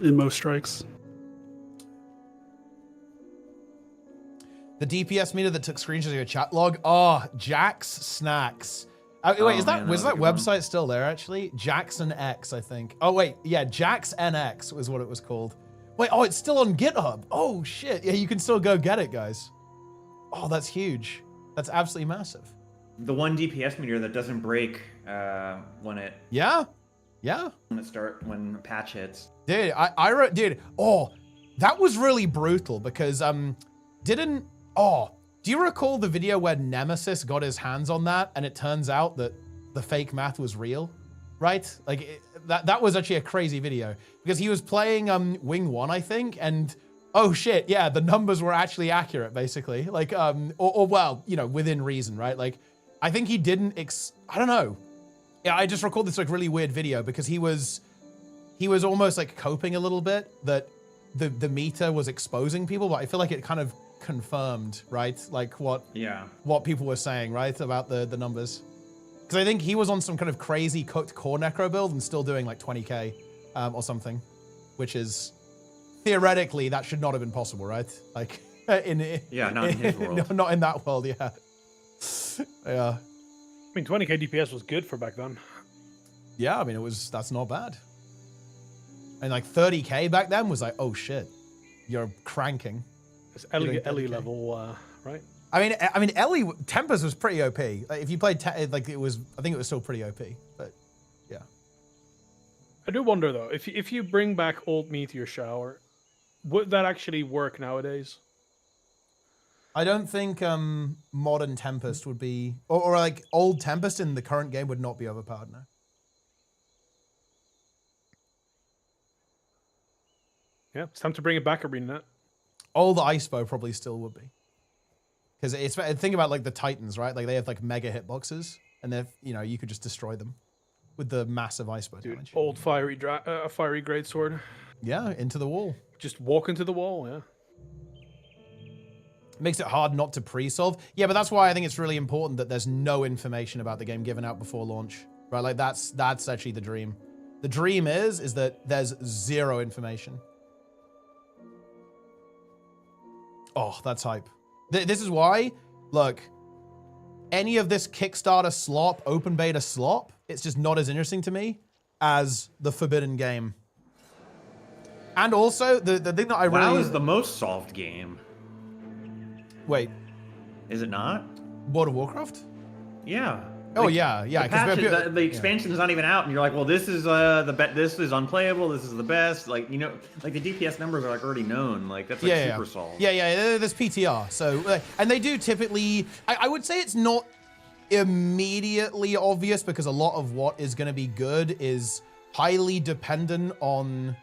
in most strikes. The DPS meter that took screenshots of your chat log. Oh, Jack's Snacks. Wait, is that website still there actually? Jackson X, I think. Oh wait, yeah, Jack's NX was what it was called. Wait, oh, it's still on GitHub. Oh shit, yeah, you can still go get it, guys. Oh, that's huge. That's absolutely massive. The one DPS meter that doesn't break when it when patch hits. Dude, I wrote, dude. Oh, that was really brutal because do you recall the video where Nemesis got his hands on that and it turns out that the fake math was real, right? Like that was actually a crazy video because he was playing Wing 1, I think, and oh shit, yeah, the numbers were actually accurate, basically. Like, or well, you know, within reason, right? Like, I think he didn't, I don't know. Yeah, I just recalled this like really weird video because he was almost like coping a little bit that the meter was exposing people, but I feel like it kind of confirmed, right? Like what people were saying, right? About the numbers. Because I think he was on some kind of crazy cooked core necro build and still doing like 20k or something, which is theoretically that should not have been possible, right? Like not in his world. Not in that world, yeah. Yeah. I mean, 20k DPS was good for back then. Yeah, I mean, that's not bad. And like 30k back then was like, oh shit, you're cranking. It's Ellie level, right? I mean, Ellie Tempest was pretty OP. Like, if you played, I think it was still pretty OP. But yeah, I do wonder though, if you bring back old Meteor Shower, would that actually work nowadays? I don't think modern Tempest would be, or like old Tempest in the current game would not be overpowered now. Yeah, it's time to bring it back, ArenaNet. Old Icepo probably still would be. Because it's, think about like the Titans, right? Like they have like mega hitboxes and they're, you know, you could just destroy them with the massive Icepo damage. Old fiery greatsword. Yeah, into the wall. Just walk into the wall, yeah. Makes it hard not to pre-solve. Yeah, but that's why I think it's really important that there's no information about the game given out before launch, right? Like that's actually the dream. The dream is that there's zero information. Oh, that's hype. This is why, look, any of this Kickstarter slop, open beta slop, it's just not as interesting to me as the Forbidden game. And also, the thing that I really... WoW is the most solved game. Wait. Is it not? World of Warcraft? Yeah. Oh, like, yeah. The patches, the expansion is not even out, and you're like, well, this is this is unplayable. This is the best. Like, you know, like the DPS numbers are like already known. Like that's like super solved. Yeah. There's PTR. So, and they do typically. I would say it's not immediately obvious because a lot of what is going to be good is highly dependent on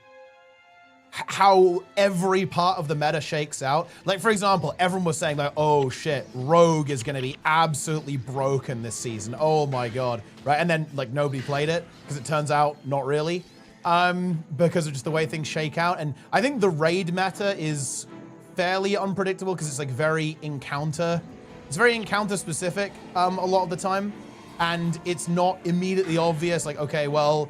how every part of the meta shakes out. Like, for example, everyone was saying like, oh shit, Rogue is gonna be absolutely broken this season. Oh my God, right? And then like nobody played it because it turns out not really, because of just the way things shake out. And I think the raid meta is fairly unpredictable because it's like very encounter specific a lot of the time. And it's not immediately obvious like, okay, well,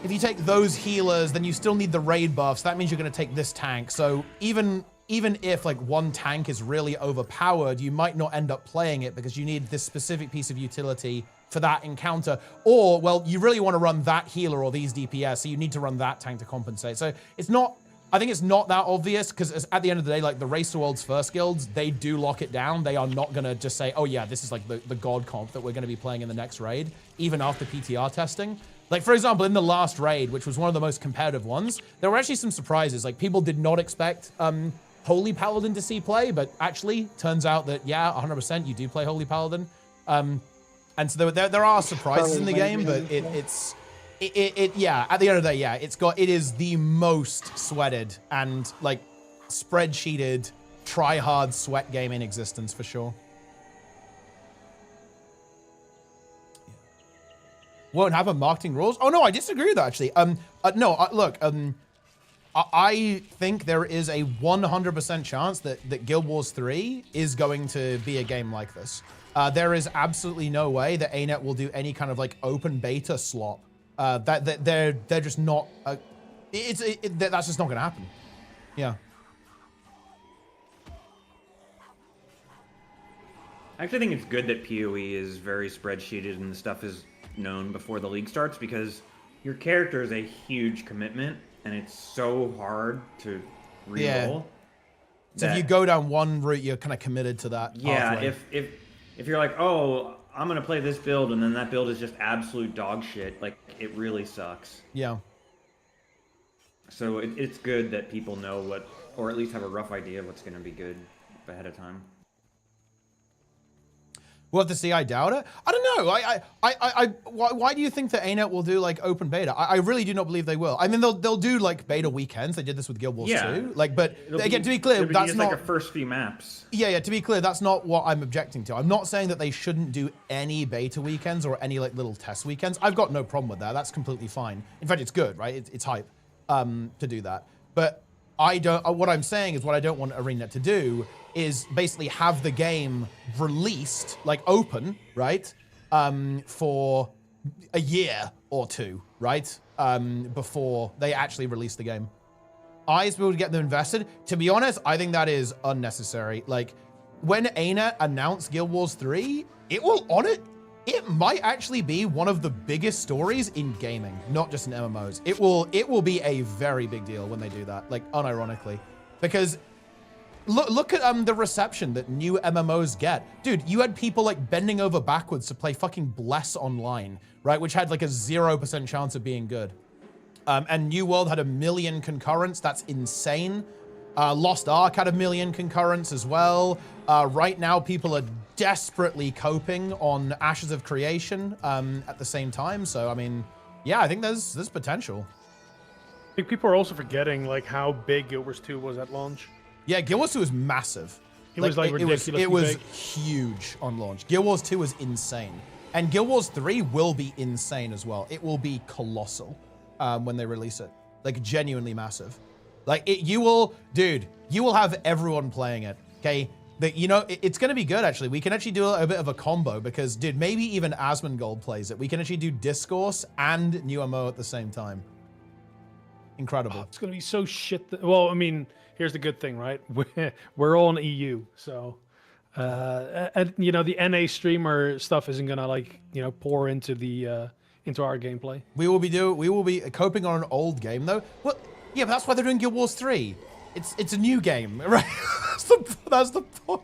if you take those healers, then you still need the raid buffs. That means you're going to take this tank. So even if like one tank is really overpowered, you might not end up playing it because you need this specific piece of utility for that encounter. Or, well, you really want to run that healer or these DPS, so you need to run that tank to compensate. So I think it's not that obvious because at the end of the day, like the Race to World's first guilds, they do lock it down. They are not going to just say, oh yeah, this is like the god comp that we're going to be playing in the next raid, even after PTR testing. Like, for example, in the last raid, which was one of the most competitive ones, there were actually some surprises. Like, people did not expect Holy Paladin to see play, but actually, turns out that, yeah, 100% you do play Holy Paladin. And so there are surprises in the game, but yeah, at the end of the day, yeah, it is the most sweated and, like, spreadsheeted, try-hard sweat game in existence, for sure. Won't have a marketing rules? Oh no, I disagree with that actually. Look, I think there is a 100% chance that Guild Wars 3 is going to be a game like this. There is absolutely no way that ArenaNet will do any kind of like open beta slop. They're just not. That's just not going to happen. Yeah. I actually think it's good that PoE is very spreadsheeted and the stuff is known before the league starts, because your character is a huge commitment and it's so hard to re-roll. Yeah. So if you go down one route, you're kind of committed to that. Yeah, pathway. if you're like, oh, I'm gonna play this build, and then that build is just absolute dog shit, like it really sucks. Yeah. So it's good that people know what, or at least have a rough idea of what's gonna be good ahead of time. We'll have to see. I doubt it. I don't know. Why do you think that ArenaNet will do like open beta? I really do not believe they will. I mean, they'll do like beta weekends. They did this with Guild Wars 2. Like, but again, to be clear, that's not like a first few maps. Yeah. To be clear, that's not what I'm objecting to. I'm not saying that they shouldn't do any beta weekends or any like little test weekends. I've got no problem with that. That's completely fine. In fact, it's good, right? It's hype to do that. But what I'm saying is what I don't want ArenaNet to do is basically have the game released, like open, right? For a year or two, right? Before they actually release the game. I will get them invested. To be honest, I think that is unnecessary. Like, when ArenaNet announced Guild Wars 3, it might actually be one of the biggest stories in gaming, not just in MMOs. It will be a very big deal when they do that, like unironically. Because look at the reception that new MMOs get. Dude, you had people like bending over backwards to play fucking Bless Online, right? Which had like a 0% chance of being good. And New World had 1 million concurrents. That's insane. Lost Ark had 1 million concurrents as well. Right now, people are desperately coping on Ashes of Creation at the same time. So, I mean, yeah, I think there's potential. I think people are also forgetting like how big Guild Wars 2 was at launch. Yeah, Guild Wars 2 was massive. It was like ridiculously it was big. Huge on launch. Guild Wars 2 was insane. And Guild Wars 3 will be insane as well. It will be colossal when they release it. Like, genuinely massive. Like, you will have everyone playing it, okay? It's going to be good, actually. We can actually do a bit of a combo because, dude, maybe even Asmongold plays it. We can actually do Discourse and New MO at the same time. Incredible. Oh, it's going to be so shit. Well, I mean, here's the good thing, right? We're all in EU, so and the NA streamer stuff isn't gonna like pour into the into our gameplay. We will be coping on an old game though. Well, yeah, but that's why they're doing Guild Wars 3. It's a new game, right? that's the point.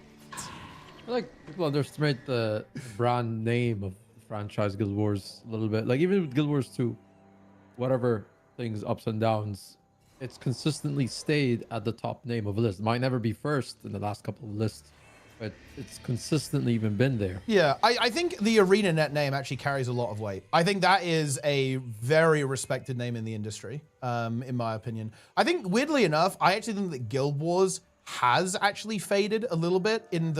I like people underestimate the brand name of the franchise Guild Wars a little bit. Like even with Guild Wars 2, whatever things ups and downs, it's consistently stayed at the top name of a list. Might never be first in the last couple of lists, but it's consistently even been there. Yeah, I think the ArenaNet name actually carries a lot of weight. I think that is a very respected name in the industry, in my opinion. I think, weirdly enough, I actually think that Guild Wars has actually faded a little bit in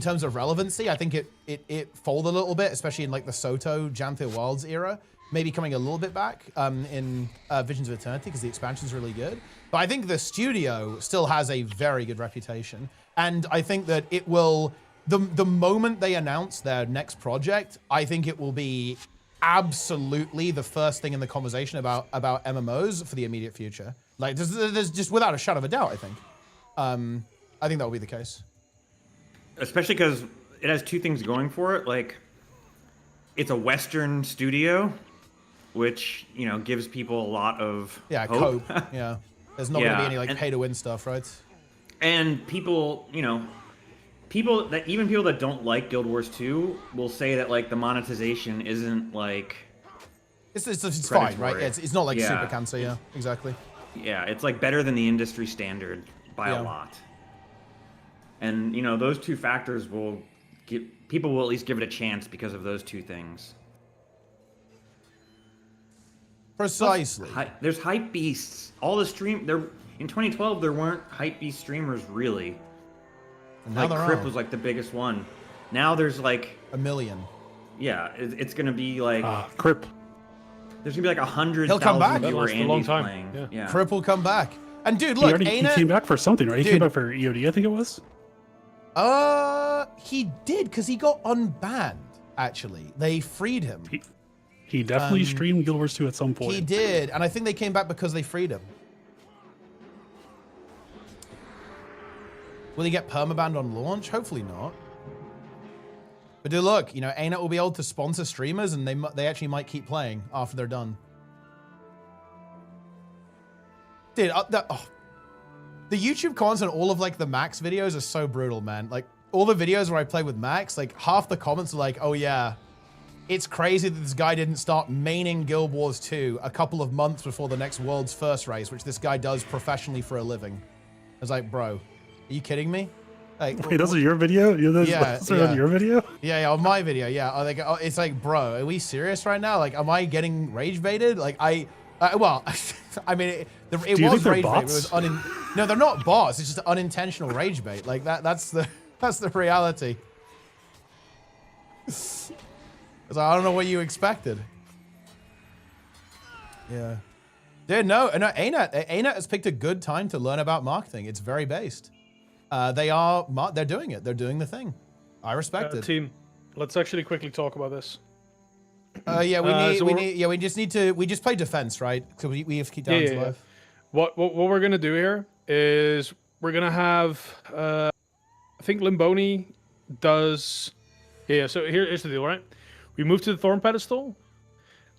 terms of relevancy. I think it folded a little bit, especially in like the Soto Janthir Wilds era. Maybe coming a little bit back in Visions of Eternity because the expansion's really good. But I think the studio still has a very good reputation. And I think that it will, the moment they announce their next project, I think it will be absolutely the first thing in the conversation about MMOs for the immediate future. Like there's just without a shadow of a doubt, I think. I think that will be the case. Especially because it has two things going for it. Like, it's a Western studio, which, you know, gives people a lot of hope. Yeah. There's not going to be any like pay to win stuff, right? And people, you know, people that don't like Guild Wars 2 will say that like the monetization isn't like it's fine, right? It's not like super cancer, yeah, exactly. Yeah, it's like better than the industry standard by a lot. And you know, those two factors will people will at least give it a chance because of those two things. Precisely. There's hype beasts. All the in 2012 there weren't hype beast streamers really. Like Crip was like the biggest one. Now there's like a million. Yeah, it's gonna be like Crip. There's gonna be like 100,000 He'll come back. viewer Andy's playing. Yeah. Crip will come back. And dude, look, he came back for something, right? He came back for EOD, I think it was. He did because he got unbanned. Actually, they freed him. He definitely streamed Guild Wars 2 at some point. He did, and I think they came back because they freed him. Will he get permabanned on launch? Hopefully not. But dude, look, you know, ArenaNet will be able to sponsor streamers, and they actually might keep playing after they're done. Dude, the YouTube comments on all of like the Max videos are so brutal, man. Like all the videos where I play with Max, like half the comments are like, "Oh yeah, it's crazy that this guy didn't start maining Guild Wars 2 a couple of months before the next world's first race, which this guy does professionally for a living." I was like, "Bro, are you kidding me?" Like, wait, those are your video? On your video? Yeah, on my video. Yeah, it's like, bro, are we serious right now? Like, am I getting rage baited? Like, well, I mean, it was rage bait. It was no, they're not bots. It's just unintentional rage bait. Like that's the reality. It's like, I don't know what you expected. Yeah. Dude, no, ArenaNet has picked a good time to learn about marketing. It's very based. They're doing it. They're doing the thing. I respect it. Team, let's actually quickly talk about this. We just play defense, right? So we have to keep down live. What we're gonna do here is we're gonna have I think Limboni does so here's the deal, right? We move to the Thorn Pedestal.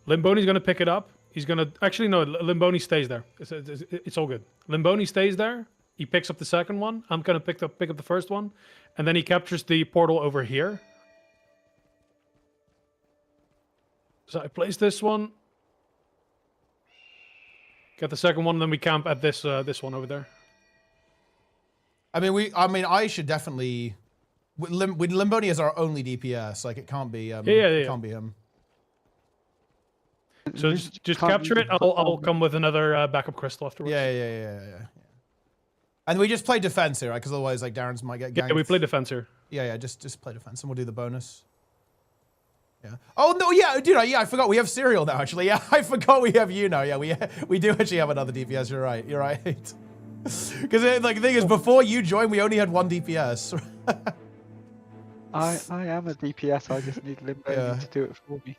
Limboni's gonna pick it up. He's gonna actually no, Limboni stays there. It's all good. Limboni stays there. He picks up the second one. I'm gonna pick up the first one, and then he captures the portal over here. So I place this one. Get the second one, and then we camp at this one over there. I mean, I should definitely. With Limboni as our only DPS, like it can't be. It can't be him. So just capture it. I'll come with another backup crystal afterwards. Yeah. And we just play defense here, right? Because otherwise, like Darren's might get ganked. Yeah, we play defense here. Yeah. Just play defense, and we'll do the bonus. Yeah. Oh no, yeah, dude. I forgot we have Serial now. Actually, yeah, I forgot we have you now. Yeah, we do actually have another DPS. You're right. Because like the thing is, before you joined, we only had one DPS. I am a DPS. I just need Limbo to do it for me.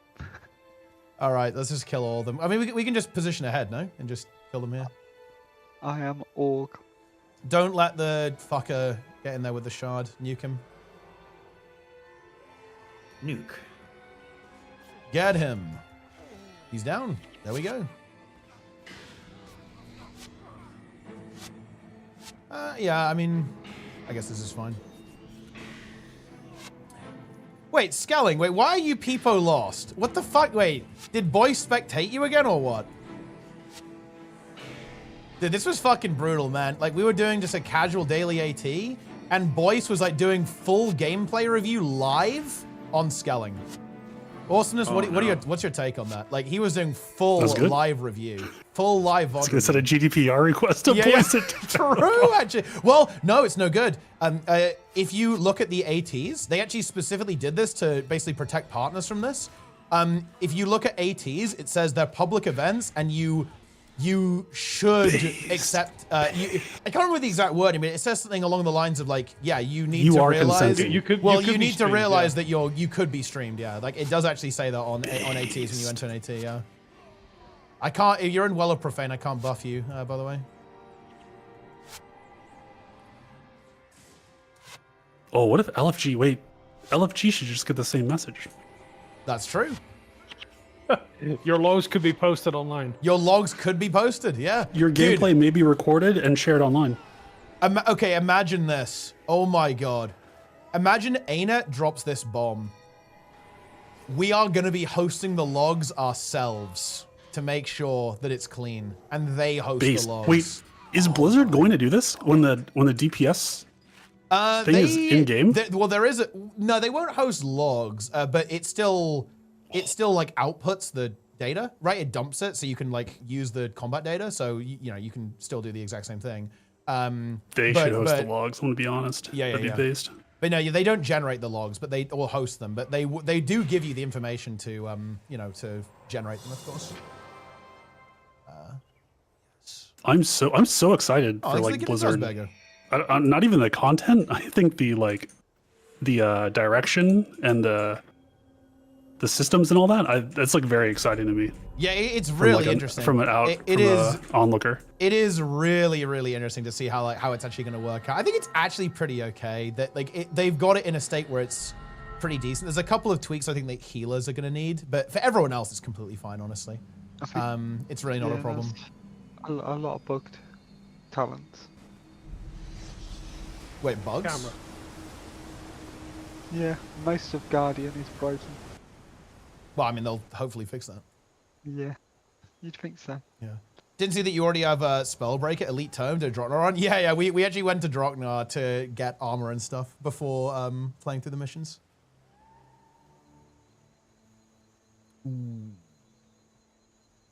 All right, let's just kill all of them. I mean, we can just position ahead, no, and just kill them here. I am Org. Don't let the fucker get in there with the shard. Nuke him. Nuke. Get him. He's down. There we go. Yeah, I mean, I guess this is fine. Wait, Skelling, why are you Peepo lost? What the fuck? Wait, did Boy spectate you again or what? Dude, this was fucking brutal, man. Like, we were doing just a casual daily AT, and Boyce was like doing full gameplay review live on Skelling. Awesomeness, what's your take on that? Like, he was doing full live review, full live volume. I was gonna send a GDPR request to Boyce. True, actually. Well, no, it's no good. If you look at the ATs, they actually specifically did this to basically protect partners from this. If you look at ATs, it says they're public events, and you should accept. I can't remember the exact wording, but it says something along the lines of like, yeah, you need to realize. You need to realize that you could be streamed. Yeah, like it does actually say that on ATs when you enter an AT. Yeah. I can't. If you're in Well of Profane, I can't buff you. By the way. Oh, what if LFG? Wait, LFG should just get the same message. That's true. Your logs could be posted online. Your logs could be posted, yeah. Your gameplay may be recorded and shared online. Okay, imagine this. Oh my god. Imagine ArenaNet drops this bomb. We are going to be hosting the logs ourselves to make sure that it's clean, and they host the logs. Wait, is Blizzard going to do this when the DPS thing is in game? Well, there is no. They won't host logs, but it still like outputs the data, right? It dumps it, so you can like use the combat data. So you know you can still do the exact same thing. They should host the logs. I'm gonna be honest. Yeah. Based. But no, they don't generate the logs, but they will host them. But they do give you the information to to generate them, of course. I'm so excited for like Blizzard. I'm not even the content. I think the direction and the systems and all that. That's like very exciting to me. Yeah, it's really interesting. From an onlooker. It is really, really interesting to see how it's actually going to work out. I think it's actually pretty okay. That they've got it in a state where it's pretty decent. There's a couple of tweaks I think that healers are going to need, but for everyone else, it's completely fine. Honestly, it's really not a problem. A lot of bugged talents. Wait, bugs? Camera. Yeah, most of Guardian is broken. Well, I mean, they'll hopefully fix that. Yeah, you'd think so. Yeah. Didn't see that you already have a Spellbreaker Elite Tome to Drocknar on? Yeah, we actually went to Drocknar to get armor and stuff before playing through the missions. Ooh.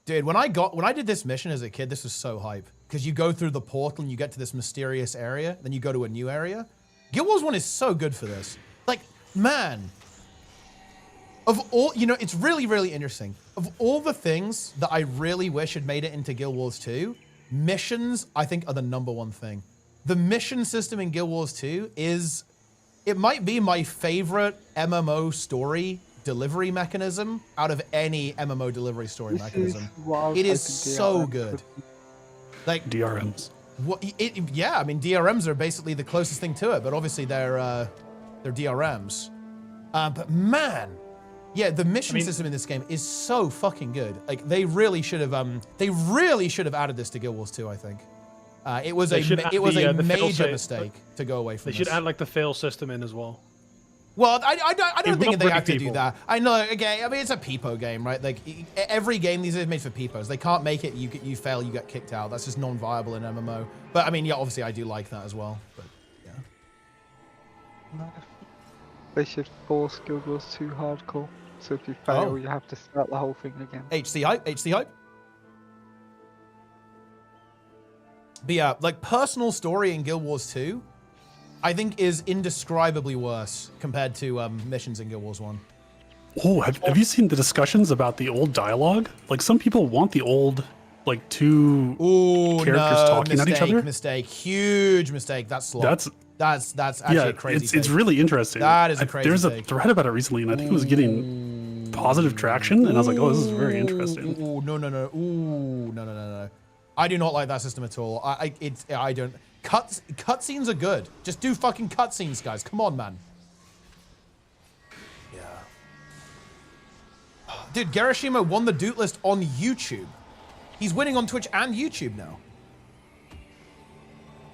Dude, when I did this mission as a kid, this was so hype. Because you go through the portal and you get to this mysterious area, then you go to a new area. Guild Wars 1 is so good for this. Like, man. Of all, it's really, really interesting. Of all the things that I really wish had made it into Guild Wars 2, missions, I think, are the #1 thing. The mission system in Guild Wars 2 it might be my favorite MMO story delivery mechanism out of any MMO delivery story mechanism. It is so good. Like DRMs. Yeah, I mean DRMs are basically the closest thing to it, but obviously they're DRMs. But man, yeah, the mission system in this game is so fucking good. Like they really should have added this to Guild Wars 2, I think. It was a major mistake to go away from this. They should add like the fail system in as well. Well, I don't think they have to do that. I know, okay, I mean, it's a Peepo game, right? Like, every game these days is made for Peepos. They can't make it, you fail, you get kicked out. That's just non-viable in MMO. But, I mean, yeah, obviously I do like that as well. But, yeah. No, they should force Guild Wars 2 hardcore. So if you fail, you have to start the whole thing again. HC hype. But yeah, like, personal story in Guild Wars 2, I think is indescribably worse compared to missions in Guild Wars 1. Oh, have you seen the discussions about the old dialogue? Like some people want the old, like two characters talking at each other. Huge mistake. That's slot. That's actually a crazy. It's really interesting. That is a crazy. There's a thread about it recently, and I think it was getting positive traction. And I was like, oh, this is very interesting. No. I do not like that system at all. I don't. Cutscenes are good. Just do fucking cutscenes, guys. Come on, man. Yeah. Dude, Garashima won the Doot list on YouTube. He's winning on Twitch and YouTube now.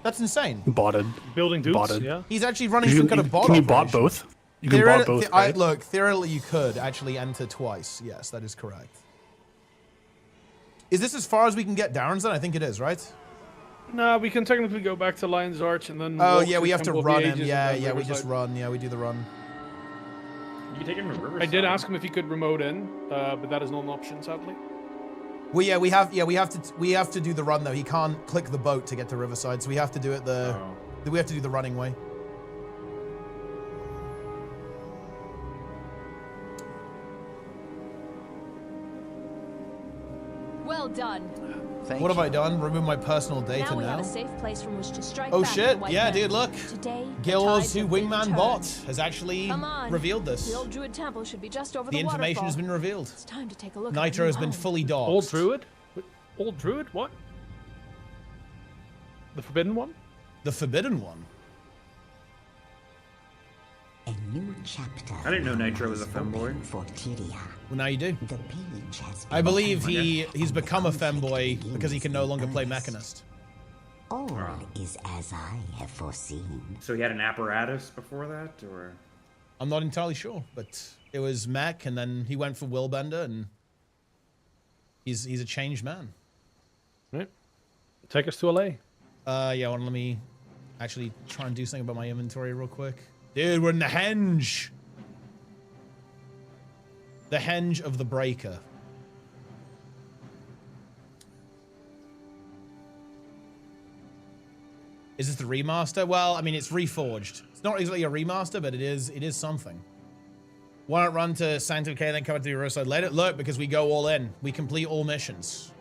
That's insane. Botted. Building Doots, Botted. yeah. He's actually running some kind of bot Can you operation. bot both? You can bot both, right? Look, theoretically you could actually enter twice. Yes, that is correct. Is this as far as we can get Darren's then? I think it is, right? No, we can technically go back to Lion's Arch and then. Oh walk yeah, through we have to Temple of the run him. Ages and Yeah, then yeah, we just Riverside. run. Yeah, we do the run. You can take him to Riverside. I did ask him if he could remote in, but that is not an option, sadly. Well, yeah, we have to do the run though. He can't click the boat to get to Riverside, so we have to do it we have to do the running way. Well done. What have I done? Remove my personal data Now we now? have a safe place from which to strike Oh back at shit! the White Yeah, Men. dude, look. Today, the Gil's tides who have been Wingman turned. bot has actually Come on. revealed this. The old Druid Temple should be just over The the information has waterfall. been revealed. It's time to take a look. Nitro at has the been new home. fully doxed. Old Druid? Old Druid? What? The Forbidden One? The Forbidden One. A new chapter. I didn't know Nitro was a femboy. For Tyria. Well, now you do. The page has I been believe opened he's and become a the conflict femboy begins because he can no in longer play earnest. Mechanist. All is as I have foreseen. So he had an apparatus before that, or? I'm not entirely sure, but it was Mech, and then he went for Willbender, and he's a changed man. Right. Take us to LA. Yeah, well, let me actually try and do something about my inventory real quick. Dude, we're in the henge. The henge of the breaker. Is this the remaster? Well, I mean, it's reforged. It's not exactly a remaster, but it is something. Why not run to Sanctum K, then come to the Riverside later? Look, because we go all in. We complete all missions.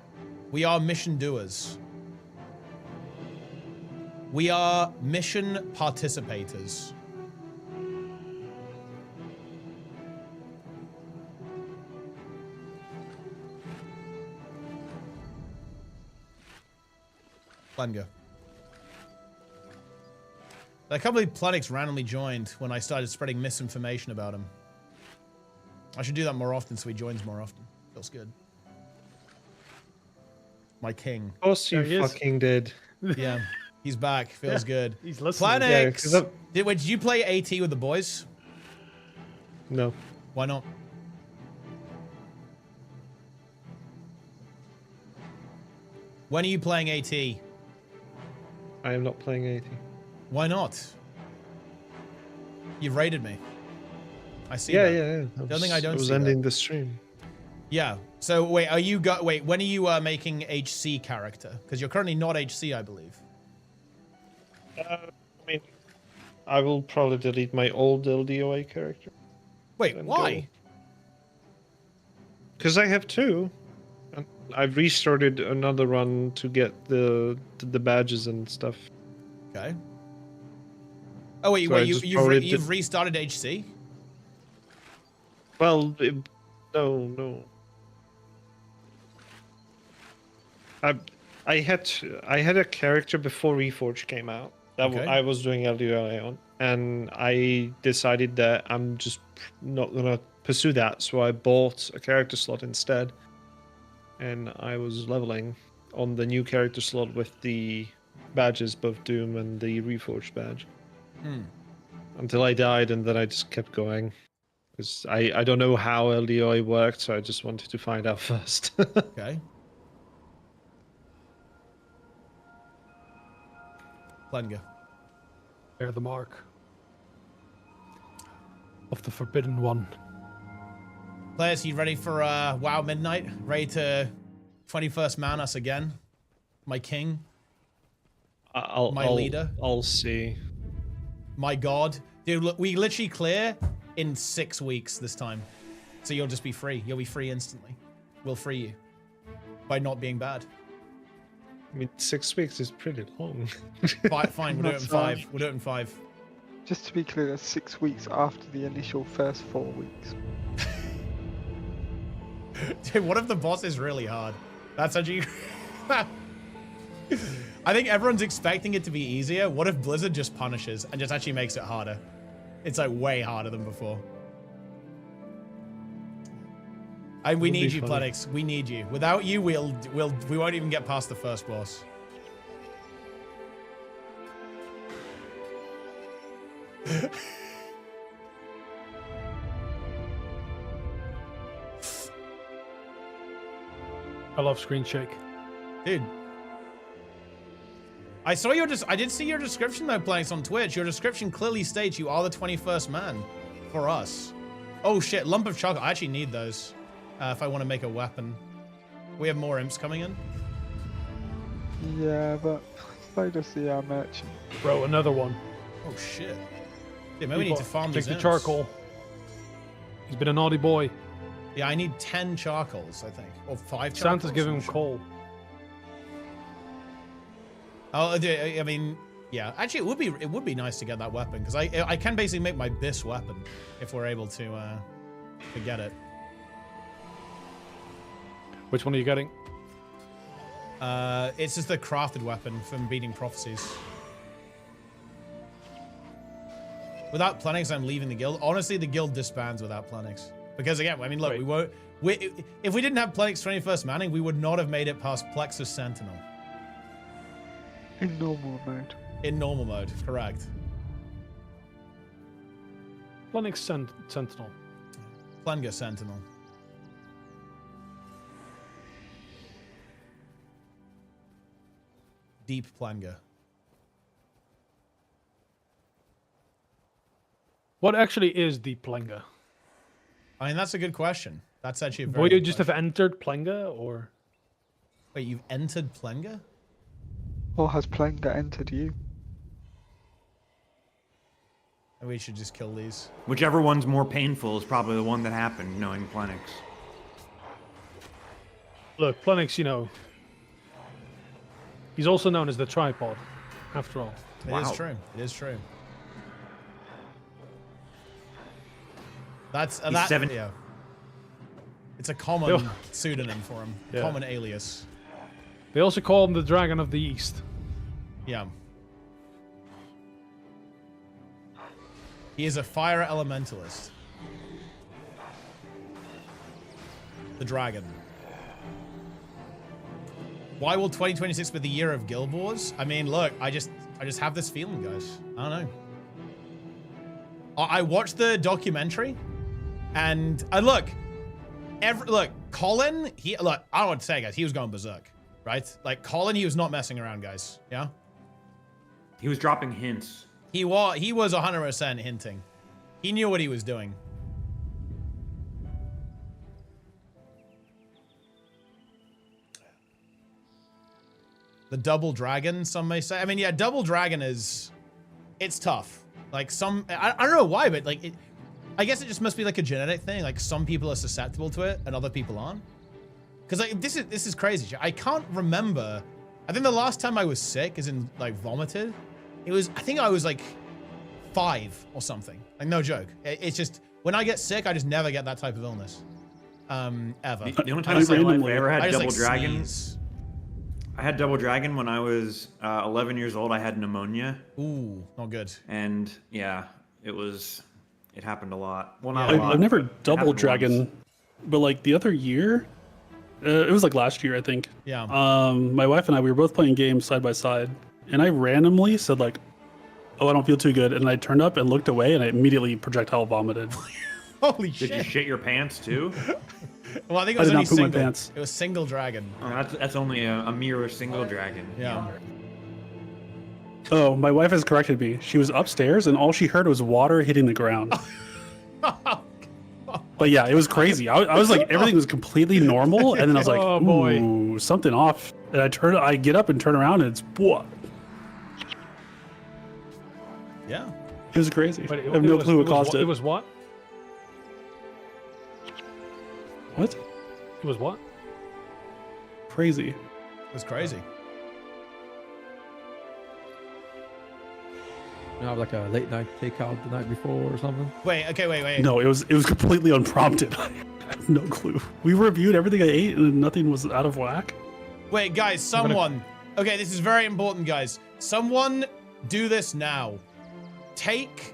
We are mission doers. We are mission participators. Lenga. I can't believe Planix randomly joined when I started spreading misinformation about him. I should do that more often so he joins more often. Feels good. My king. Of course you fucking did. Yeah, he's back. Feels good. He's listening. Planix! Did you play AT with the boys? No. Why not? When are you playing AT? I am not playing AT. Why not? You've raided me. I see Yeah, that. yeah. Don't think I don't was see ending that. the stream. Yeah. So wait, when are you making HC character? Because you're currently not HC, I believe. I mean, I will probably delete my old LDOA character. Wait, and why? Because I have two. And I've restarted another run to get the badges and stuff. Okay. Oh wait, So I just probably you've restarted HC? Well, no. I had a character before Reforged came out that Okay. I was doing LDOA on, and I decided that I'm just not gonna pursue that, so I bought a character slot instead, and I was leveling on the new character slot with the badges, both Doom and the Reforged badge, until I died, and then I just kept going. Because I don't know how LDOA worked, so I just wanted to find out first. Okay. Plenga. Bear the mark of the Forbidden One. Players, you ready for WoW Midnight? Ready to 21st man us again? My king? My leader? I'll see. My god? Dude, look, we literally clear in 6 weeks this time. So you'll just be free. You'll be free instantly. We'll free you. By not being bad. I mean, 6 weeks is pretty long. Fine, we'll do it in 5. We'll do it in 5. Just to be clear, that's 6 weeks after the initial first 4 weeks. Dude, what if the boss is really hard? That's actually... I think everyone's expecting it to be easier. What if Blizzard just punishes and just actually makes it harder? It's like way harder than before. And we need you, Planix. We need you. Without you, we won't even get past the first boss. I love screen shake. Dude. I saw your I did see your description though, Planks, on Twitch. Your description clearly states you are the 21st man for us. Oh shit, lump of chocolate. I actually need those if I want to make a weapon. We have more imps coming in. Yeah, but so does the merchant. Bro, another one. Oh shit. Yeah, maybe we need to farm Take these the imps. charcoal. He's been a naughty boy. Yeah, I need 10 charcoals, I think, or 5 charcoals. Santa's giving him coal. Oh, I mean, yeah. Actually, it would be nice to get that weapon because I can basically make my bis weapon if we're able to get it. Which one are you getting? It's just the crafted weapon from beating prophecies. Without Planix, I'm leaving the guild. Honestly, the guild disbands without Planix. Because again, I mean, look, if we didn't have Planix 21st Manning, we would not have made it past Plexus Sentinel. In normal mode. In normal mode, correct. Plenix Sentinel. Plunger Sentinel. Deep Planger. What actually is the Plenga? I mean, that's a good question. That's actually a very Boy, you good just question. have entered Plenga, or? Wait, you've entered Plenga? Or has Plenga entered you? We should just kill these. Whichever one's more painful is probably the one that happened, knowing Plenix. Look, Plenix, you know, he's also known as the tripod, after all. It is true. It is true. That's He's 7. Yeah. It's a common pseudonym for him. Yeah. Common alias. They also call him the Dragon of the East. Yeah. He is a fire elementalist. The dragon. Why will 2026 be the year of Guild Wars? I mean, look, I just have this feeling, guys. I don't know. I watched the documentary, and look, Colin, I don't know what to say, guys. He was going berserk, right? Like Colin, he was not messing around, guys. Yeah. He was dropping hints. He was 100% hinting. He knew what he was doing. The double dragon, some may say. I mean, yeah, double dragon it's tough. Like I don't know why, but like I guess it just must be like a genetic thing. Like some people are susceptible to it and other people aren't. Because like this is crazy. I can't remember. I think the last time I was sick, as in like vomited, I think I was like 5 or something. Like no joke. It's just when I get sick, I just never get that type of illness. Ever. The only time in my life I ever had just, double like, dragon. sneeze. I had double dragon when I was 11 years old. I had pneumonia. Ooh, not good. And yeah, it happened a lot. Well, not a lot. I've never but it double happened dragon, once. but like the other year, it was like last year, I think. Yeah. My wife and I, we were both playing games side by side, and I randomly said like, "Oh, I don't feel too good," and I turned up and looked away, and I immediately projectile vomited. Holy Did shit. you shit your pants too? Well, I think it I was did only not poop my single. pants. It was single dragon. Oh, that's only a mere single dragon. Yeah. Oh, my wife has corrected me. She was upstairs, and all she heard was water hitting the ground. But yeah, it was crazy. I was like, everything was completely normal, and then I was like, Oh, boy. ooh, something off. And I get up and turn around, and it's what? Yeah. It was crazy. But I have no clue what caused it. It was what? What? It was what? Crazy. It was crazy. You have like a late night takeout the night before or something? Wait, okay, wait. No, it was completely unprompted. I have no clue. We reviewed everything I ate, and nothing was out of whack. Wait, guys, someone. Okay, this is very important, guys. Someone do this now. Take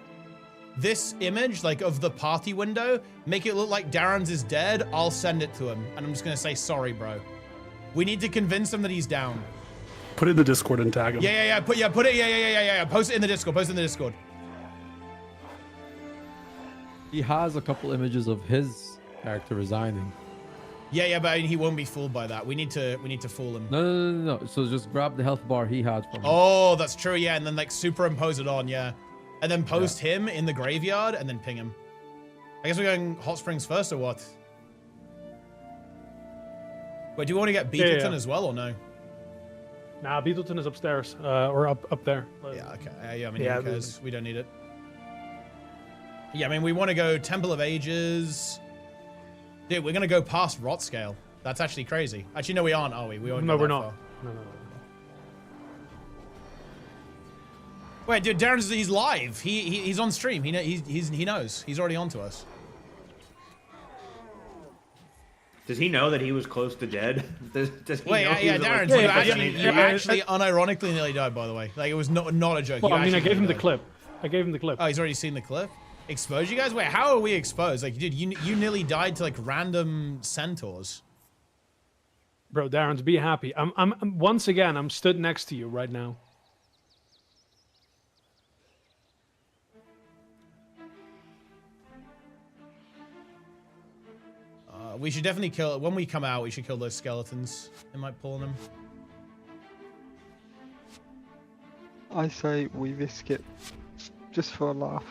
this image, like, of the party window, make it look like Darren's is dead. I'll send it to him, and I'm just gonna say, sorry, bro. We need to convince him that he's down. Put it in the Discord and tag him. Yeah. Put it. Yeah. Post it in the Discord. He has a couple images of his character resigning. Yeah, but he won't be fooled by that. We need to fool him. No. So just grab the health bar he had from him. Oh, that's true. Yeah, and then like superimpose it on. Yeah, and then post him in the graveyard and then ping him. I guess we're going Hot Springs first or what? Wait, do you want to get Beetleton as well or no? Nah, Beetleton is upstairs or up there. Yeah, okay. Yeah, I mean, who cares? We don't need it. Yeah, I mean, we want to go Temple of Ages. Dude, we're going to go past Rot Scale. That's actually crazy. Actually, no, we aren't, are we? No, we're not. No. Wait, dude, he's live. He's on stream. He knows. He's already on to us. Does he know that he was close to dead? Does he Wait, know yeah, Darren, you actually unironically nearly died, by the way. Like, it was not a joke. Well, I mean, I gave him the clip. Oh, he's already seen the clip? Expose you guys? Wait, how are we exposed? Like, dude, you nearly died to, like, random centaurs. Bro, Darren, be happy. I'm once again, I'm stood next to you right now. We should definitely kill, when we come out, we should kill those skeletons. They might pull on them. I say we risk it, just for a laugh.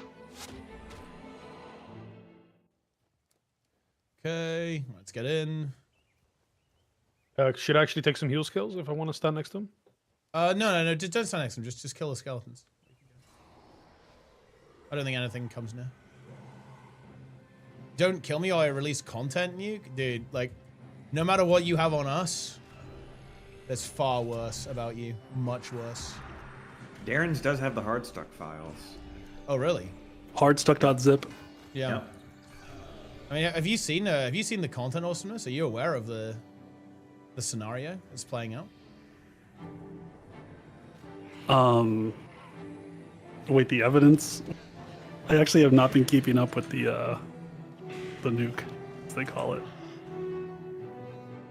Okay, let's get in. Should I actually take some heal skills if I want to stand next to him? No, just don't stand next to him. Just kill the skeletons. I don't think anything comes near. Don't kill me or I release content nuke. Dude, like, no matter what you have on us, there's far worse about you. Much worse. Darren's does have the Hardstuck files. Oh, really? Hardstuck.zip. Yeah. Yep. I mean, have you seen the content awesomeness? Are you aware of the scenario that's playing out? Wait, the evidence? I actually have not been keeping up with the nuke, as they call it.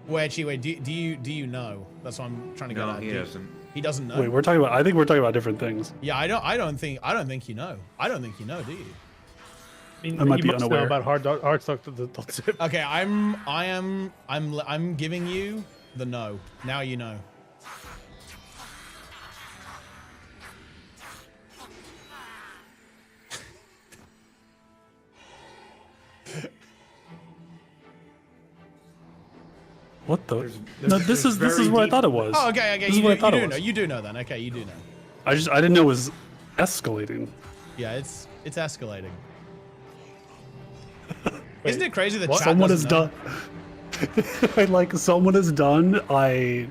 Wait, do you know? That's what I'm trying to get at. No, he doesn't. He doesn't know. Wait, I think we're talking about different things. Yeah, I don't think you know. I don't think you know, do you? I might be must know unaware. about Hardstuck. Okay, I'm giving you the no. Now you know. What the? No, this is what I thought it was. Oh, okay. This is what I thought it was. You do know then. Okay, you do know. I didn't know it was escalating. Yeah, it's escalating. Isn't it crazy that someone is done? Like someone is done. I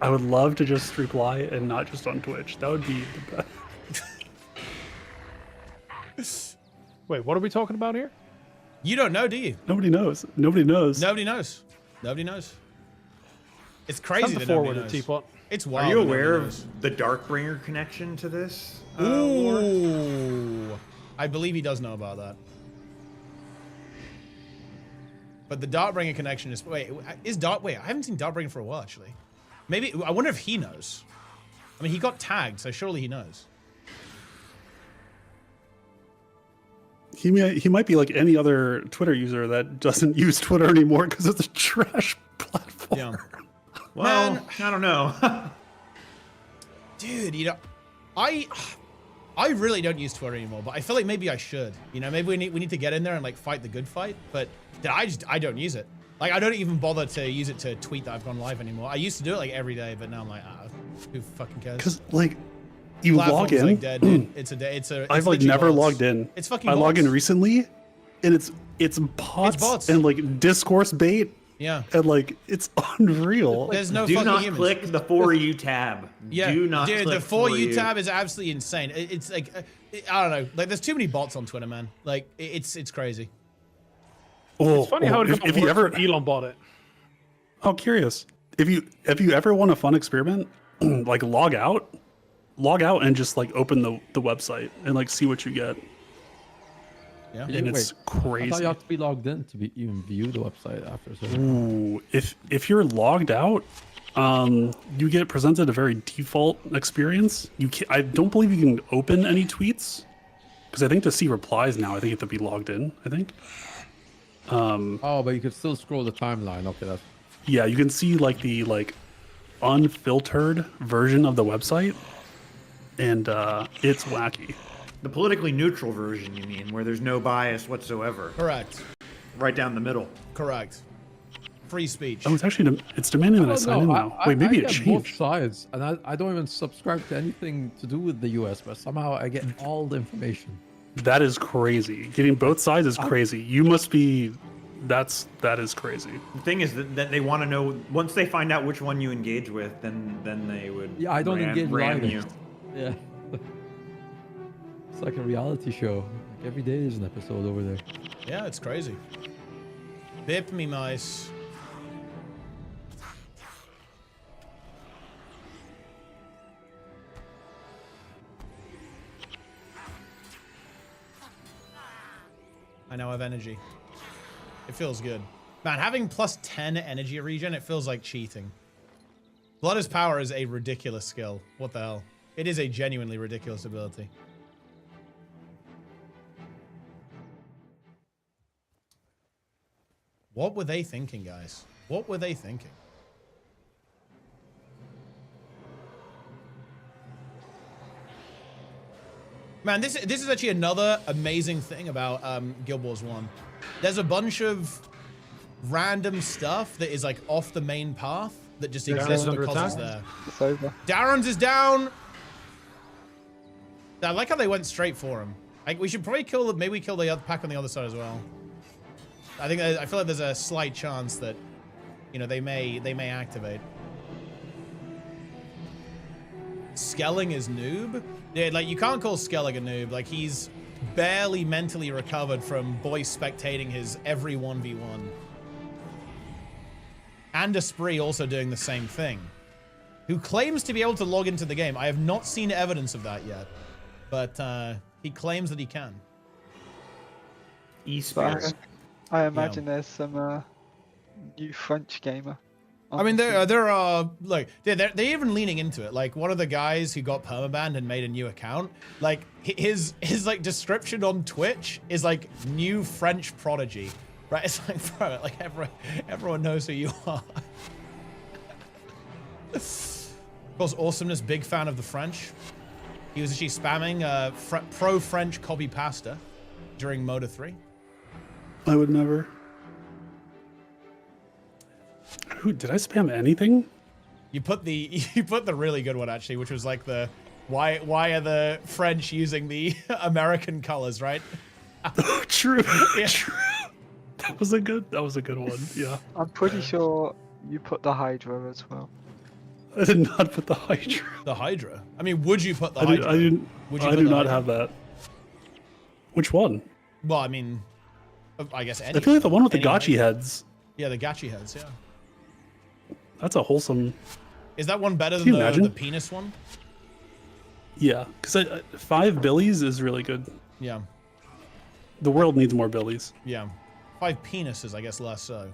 would love to just reply and not just on Twitch. That would be the best. Wait, what are we talking about here? You don't know, do you? Nobody knows. Nobody knows. Nobody knows. Nobody knows. It's crazy that nobody knows. Teapot. It's wild. Are you aware of the Darkbringer connection to this? Ooh. I believe he does know about that. But the Darkbringer connection is... Wait, I haven't seen Darkbringer for a while, actually. Maybe... I wonder if he knows. I mean, he got tagged, so surely he knows. He might be like any other Twitter user that doesn't use Twitter anymore because it's a trash platform. Yeah. Well, Man, I don't know. Dude, you know, I really don't use Twitter anymore, but I feel like maybe I should. You know, maybe we need to get in there and like fight the good fight. But I don't use it. Like, I don't even bother to use it to tweet that I've gone live anymore. I used to do it like every day, but now I'm like, who fucking cares? Because like, you log in. Like dead, dude. I've like never logged in. It's fucking. I log in bots. recently, and it's bots and like discourse bait. Yeah. And like it's unreal. There's no Do fucking not humans. click the For You tab. Yeah. Do not Dude, click the For You tab is absolutely insane. It's like I don't know. Like there's too many bots on Twitter, man. Like it's crazy. It's funny how if you ever Elon bought it. Oh, curious. If you ever want a fun experiment, like log out and just like open the website and like see what you get. Yeah. And it's crazy. I thought you have to be logged in to even view the website after. So. Ooh, if you're logged out, you get presented a very default experience. I don't believe you can open any tweets because I think to see replies now, I think you have to be logged in. I think. Oh, but you could still scroll the timeline. Okay, that's Yeah, you can see like the unfiltered version of the website, and it's wacky. The politically neutral version, you mean, where there's no bias whatsoever. Correct. Right down the middle. Correct. Free speech. Oh, it's actually it's demanding that I sign in now. Wait, maybe it I get changed. both sides, and I don't even subscribe to anything to do with the U.S., but somehow I get all the information. That is crazy. Getting both sides is crazy. You must be. That is crazy. The thing is that they want to know, once they find out which one you engage with, then they would. Yeah, I don't engage ram live. you. Yeah. It's like a reality show. Like every day there's an episode over there. Yeah, it's crazy. Bip me mice. I now have energy. It feels good. Man, having plus 10 energy regen, it feels like cheating. Blood is Power is a ridiculous skill. What the hell? It is a genuinely ridiculous ability. What were they thinking, guys? What were they thinking? Man, this is actually another amazing thing about Guild Wars 1. There's a bunch of random stuff that is like off the main path that just exists because it's there. It's over. Darren's is down. I like how they went straight for him. Like, we should probably kill. Maybe we kill the other pack on the other side as well. I feel like there's a slight chance that, you know, they may activate. Skelling is noob. Yeah, like you can't call Skelling a noob. Like he's barely mentally recovered from boys spectating his every 1v1. And Esprit also doing the same thing. Who claims to be able to log into the game. I have not seen evidence of that yet. But he claims that he can. But I imagine there's some new French gamer. I mean, there are, like, they're even leaning into it. Like, one of the guys who got permabanned and made a new account, like, his like, description on Twitch is, like, new French prodigy, right? It's like, bro, like, everyone knows who you are. Of course, Awesomeness, big fan of the French. He was actually spamming pro-French copy pasta during Moda 3. I would never. Who did I spam anything? You put the really good one actually, which was like the why are the French using the American colors, right? Oh, true. Yeah. True. That was a good one. Yeah. I'm pretty sure you put the Hydra as well. I did not put the Hydra. The Hydra? I mean, would you put the Hydra? I do not have that. Which one? Well, I mean, I guess any. I feel like the one with the any gotchi Hydra. heads. Yeah, the gotchi heads, yeah. That's a wholesome. Is that one better Can you than imagine? the penis one? Yeah, because 5 billies is really good. Yeah. The world needs more billies. Yeah. 5 penises, I guess less so.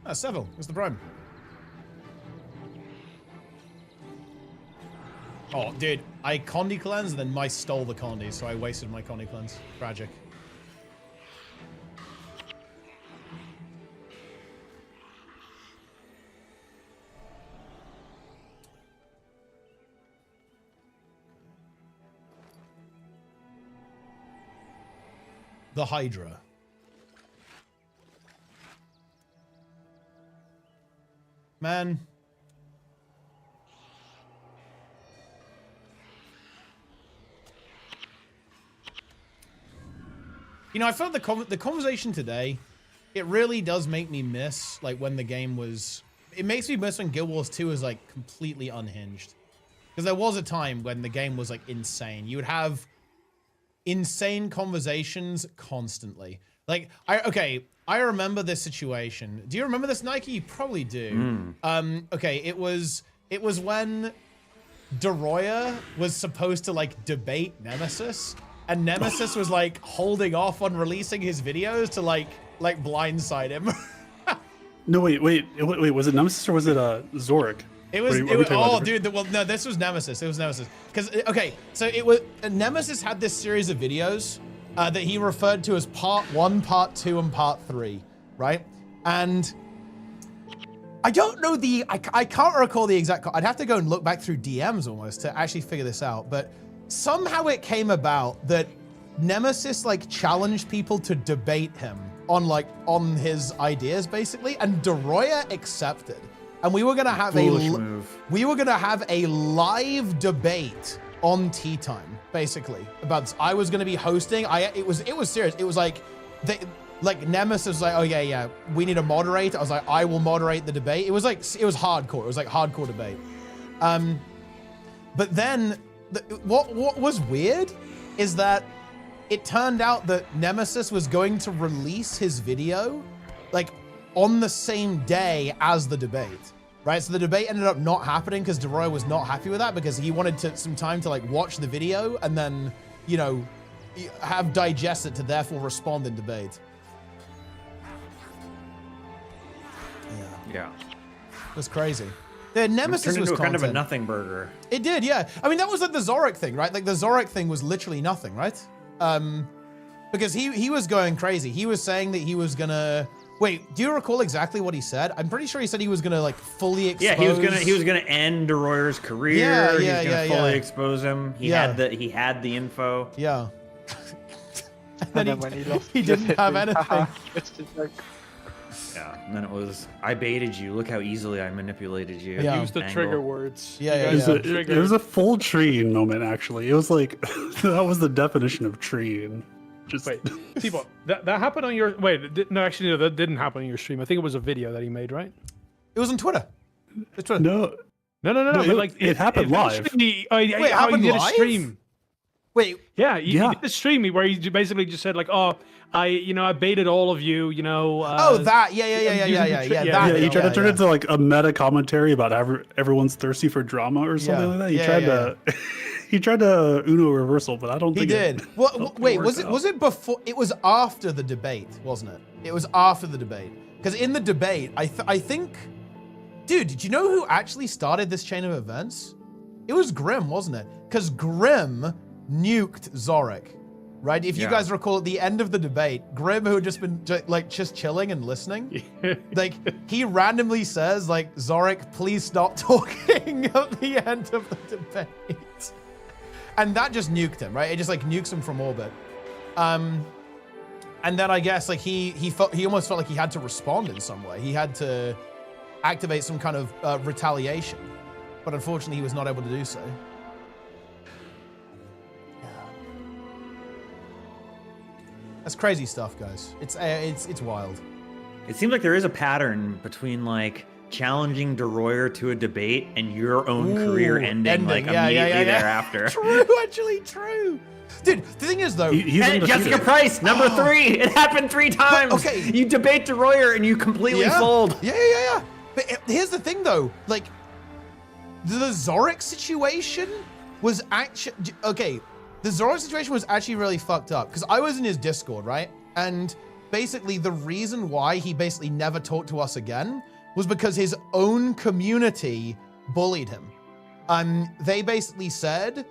Ah, Seville, it's the prime. Oh, dude, I Condi cleansed, then Mice stole the Condi, so I wasted my Condi cleanse. Tragic. The Hydra. Man. You know, I felt the conversation today, it really does make me miss, like, when the game was... It makes me miss when Guild Wars 2 was, like, completely unhinged. Because there was a time when the game was, like, insane. You would have insane conversations constantly. Like, I remember this situation. Do you remember this, Nike? You probably do. Okay, it was when Deroya was supposed to, like, debate Nemesis, and Nemesis was, like, holding off on releasing his videos to, like blindside him. No, wait. Was it Nemesis or was it Zorik? It was, Are we talking about dude, well, no, this was Nemesis. It was Nemesis. Because, okay, so it was, Nemesis had this series of videos that he referred to as part 1, part 2, and part 3, right? And I don't know I can't recall the exact, I'd have to go and look back through DMs almost to actually figure this out, but somehow it came about that Nemesis like challenged people to debate him on his ideas basically, and Doroya accepted. And we were gonna have we were gonna have a live debate on Tea Time, basically. About this. I was gonna be hosting. It was serious. It was like Nemesis was like, oh yeah, we need a moderator. I was like, I will moderate the debate. It was hardcore. It was like hardcore debate. But then what was weird is that it turned out that Nemesis was going to release his video like on the same day as the debate, right? So the debate ended up not happening because Doroya was not happy with that because he wanted some time to like watch the video and then, you know, have digest it to therefore respond in debate. Yeah. It was crazy. The Nemesis turned was into kind of a content. nothing burger. It did, yeah. I mean, that was like the Zorik thing, right? Like the Zorik thing was literally nothing, right? Because he was going crazy. He was saying that he was gonna. Wait, do you recall exactly what he said? I'm pretty sure he said he was gonna like fully expose. Yeah, he was gonna end Doroyer's career. Yeah, he was gonna fully expose him. He Yeah. had the info. Yeah. And then when he lost, he didn't have anything. Yeah, and then it was, I baited you. Look how easily I manipulated you. Yeah. Use the trigger words. Yeah, You yeah, guys yeah. trigger. It was a full treeing moment, actually. It was like, that was the definition of treeing. Just Wait, Teapot, that happened on your, no, actually, no, that didn't happen on your stream. I think it was a video that he made, right? It was on Twitter. It's Twitter. No. No, No, but like it happened live. Wait, it happened did live? a stream. Wait. Yeah, he did a stream where he basically just said like, oh, I baited all of you, you know. That, yeah. Yeah, he tried to turn it into like a meta commentary about everyone's thirsty for drama or something like that. He tried to he tried to Uno reversal, but I don't think he did. Well, wait, was it before? It was after the debate, wasn't it? It was after the debate. Because in the debate, I think, dude, did you know who actually started this chain of events? It was Grim, wasn't it? Because Grim nuked Zorik. Right? If you guys recall at the end of the debate, Grim, who had just been just chilling and listening, like he randomly says like, Zorik, please stop talking at the end of the debate. And that just nuked him, right? It just like nukes him from orbit. And then I guess like he almost felt like he had to respond in some way. He had to activate some kind of retaliation. But unfortunately he was not able to do so. That's crazy stuff, guys. It's wild. It seems like there is a pattern between like challenging Doroyer to a debate and your own career ending like immediately thereafter. True, actually true. Dude, the thing is though, and Jessica Price, number 3. It happened 3 times. But, okay, you debate Doroyer and you completely fold. Yeah. But here's the thing though, like the Zorik situation was actually okay. The Zorik situation was actually really fucked up because I was in his Discord, right? And basically the reason why he basically never talked to us again was because his own community bullied him. They basically said,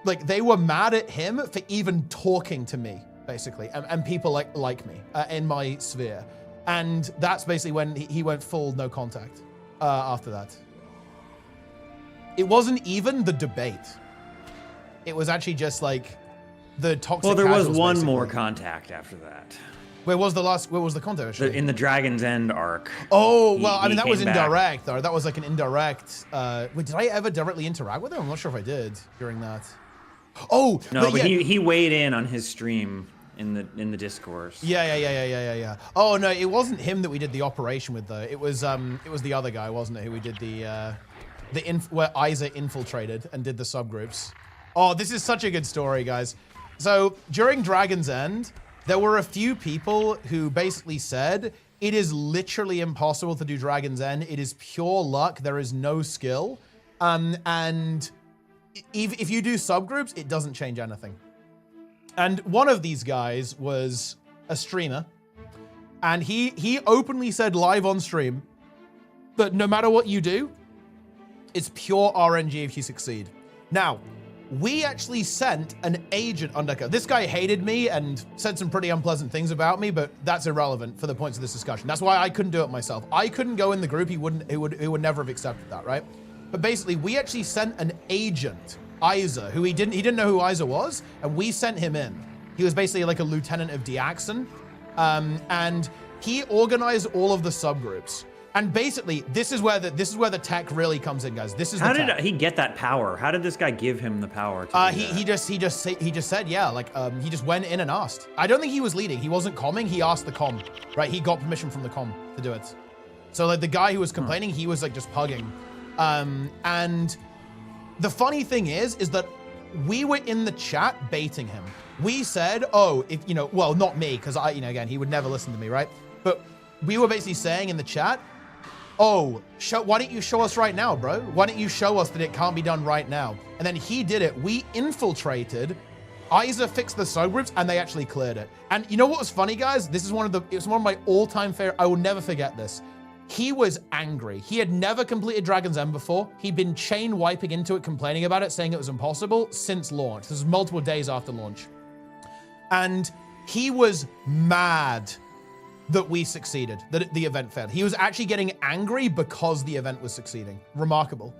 like, they were mad at him for even talking to me, basically, and people like me in my sphere. And that's basically when he went full no contact after that. It wasn't even the debate. It was actually just like the toxic. Well, there was casuals, one basically. more contact after that. Where was the contact? In the Dragon's End arc. Oh, well, I mean, that was came back. indirect, though. That was like an indirect. Wait, did I ever directly interact with him? I'm not sure if I did during that. Oh, No, but he weighed in on his stream in the discourse. Yeah. Oh no, it wasn't him that we did the operation with though. It was the other guy, wasn't it? Who we did where Isa infiltrated and did the subgroups. Oh, this is such a good story, guys. So during Dragon's End, there were a few people who basically said, it is literally impossible to do Dragon's End. It is pure luck. There is no skill. And if you do subgroups, it doesn't change anything. And one of these guys was a streamer. And he openly said live on stream that no matter what you do, It's pure RNG if you succeed. Now, we actually sent an agent undercover. This guy hated me and said some pretty unpleasant things about me, but that's irrelevant for the points of this discussion. That's why I couldn't do it myself. I couldn't go in the group. He would never have accepted that, right? But basically, we actually sent an agent, Isa, who he didn't know who Isa was, and we sent him in. He was basically like a lieutenant of Doxxing, and he organized all of the subgroups. And basically, this is where the tech really comes in, guys. This is How the did tech. he get that power? How did this guy give him the power? To do He just said, yeah, like he just went in and asked. I don't think he was leading. He wasn't comming. He asked the comm, right? He got permission from the comm to do it. So like the guy who was complaining, he was like just pugging. And the funny thing is that we were in the chat baiting him. We said, oh, if well, not me, because again, he would never listen to me, right? But we were basically saying in the chat, oh, why don't you show us right now, bro? Why don't you show us that it can't be done right now? And then he did it. We infiltrated. Isa fixed the subgroups, and they actually cleared it. And you know what was funny, guys? This is one of my all-time favorite. I will never forget this. He was angry. He had never completed Dragon's End before. He'd been chain wiping into it, complaining about it, saying it was impossible since launch. This was multiple days after launch. And he was mad that we succeeded, that the event failed. He was actually getting angry because the event was succeeding. Remarkable.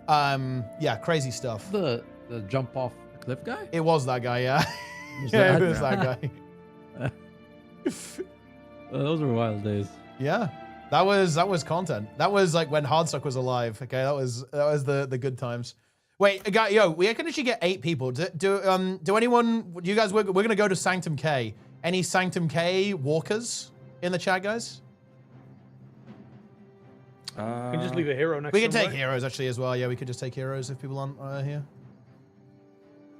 Yeah, crazy stuff. The jump off the cliff guy? It was that guy, yeah. Yeah, it was that guy. Those were wild days. Yeah, that was content. That was like when Hardstuck was alive. Okay, that was the good times. Wait, we can actually get 8 people. Do anyone? You guys? We're gonna go to Sanctum K. Any Sanctum K walkers in the chat, guys? We can just leave a hero next. We can to him, take right? heroes actually as well. Yeah, we could just take heroes if people aren't here.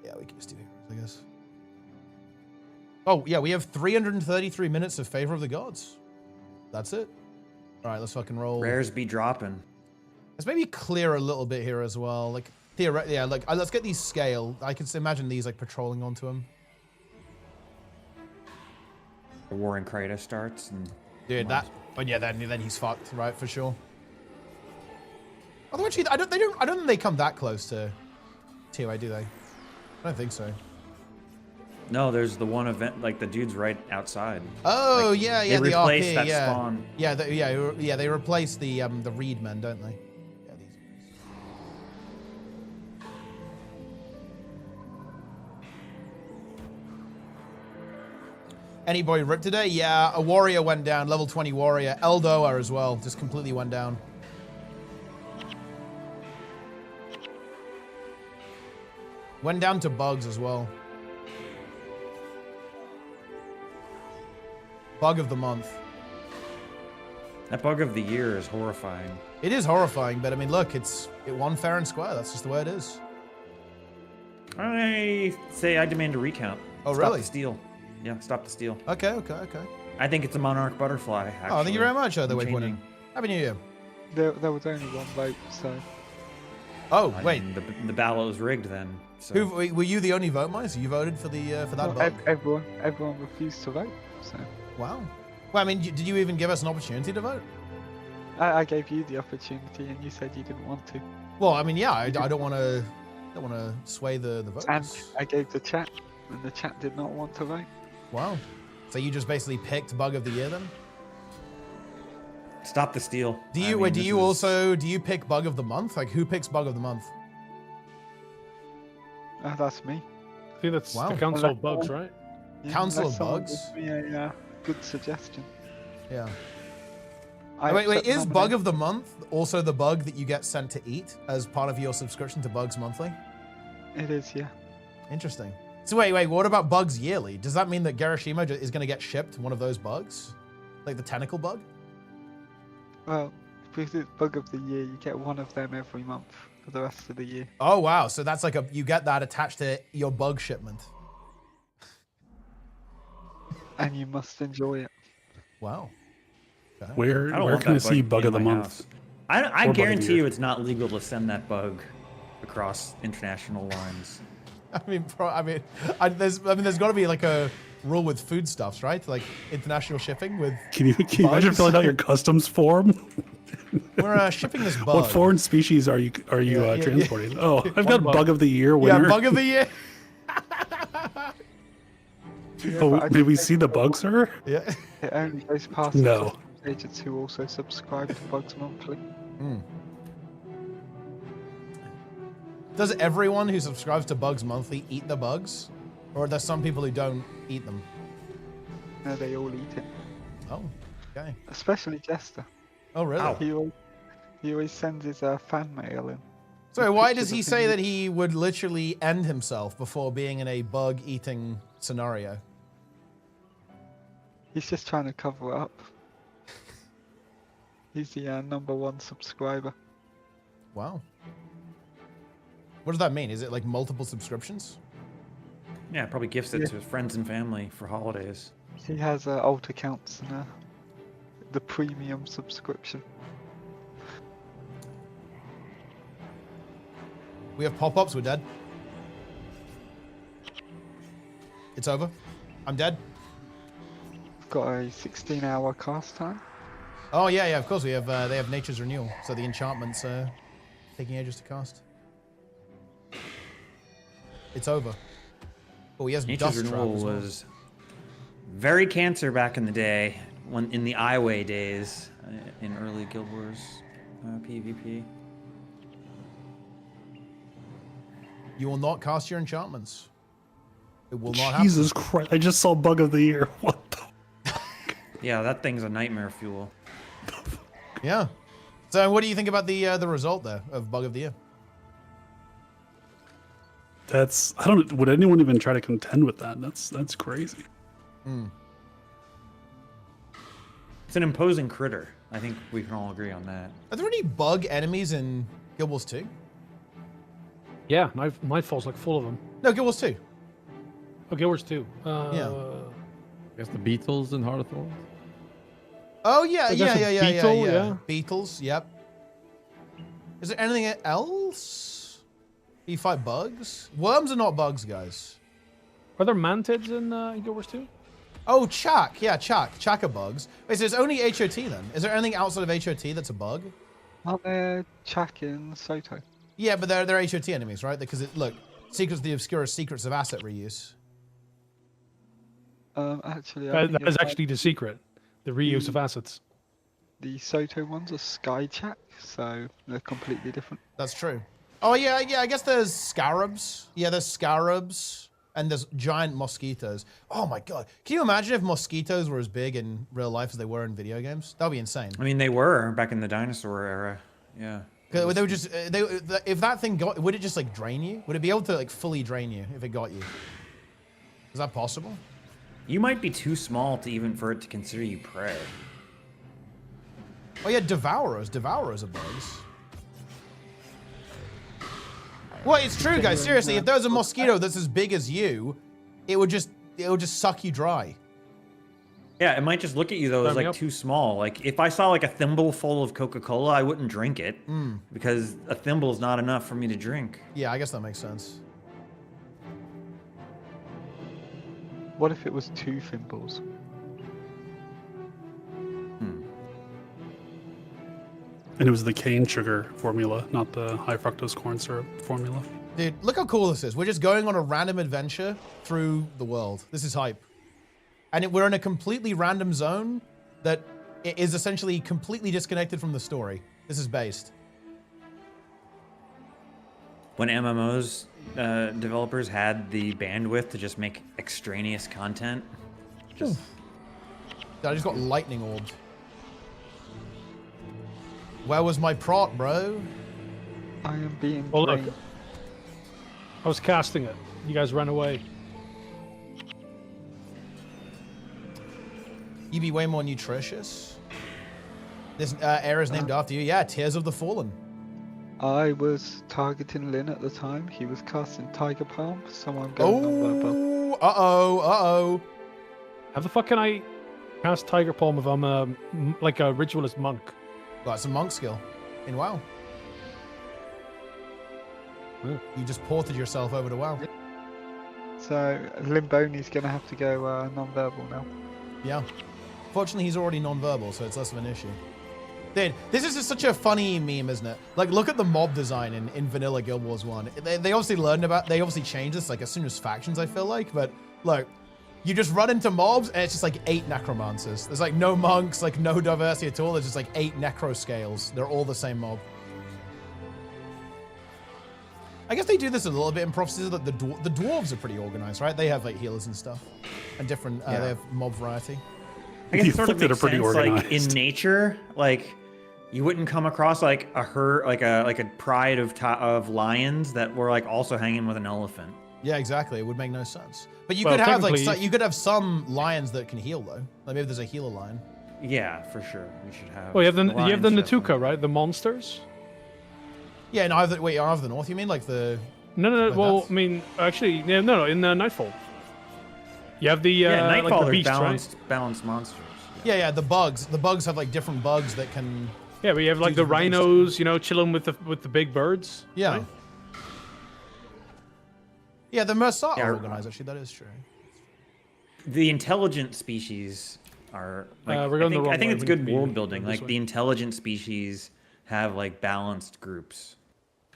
Yeah, we can just do heroes, I guess. Oh yeah, we have 333 minutes of Favor of the Gods. That's it. All right, let's fucking roll. Rares be dropping. Let's maybe clear a little bit here as well. Like theoretically, yeah. Like let's get these scale. I can imagine these like patrolling onto him. The war in Kratos starts, and dude, but yeah, then he's fucked, right, for sure. Although actually, I don't think they come that close to TOA, do they? I don't think so. No, there's the one event, like the dude's right outside. Oh like, yeah, they the replaced RP, that yeah. spawn. Yeah, they replaced the reed men, don't they? Yeah, these. Any boy ripped today? Yeah, a warrior went down, level 20 warrior. Eldoa as well, just completely went down. Went down to bugs as well. Bug of the month. That bug of the year is horrifying. It is horrifying, but I mean, look, it won fair and square. That's just the way it is. I say I demand a recount. Oh, Stop really? the steal. Yeah, stop the steal. Okay. I think it's a monarch butterfly. Actually. Oh, thank you very much, the I'm waypointing. changing. Happy New Year. There was only one vote, so. Oh, I wait. mean, the ballot was rigged then. So. Who were you the only vote, Mice? You voted for the for that No, bug? everyone refused to vote, so. Wow. Well, I mean, did you even give us an opportunity to vote? I gave you the opportunity, and you said you didn't want to. Well, I mean, yeah, I don't want to sway the votes. And I gave the chat, and the chat did not want to vote. Wow. So you just basically picked bug of the year then? Stop the steal. Do you pick bug of the month? Like, who picks bug of the month? That's me. I think that's Wow. the Council of Bugs, right? Yeah, Council unless of someone Bugs? gives me a good suggestion. Yeah. I Wait, accept is bug nomination. of the month also the bug that you get sent to eat as part of your subscription to Bugs Monthly? It is, yeah. Interesting. So wait, what about bugs yearly? Does that mean that Garashima is going to get shipped one of those bugs? Like the tentacle bug? Well, if it's bug of the year, you get one of them every month for the rest of the year. Oh, wow. So that's like you get that attached to your bug shipment. And you must enjoy it. Wow. Okay. Where I don't where want can I that see bug bug in of the my month? house. I Or bug of the guarantee year. you it's not legal to send that bug across international lines. There's got to be like a rule with foodstuffs, right? Like international shipping with. Can you imagine bugs? filling out your customs form? We're shipping this bug. What foreign species are you transporting? Oh, I've got bug of the year winner. Yeah, bug of the year. Oh, did we see the bug, sir? Yeah. It only goes past No. the agents who also subscribe to Bugs Monthly. Does everyone who subscribes to Bugs Monthly eat the bugs? Or are there some people who don't eat them? No, they all eat it. Oh, okay. Especially Jester. Oh, really? He always sends his fan mail in. Sorry, why does he say that he would literally end himself before being in a bug-eating scenario? He's just trying to cover it up. He's the #1 subscriber. Wow. What does that mean? Is it like multiple subscriptions? Yeah, probably gifts it to his friends and family for holidays. He has alt accounts and the premium subscription. We have pop-ups, we're dead. It's over. I'm dead. Got a 16-hour cast time. Oh yeah, of course we have. They have Nature's Renewal, so the enchantments taking ages to cast. It's over. Oh, he has Nature's Dust Trap Renewal as well. was very cancer back in the day, when in the iWay days, in early Guild Wars PvP. You will not cast your enchantments. It will not happen. Jesus Christ! I just saw bug of the year. What the? Yeah, that thing's a nightmare fuel. Yeah. So, what do you think about the result there of Bug of the Year? That's I don't. Would anyone even try to contend with that? That's crazy. It's an imposing critter. I think we can all agree on that. Are there any bug enemies in Guild Wars 2? Yeah, Nightfall's like full of them. No, Guild Wars 2. Oh, Guild Wars 2. Yeah. I guess the Beetles in Heart of Thorns. Oh yeah, yeah. yeah. Beetles, yep. Is there anything else? You fight bugs? Worms are not bugs, guys. Are there mantids in Guild Wars 2? Oh, Chak. Yeah, Chak. Chak are bugs. Wait, so there's only HOT then? Is there anything outside of HOT that's a bug? Aren't there Chak in Soto? Yeah, but they're HOT enemies, right? Because look, Secrets of the Obscura, Secrets of Asset Reuse. Actually, That is actually the secret. The reuse of assets. The Soto ones are Sky Chak, so they're completely different. That's true. Oh yeah. I guess there's scarabs. Yeah, there's scarabs, and there's giant mosquitoes. Oh my god! Can you imagine if mosquitoes were as big in real life as they were in video games? That'd be insane. I mean, they were back in the dinosaur era. Yeah. They would just. If that thing got, would it just like drain you? Would it be able to like fully drain you if it got you? Is that possible? You might be too small to even for it to consider you prey. Oh yeah, Devourers. Devourers are bugs. Well, it's true, guys. Seriously, if there was a mosquito that's as big as you, it would just suck you dry. Yeah, it might just look at you though as like too small. Like if I saw like a thimble full of Coca-Cola, I wouldn't drink it because a thimble is not enough for me to drink. Yeah, I guess that makes sense. What if it was 2 thimbles? And it was the cane sugar formula, not the high fructose corn syrup formula. Dude, look how cool this is. We're just going on a random adventure through the world. This is hype. And we're in a completely random zone that is essentially completely disconnected from the story. This is based. When MMOs developers had the bandwidth to just make extraneous content. I just got lightning orbed. Where was my prot, bro? I am being Oh look, drained. I was casting it. You guys ran away. You be way more nutritious. This era is named after you. Yeah, Tears of the Fallen. I was targeting Lin at the time. He was casting Tiger Palm, so I'm going non-verbal. Uh-oh. How the fuck can I cast Tiger Palm if I'm like a ritualist monk? Got some monk skill in WoW. Yeah. You just ported yourself over to WoW. So Limboni's gonna have to go non-verbal now. Yeah. Fortunately, he's already non-verbal, so it's less of an issue. Dude, this is just such a funny meme, isn't it? Like, look at the mob design in Vanilla Guild Wars 1. They obviously they obviously changed this, like, as soon as factions, I feel like. But, look, you just run into mobs, and it's just, like, 8 necromancers. There's, like, no monks, like, no diversity at all. There's just, like, 8 necro scales. They're all the same mob. I guess they do this a little bit in Prophecies. Like, the dwarves are pretty organized, right? They have, like, healers and stuff. And different, they have mob variety. I guess it sort of makes sense, like, in nature, like... You wouldn't come across like a herd, like a pride of lions that were like also hanging with an elephant. Yeah, exactly. It would make no sense. But you could have like you could have some lions that can heal though. Like maybe there's a healer lion. Yeah, for sure. We should have. Well, you have the Natuka, right? The monsters. Yeah, no, wait, out of the north? You mean like the? No. Well, I mean, actually, no. In Nightfall, you have the Nightfall like the beasts, balanced monsters. Yeah, the bugs. The bugs have like different bugs that can. Yeah, we have like the rhinos, you know, chilling with the big birds. Yeah. Right? Yeah, the Mersat are organized. Actually, that is true. The intelligent species are. Like, we're going the wrong way. I think it's good world building. Like the intelligent species have like balanced groups,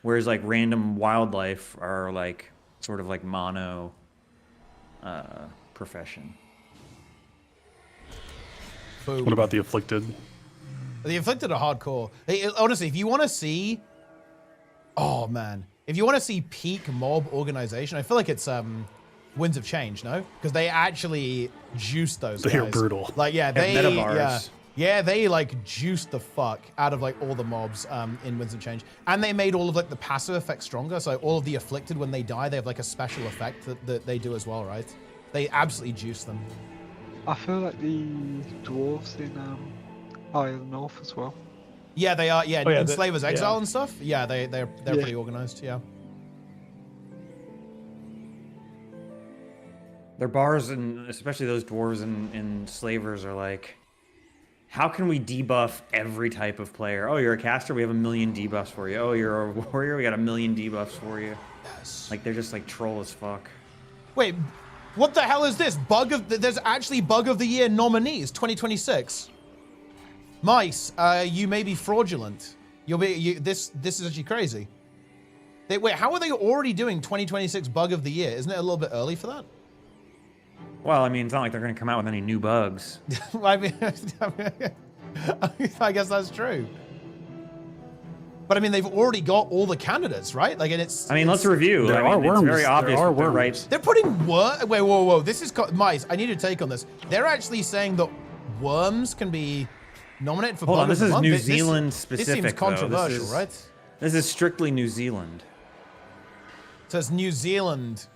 whereas like random wildlife are like sort of like mono profession. Boom. What about the afflicted? The afflicted are hardcore. Honestly, if you want to see, oh man, if you want to see peak mob organization, I feel like it's Winds of Change, no? Because they actually juice those guys. They're brutal. Like they like juiced the fuck out of like all the mobs in Winds of Change, and they made all of like the passive effects stronger. So all of the afflicted, when they die, they have like a special effect that they do as well, right? They absolutely juice them. I feel like the dwarves in Iron North as well. Yeah, they are. Yeah, in Slaver's Exile and stuff. Yeah, they're pretty organized. Yeah. Their bars, and especially those dwarves and slavers, are like, how can we debuff every type of player? Oh, you're a caster, we have 1 million debuffs for you. Oh, you're a warrior, we got 1 million debuffs for you. Yes. Like they're just like troll as fuck. Wait, what the hell is this? There's actually Bug of the Year nominees 2026. Mice, you may be fraudulent. This is actually crazy. Wait, how are they already doing 2026 Bug of the Year? Isn't it a little bit early for that? Well, I mean, it's not like they're going to come out with any new bugs. I mean, I guess that's true. But I mean, they've already got all the candidates, right? Like, and it's. I mean, let's review. There are worms. It's very obvious. There are they're worms. right. They're putting Wait, whoa! This is Mice. I need a take on this. They're actually saying that worms can be nominated for. Hold on, this is New This Zealand specific. This seems controversial, though. right? This is strictly New Zealand. So it's New Zealand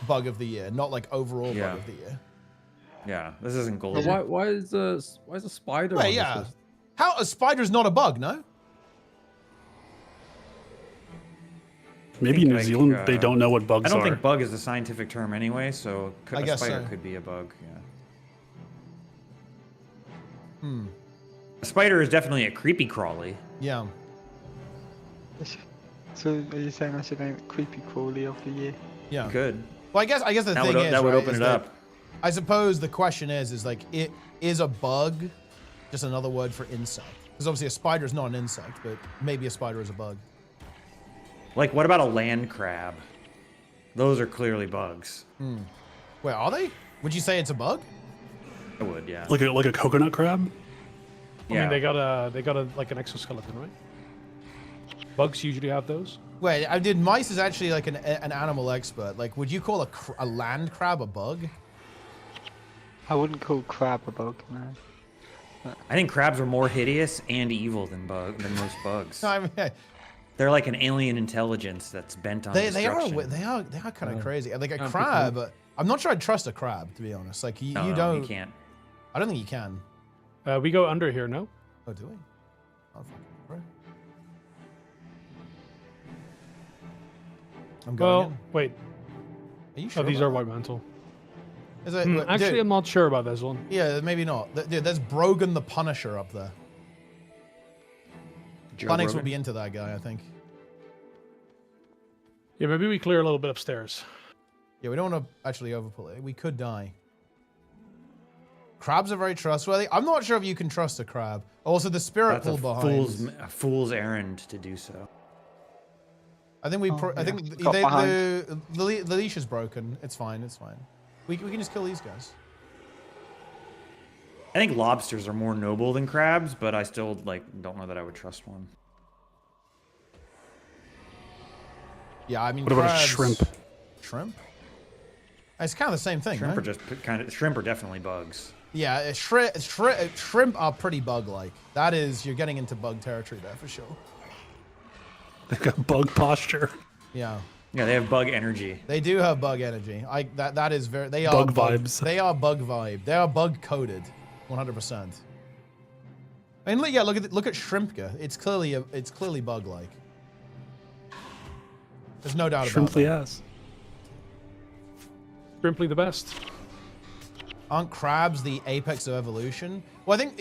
Bug of the Year, not like overall Bug of the Year. Yeah, this isn't gold. Why is a spider? Wait, on yeah. this list? How a spider's not a bug? No. Maybe New Zealand, they don't know what bugs are. I don't think bug is a scientific term anyway, so I guess spider so. could be a bug. Yeah. Hmm. A spider is definitely a creepy crawly. Yeah. So are you saying I should name it Creepy Crawly of the Year? Yeah. Good. Well, I guess the that thing would, is that would right, open is it that up. I suppose the question is like, it is a bug just another word for insect? Because obviously a spider is not an insect, but maybe a spider is a bug. Like, what about a land crab? Those are clearly bugs. Hmm. Wait, are they? Would you say it's a bug? I would, yeah. Like a coconut crab? I mean, they got a like an exoskeleton, right? Bugs usually have those. Wait, Mice is actually like an animal expert. Like, would you call a land crab a bug? I wouldn't call crab a bug, man. I think crabs are more hideous and evil than most bugs. I mean, they're like an alien intelligence that's bent on destruction. They are kind of crazy. Like a crab, I'm not sure I'd trust a crab, to be honest. Like you don't. You can't. I don't think you can. We go under here, no? Oh, do we? Oh, fucking right. I'm going in. Wait. Are you sure? Oh, these are white mantle. Is it, actually, dude, I'm not sure about this one. Yeah, maybe not. Dude, there's Brogan the Punisher up there. Planix will be into that guy, I think. Yeah, maybe we clear a little bit upstairs. Yeah, we don't want to actually overpull it. We could die. Crabs are very trustworthy. I'm not sure if you can trust a crab. Also, the spirit That's pool behind. a fool's errand to do so. I think we. I think the leash is broken. It's fine. It's fine. We can just kill these guys. I think lobsters are more noble than crabs, but I still don't know that I would trust one. Yeah, I mean, what about a shrimp? Shrimp? It's kind of the same thing, Shrimp right? are just shrimp are definitely bugs. Yeah, shrimp are pretty bug-like. That is, you're getting into bug territory there for sure. They've got bug posture. Yeah. Yeah, they have bug energy. They do have bug energy. That is very. They are bug vibes. They are bug vibe. They are bug coded, 100%. I mean, yeah, look at Shrimpka. It's clearly bug-like. There's no doubt about Shrimply that. ass. Shrimply the best. Aren't crabs the apex of evolution? Well, I think,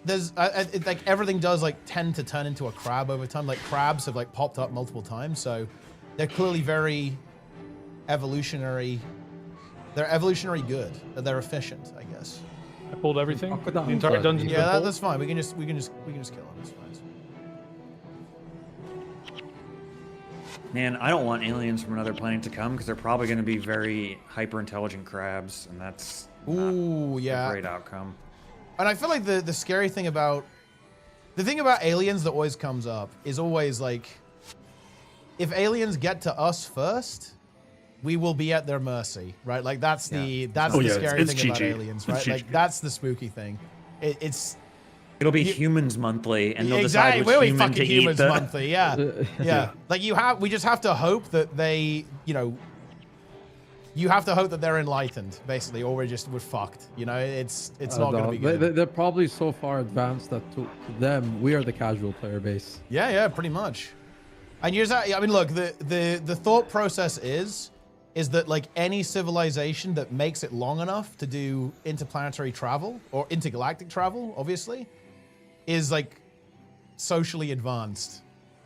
there's like everything does tend to turn into a crab over time. Like crabs have popped up multiple times, so they're clearly very evolutionary. They're evolutionary good. They're efficient, I guess. I pulled everything. The entire dungeon. Yeah, that's fine. We can just kill them. It's fine. Man, I don't want aliens from another planet to come because they're probably going to be very hyper-intelligent crabs, and that's not a great outcome. And I feel like the scary thing about aliens that always comes up is always if aliens get to us first, we will be at their mercy, right? Like that's the scary thing about aliens, right? That's the spooky thing. It'll be humans monthly, and they'll exactly. decide which human fucking to humans eat. Monthly, yeah. We just have to hope that they, you have to hope that they're enlightened, basically, or we're fucked. It's not going to be good. They're probably so far advanced that to them, we are the casual player base. Yeah, pretty much. And look, the thought process is that any civilization that makes it long enough to do interplanetary travel or intergalactic travel, obviously, is socially advanced.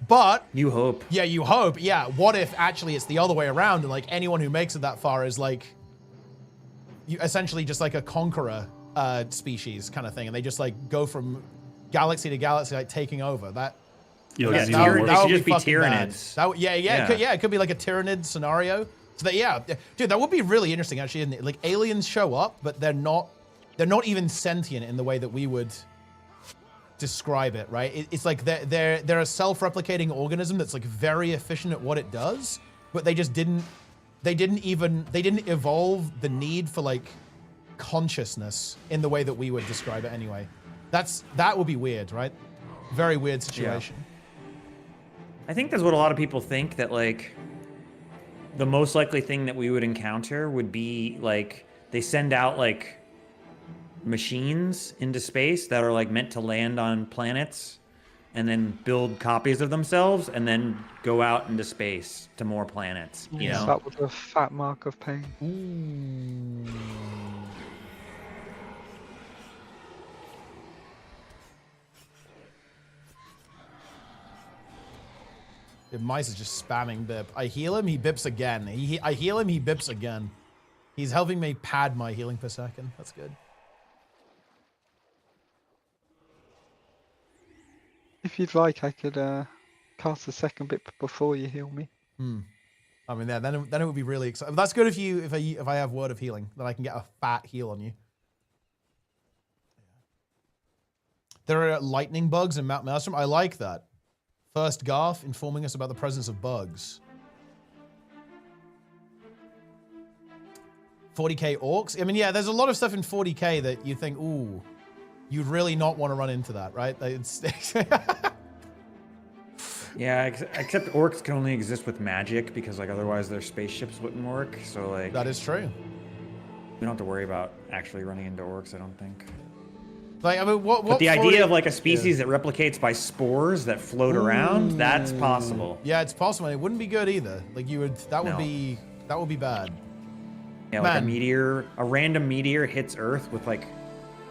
But you hope. Yeah, you hope. Yeah. What if actually it's the other way around and anyone who makes it that far is essentially just a conqueror species kind of thing, and they just go from galaxy to galaxy taking over. That they could just be Tyranids. It could be a Tyranid scenario. So dude, that would be really interesting actually. Isn't it? Aliens show up, but they're not even sentient in the way that we would describe it, right? It's they're a self-replicating organism that's very efficient at what it does, but they didn't evolve the need for consciousness in the way that we would describe it anyway. That would be weird, right? Very weird situation. I think that's what a lot of people think, that the most likely thing that we would encounter would be they send out machines into space that are meant to land on planets and then build copies of themselves and then go out into space to more planets. You know? That was a fat mark of pain. Mice is just spamming bip. I heal him, he bips again. I heal him, he bips again. He's helping me pad my healing per second. That's good. If you'd like, I could cast a second bit before you heal me. I mean, then it would be really exciting. That's good if I have word of healing, then I can get a fat heal on you. There are lightning bugs in Mount Maelstrom. I like that. First Garth informing us about the presence of bugs. 40k orcs. I mean, yeah, there's a lot of stuff in 40k that you think, ooh, you'd really not want to run into that, right? Yeah, except orcs can only exist with magic because otherwise their spaceships wouldn't work. So that is true. We don't have to worry about actually running into orcs, I don't think. I mean, but the idea of a species that replicates by spores that float around, that's possible. Yeah, it's possible. And it wouldn't be good either. That would be bad. Yeah, a random meteor hits Earth with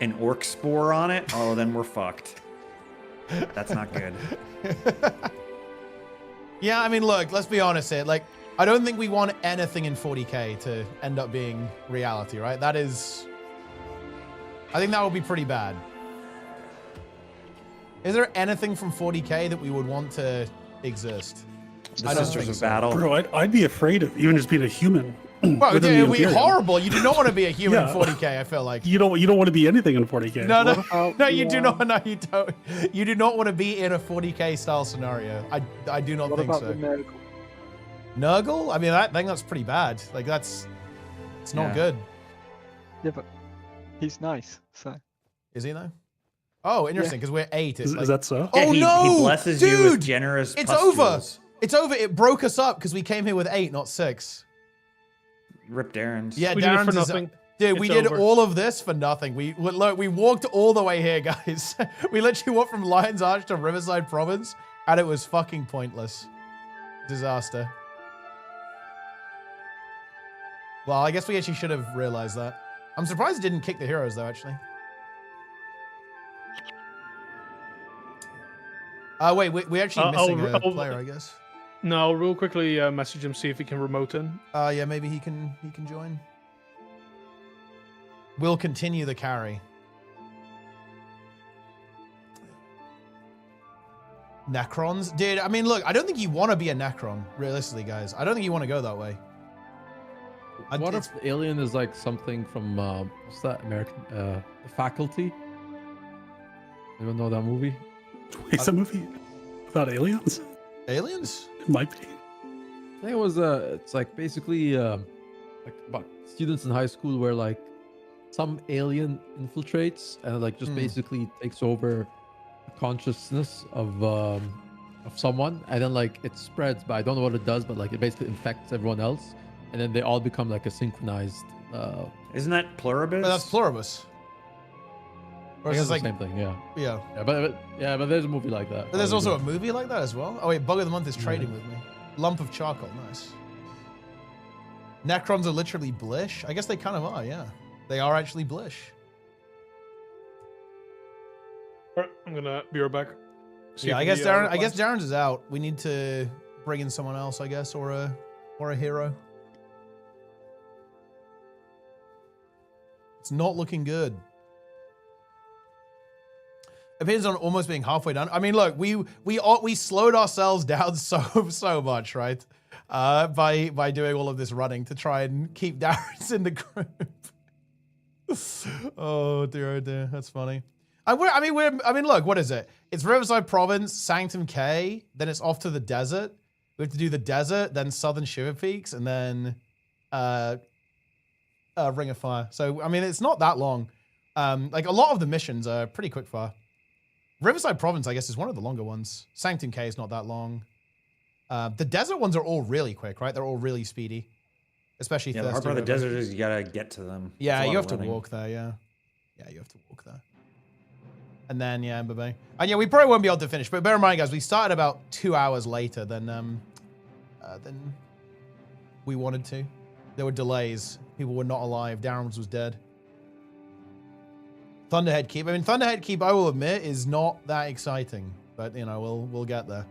an orc spore on it. Oh, then we're fucked. That's not good. Yeah, I mean, look, let's be honest here. I don't think we want anything in 40k to end up being reality, right? That is I think that would be pretty bad. Is there anything from 40k that we would want to exist? The Sisters of Battle. Bro, I'd be afraid of even just being a human. Well, within it the would be Imperium. horrible. You do not want to be a human Yeah. in 40k, I feel like. You don't want to be anything in 40k. No, you do not. No, you don't. You do not want to be in a 40k style scenario. I do not What think about so. the Nurgle? Nurgle? I mean, I think that's pretty bad. Like, it's not Yeah. good. Yeah, but he's nice, so. Is he though? Oh, interesting, because we're 8. It's Is that so? Oh Yeah, he no! blesses Dude! you with generous It's pustules. over! It's over. It broke us up because we came here with 8, not 6. Rip Darren's. Yeah, We did it for Darren's is- nothing. Dude, we It's did over. all of this for nothing. We look, we walked all the way here, guys. We literally walked from Lion's Arch to Riverside Province, and it was fucking pointless. Disaster. Well, I guess we actually should have realized that. I'm surprised it didn't kick the heroes, though, actually. Wait, we're actually missing a player, I guess. No, I'll real quickly message him, see if he can remote in. Yeah, maybe he can join. We'll continue the carry. Necrons? Dude, I mean, look, I don't think you want to be a Necron, realistically, guys. I don't think you want to go that way. What if Alien is like something from what's that American The Faculty? Anyone know that movie? It's a movie about aliens? Aliens? It might be. I think it was it's like basically like about students in high school where like some alien infiltrates and like just basically takes over the consciousness of someone, and then like it spreads, but I don't know what it does, but like it basically infects everyone else, and then they all become like a synchronized Isn't that Pluribus? But that's Pluribus. Or I is guess this like the same thing, yeah. Yeah. But there's a movie like that. But there's also a movie like that as well? Oh wait, Bug of the Month is trading with me. Lump of charcoal, nice. Necrons are literally Blish? I guess they kind of are, yeah. They are actually Blish. Alright, I'm gonna be right back. See Yeah, if I guess he, Darren's is out. We need to bring in someone else, I guess, or a hero. It's not looking good. Depends on almost being halfway done. I mean, look, we slowed ourselves down so much, right? By doing all of this running to try and keep Darren's in the group. Oh dear, that's funny. I mean, look, what is it? It's Riverside Province, Sanctum K, then it's off to the desert. We have to do the desert, then Southern Shiver Peaks, and then Ring of Fire. So I mean, it's not that long. Like a lot of the missions are pretty quick fire. Riverside Province, I guess, is one of the longer ones. Sanctum K is not that long. The desert ones are all really quick, right? They're all really speedy. Especially the hard part of the desert is you gotta get to them. Yeah, It's a you lot have of to running. walk there, yeah. Yeah, you have to walk there. And then, yeah, Ember Bay. And yeah, we probably won't be able to finish. But bear in mind, guys, we started about 2 hours later than we wanted to. There were delays. People were not alive. Darren's was dead. Thunderhead Keep. I mean, Thunderhead Keep, I will admit, is not that exciting. But, you know, we'll get there.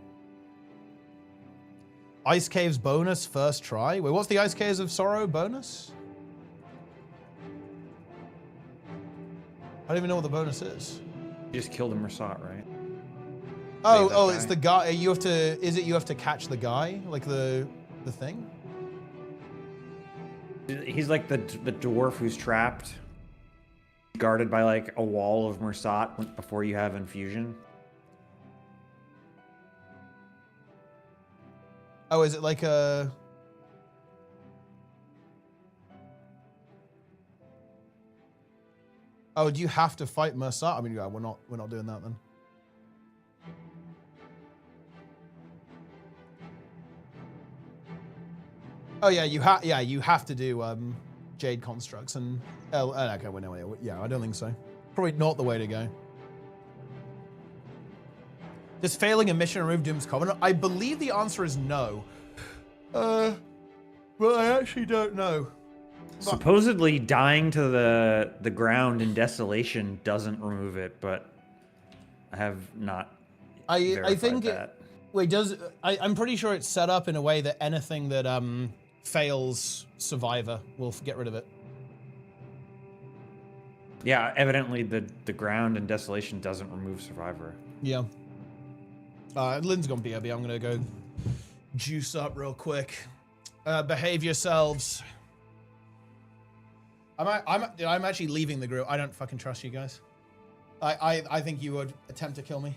Ice Caves bonus first try. Wait, what's the Ice Caves of Sorrow bonus? I don't even know what the bonus is. You just killed a Mersat, right? Oh, Save that it's guy. the guy. You have to. Is it you have to catch the guy, like the thing? He's like the dwarf who's trapped, guarded by like a wall of Mersat before you have infusion. Oh, is it like a? Oh, do you have to fight Mersat? I mean, yeah, we're not doing that then. Oh yeah, you have to do Jade constructs and okay, well, no, yeah, I don't think so. Probably not the way to go. Does failing a mission remove Doom's Covenant? I believe the answer is no. Well, I actually don't know. Supposedly dying to the ground in desolation doesn't remove it, but I have not I think that. Wait, I'm pretty sure it's set up in a way that anything that fails Survivor will get rid of it. Yeah, evidently the ground and desolation doesn't remove survivor. Yeah. Lynn's gone BRB. I'm gonna go juice up real quick. Behave yourselves. I'm actually leaving the group. I don't fucking trust you guys. I think you would attempt to kill me.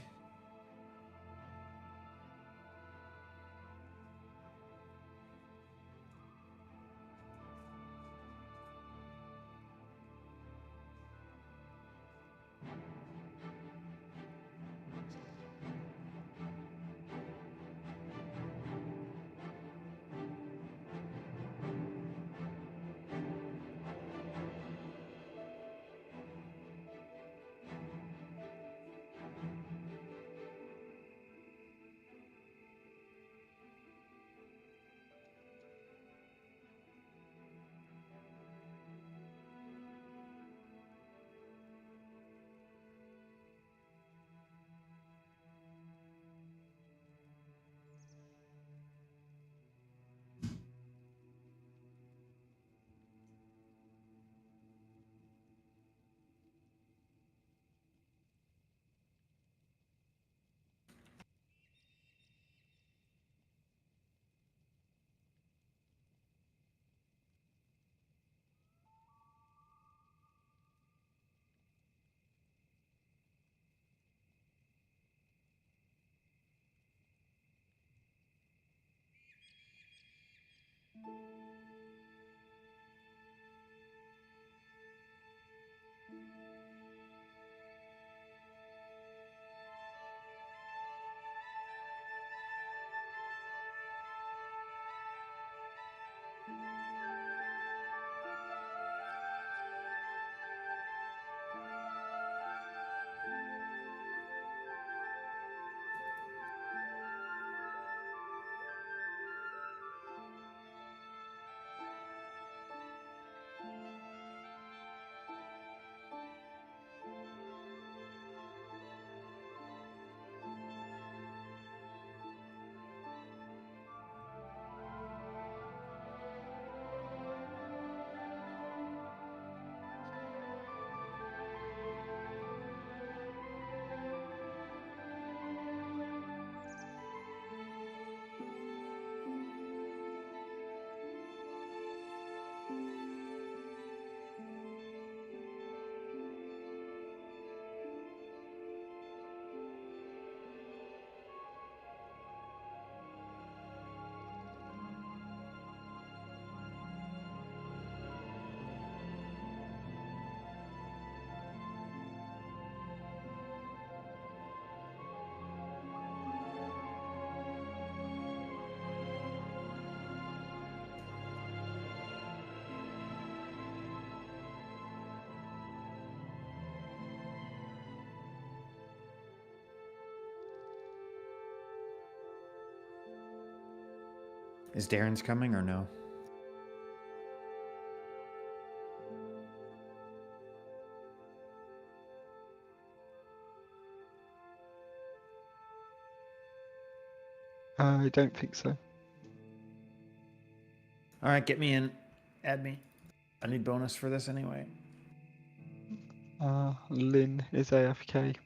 Is Darren's coming or no? I don't think so. All right, get me in. Add me. I need bonus for this anyway. Lynn is AFK.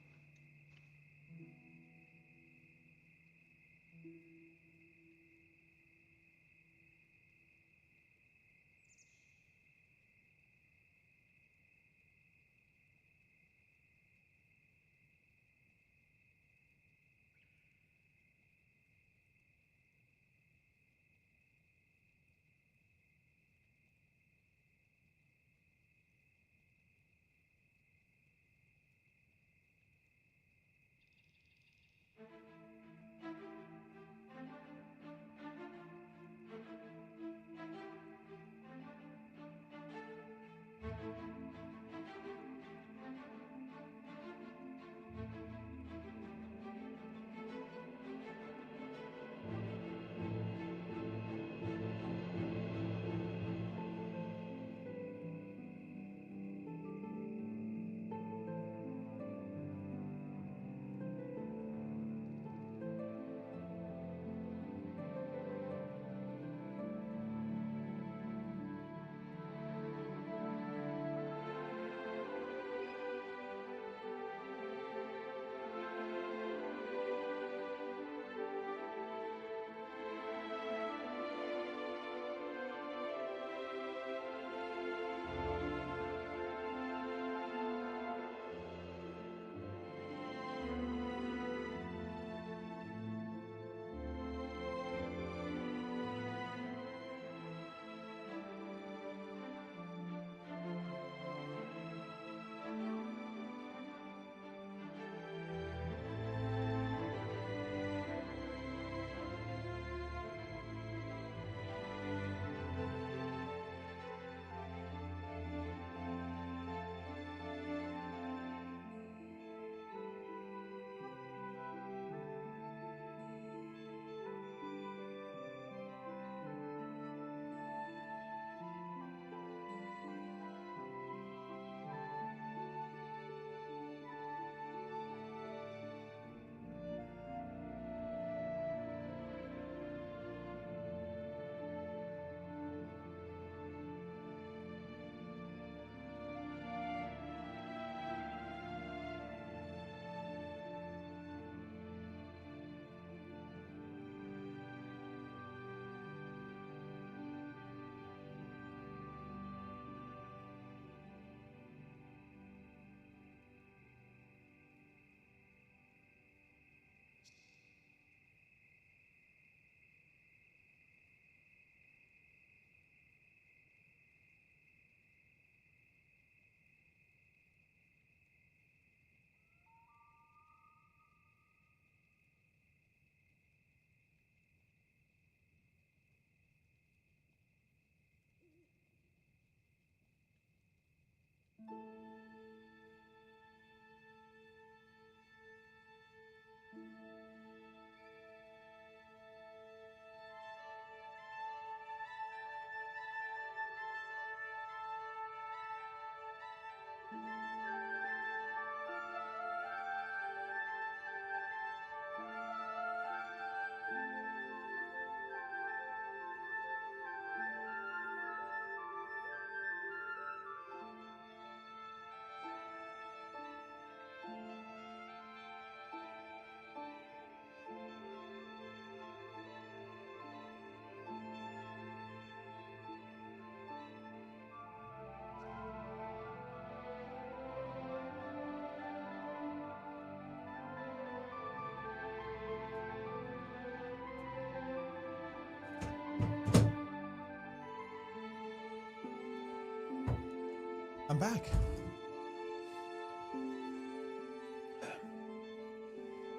back.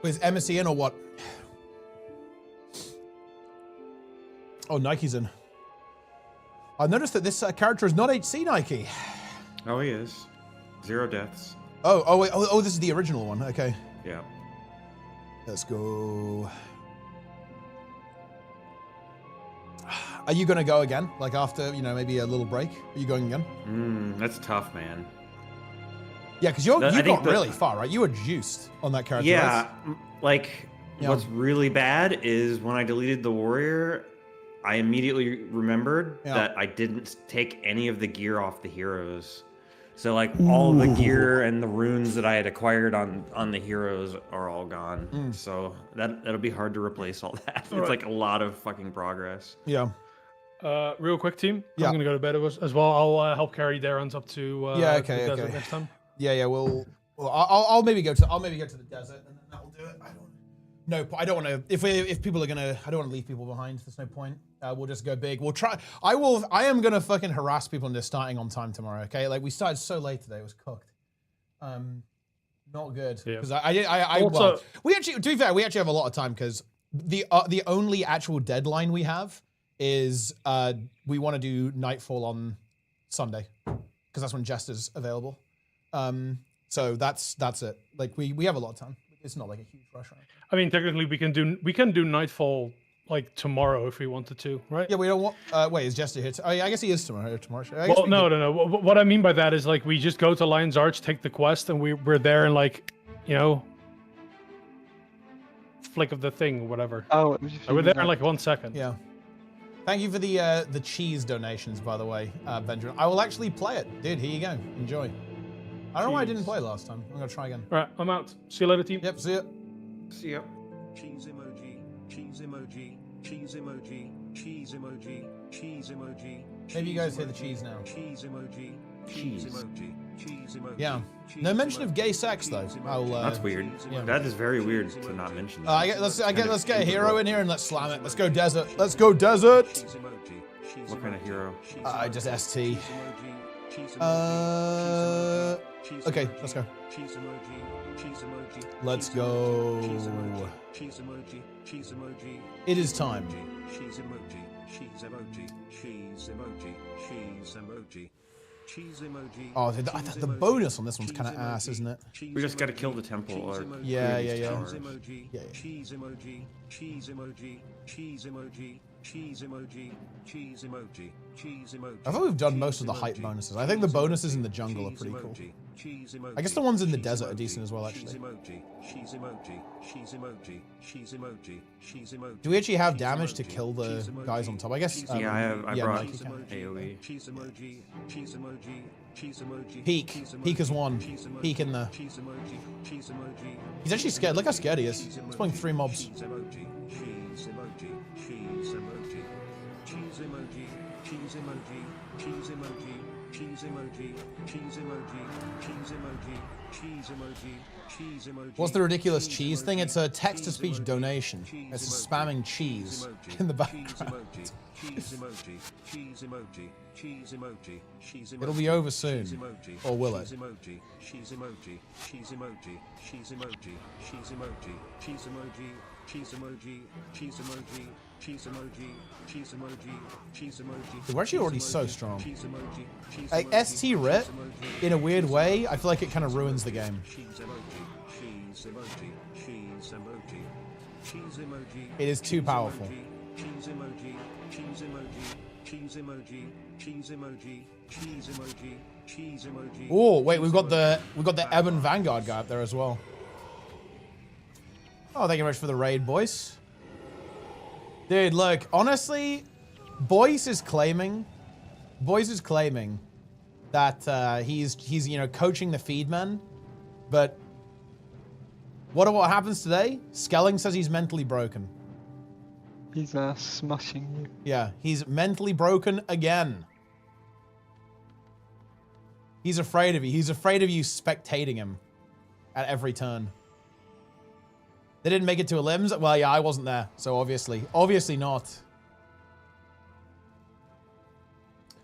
Is MSC in or what? Oh, Nike's in. I noticed that this character is not HC Nike. Oh, he is. 0 deaths. Oh, wait. Oh, this is the original one. Okay. Yeah. Let's go. Are you going to go again? Like after, maybe a little break? Are you going again? That's tough, man. Yeah, because you got really far, right? You were juiced on that character. Yeah, right? What's really bad is when I deleted the warrior, I immediately remembered that I didn't take any of the gear off the heroes. So all the gear and the runes that I had acquired on the heroes are all gone. So that'll be hard to replace all that. It's like a lot of fucking progress. Yeah. Real quick, team. Yeah. I'm gonna go to bed as well. I'll help carry Darren's up to the desert next time. Yeah. Well, I'll maybe go to the desert and then that'll do it. I don't want to. If people are gonna, I don't want to leave people behind. There's no point. We'll just go big. We'll try. I am gonna fucking harass people into starting on time tomorrow. Okay, we started so late today. It was cooked. Not good. Because we actually, to be fair, we actually have a lot of time because the only actual deadline we have is we want to do Nightfall on Sunday because that's when Jester's available. So that's it. We have a lot of time. It's not like a huge rush. Right? I mean, technically, we can do Nightfall tomorrow if we wanted to, right? Yeah, we don't want. Wait, is Jester here? I guess he is tomorrow. Well, no. What I mean by that is we just go to Lion's Arch, take the quest, and we're there in flick of the thing, or whatever. Oh, we're there in 1 second. Yeah. Thank you for the cheese donations, by the way, Benjamin. I will actually play it, dude. Here you go. Enjoy. I don't know why I didn't play last time. I'm gonna try again. All right, I'm out. See you later, team. Yep. See ya. See ya. Cheese emoji. Cheese emoji. Cheese emoji. Cheese emoji. Cheese emoji. Maybe you guys hear the cheese now. Cheese emoji. Cheese emoji. Cheese emoji. Yeah. No mention of gay sex though. That's weird. Yeah. That is very weird to not mention. Let's get a hero in here and let's slam it. Let's go desert. Let's go desert. What kind of hero? Just ST. Okay, let's go. Let's go. It is time. Oh, the bonus on this one's kind of ass, isn't it? We just gotta kill the temple. Or yeah. Cheese emoji. Cheese emoji. Cheese emoji. Cheese emoji. Cheese emoji. Cheese emoji. I thought we've done most of the hype bonuses. I think the bonuses in the jungle are pretty cool. I guess the ones in the desert are decent as well, actually. Do we actually have damage to kill the guys on top? I guess. Yeah, I brought AoE. Peek is one. Peek in there. He's actually scared. Look how scared he is. He's pulling 3 mobs. What's the ridiculous cheese thing? It's a text-to-speech donation. It's spamming cheese in the background. It'll be over soon. Or will it? We're actually already so strong. ST Rit, in a weird way, I feel like it kind of ruins the game. It is too powerful. Oh wait, we've got the Ebon Vanguard guy up there as well. Oh, thank you very much for the raid, boys. Dude, look, honestly, Boyce is claiming that he's coaching the feedmen, but what happens today? Skelling says he's mentally broken. He's smashing you. Yeah, he's mentally broken again. He's afraid of you. He's afraid of you spectating him at every turn. They didn't make it to a limbs? Well, yeah, I wasn't there, so obviously not.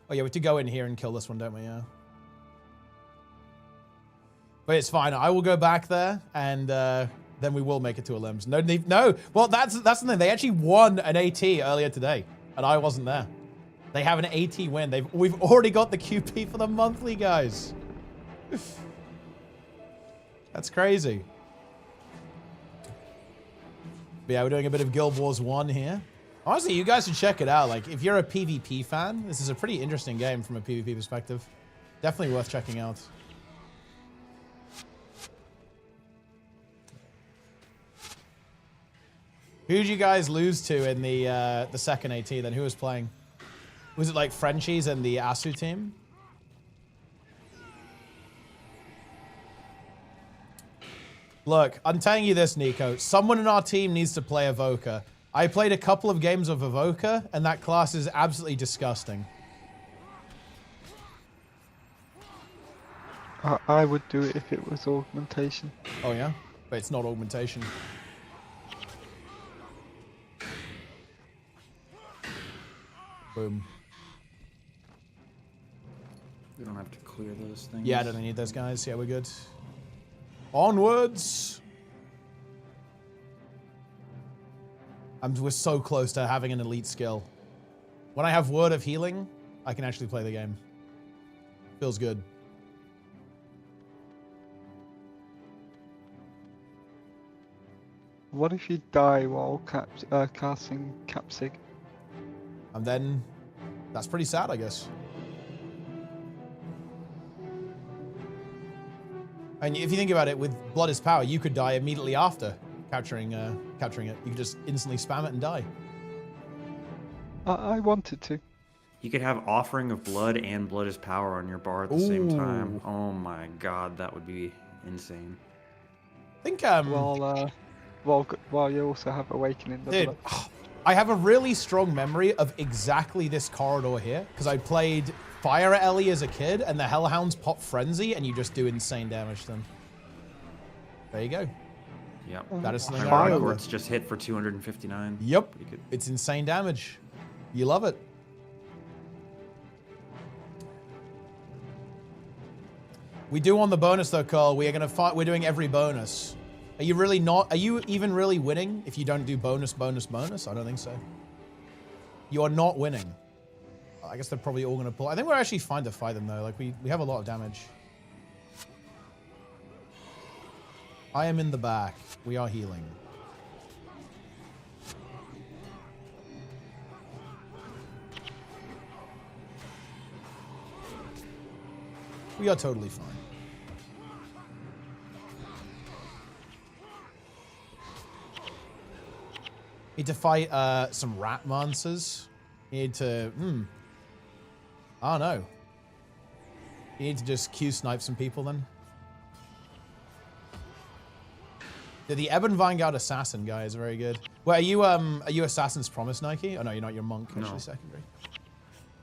Oh yeah, we have to go in here and kill this one, don't we? Yeah. But it's fine. I will go back there, and then we will make it to a limbs. No. Well, that's the thing. They actually won an AT earlier today, and I wasn't there. They have an AT win. We've already got the QP for the monthly, guys. That's crazy. But yeah, we're doing a bit of Guild Wars 1 here. Honestly, you guys should check it out. Like, if you're a PvP fan, this is a pretty interesting game from a PvP perspective. Definitely worth checking out. Who did you guys lose to in the second AT then? Who was playing? Was it like Frenchies and the Asu team? Look, I'm telling you this, Nico. Someone in our team needs to play Evoker. I played a couple of games of Evoker, and that class is absolutely disgusting. I would do it if it was augmentation. Oh yeah? But it's not augmentation. Boom. We don't have to clear those things. Yeah, I don't need those guys. Yeah, we're good. Onwards! We're so close to having an elite skill. When I have Word of Healing, I can actually play the game. Feels good. What if you die while casting Capsig? And then, that's pretty sad, I guess. And if you think about it, with Blood is Power, you could die immediately after capturing it. You could just instantly spam it and die. I wanted to. You could have Offering of Blood and Blood is Power on your bar at the same time. Oh my god, that would be insane. I think, while you also have Awakening the Dude, Blood. I have a really strong memory of exactly this corridor here, because I played Fire Ellie as a kid, and the Hellhounds pop Frenzy, and you just do insane damage to them. There you go. Yep. That is something I remember. It's just hit for 259. Yep. It's insane damage. You love it. We do on the bonus though, Carl. We are gonna fight. We're doing every bonus. Are you really not? Are you even really winning if you don't do bonus? I don't think so. You are not winning. I guess they're probably all gonna pull. I think we're actually fine to fight them though. Like we have a lot of damage. I am in the back. We are healing. We are totally fine. Need to fight some rat monsters. You need to, I don't know. You need to just Q-snipe some people then. Yeah, the Ebon Vanguard Assassin guy is very good. Well, are you Assassin's Promise, Nike? Oh no, you're not. You're Monk, actually, No. secondary.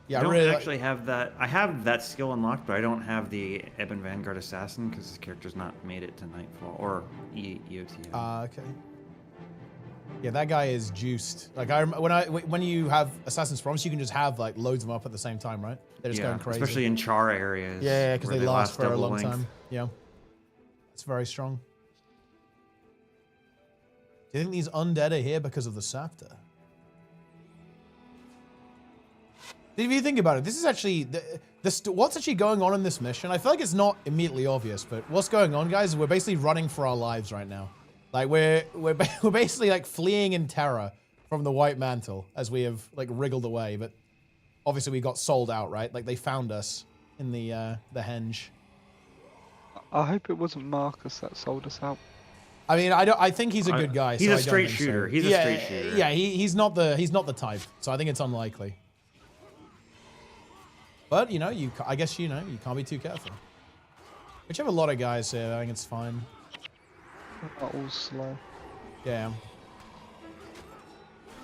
Yeah, I don't really actually have that. I have that skill unlocked, but I don't have the Ebon Vanguard Assassin because his character's not made it to Nightfall or EOTM. Okay. Yeah, that guy is juiced. Like when you have Assassin's Promise, you can just have like loads of them up at the same time, right? They're just going crazy. Especially in char areas. Yeah, because where they last for a double long length. time. Yeah, it's very strong. Do you think these undead are here because of the scepter? If you think about it, this is actually what's actually going on in this mission. I feel like it's not immediately obvious, but what's going on, guys, is we're basically running for our lives right now. Like we're basically like fleeing in terror from the White Mantle as we have like wriggled away, but obviously we got sold out, right? Like they found us in the henge. I hope it wasn't Marcus that sold us out. I mean, I think he's a good guy. He's so a I don't straight think shooter. So. He's a straight shooter. Yeah, he's not the type. So I think it's unlikely. But you know, I guess you can't be too careful. But you have a lot of guys here. I think it's fine. They're not all slow. Yeah.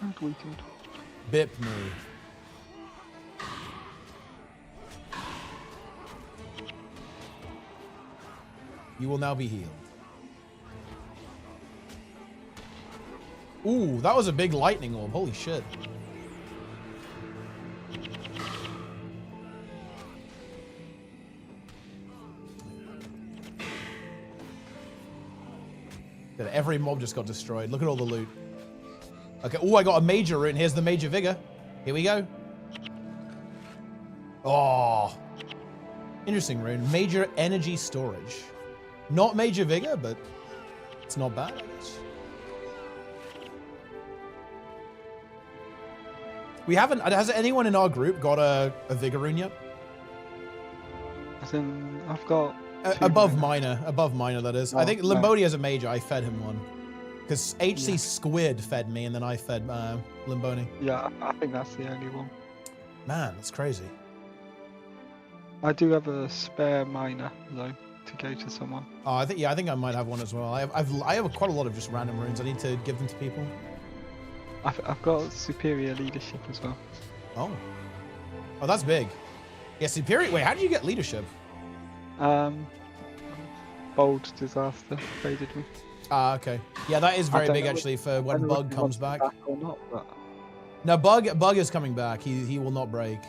And weakened. Bip me. You will now be healed. Ooh, that was a big lightning orb. Holy shit. Good. Every mob just got destroyed. Look at all the loot. Okay. Oh, I got a major rune. Here's the major vigor. Here we go. Oh. Interesting rune. Major energy storage. Not major vigor, but it's not bad, I guess. We haven't... Has anyone in our group got a vigor rune yet? As in, I've got... above minor, that is. I think Limboni has a major. I fed him one. Because HC Squid fed me, and then I fed Limboni. Yeah, I think that's the only one. Man, that's crazy. I do have a spare miner, though, to go to someone. Oh, I think I might have one as well. I have quite a lot of just random runes. I need to give them to people. I've got superior leadership as well. Oh. Oh, that's big. Yeah, superior. Wait, how did you get leadership? Bold disaster traded me. Ah, okay. Yeah, that is very big actually for when Bug comes back. Or not, but... No, Bug is coming back. He will not break.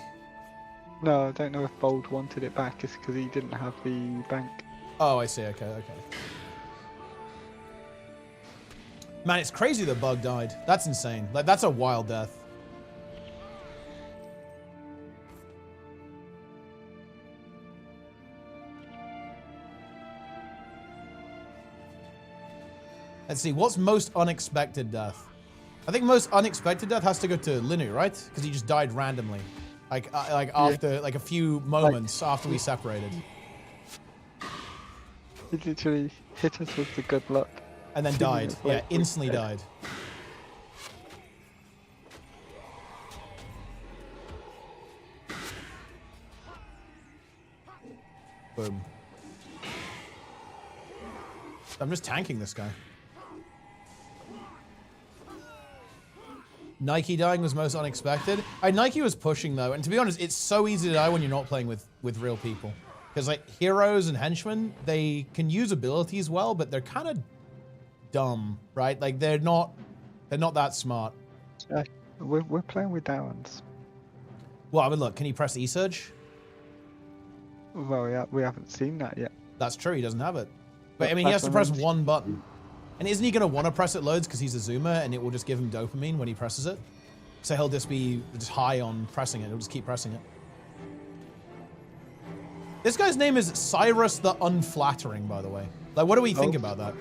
No, I don't know if Bold wanted it back. It's because he didn't have the bank. Oh, I see. Okay. Man, it's crazy that Bug died. That's insane. Like, that's a wild death. Let's see, what's most unexpected death? I think most unexpected death has to go to Linu, right? Because he just died randomly. Like after, like a few moments after we separated. He literally hit us with the good luck. And then died. Yeah, instantly died. Boom. I'm just tanking this guy. Nike dying was most unexpected. Nike was pushing though, and to be honest, it's so easy to die when you're not playing with real people. Because like heroes and henchmen, they can use abilities well, but they're kind of dumb, right? Like they're not that smart. We're playing with Darren's. Well, I mean, look, can he press E-Surge? Well, yeah, we haven't seen that yet. That's true, he doesn't have it. But I mean, he has to press one button. And isn't he going to want to press it loads because he's a zoomer and it will just give him dopamine when he presses it? So he'll just be just high on pressing it. He'll just keep pressing it. This guy's name is Cyrus the Unflattering, by the way. Like, what do we think about that?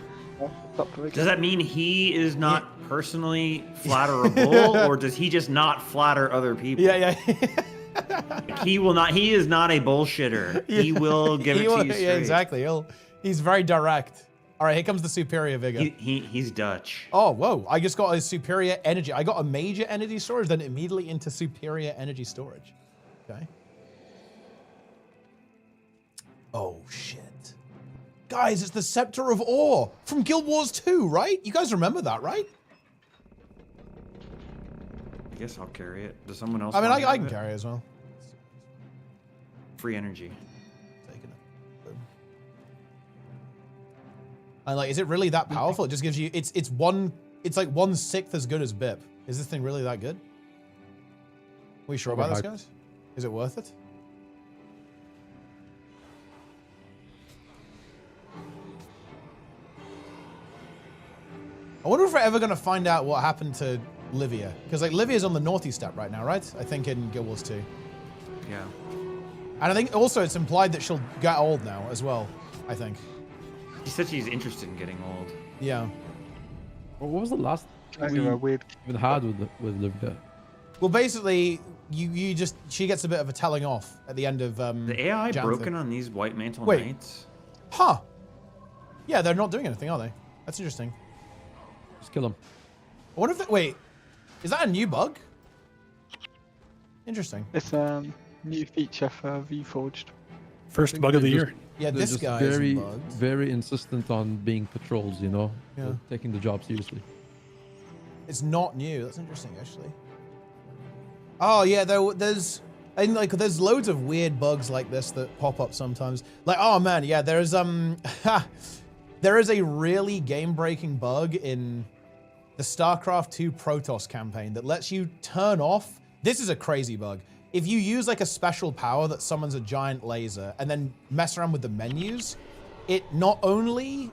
Does that mean he is not personally flatterable, or does he just not flatter other people? Yeah. He will not. He is not a bullshitter. He will give it to you straight. Yeah, exactly. He's very direct. All right, here comes the superior vigor. He's Dutch. Oh, whoa. I just got a superior energy. I got a major energy storage, then immediately into superior energy storage. Okay. Oh, shit. Guys, it's the Scepter of Ore from Guild Wars 2, right? You guys remember that, right? I guess I'll carry it. Does someone else? I mean, I can carry it as well. Free energy. Taking it. And like, is it really that powerful? It just gives you, it's like 1/6 as good as BIP. Is this thing really that good? Are we sure about this, guys? Is it worth it? I wonder if we're ever going to find out what happened to Livia. Because like Livia's on the naughty step right now, right? I think in Guild Wars 2. Yeah. And I think also it's implied that she'll get old now as well, I think. She said she's interested in getting old. Yeah. Well, what was the last we even had with Livia? Well, basically, she gets a bit of a telling off at the end of the AI Jantha. broken on these White Mantle Wait. Knights? Huh. Yeah, they're not doing anything, are they? That's interesting. Just kill them. I wonder if that, wait, is that a new bug? Interesting. It's a new feature for VForged. First bug of the year. Yeah, this guy very, is bugged. very insistent on being patrols. You know, Yeah. taking the job seriously. It's not new. That's interesting, actually. Oh yeah, there's loads of weird bugs like this that pop up sometimes. Like, oh man, yeah, there's there is a really game-breaking bug in the StarCraft 2 Protoss campaign that lets you turn off. This is a crazy bug. If you use like a special power that summons a giant laser and then mess around with the menus, it not only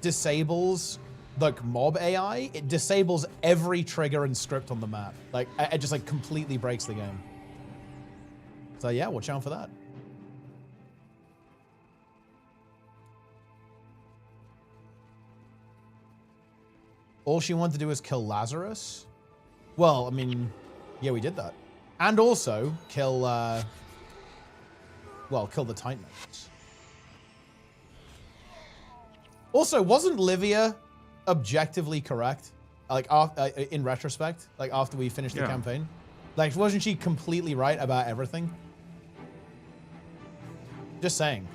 disables like mob AI, it disables every trigger and script on the map. Like it just like completely breaks the game. So yeah, watch out for that. All she wanted to do was kill Lazarus. Well, I mean, yeah, we did that. And also kill, well, kill the Titans. Also, wasn't Livia objectively correct? Like, in retrospect, like after we finished the campaign? Like, wasn't she completely right about everything? Just saying.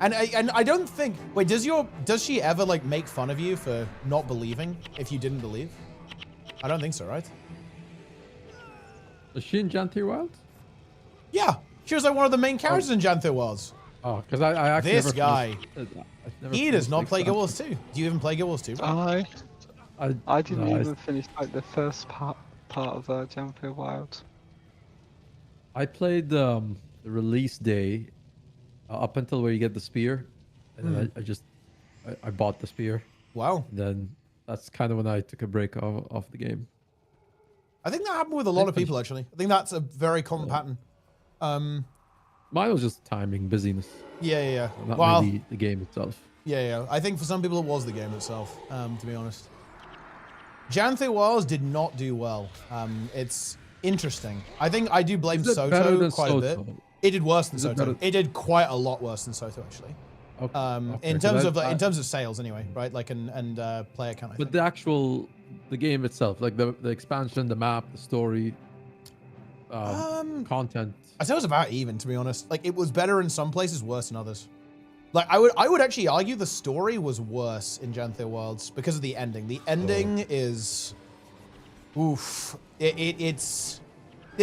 And I don't think, wait, does she ever like make fun of you for not believing if you didn't believe? I don't think so, right? Is she in Jantir Wilds? Yeah, she was like one of the main characters in Jantir Wilds. Oh, because I actually this guy, he does not play Guild Wars 2. Do you even play Guild Wars 2? I didn't even finish like the first part of Jantir Wilds. I played the release day up until where you get the spear, and then I bought the spear. Wow. And then that's kind of when I took a break off the game. I think that happened with a lot of people, actually. I think that's a very common pattern. Mine was just timing, busyness. Yeah. Not Well, really the game itself. Yeah. I think for some people it was the game itself, to be honest. Janthir Wilds did not do well. It's interesting. I think I do blame Soto quite a bit. It did worse than Soto. It did quite a lot worse than Soto, actually. Okay, in terms of sales, anyway, right? Like and player count. But the game itself, like the expansion, the map, the story, content. I say it was about even, to be honest. Like it was better in some places, worse in others. Like I would actually argue the story was worse in Janthir Wilds because of the ending. The ending is, oof.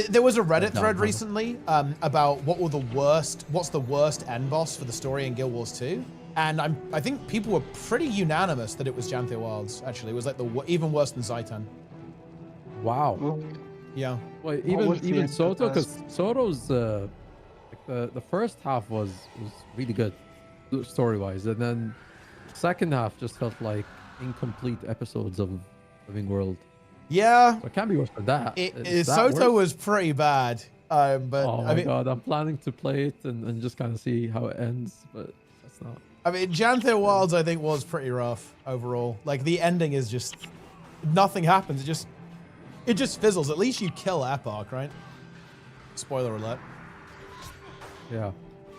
There was a Reddit thread recently about what's the worst end boss for the story in Guild Wars 2, and I think people were pretty unanimous that it was Janthir Wilds. Actually, it was like even worse than Zaitan. Wow. Yeah. Well, even Soto, because Soto's like the first half was really good story wise, and then second half just felt like incomplete episodes of Living World. Yeah. So it can't be worse than that. Soto was pretty bad. But oh my god, I'm planning to play it and just kind of see how it ends, but that's not. I mean, Janthir Wilds I think was pretty rough overall. Like the ending is just nothing happens. It just fizzles. At least you kill Epoch, right? Spoiler alert. Yeah.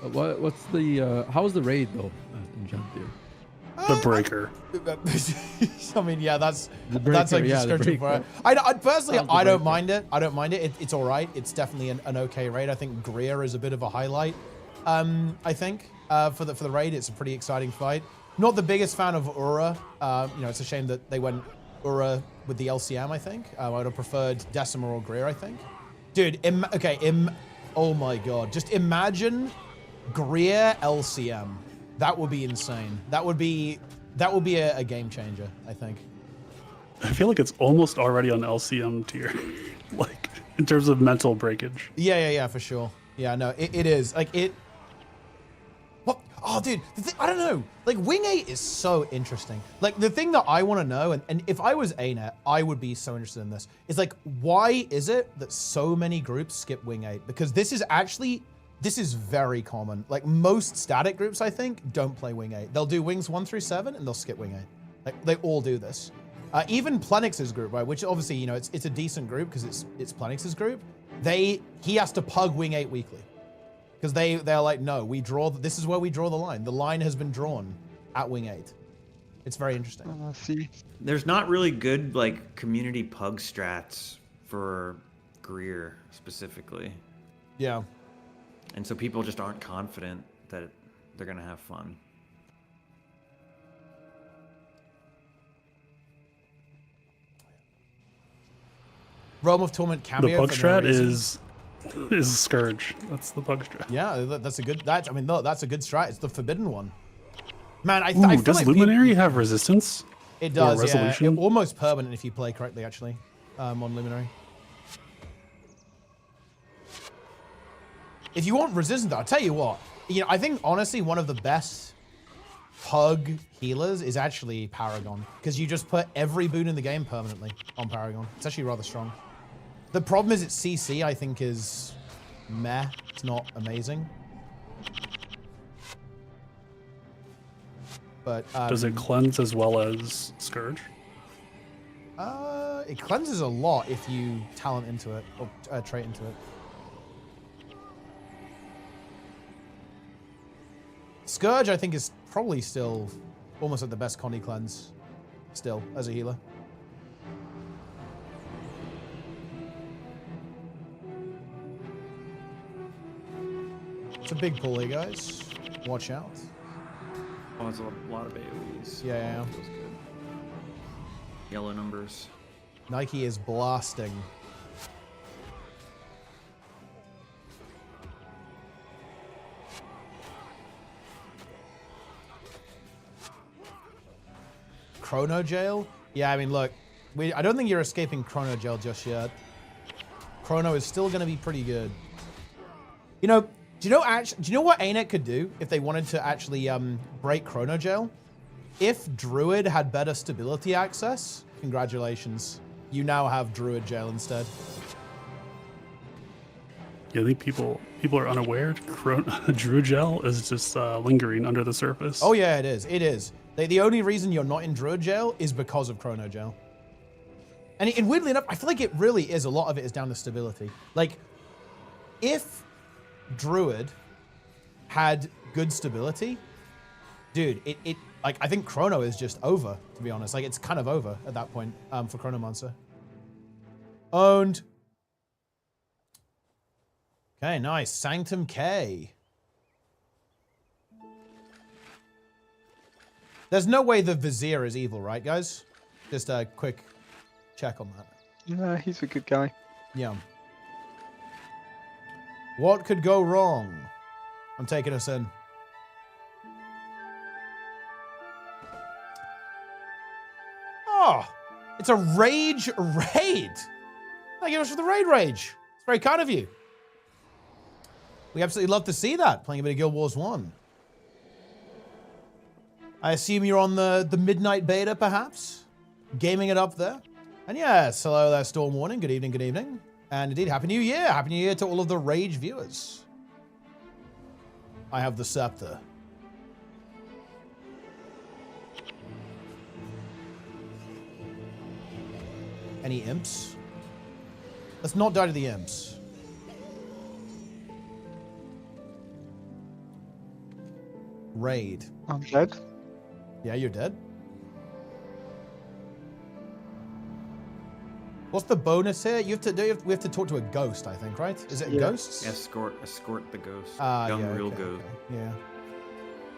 What's the how's the raid though in Janthir? The breaker. I mean, yeah, that's like description for it. I personally, I don't mind it. It's all right. It's definitely an okay raid. I think Greer is a bit of a highlight. I think for the raid, it's a pretty exciting fight. Not the biggest fan of Ura. It's a shame that they went Ura with the LCM. I think I would have preferred Decima or Greer. I think, dude. Oh my god, just imagine Greer LCM. That would be insane. That would be a game changer, I think. I feel like it's almost already on LCM tier, like in terms of mental breakage. Yeah, for sure. Yeah, no, it is like it. What? Oh, dude, I don't know. Like Wing 8 is so interesting. Like the thing that I want to know, and if I was ArenaNet, I would be so interested in this. Is like, why is it that so many groups skip Wing 8? Because this is very common. Like most static groups, I think, don't play Wing 8. They'll do Wings 1 through 7 and they'll skip Wing 8. Like they all do this. Even Plenix's group, right? Which obviously, it's a decent group because it's Plenix's group. He has to pug Wing 8 weekly. Because they're like, no, this is where we draw the line. The line has been drawn at Wing 8. It's very interesting. See. There's not really good like community pug strats for Greer specifically. Yeah. And so people just aren't confident that they're going to have fun. Realm of Torment cameo. The pug strat is Scourge. That's the pug strat. Yeah, that's a good strat. It's the forbidden one. Man, I feel does like Luminary have resistance? It does, resolution? yeah. Almost permanent if you play correctly, actually, on Luminary. If you want resistance, I'll tell you what. I think honestly one of the best pug healers is actually Paragon, because you just put every boon in the game permanently on Paragon. It's actually rather strong. The problem is its CC, I think, is meh. It's not amazing. But does it cleanse as well as Scourge? It cleanses a lot if you talent into it or trait into it. Scourge, I think, is probably still almost like the best Connie cleanse still as a healer. It's a big pull here, guys. Watch out. Oh, it's a lot of AoEs. Yeah. That was good. Yellow numbers. Nike is blasting. Chrono Jail? Yeah, I mean, look, I don't think you're escaping Chrono Jail just yet. Chrono is still going to be pretty good. You know, do you know what ArenaNet could do if they wanted to actually break Chrono Jail? If Druid had better stability access, congratulations. You now have Druid Jail instead. Yeah, I think people are unaware. Druid Jail is just lingering under the surface. Oh yeah, it is. It is. The only reason you're not in Druid Jail is because of Chrono Jail. And weirdly enough, I feel like it really is, a lot of it is down to stability. Like, if Druid had good stability, dude, like, I think Chrono is just over, to be honest. Like, it's kind of over at that point for Chronomancer. Owned. Okay, nice. Sanctum K. There's no way the Vizier is evil, right, guys? Just a quick check on that. Yeah, he's a good guy. Yeah. What could go wrong? I'm taking us in. Oh, it's a rage raid. Thank you much for the raid rage. It's very kind of you. We absolutely love to see that, playing a bit of Guild Wars 1. I assume you're on the midnight beta, perhaps? Gaming it up there? And yes, hello there, Storm Warning. Good evening, good evening. And indeed, Happy New Year. Happy New Year to all of the Rage viewers. I have the scepter. Any imps? Let's not die to the imps. Raid. I'm dead. Yeah, you're dead. What's the bonus here? We have to talk to a ghost, I think, right? Is it ghosts? Escort the ghost. Young real ghost. Okay. Yeah.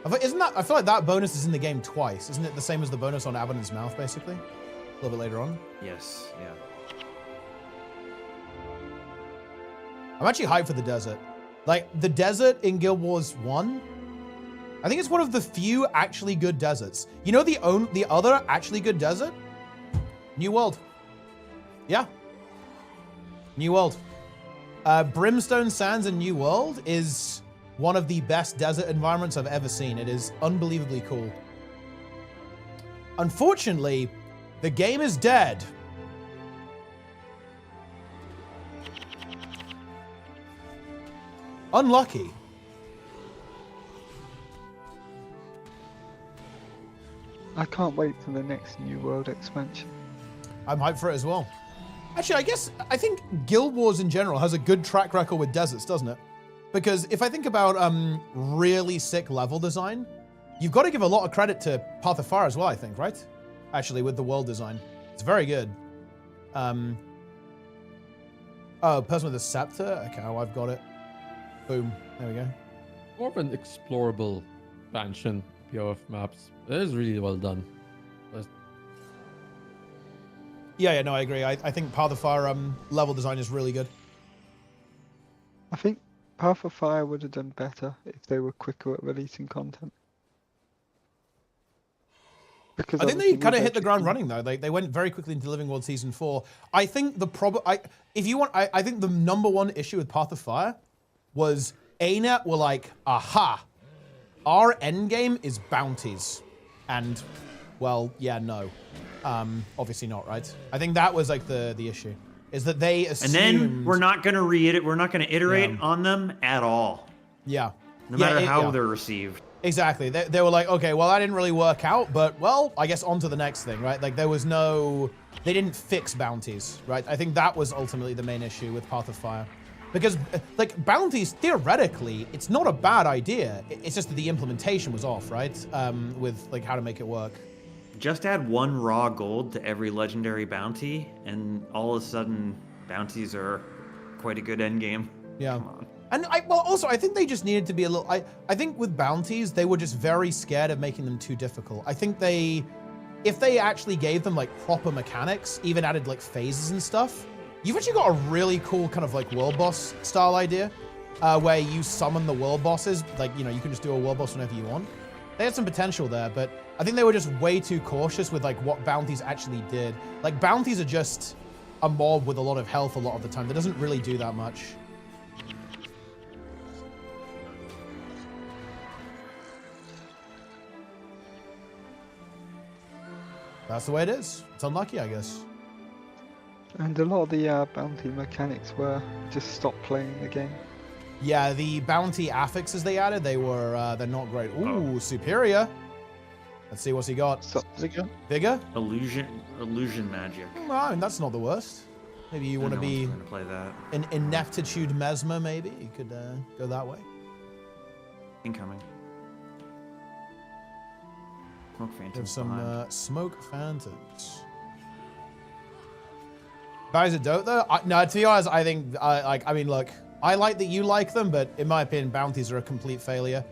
I feel like that bonus is in the game twice. Isn't it the same as the bonus on Abaddon's Mouth, basically? A little bit later on. Yes, yeah. I'm actually hyped for the desert. Like, the desert in Guild Wars 1, I think it's one of the few actually good deserts. You know the other actually good desert? New World. Yeah. New World. Brimstone Sands in New World is one of the best desert environments I've ever seen. It is unbelievably cool. Unfortunately, the game is dead. Unlucky. I can't wait for the next New World expansion. I'm hyped for it as well. Actually, I think Guild Wars in general has a good track record with deserts, doesn't it? Because if I think about really sick level design, you've got to give a lot of credit to Path of Fire as well, I think, right? Actually, with the world design. It's very good. Oh, person with a scepter? Okay, oh, I've got it. Boom. There we go. More of an explorable expansion, POF maps. It is really well done. Yeah, no, I agree. I think Path of Fire level design is really good. I think Path of Fire would have done better if they were quicker at releasing content. Because I think they kind of hit the ground running though. They went very quickly into Living World Season 4. I think the problem, I think the number one issue with Path of Fire was ArenaNet were like, aha, our end game is bounties, and well, yeah, no, obviously not, right? I think that was like the issue, is that they assumed. And then we're not gonna iterate on them at all. Yeah. No matter how they're received. Exactly. They were like, okay, well, that didn't really work out, but well, I guess on to the next thing, right? Like there was no, they didn't fix bounties, right? I think that was ultimately the main issue with Path of Fire. Because like bounties, theoretically, it's not a bad idea. It's just that the implementation was off, right? With like how to make it work. Just add 1 raw gold to every legendary bounty, and all of a sudden, bounties are quite a good end game. Yeah. And I think they just needed to be a little, I think with bounties, they were just very scared of making them too difficult. I think if they actually gave them like proper mechanics, even added like phases and stuff, you've actually got a really cool kind of like world boss style idea, where you summon the world bosses. Like, you know, you can just do a world boss whenever you want. They had some potential there, but I think they were just way too cautious with like what bounties actually did. Like bounties are just a mob with a lot of health a lot of the time. That doesn't really do that much. That's the way it is. It's unlucky, I guess. And a lot of the bounty mechanics were just stop playing the game. Yeah, the bounty affixes they added, they're not great. Ooh, superior. Let's see what's he got. Vigor? Vigor? Illusion magic. No, that's not the worst. Maybe you want to be going to play that. An ineptitude mesmer, maybe. You could go that way. Incoming. Smoke phantoms. Have some smoke phantoms. Guys that don't though? No, to be honest, I think I mean, look, I like that you like them, but in my opinion, bounties are a complete failure.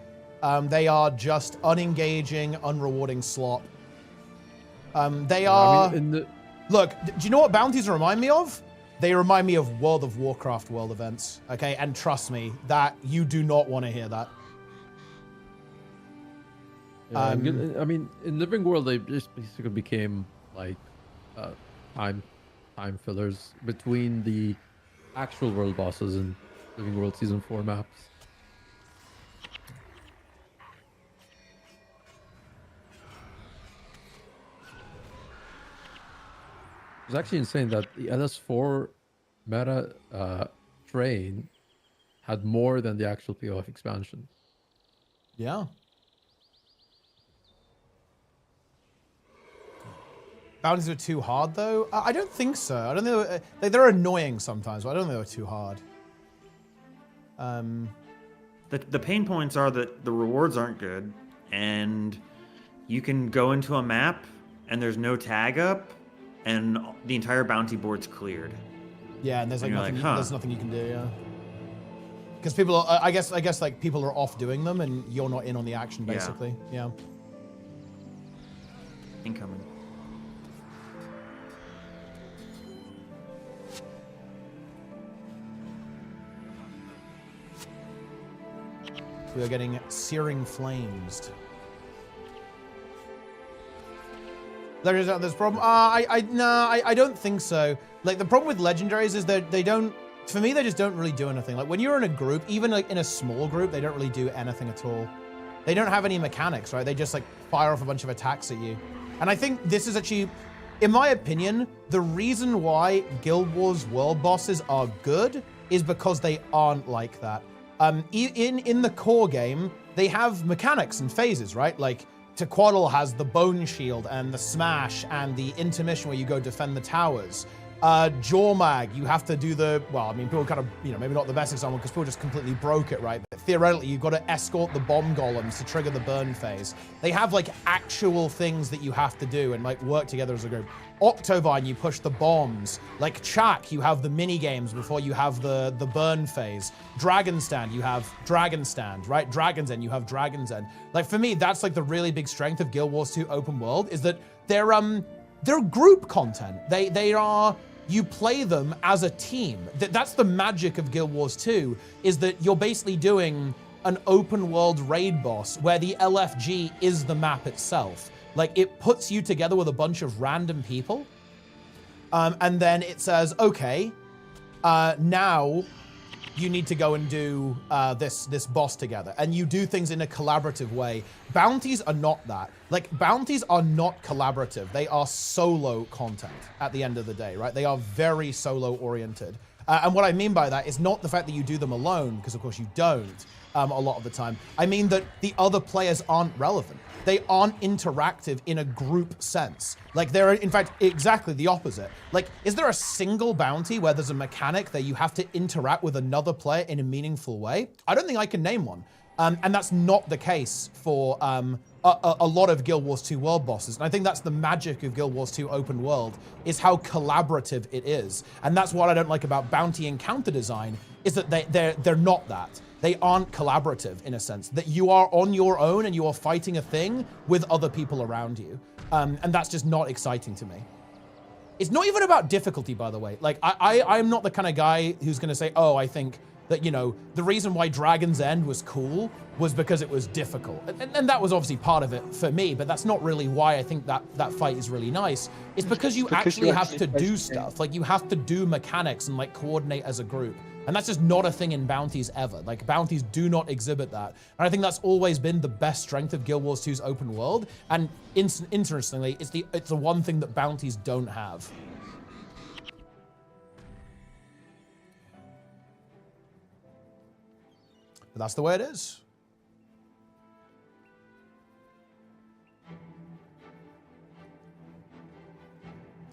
They are just unengaging, unrewarding slop. They are. I mean, look, do you know what bounties remind me of? They remind me of World of Warcraft world events. Okay, and trust me, that you do not want to hear that. Yeah, I mean, in Living World, they just basically became like time fillers between the actual world bosses and Living World Season 4 maps. It's actually insane that the LS4 meta train had more than the actual POF expansion. Yeah. Bounties are too hard, though? I don't think so. I don't think they're annoying sometimes, but I don't think they're too hard. The pain points are that the rewards aren't good, and you can go into a map, and there's no tag up, and the entire bounty board's cleared. Yeah, and there's like nothing. There's nothing you can do. Yeah. Because people are, I guess like people are off doing them, and you're not in on the action, basically. Yeah. Incoming. We are getting searing flames. There's a problem. I don't think so. Like the problem with legendaries is that they don't. For me, they just don't really do anything. Like when you're in a group, even like in a small group, they don't really do anything at all. They don't have any mechanics, right? They just like fire off a bunch of attacks at you. And I think this is actually, in my opinion, the reason why Guild Wars world bosses are good is because they aren't like that. In the core game, they have mechanics and phases, right? Like Tequaddle has the bone shield and the smash and the intermission where you go defend the towers. Jawmag, you have to do the, well, I mean, people kind of, you know, maybe not the best example because people just completely broke it, right? But theoretically, you've got to escort the bomb golems to trigger the burn phase. They have like actual things that you have to do and like work together as a group. Octovine, you push the bombs. Like Chak, you have the mini games before you have the burn phase. Dragon Stand, you have Dragon Stand, right? Dragon's End, you have Dragon's End. Like for me, that's like the really big strength of Guild Wars 2 open world is that they're group content. They are, you play them as a team. That's the magic of Guild Wars 2 is that you're basically doing an open world raid boss where the LFG is the map itself. Like it puts you together with a bunch of random people. And then it says, okay, now you need to go and do this boss together, and you do things in a collaborative way. Bounties are not that. Like, bounties are not collaborative. They are solo content at the end of the day, right? They are very solo oriented. And what I mean by that is not the fact that you do them alone, because of course you don't a lot of the time. I mean that the other players aren't relevant. They aren't interactive in a group sense. Like, they're, in fact, exactly the opposite. Like, is there a single bounty where there's a mechanic that you have to interact with another player in a meaningful way? I don't think I can name one. And that's not the case for a lot of Guild Wars 2 world bosses. And I think that's the magic of Guild Wars 2 open world, is how collaborative it is. And that's what I don't like about bounty encounter design, is that they're not that. They aren't collaborative in a sense, that you are on your own and you are fighting a thing with other people around you. And that's just not exciting to me. It's not even about difficulty, by the way. Like, I'm not the kind of guy who's gonna say, oh, I think that, you know, the reason why Dragon's End was cool was because it was difficult. And that was obviously part of it for me, but that's not really why I think that fight is really nice. It's because you actually have to do stuff. Like, you have to do mechanics and like coordinate as a group. And that's just not a thing in bounties ever. Like, bounties do not exhibit that. And I think that's always been the best strength of Guild Wars 2's open world. And interestingly, it's the one thing that bounties don't have. But that's the way it is.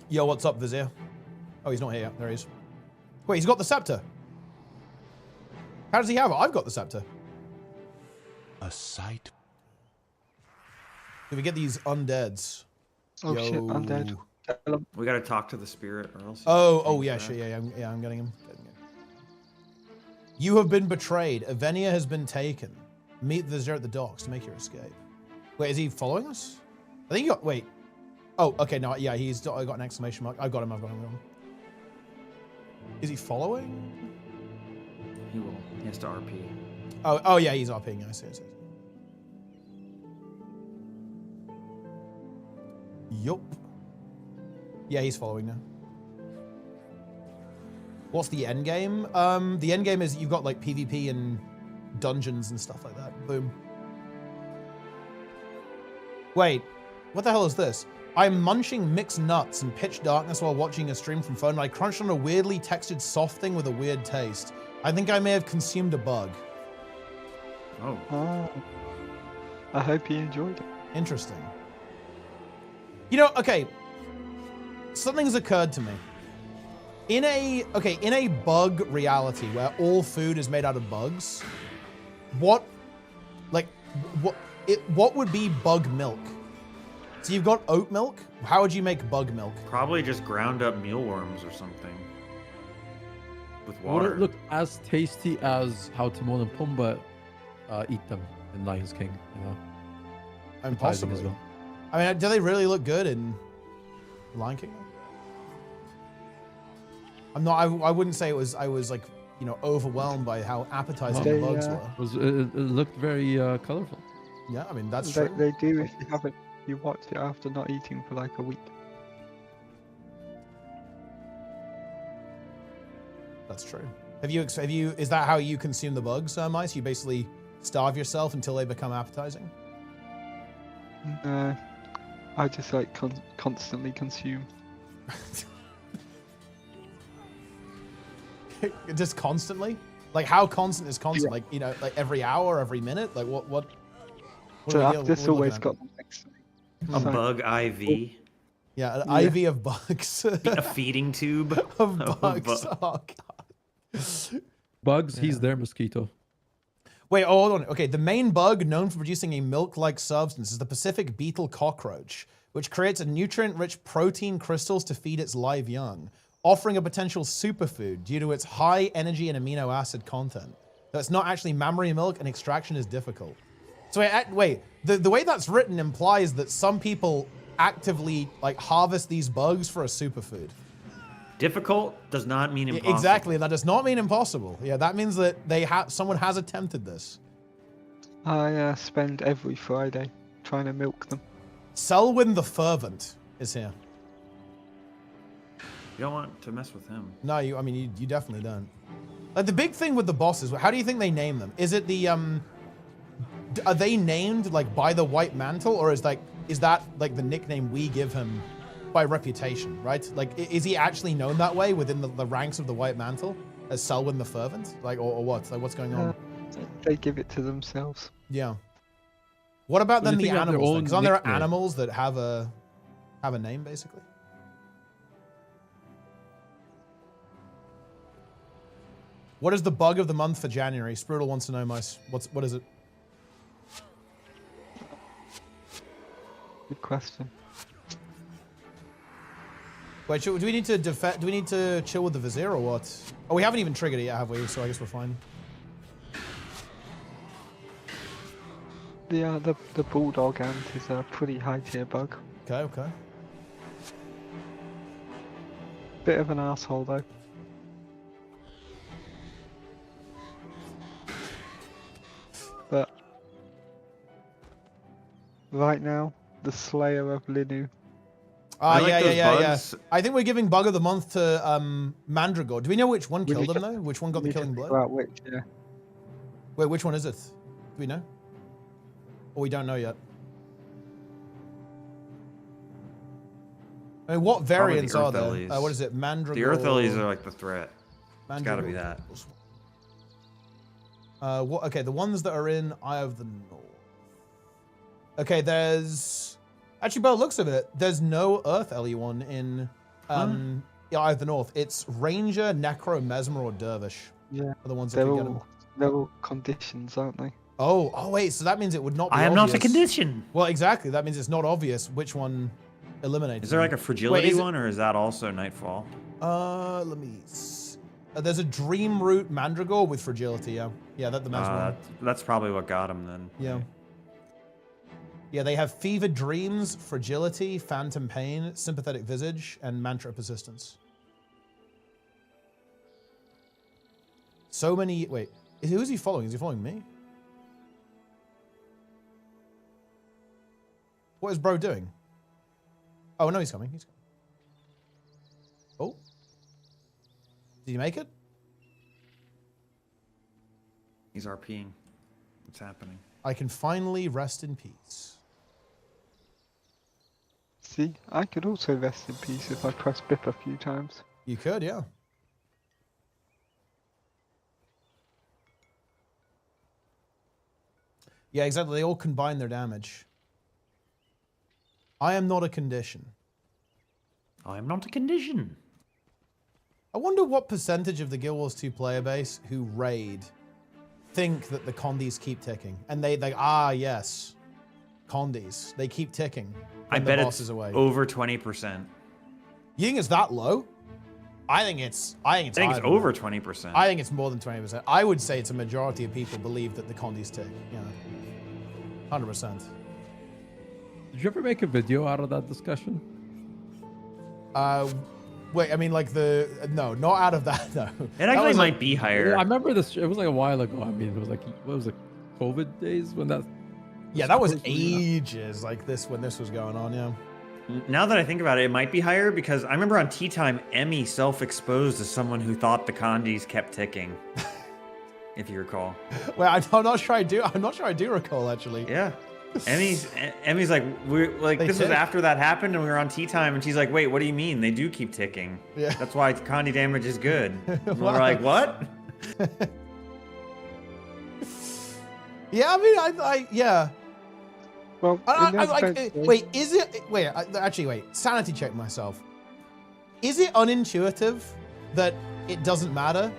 Yo, what's up, Vizier? Oh, he's not here yet. There he is. Wait, he's got the scepter. How does he have it? I've got the scepter. A sight. Did we get these undeads? Oh shit, undead. We gotta talk to the spirit, or else. Oh yeah, sure, yeah, I'm getting him. You have been betrayed. Avenia has been taken. Meet the Vizier at the docks to make your escape. Wait, is he following us? I think he got. Wait. Oh, okay, no, yeah, I got an exclamation mark. I've got him. Is he following? He will. He has to RP. Oh yeah, he's RPing. I see. Yup. Yeah, he's following now. What's the end game? The end game is you've got like PvP and dungeons and stuff like that. Boom. Wait, what the hell is this? I'm munching mixed nuts in pitch darkness while watching a stream from phone, and I crunched on a weirdly textured soft thing with a weird taste. I think I may have consumed a bug. Oh. I hope you enjoyed it. Interesting. You know, okay. Something's occurred to me. In a bug reality where all food is made out of bugs, what would be bug milk? So you've got oat milk. How would you make bug milk? Probably just ground up mealworms or something. With water. Would it look as tasty as how Timon and Pumbaa eat them in Lion's King? You know, Impossible. As well. I mean, do they really look good in Lion King? I'm not. I wouldn't say it was. I was like, you know, overwhelmed by how appetizing the bugs were. It looked very colorful. Yeah, I mean that's true. They do if you haven't. You watch it after not eating for like a week. That's true. Have you? Is that how you consume the bugs, Mice? You basically starve yourself until they become appetizing. I just like constantly consume. Just constantly? Like how constant is constant? Yeah. Like, you know, like every hour, every minute? Like what So I've just always got them next to me. A bug IV. Yeah, an IV of bugs. A feeding tube of bugs. Oh god. Bugs, he's their mosquito. Wait, hold on. Okay, the main bug known for producing a milk-like substance is the Pacific beetle cockroach, which creates a nutrient-rich protein crystals to feed its live young, offering a potential superfood due to its high energy and amino acid content. So it's not actually mammary milk, and extraction is difficult. So wait, the way that's written implies that some people actively like harvest these bugs for a superfood. Difficult does not mean impossible. Exactly, that does not mean impossible. Yeah, that means that someone has attempted this. I spend every Friday trying to milk them. Selwyn the Fervent is here. You don't want to mess with him. No, you definitely don't. Like the big thing with the bosses, how do you think they name them? Is it the are they named like by the White Mantle, or is that like the nickname we give him by reputation, right? Like is he actually known that way within the ranks of the White Mantle as Selwyn the Fervent? Like or what? Like what's going on? They give it to themselves. Yeah. What about then the animals? Because there are nickname? animals that have a name basically. What is the bug of the month for January? Sprudel wants to know, Mice. What is it? Good question. Wait, do we need to do we need to chill with the Vizier or what? Oh, we haven't even triggered it yet, have we? So I guess we're fine. The Bulldog Ant is a pretty high tier bug. Okay. Bit of an asshole though. But right now, the Slayer of Linu. Yeah. I think we're giving bug of the month to Mandragore. Do we know which one killed him though? Which one got the killing blow? Which, yeah. Wait, which one is it? Do we know? Or we don't know yet? I mean, what variants are there? What is it? Mandragore. The Earth Lilies are like the threat. It's got to be that. Okay, the ones that are in Eye of the North. Okay, there's actually, by the looks of it, there's no Earth LE1 in Eye of the North. It's Ranger, Necro, Mesmer, or Dervish. Yeah, are the ones that can get them. They're all conditions, aren't they? Oh, wait. So that means it would not be I am obvious. not a condition. Well, exactly. That means it's not obvious which one eliminates. Is there like a fragility one, or is that also Nightfall? Let me see. There's a Dream Root Mandragore with fragility, yeah. Yeah, that's the Mesmer. That's probably what got him then. Yeah. Yeah, they have Fevered Dreams, Fragility, Phantom Pain, Sympathetic Visage, and Mantra Persistence. So many... Wait, who is he following? Is he following me? What is bro doing? Oh, no, he's coming. He's coming. Oh. Did he make it? He's RPing. What's happening? I can finally rest in peace. See, I could also rest in peace if I press BIP a few times. You could, yeah. Yeah, exactly. They all combine their damage. I am not a condition. I am not a condition. I wonder what percentage of the Guild Wars 2 player base who raid think that the condies keep ticking. And they yes. Condies. They keep ticking. I bet it's over 20%. You think it's that low? I think it's over 20%. I think it's more than 20%. I would say it's a majority of people believe that the condies tick. You know, 100%. Did you ever make a video out of that discussion? Wait, I mean, like no, not out of that, no. It actually might be higher. Yeah, I remember this. It was like a while ago. I mean, it was like, what was it, COVID days when that? Yeah, that was ages like this when this was going on, yeah. Now that I think about it, it might be higher because I remember on Tea Time, Emmy self-exposed as someone who thought the condies kept ticking. If you recall. Well, I'm not sure I do recall actually. Yeah. Emmy's like, this was after that happened and we were on Tea Time and she's like, wait, what do you mean? They do keep ticking. Yeah. That's why condi damage is good. And we're like, what? Yeah, I mean, yeah. Well, wait, sanity check myself. Is it unintuitive that it doesn't matter?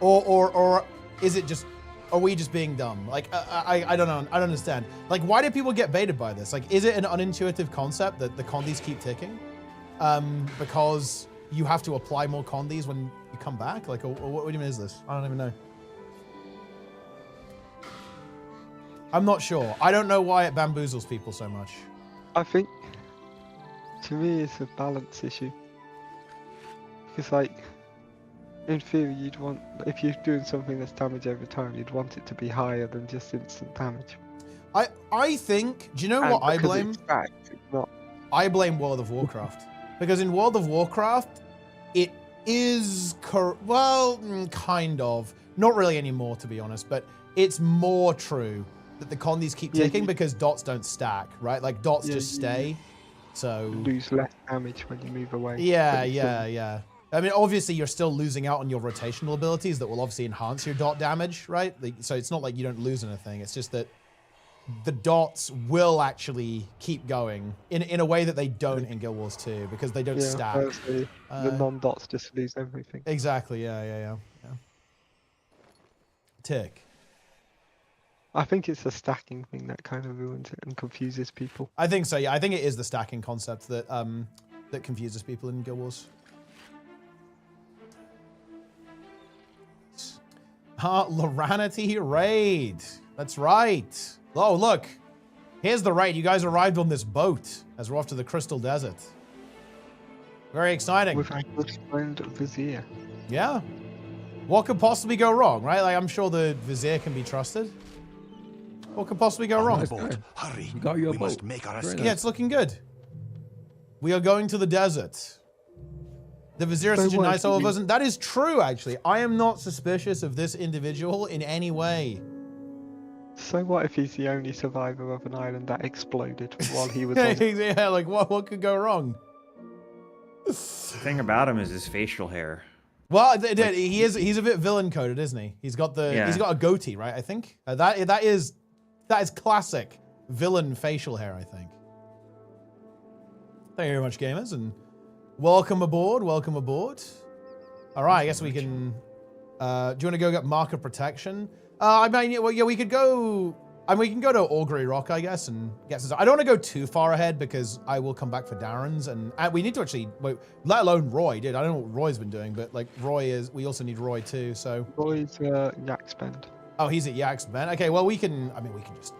Or is it just, are we just being dumb? Like, I don't know, I don't understand. Like, why do people get baited by this? Like, is it an unintuitive concept that the condies keep ticking? Because you have to apply more condies when you come back? Like, or what do you mean is this? I don't even know. I'm not sure. I don't know why it bamboozles people so much. I think, to me, it's a balance issue. Because, like, in theory, you'd want, if you're doing something that's damage over time, you'd want it to be higher than just instant damage. I think, do you know what I blame? It's fact, it's not. I blame World of Warcraft. Because in World of Warcraft, is kind of. Not really anymore, to be honest, but it's more true that the condies keep ticking because dots don't stack, right? Like dots just stay. So you lose less damage when you move away. Yeah. I mean, obviously, you're still losing out on your rotational abilities that will obviously enhance your dot damage, right? So it's not like you don't lose anything. It's just that the dots will actually keep going in a way that they don't in Guild Wars 2 because they don't stack. The non-dots just lose everything. Exactly. Yeah. Tick. I think it's the stacking thing that kind of ruins it and confuses people. I think so. Yeah, I think it is the stacking concept that that confuses people in Guild Wars. Loranity raid. That's right. Oh, look. Here's the raid. You guys arrived on this boat as we're off to the Crystal Desert. Very exciting. With our good friend Vizier. Yeah. What could possibly go wrong, right? Like, I'm sure the Vizier can be trusted. What could possibly go wrong? Hurry. Got your We boat. must make our escape. Yeah, it's looking good. We are going to the desert. The Vizier is such a nice old person. That is true, actually. I am not suspicious of this individual in any way. So what if he's the only survivor of an island that exploded while he was on it? Yeah, like what could go wrong? The thing about him is his facial hair. Well, he's a bit villain coded, isn't he? He's got a goatee, right? I think that is classic villain facial hair. I think. Thank you very much, gamers, and welcome aboard. Welcome aboard. All right, I guess we can. Do you want to go get mark of protection? I mean, well, yeah, we could go. I mean, we can go to Augury Rock, I guess, and get some. I don't want to go too far ahead because I will come back for Darren's, and we need to actually wait. Let alone Roy, dude. I don't know what Roy's been doing, but like Roy is. We also need Roy too. So Roy's Yak Spend. Oh, he's at Yak Spend. Okay, well we can. I mean, we can just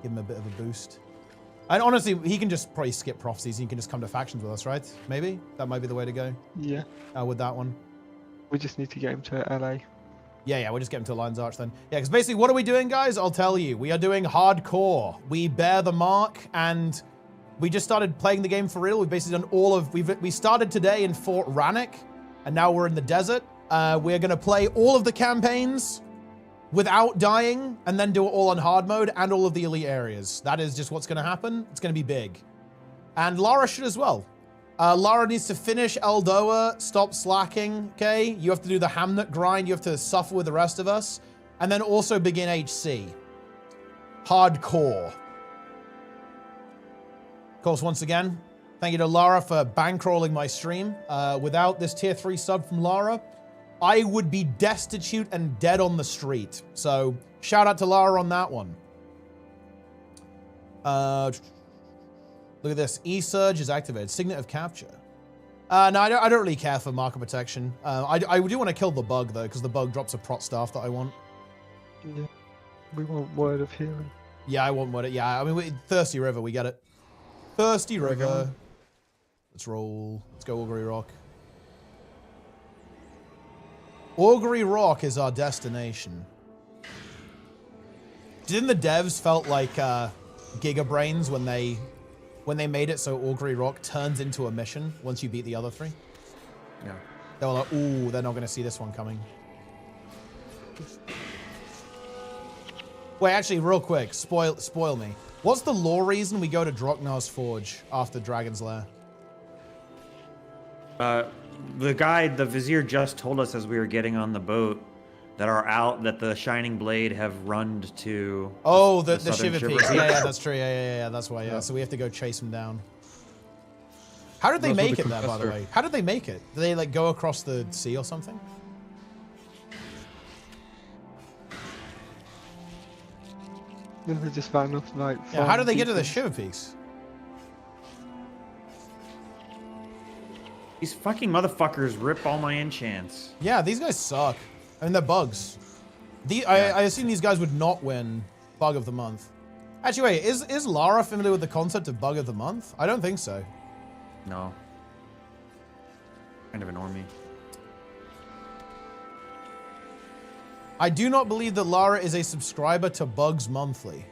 give him a bit of a boost. And honestly, he can just probably skip prophecies. And he can just come to factions with us, right? Maybe that might be the way to go. Yeah. With that one. We just need to get him to LA. Yeah, we'll just get him to Lion's Arch then. Yeah, because basically, what are we doing, guys? I'll tell you. We are doing hardcore. We bear the mark, and we just started playing the game for real. We've basically done all of... We started today in Fort Ranic, and now we're in the desert. We're going to play all of the campaigns without dying, and then do it all on hard mode and all of the elite areas. That is just what's going to happen. It's going to be big. And Lara should as well. Lara needs to finish Eldoa, stop slacking, okay? You have to do the Hamnet grind. You have to suffer with the rest of us. And then also begin HC. Hardcore. Of course, once again, thank you to Lara for bankrolling my stream. Without this tier 3 sub from Lara, I would be destitute and dead on the street. So, shout out to Lara on that one. Look at this. E-Surge is activated. Signet of Capture. No, I don't really care for marker protection. I do want to kill the bug, though, because the bug drops a prot staff that I want. Yeah. We want Word of Healing. Yeah, I want Word of... Yeah, I mean, Thirsty River, we get it. Thirsty River. Let's roll. Let's go Augury Rock. Augury Rock is our destination. Didn't the devs felt like Giga Brains when they made it so Augury Rock turns into a mission once you beat the other 3? Yeah. They were like, ooh, they're not going to see this one coming. Wait, actually, real quick, spoil me. What's the lore reason we go to Droknar's Forge after Dragon's Lair? The Vizier just told us as we were getting on the boat that the Shining Blade have run to... Oh, the Shiver Peaks. Yeah, that's true. Yeah, that's why, yeah. So we have to go chase him down. How did they make it there, by the way? How did they make it? Did they, like, go across the sea or something? They just ran off, like... Yeah, how did they get to the Shiver Peaks? These fucking motherfuckers rip all my enchants. Yeah, these guys suck. I mean, they're bugs. I assume these guys would not win Bug of the Month. Actually, wait, is Lara familiar with the concept of Bug of the Month? I don't think so. No. Kind of ignore me. I do not believe that Lara is a subscriber to Bugs Monthly.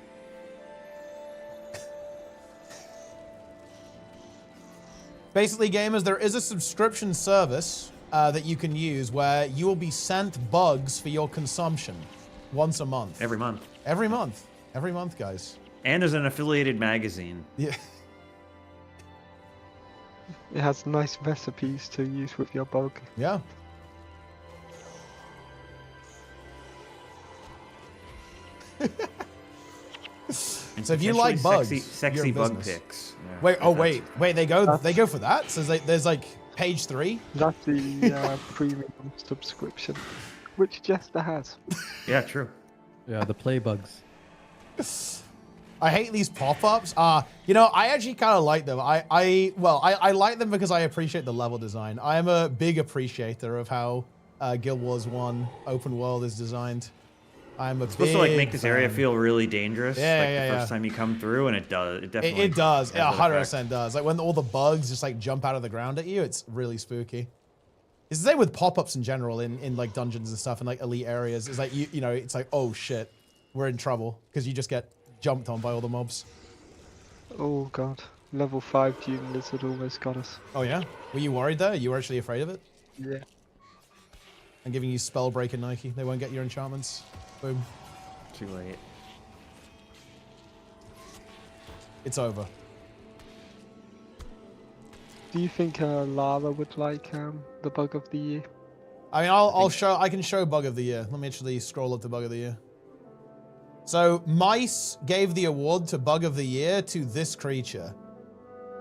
Basically, gamers, there is a subscription service that you can use where you will be sent bugs for your consumption once a month. Every month. Every month. Every month, guys. And there's an affiliated magazine. Yeah. It has nice recipes to use with your bug. Yeah. So if you like bugs, sexy you're in bug business. pics. Yeah, Wait, they go for that. So there's like page 3. That's the premium subscription, which Jester has. Yeah, true. Yeah, the play bugs. I hate these pop-ups. You know, I actually kind of like them. I like them because I appreciate the level design. I am a big appreciator of how Guild Wars 1 open world is designed. I'm a supposed to like make this area feel really dangerous. The first time you come through, and it does. It definitely. It does. It 100% effect. does. Like when all the bugs just like jump out of the ground at you, it's really spooky. It's the same with pop-ups in general in like dungeons and stuff and like elite areas. It's like you know, it's like, oh shit, we're in trouble because you just get jumped on by all the mobs. Oh god, level 5 Dune Lizard almost got us. Oh yeah? Were you worried there? You were actually afraid of it? Yeah. I'm giving you Spellbreaker Nike. They won't get your enchantments. Boom. Too late. It's over. Do you think Lara would like the bug of the year? I mean, I can show bug of the year. Let me actually scroll up to bug of the year. So Mice gave the award to bug of the year to this creature.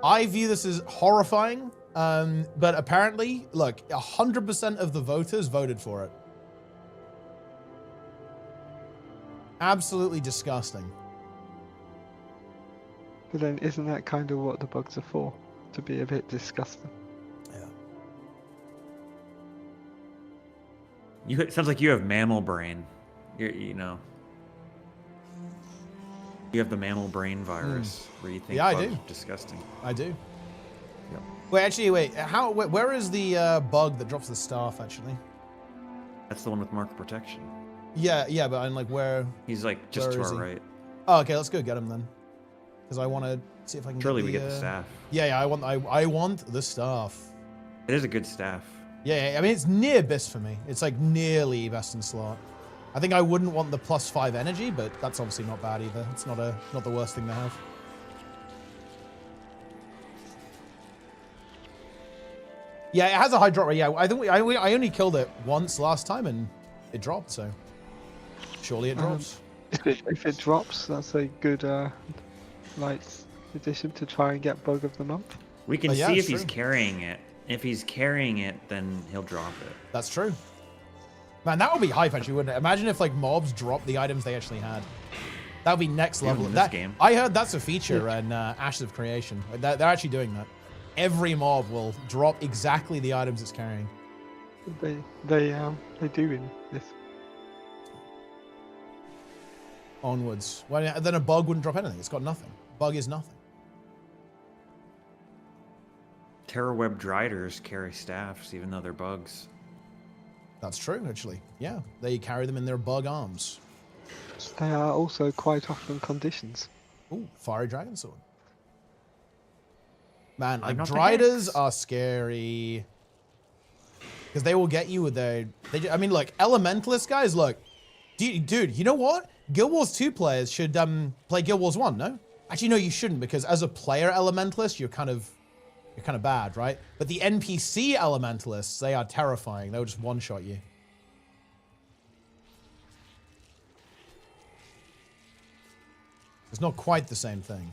I view this as horrifying, but apparently, look, 100% of the voters voted for it. Absolutely disgusting. But then isn't that kind of what the bugs are for? To be a bit disgusting. Yeah. It sounds like you have mammal brain. You know. You have the mammal brain virus where you think I bugs do. are disgusting. I do. Yep. Wait, actually, where is the bug that drops the staff, actually? That's the one with mark protection. Yeah, but I'm like, where? He's like just to where is our he? right. Oh, okay, let's go get him then. Because I want to see if I can Surely get we the, get the staff. Yeah, I want the staff. It is a good staff. Yeah, I mean, it's near best for me. It's like nearly best in slot. I think I wouldn't want the +5 energy, but that's obviously not bad either. It's not the worst thing to have. Yeah, it has a high drop rate. Yeah, I think I only killed it once last time and it dropped, so surely it drops. If it drops, that's a good like addition to try and get bug of the month. We can see if he's carrying it. If he's carrying it, then he'll drop it. That's true. Man, that would be hype, actually, wouldn't it? Imagine if, like, mobs dropped the items they actually had. That would be next level. In this game. I heard that's a feature in Ashes of Creation. They're actually doing that. Every mob will drop exactly the items it's carrying. They do in this. Onwards. Well, then a bug wouldn't drop anything. It's got nothing. Bug is nothing. Terrorweb Driders carry staffs, even though they're bugs. That's true, actually. Yeah, they carry them in their bug arms. They are also quite often conditions. Ooh, Fiery Dragon Sword. Man, like, not the Driders Hex. are scary. Because they will get you with their... I mean, look, Elementalist guys, look. Dude, you know what? Guild Wars 2 players should play Guild Wars 1, no? Actually, no, you shouldn't, because as a player Elementalist, you're kind of bad, right? But the NPC Elementalists, they are terrifying. They'll just one-shot you. It's not quite the same thing.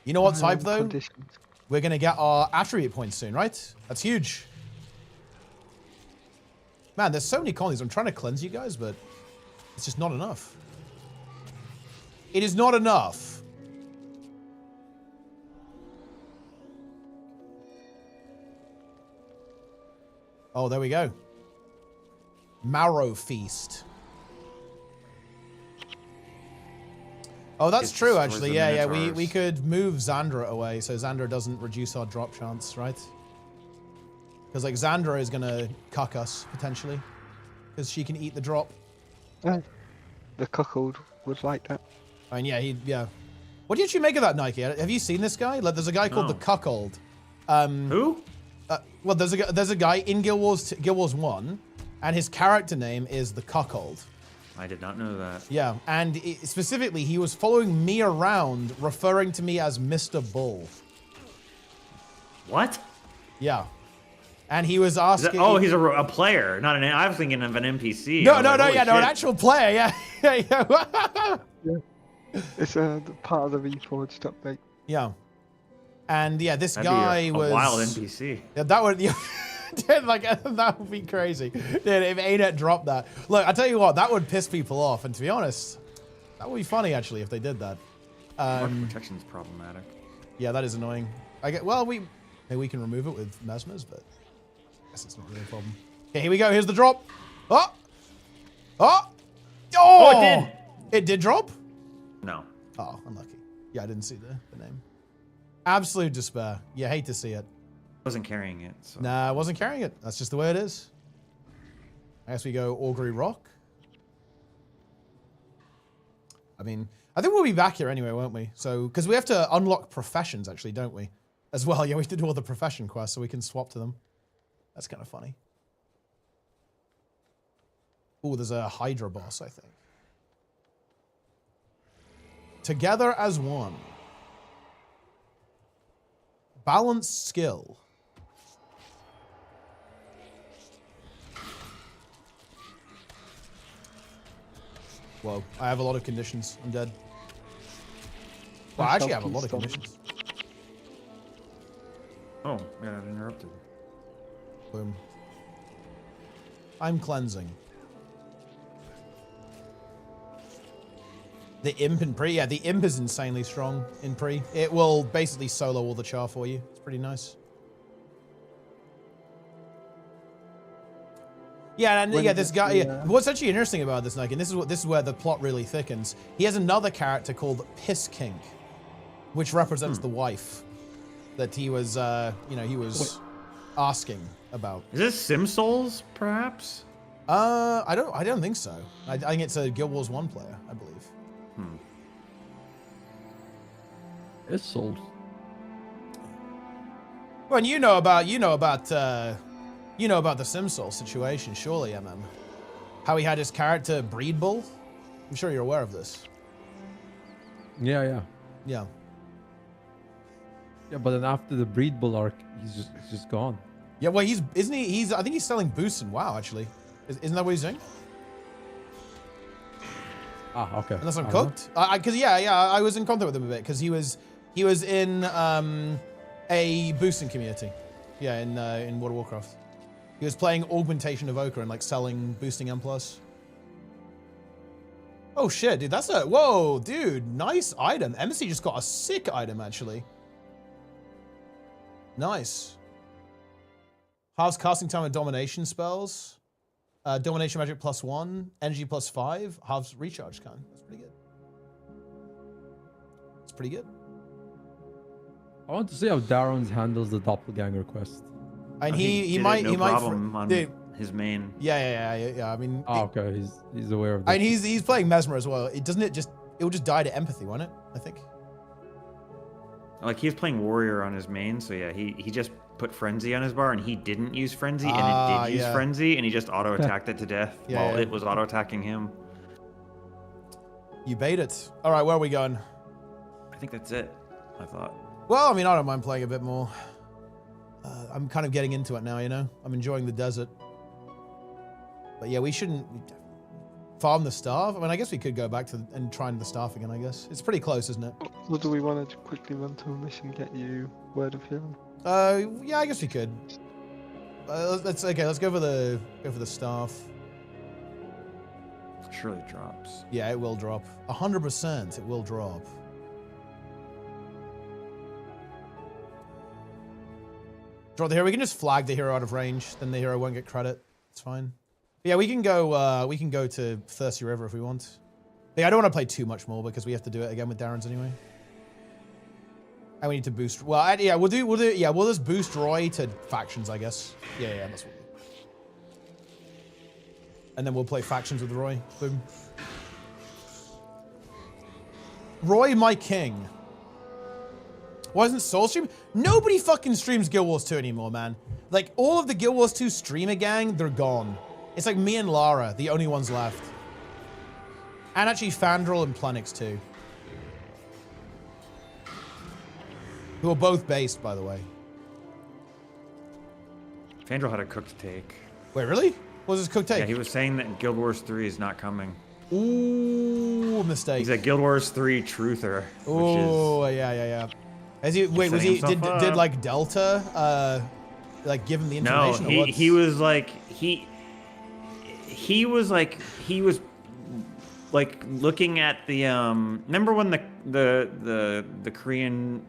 You know what's hype, though? Conditions. We're going to get our attribute points soon, right? That's huge. Man, there's so many colonies. I'm trying to cleanse you guys, but it's just not enough. It is not enough. Oh, there we go. Marrow Feast. Oh, that's true, actually. Yeah. We could move Xandra away so Xandra doesn't reduce our drop chance, right? Because, like, Xandra is going to cuck us, potentially. Because she can eat the drop. The cuckold would like that. I mean, yeah, What did you make of that, Nike? Have you seen this guy? Like, there's a guy called the Cuckold. Who? Well, there's a guy in Guild Wars 1, and his character name is the Cuckold. I did not know that. Yeah, and specifically, he was following me around, referring to me as Mr. Bull. What? Yeah. And he was asking... Oh, he's a player, not an... I was thinking of an NPC. No, an actual player, yeah. Yeah. It's the part of the Reforged update. Yeah. And yeah, this That'd guy be a was... wild NPC. Yeah, that would... Yeah, dude, like, that would be crazy. Dude, if ArenaNet dropped that. Look, I tell you what, that would piss people off. And to be honest, that would be funny, actually, if they did that. Protection's problematic. Yeah, that is annoying. Well, maybe we can remove it with Mesmers, but I guess it's not really a problem. Okay, here we go. Here's the drop. Oh! Oh! Oh! It did! It did drop? No. Oh, unlucky. Yeah, I didn't see the name. Absolute despair. You hate to see it. Wasn't carrying it. So. Nah, I wasn't carrying it. That's just the way it is. I guess we go Augury Rock. I mean, I think we'll be back here anyway, won't we? So, because we have to unlock professions, actually, don't we? As well, yeah, we have to do all the profession quests so we can swap to them. That's kind of funny. Oh, there's a Hydra boss, I think. Together as one. Balanced skill. Whoa, I have a lot of conditions. I'm dead. Well, I actually have a lot of conditions. Oh, yeah, I interrupted. Boom. I'm cleansing. The imp in pre, yeah, the imp is insanely strong in pre. It will basically solo all the char for you. It's pretty nice. Yeah, and yeah, this guy. Yeah. What's actually interesting about this, Nike, and this is where the plot really thickens. He has another character called Piss Kink, which represents the wife that he was, he was asking about. Is this Sim Souls, perhaps? I don't think so. I think it's a Guild Wars 1 player, I believe. It's Souls. Well, and you know about the SimSoul situation, surely, MM. How he had his character breed bull. I'm sure you're aware of this. Yeah. Yeah. Yeah, but then after the breed bull arc, he's just gone. Yeah, well, I think he's selling boosts in WoW, actually. Isn't that what he's doing? Ah, okay. Unless I'm cooked. Because I was in contact with him a bit because he was in a boosting community. Yeah, in World of Warcraft. He was playing Augmentation of Ochre and like selling boosting M+. Oh shit, dude, whoa, dude, nice item. MC just got a sick item actually. Nice. Halves casting time of domination spells. Domination magic +1, energy +5, halves recharge time. That's pretty good. It's pretty good. I want to see how Darren's handles the doppelganger quest. And he might on his main. Yeah. I mean, okay, he's aware of that. And he's playing Mesmer as well. It will just die to empathy, won't it? I think. Like he was playing warrior on his main, so yeah, he just put frenzy on his bar and he didn't use frenzy and it did use frenzy and he just auto attacked it to death while it was auto attacking him. You bait it. All right, where are we going? I think that's it. I thought. Well, I mean, I don't mind playing a bit more. I'm kind of getting into it now, you know? I'm enjoying the desert. But yeah, we shouldn't farm the staff. I mean, I guess we could go back to and try the staff again, I guess. It's pretty close, isn't it? Or do we want to quickly run to a mission, get you word of healing? Yeah, I guess we could. Let's go for the staff. Surely it drops. Yeah, it will drop. 100% it will drop. Draw the hero. We can just flag the hero out of range, then the hero won't get credit. It's fine. But yeah, we can go to Thirsty River if we want. But yeah, I don't want to play too much more because we have to do it again with Darren's anyway. And we need to boost. Well, we'll just boost Roy to factions, I guess. Yeah, that's what we'll do. And then we'll play factions with Roy. Boom. Roy, my king. Why isn't Soul stream? Nobody fucking streams Guild Wars 2 anymore, man. Like, all of the Guild Wars 2 streamer gang, they're gone. It's like me and Lara, the only ones left. And actually Fandral and Planix too. Who are both based, by the way. Fandral had a cooked take. Wait, really? What was his cooked take? Yeah, he was saying that Guild Wars 3 is not coming. Ooh, mistake. He's a Guild Wars 3 truther. Oh, yeah. Has he? Wait, was he? Did like Delta, like give him the information? No, he was like he was like looking at the remember when the Korean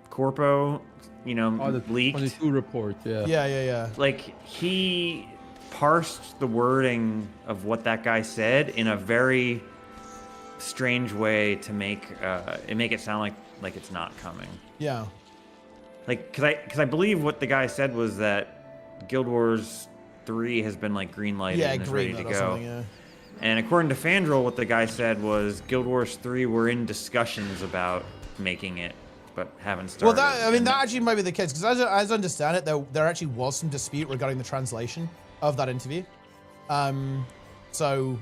corpo leaked? 22 report, yeah. Yeah. Like he parsed the wording of what that guy said in a very strange way to make it sound like it's not coming. Yeah. Like, cause I believe what the guy said was that Guild Wars 3 has been like green lighted and is ready to go. Yeah. And according to Fandral, what the guy said was Guild Wars 3 were in discussions about making it, but haven't started. Well, that actually might be the case, because as I understand it, there actually was some dispute regarding the translation of that interview. So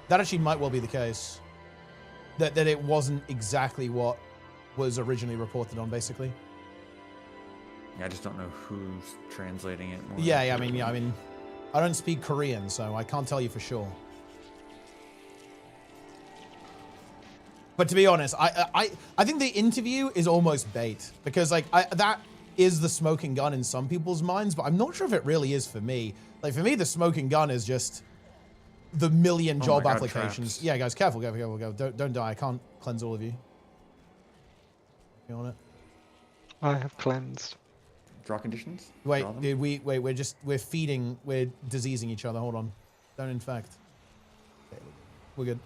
that actually might well be the case. That it wasn't exactly what was originally reported on, basically. Yeah, I just don't know who's translating it. More Yeah, I mean, I don't speak Korean, so I can't tell you for sure. But to be honest, I think the interview is almost bait, because like that is the smoking gun in some people's minds, but I'm not sure if it really is for me. Like for me, the smoking gun is just the million job applications. Yeah, guys, careful. Don't die. I can't cleanse all of you. You on it? I have cleansed. Draw conditions? Wait, dude, we're diseasing each other. Hold on. Don't infect. Okay, we're good.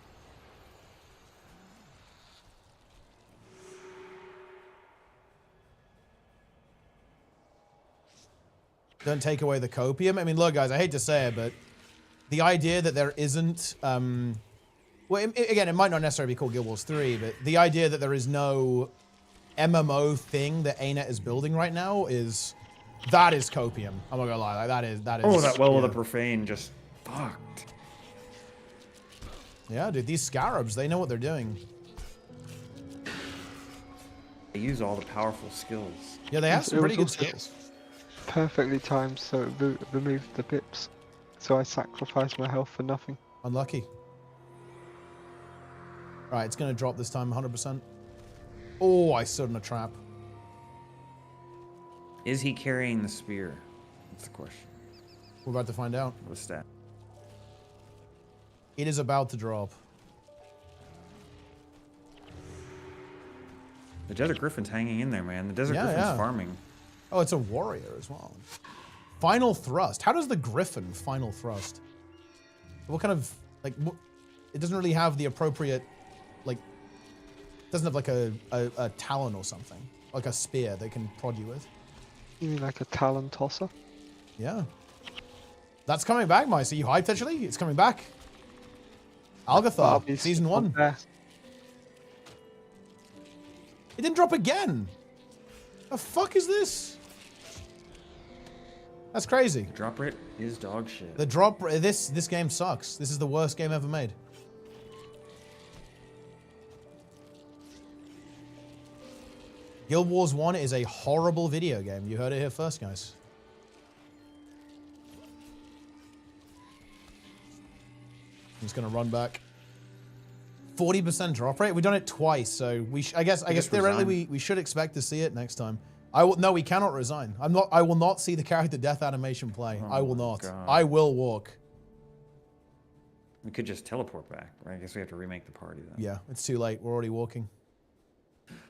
Don't take away the copium. I mean, look, guys, I hate to say it, but the idea that there isn't, well, again, it might not necessarily be called Guild Wars 3, but the idea that there is no MMO thing that ArenaNet is building right now that is copium. I'm not gonna lie, like that is. Oh, that well of the profane just fucked. Yeah, dude, these scarabs, they know what they're doing. They use all the powerful skills. Yeah, they have some pretty good skills. Perfectly timed, so it removed the pips. So I sacrificed my health for nothing. Unlucky. Right, it's gonna drop this time, 100%. Oh, I stood in a trap. Is he carrying the spear? That's the question. We're about to find out. What's that? It is about to drop. The Desert Griffin's hanging in there, man. The Desert Griffin's farming. Oh, it's a warrior as well. Final thrust. How does the Griffin final thrust? What kind of, like, it doesn't really have the appropriate, like, it doesn't have like a talon or something. Like a spear they can prod you with. You mean like a talon tosser? Yeah. That's coming back, Mice. Are you hyped actually? It's coming back. Algathar, season 1. It didn't drop again. The fuck is this? That's crazy. The drop rate is dog shit. The drop, this game sucks. This is the worst game ever made. Guild Wars 1 is a horrible video game. You heard it here first, guys. I'm just gonna run back. 40% drop rate. We've done it twice, so I guess theoretically we should expect to see it next time. No, we cannot resign. I will not see the character death animation play. I will not. God. I will walk. We could just teleport back, right? I guess we have to remake the party then. Yeah, it's too late. We're already walking.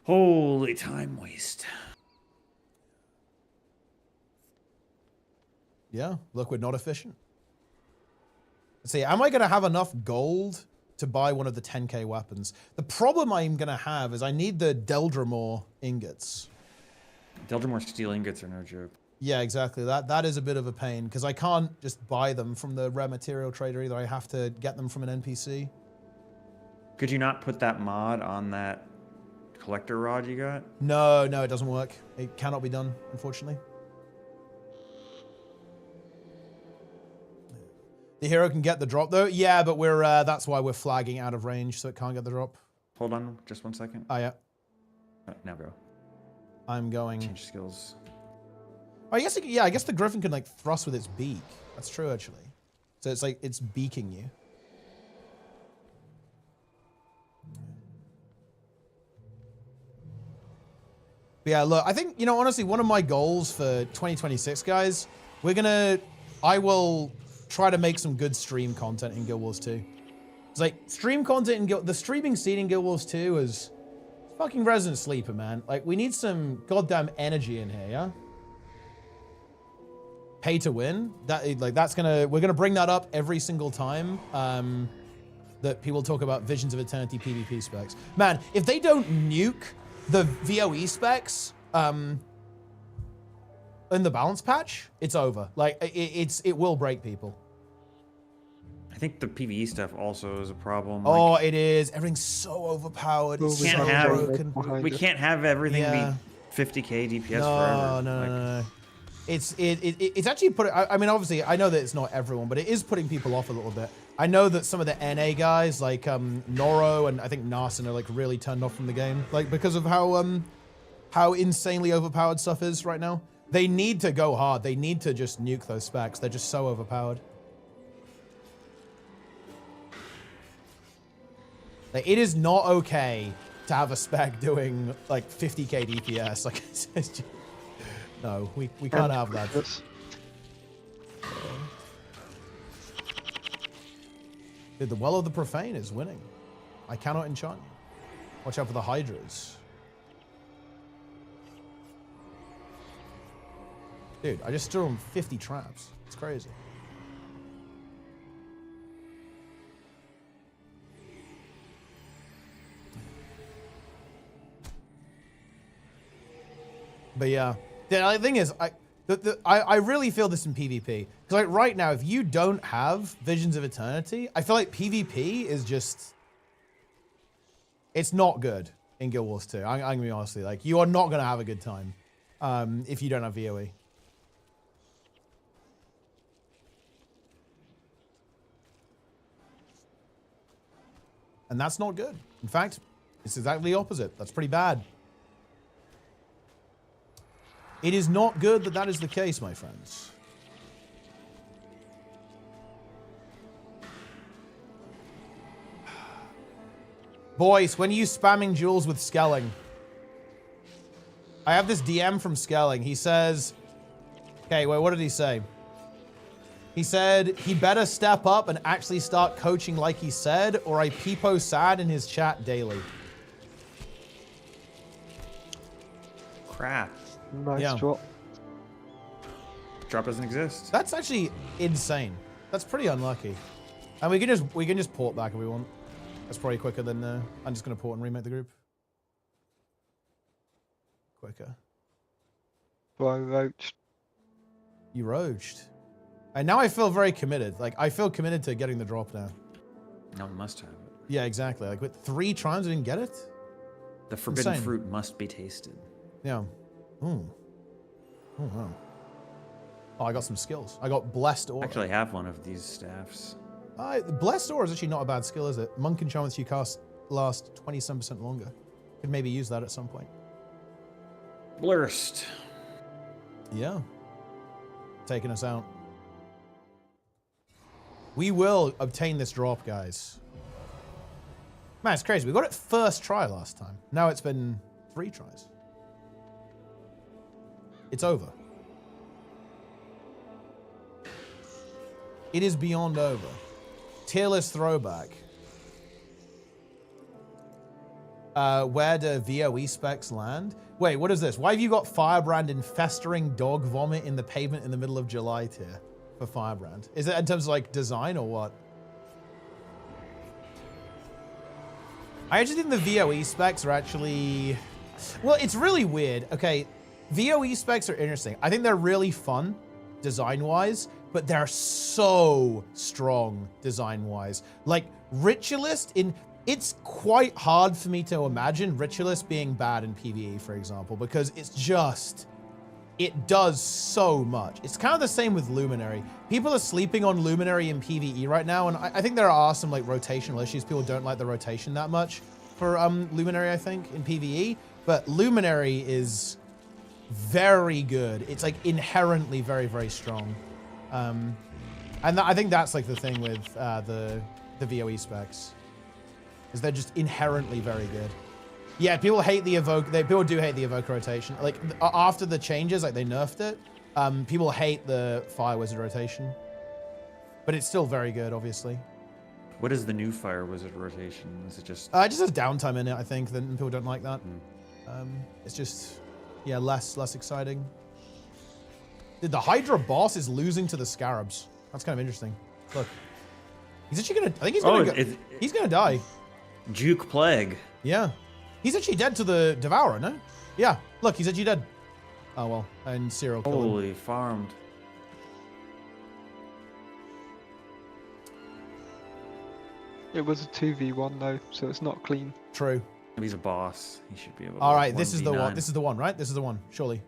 Holy time waste. Yeah, look, we're not efficient. Let's see, am I going to have enough gold to buy one of the 10k weapons? The problem I'm going to have is I need the Deldramore ingots. Deldramore steel ingots are no joke. Yeah, exactly. That is a bit of a pain, because I can't just buy them from the rare material trader either. I have to get them from an NPC. Could you not put that mod on that collector rod you got? No, it doesn't work. It cannot be done, unfortunately. The hero can get the drop though. Yeah, but we're that's why we're flagging out of range, so it can't get the drop. Hold on, just 1 second. Oh yeah. Now go. I'm going. Change skills. Oh, I guess I guess the griffin can like thrust with its beak. That's true actually. So it's like it's beaking you. But yeah, look, I think, you know, honestly, one of my goals for 2026, guys, I will try to make some good stream content in Guild Wars 2. It's like, stream content in the streaming scene in Guild Wars 2 is fucking Resident Sleeper, man. Like, we need some goddamn energy in here, yeah? Pay to win. We're gonna bring that up every single time that people talk about Visions of Eternity PvP specs. Man, if they don't nuke the VOE specs in the balance patch, it's over. Like it will break people. I think the PvE stuff also is a problem. Oh, it is. Everything's so overpowered. It's so broken. We can't have everything be 50k DPS forever. No. It's actually I mean, obviously, I know that it's not everyone, but it is putting people off a little bit. I know that some of the NA guys, like Noro and I think Narsen, are like really turned off from the game, like because of how insanely overpowered stuff is right now. They need to go hard. They need to just nuke those specs. They're just so overpowered. Like, it is not okay to have a spec doing like 50k DPS. Like, it's just, no, we can't have that. Dude, the Well of the Profane is winning. I cannot enchant you. Watch out for the Hydras. Dude, I just threw him 50 traps. It's crazy. But yeah, the thing is, I really feel this in PvP. Because like right now, if you don't have Visions of Eternity, I feel like PvP is just, it's not good in Guild Wars 2. I'm gonna be honestly, like, you are not gonna have a good time if you don't have VOE. And that's not good. In fact, it's exactly the opposite. That's pretty bad. It is not good that that is the case, my friends. Boys, when are you spamming jewels with Skelling? I have this DM from Skelling. He says, okay, wait, what did he say? He said he better step up and actually start coaching like he said, or I peepo sad in his chat daily. Crap. Nice drop. Drop doesn't exist. That's actually insane. That's pretty unlucky. And we can just port back if we want. That's probably quicker than I'm just gonna port and remake the group. Quicker. Well, I roached. You roached. And now I feel very committed. Like, I feel committed to getting the drop now. No, we must have it. Yeah, exactly. Like, with 3 tries, I didn't get it? The forbidden Insane. fruit must be tasted. Yeah. Ooh. Oh, wow. Oh, I got some skills. I got Blessed Aura. Actually, I have one of these staffs. Blessed Aura is actually not a bad skill, is it? Monk enchantments you cast last 27% longer. Could maybe use that at some point. Blurst. Yeah. Taking us out. We will obtain this drop, guys. Man, it's crazy. We got it first try last time. Now it's been 3 tries. It's over. It is beyond over. Tier list throwback. Where do VOE specs land? Wait, what is this? Why have you got Firebrand infesting dog vomit in the pavement in the middle of July tier for Firebrand? Is it in terms of like design or what? I actually think the VOE specs are actually, well, it's really weird. Okay, VOE specs are interesting. I think they're really fun design-wise, but they're so strong design-wise. Like, Ritualist, in It's quite hard for me to imagine Ritualist being bad in PvE, for example, because it's just, it does so much. It's kind of the same with Luminary. People are sleeping on Luminary in PvE right now, and I think there are some like rotational issues. People don't like the rotation that much for Luminary, I think, in PvE, but Luminary is very good. It's like inherently very, very strong. And I think that's like the thing with the VOE specs. Is they're just inherently very good. Yeah, people hate the evoke. People do hate the evoker rotation. Like after the changes, like they nerfed it. People hate the Fire Wizard rotation, but it's still very good, obviously. What is the new Fire Wizard rotation? Is it just? It just has downtime in it. I think that people don't like that. It's just, yeah, less exciting. The Hydra boss is losing to the Scarabs. That's kind of interesting. Look, he's actually gonna. I think he's gonna. He's gonna die. Juke Plague. Yeah. He's actually dead to the Devourer, no? Yeah. Look, he's actually dead. Oh, well. And Cyril killed him. Holy farmed. It was a 2v1 though, so it's not clean. True. He's a boss. He should be able to. All right, this is the one. This is the one, right? This is the one, surely.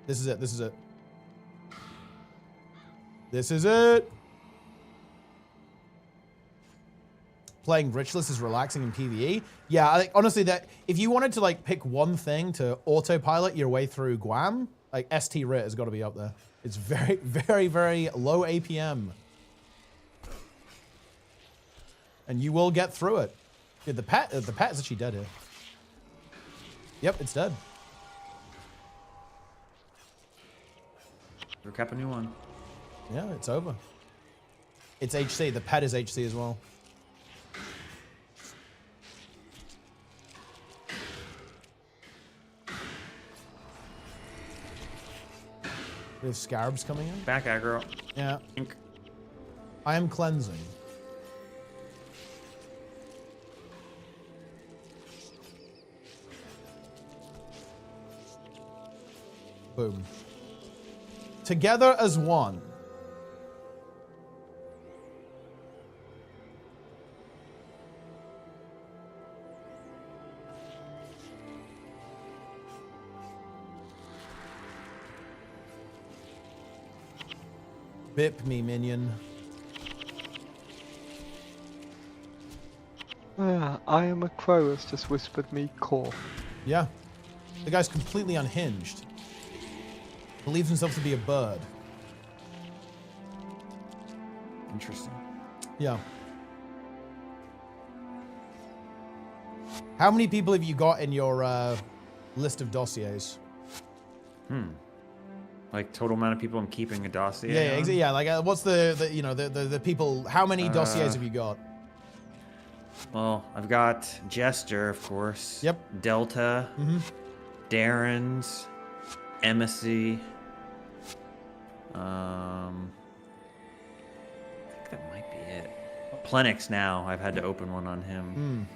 This is it. This is it. This is it. Playing Ritualist is relaxing in PvE. Yeah, I think honestly that if you wanted to like pick one thing to autopilot your way through Guam, like ST Rit has got to be up there. It's very, very, very low APM. And you will get through it. Dude, the pet is actually dead here. Yep, it's dead. We'll cap a new one. Yeah, it's over. It's HC. The pet is HC as well. We have Scarabs coming in. Back aggro. Yeah. Ink. I am cleansing. Boom. Together as one. Bip me, minion. I am a crow has just whispered me core. Yeah. The guy's completely unhinged. Believes himself to be a bird. Interesting. Yeah. How many people have you got in your list of dossiers? Like total amount of people I'm keeping a dossier. Yeah, yeah, yeah. Like, what's the people? How many dossiers have you got? Well, I've got Jester, of course. Yep. Delta. Darren's. Embassy. I think that might be it. Plenix now. I've had to open one on him.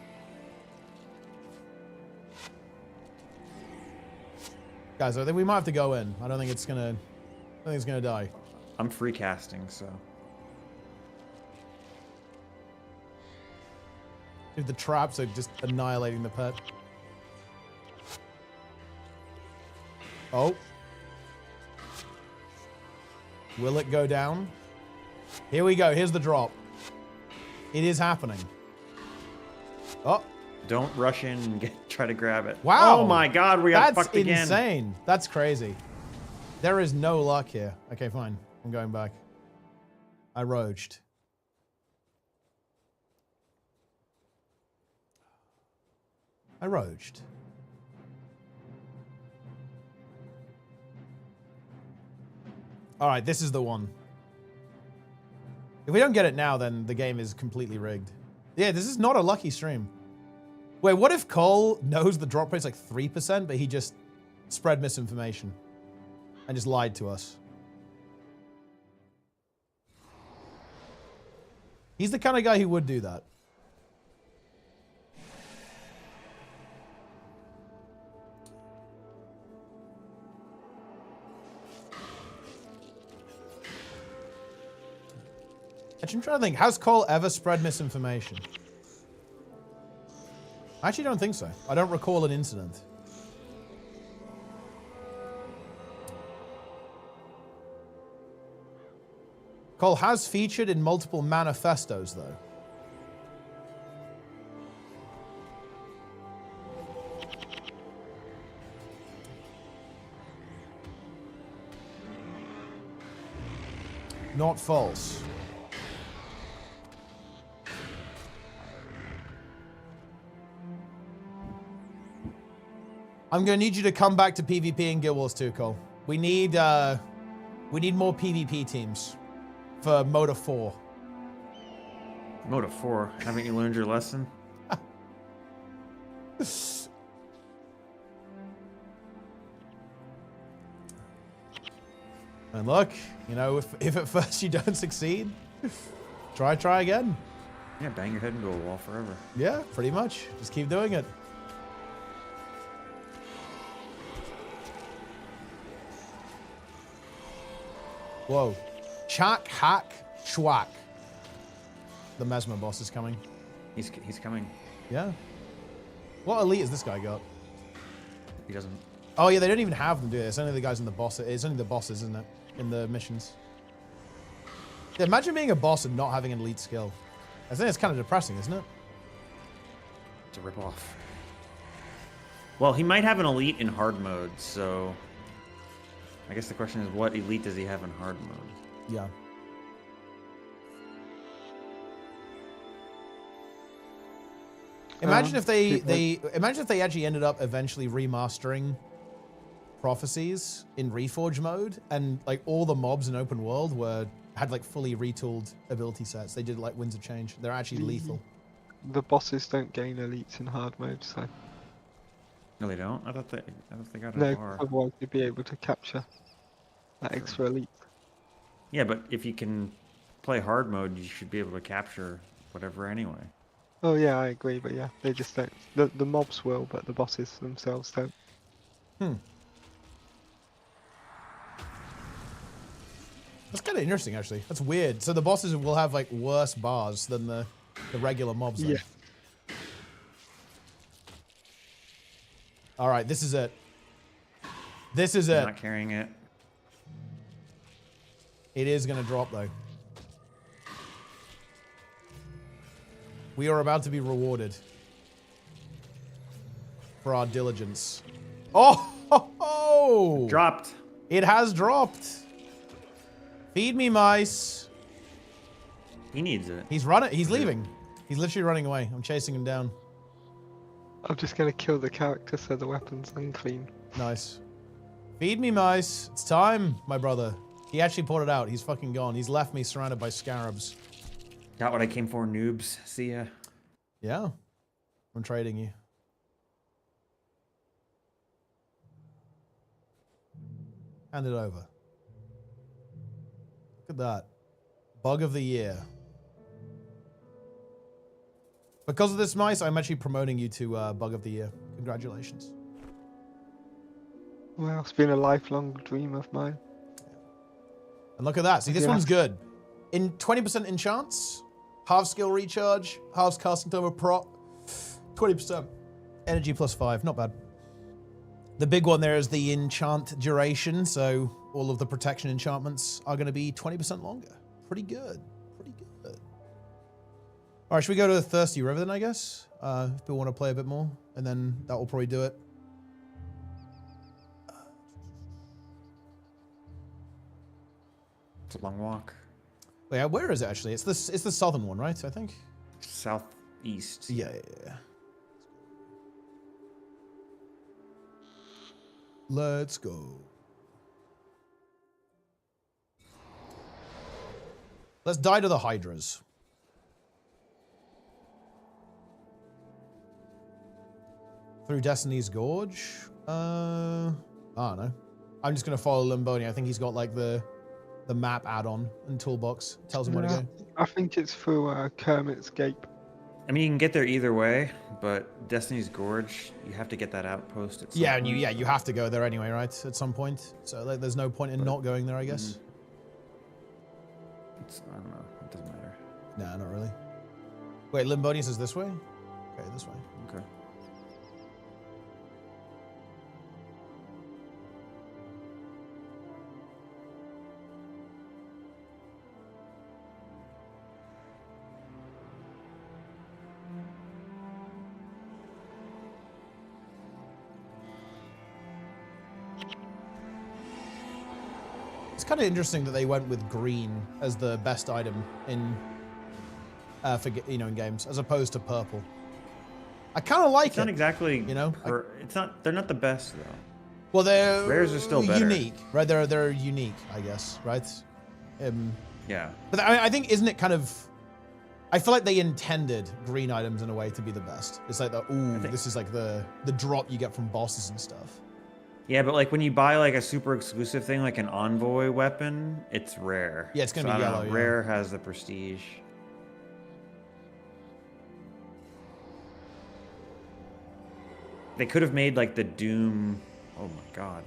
Guys, I think we might have to go in. I don't think it's gonna die. I'm free casting, so. Dude, the traps are just annihilating the pet. Oh. Will it go down? Here we go. Here's the drop. It is happening. Oh. Don't rush in and try to grab it. Wow. Oh my god, we got fucked again. That's insane. That's crazy. There is no luck here. Okay, fine. I'm going back. I roged. I roged. All right, this is the one. If we don't get it now, then the game is completely rigged. Yeah, this is not a lucky stream. Wait, what if Cole knows the drop rate's like 3%, but he just spread misinformation and just lied to us? He's the kind of guy who would do that. Actually, I'm trying to think. Has Cole ever spread misinformation? I actually don't think so. I don't recall an incident. Cole has featured in multiple manifestos, though. Not false. I'm gonna need you to come back to PvP and Guild Wars 2, Cole. We need more PvP teams for Moda 4. Moda 4. Haven't you learned your lesson? And look, you know, if at first you don't succeed, try again. Yeah, bang your head into a wall forever. Yeah, pretty much. Just keep doing it. Whoa. Chak, hack, schwack. The Mesmer boss is coming. He's coming. Yeah. What elite has this guy got? He doesn't. Oh yeah, they don't even have them, do they? It's only the guys in the boss. It's only the bosses, isn't it? In the missions. Yeah, imagine being a boss and not having an elite skill. I think it's kind of depressing, isn't it? It's a ripoff. Well, he might have an elite in hard mode, so I guess the question is, what elite does he have in hard mode? Yeah. Imagine if they actually ended up eventually remastering Prophecies in Reforge mode, and like all the mobs in open world had like fully retooled ability sets. They did like Winds of Change. They're actually lethal. The bosses don't gain elites in hard mode, so. No, they don't. I thought they got a No, bar. otherwise you'd be able to capture that extra elite. Yeah, but if you can play hard mode, you should be able to capture whatever anyway. Oh yeah, I agree, but yeah, they just don't. The mobs will, but the bosses themselves don't. That's kind of interesting, actually. That's weird. So the bosses will have like worse bars than the regular mobs. Then. Yeah. All right, this is it. This is it. Not carrying it. It is going to drop though. We are about to be rewarded for our diligence. Oh! Dropped. It has dropped. Feed me, mice. He needs it. He's running. He's leaving. He's literally running away. I'm chasing him down. I'm just gonna kill the character so the weapon's unclean. Nice. Feed me, mice. It's time, my brother. He actually pulled it out. He's fucking gone. He's left me surrounded by scarabs. Got what I came for, noobs. See ya. Yeah. I'm trading you. Hand it over. Look at that. Bug of the year. Because of this, mice, I'm actually promoting you to Bug of the Year. Congratulations. Well, it's been a lifelong dream of mine. And look at that. See, this one's good. In 20% enchants, half skill recharge, half casting over prop, 20% energy plus 5. Not bad. The big one there is the enchant duration, so all of the protection enchantments are going to be 20% longer. Pretty good. Pretty good. All right, should we go to the Thirsty River then, I guess? If people want to play a bit more, and then that will probably do it. It's a long walk. Yeah, where is it actually? It's the southern one, right? I think. Southeast. Yeah. Let's go. Let's die to the Hydras. Through Destiny's Gorge? I don't know. I'm just gonna follow Limboni. I think he's got like the map add-on and toolbox. Tells him where to go. I think it's through Kermit's Gate. I mean, you can get there either way, but Destiny's Gorge, you have to get that outpost at some Yeah, point. and you have to go there anyway, right? At some point. So like, there's no point in not going there, I guess. I don't know. It doesn't matter. Nah, not really. Wait, Limbonius is this way? Okay, this way. Okay. It's kind of interesting that they went with green as the best item in, for in games, as opposed to purple. I kind of like it. It's not exactly, it's not. They're not the best though. Well, they're rares are still better. Unique, right? They're unique, I guess, right? Yeah. But I think, isn't it kind of? I feel like they intended green items in a way to be the best. It's like this is like the drop you get from bosses and stuff. Yeah, but like when you buy like a super exclusive thing, like an envoy weapon, it's rare. Yeah, it's gonna be yellow. Rare has the prestige. They could have made like the Doom. Oh my god.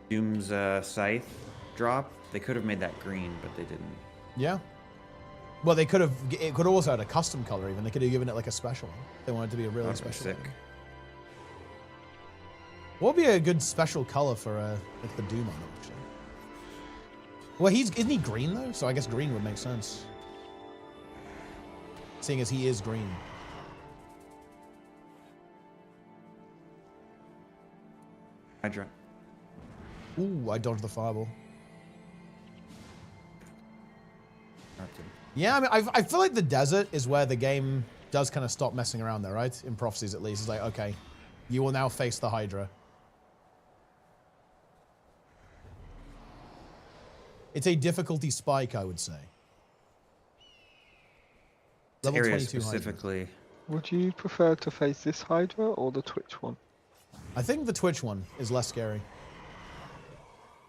Doom's scythe drop. They could have made that green, but they didn't. Yeah. Well, they could have. It could have also had a custom color. Even they could have given it like a special one. They wanted it to be a really special. Sick. One. What would be a good special color for like the Doom on it, actually? Well, isn't he green though? So I guess green would make sense. Seeing as he is green. Hydra. Ooh, I dodged the fireball. Yeah, I mean, I feel like the desert is where the game does kind of stop messing around there, right? In Prophecies, at least. It's like, okay, you will now face the Hydra. It's a difficulty spike, I would say. Level area 22 specifically. Hydra. Would you prefer to face this Hydra or the Twitch one? I think the Twitch one is less scary.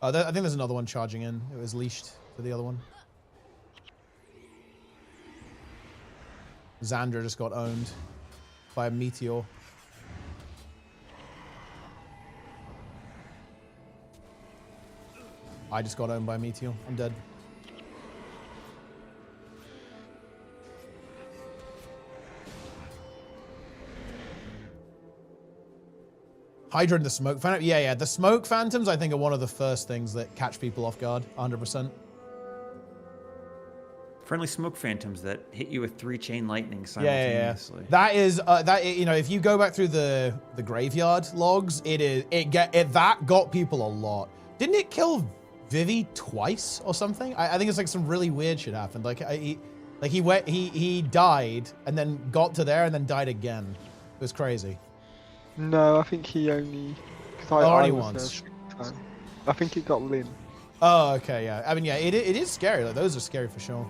I think there's another one charging in. It was leashed to the other one. Xandra just got owned by a meteor. I just got owned by a meteor. I'm dead. Hydra and the smoke phantom. Yeah. The smoke phantoms, I think, are one of the first things that catch people off guard. 100%. Friendly smoke phantoms that hit you with 3 chain lightning simultaneously. Yeah. That is if you go back through the graveyard logs, that got people a lot. Didn't it kill Vivi twice or something? I think it's like some really weird shit happened. He died and then got to there and then died again. It was crazy. No, I think he only. Already once. I think it got Lynn. Oh, okay, yeah. I mean, yeah, it is scary. Like, those are scary for sure.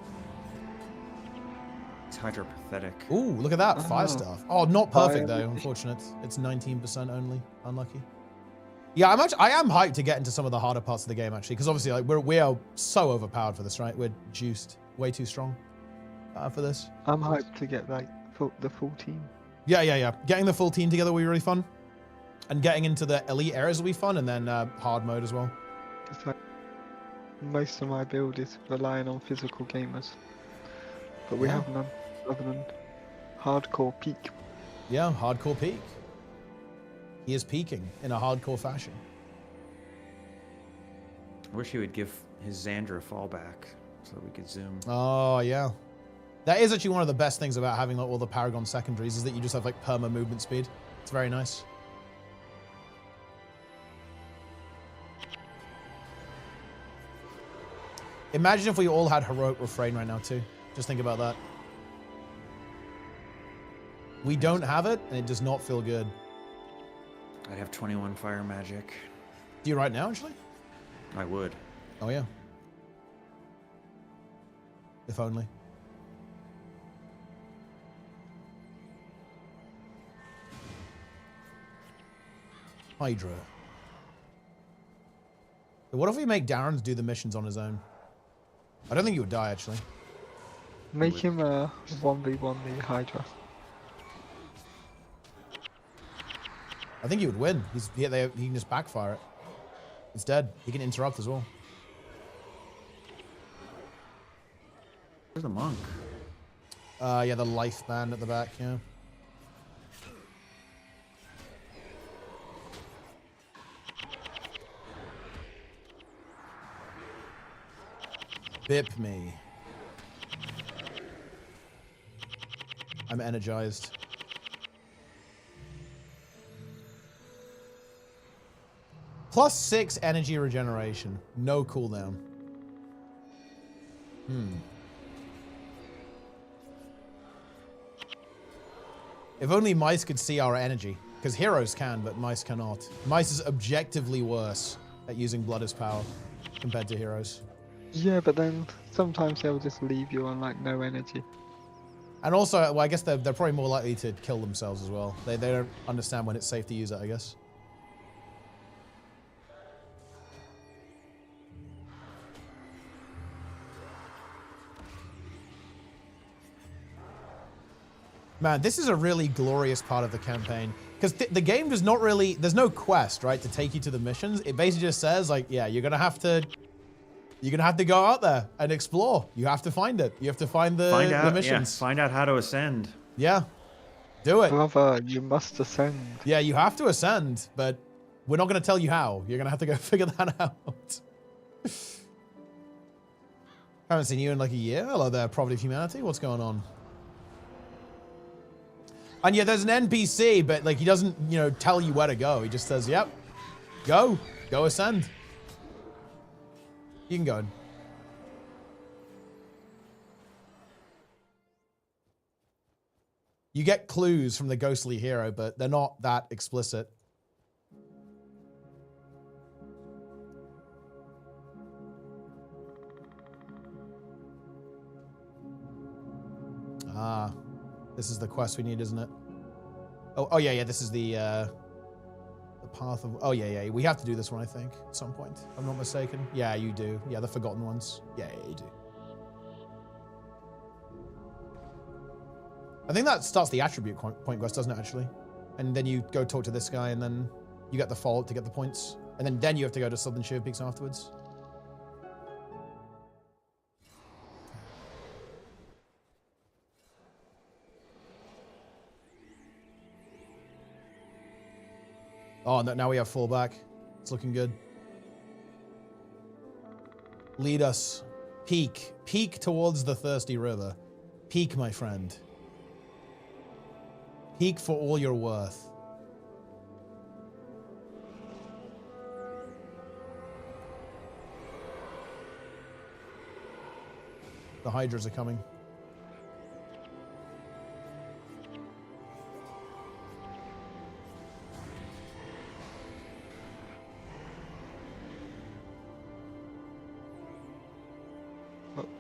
It's Hydra pathetic. Ooh, look at that. 5 stuff. Oh, not perfect though, unfortunate. It's 19% only. Unlucky. Yeah, I am hyped to get into some of the harder parts of the game, actually, because obviously like we are so overpowered for this, right? We're juiced. Way too strong for this. I'm hyped to get like the full team. Yeah. Getting the full team together will be really fun. And getting into the elite areas will be fun, and then hard mode as well. It's like most of my build is relying on physical gamers. But we have none other than hardcore peak. Yeah, hardcore peak. He is peaking in a hardcore fashion. I wish he would give his Xandra fallback so that we could zoom. Oh, yeah. That is actually one of the best things about having like all the Paragon secondaries is that you just have like perma movement speed. It's very nice. Imagine if we all had heroic refrain right now too. Just think about that. We don't have it, and it does not feel good. I'd have 21 fire magic. Do you right now, actually? I would. Oh, yeah. If only. Hydra. What if we make Darren's do the missions on his own? I don't think he would die, actually. Make him a 1v1 the Hydra. I think he would win. He can just backfire it. It's dead. He can interrupt as well. Where's the monk? Yeah, the life band at the back, yeah. Bip me. I'm energized. +6 energy regeneration. No cooldown. If only mice could see our energy. Because heroes can, but mice cannot. Mice is objectively worse at using blood as power compared to heroes. Yeah, but then sometimes they'll just leave you on like no energy. And also, well, I guess they're probably more likely to kill themselves as well. They don't understand when it's safe to use it, I guess. Man, this is a really glorious part of the campaign. Because the game does not really... There's no quest, right, to take you to the missions. It basically just says, like, yeah, you're going to have to... You're going to have to go out there and explore. You have to find it. You have to find the missions. Yeah, find out how to ascend. Yeah. Do it. Brother, you must ascend. Yeah, you have to ascend, but we're not going to tell you how. You're going to have to go figure that out. Haven't seen you in like a year. Hello there, Prophet of Humanity. What's going on? And yeah, there's an NPC, but like he doesn't, you know, tell you where to go. He just says, yep, go ascend. You can go. You get clues from the ghostly hero, but they're not that explicit. Ah, this is the quest we need, isn't it? Oh yeah, this is the path of... Oh, yeah. We have to do this one, I think, at some point. If I'm not mistaken. Yeah, you do. Yeah, the Forgotten Ones. Yeah, you do. I think that starts the attribute point quest, doesn't it, actually? And then you go talk to this guy, and then you get the fault to get the points. And then you have to go to Southern Sheer Peaks afterwards. Oh, now we have fallback. It's looking good. Lead us. Peak. Peak towards the thirsty river. Peak, my friend. Peak for all you're worth. The Hydras are coming.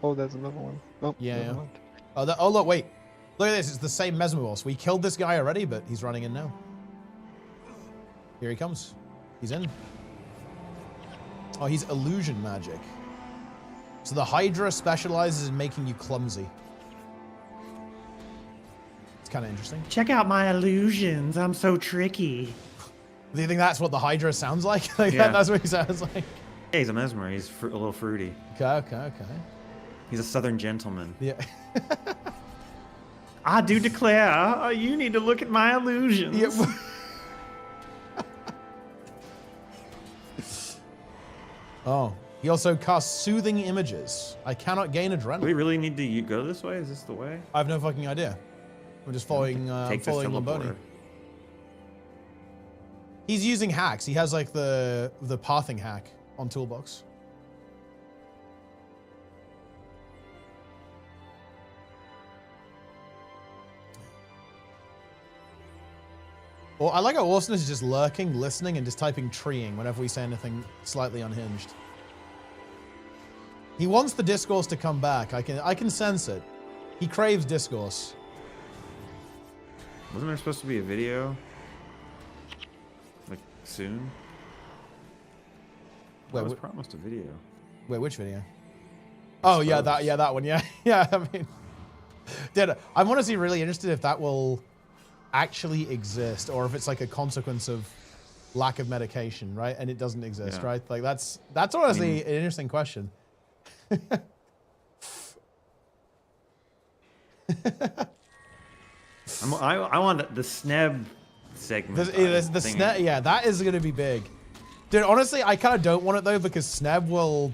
Oh, there's another one. Oh, yeah. Oh, look, wait. Look at this. It's the same Mesmer boss. We killed this guy already, but he's running in now. Here he comes. He's in. Oh, he's illusion magic. So the Hydra specializes in making you clumsy. It's kind of interesting. Check out my illusions. I'm so tricky. Do you think that's what the Hydra sounds like? Like Yeah. That's what he sounds like. Yeah, he's a mesmer. He's a little fruity. Okay. He's a southern gentleman. Yeah. I do declare, you need to look at my illusions. Yep. Oh, he also casts soothing images. I cannot gain adrenaline. Do we really need to go this way? Is this the way? I have no fucking idea. I'm just following Lamboni. He's using hacks. He has like the pathing hack on Toolbox. Or I like how Awesomeness is just lurking, listening, and just typing treeing whenever we say anything slightly unhinged. He wants the discourse to come back. I can sense it. He craves discourse. Wasn't there supposed to be a video? Like, soon? I was promised a video. Wait, which video? Oh, yeah, that one, yeah. Yeah, I mean... Dude, I'm honestly really interested if that will actually exist, or if it's like a consequence of lack of medication, right? And it doesn't exist, right? Like, that's honestly an interesting question. I want the sneb segment. The sneb, yeah, that is going to be big. Dude, honestly, I kind of don't want it though because Sneb will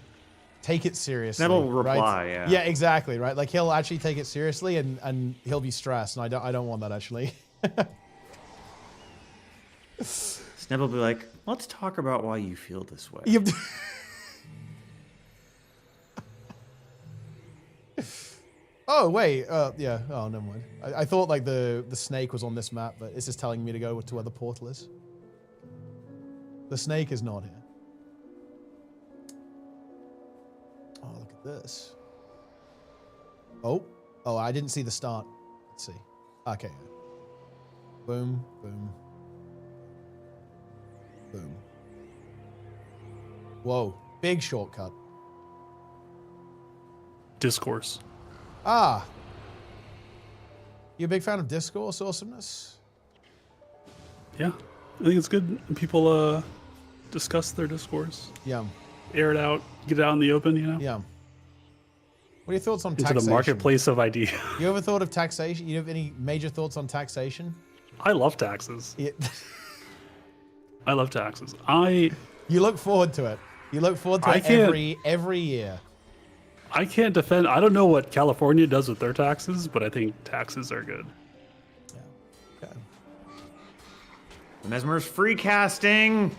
take it seriously. Sneb will reply, right? yeah. Yeah, exactly, right? Like he'll actually take it seriously and he'll be stressed, and I don't want that actually. Sneb will be like, let's talk about why you feel this way. Oh wait, yeah. Oh, never mind. I thought like the snake was on this map, but it's just telling me to go to where the portal is. The snake is not here. Oh, look at this. Oh, I didn't see the start. Let's see. Okay. Boom, boom, boom. Whoa, big shortcut. Discourse. Ah. You a big fan of discourse awesomeness? Yeah, I think it's good when people discuss their discourse. Yeah. Air it out, get it out in the open, you know? Yeah. What are your thoughts on Into taxation? the marketplace of ideas. You ever thought of taxation? You have any major thoughts on taxation? I love taxes. Yeah. I love taxes. You look forward to it. You look forward to it every year. I can't defend. I don't know what California does with their taxes, but I think taxes are good. Yeah. Okay. Mesmer's free casting.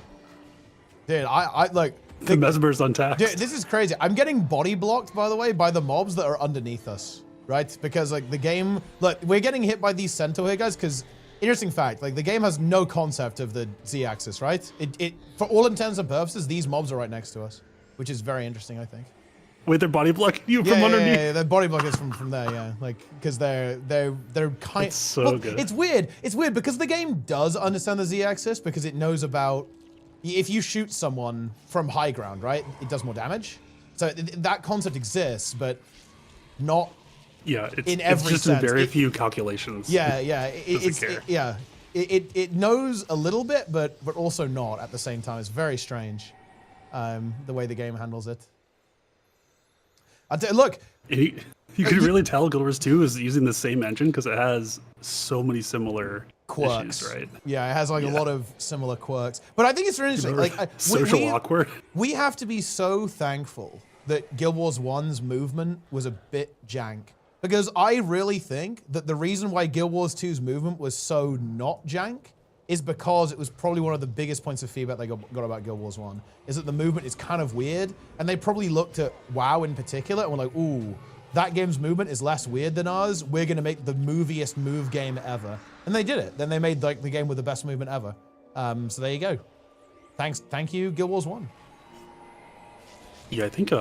Dude, I like the Mesmer's untaxed. Dude, this is crazy. I'm getting body blocked, by the way, by the mobs that are underneath us, right? Because like the game, look, we're getting hit by these centaur here, guys. Because interesting fact, like the game has no concept of the Z-axis, right? It for all intents and purposes, these mobs are right next to us, which is very interesting, I think. Wait, they're body blocking you from underneath? Yeah, their body block is from there, yeah. Like, because they're kind It's so good. It's weird. It's weird because the game does understand the Z-axis because it knows about, if you shoot someone from high ground, right, it does more damage. So that concept exists, but not in every it's just sense. in very few calculations. Yeah. It knows a little bit, but also not at the same time. It's very strange, the way the game handles it. Look, you can really tell Guild Wars 2 is using the same engine because it has so many similar quirks, issues, right? Yeah, it has like a lot of similar quirks. But I think it's really interesting. Like social awkward. We have to be so thankful that Guild Wars 1's movement was a bit jank. Because I really think that the reason why Guild Wars 2's movement was so not jank is because it was probably one of the biggest points of feedback they got about Guild Wars 1, is that the movement is kind of weird, and they probably looked at WoW in particular and were like, ooh, that game's movement is less weird than ours, we're gonna make the moviest move game ever. And they did it. Then they made like the game with the best movement ever. So there you go. Thank you, Guild Wars 1. Yeah, I think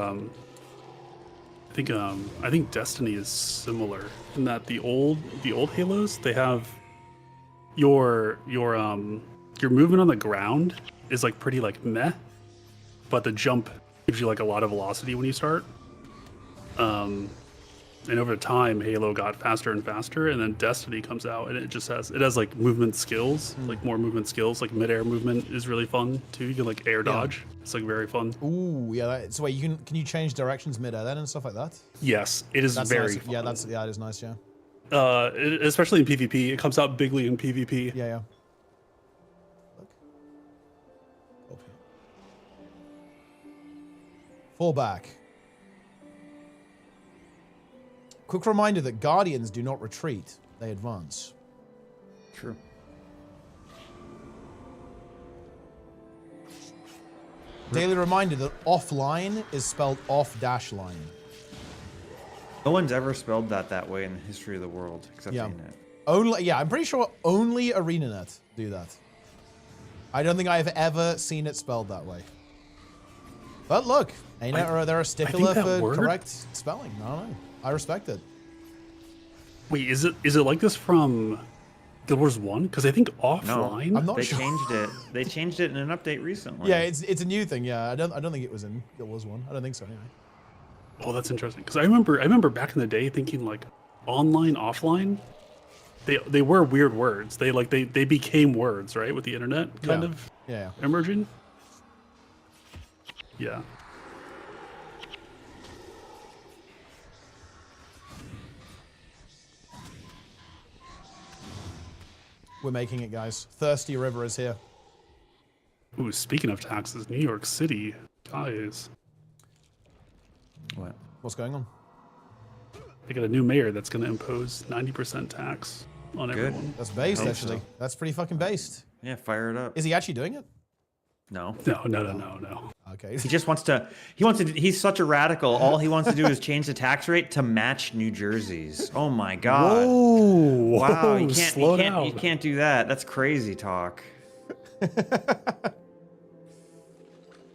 Destiny is similar in that the old Halos, they have your movement on the ground is like pretty like meh, but the jump gives you like a lot of velocity when you start. And over time, Halo got faster and faster, and then Destiny comes out, and it has like movement skills, like more movement skills. Like mid-air movement is really fun too. You can like air dodge. It's like very fun. Ooh, yeah. So wait, can you change directions mid-air then and stuff like that? Yes, it is very nice. fun. Yeah, it is nice. Yeah. Especially in PvP, it comes out bigly in PvP. Yeah. Look. Okay. Fall back. Quick reminder that Guardians do not retreat, they advance. True. Daily reminder that offline is spelled off-line. No one's ever spelled that way in the history of the world, except ArenaNet. I'm pretty sure only ArenaNet do that. I don't think I've ever seen it spelled that way. But look, ArenaNet they're a stickler for correct spelling. I don't know. I respect it. Wait, is it like this from Guild Wars 1? Because I think offline. No, I'm not they sure. changed it. They changed it in an update recently. Yeah, it's a new thing. Yeah, I don't think it was in Guild Wars 1. I don't think so. Anyway. Oh, that's interesting. Because I remember back in the day thinking like online, offline. They were weird words. They became words, right, with the internet kind of emerging. Yeah. We're making it, guys. Thirsty River is here. Ooh, speaking of taxes, New York City, guys. What? What's going on? They got a new mayor that's going to impose 90% tax on everyone. That's based, actually. So. That's pretty fucking based. Yeah, fire it up. Is he actually doing it? No. No. Okay. He just wants to. He's such a radical. All he wants to do is change the tax rate to match New Jersey's. Oh my God. Whoa. Wow. You Slow down. You can't do that. That's crazy talk.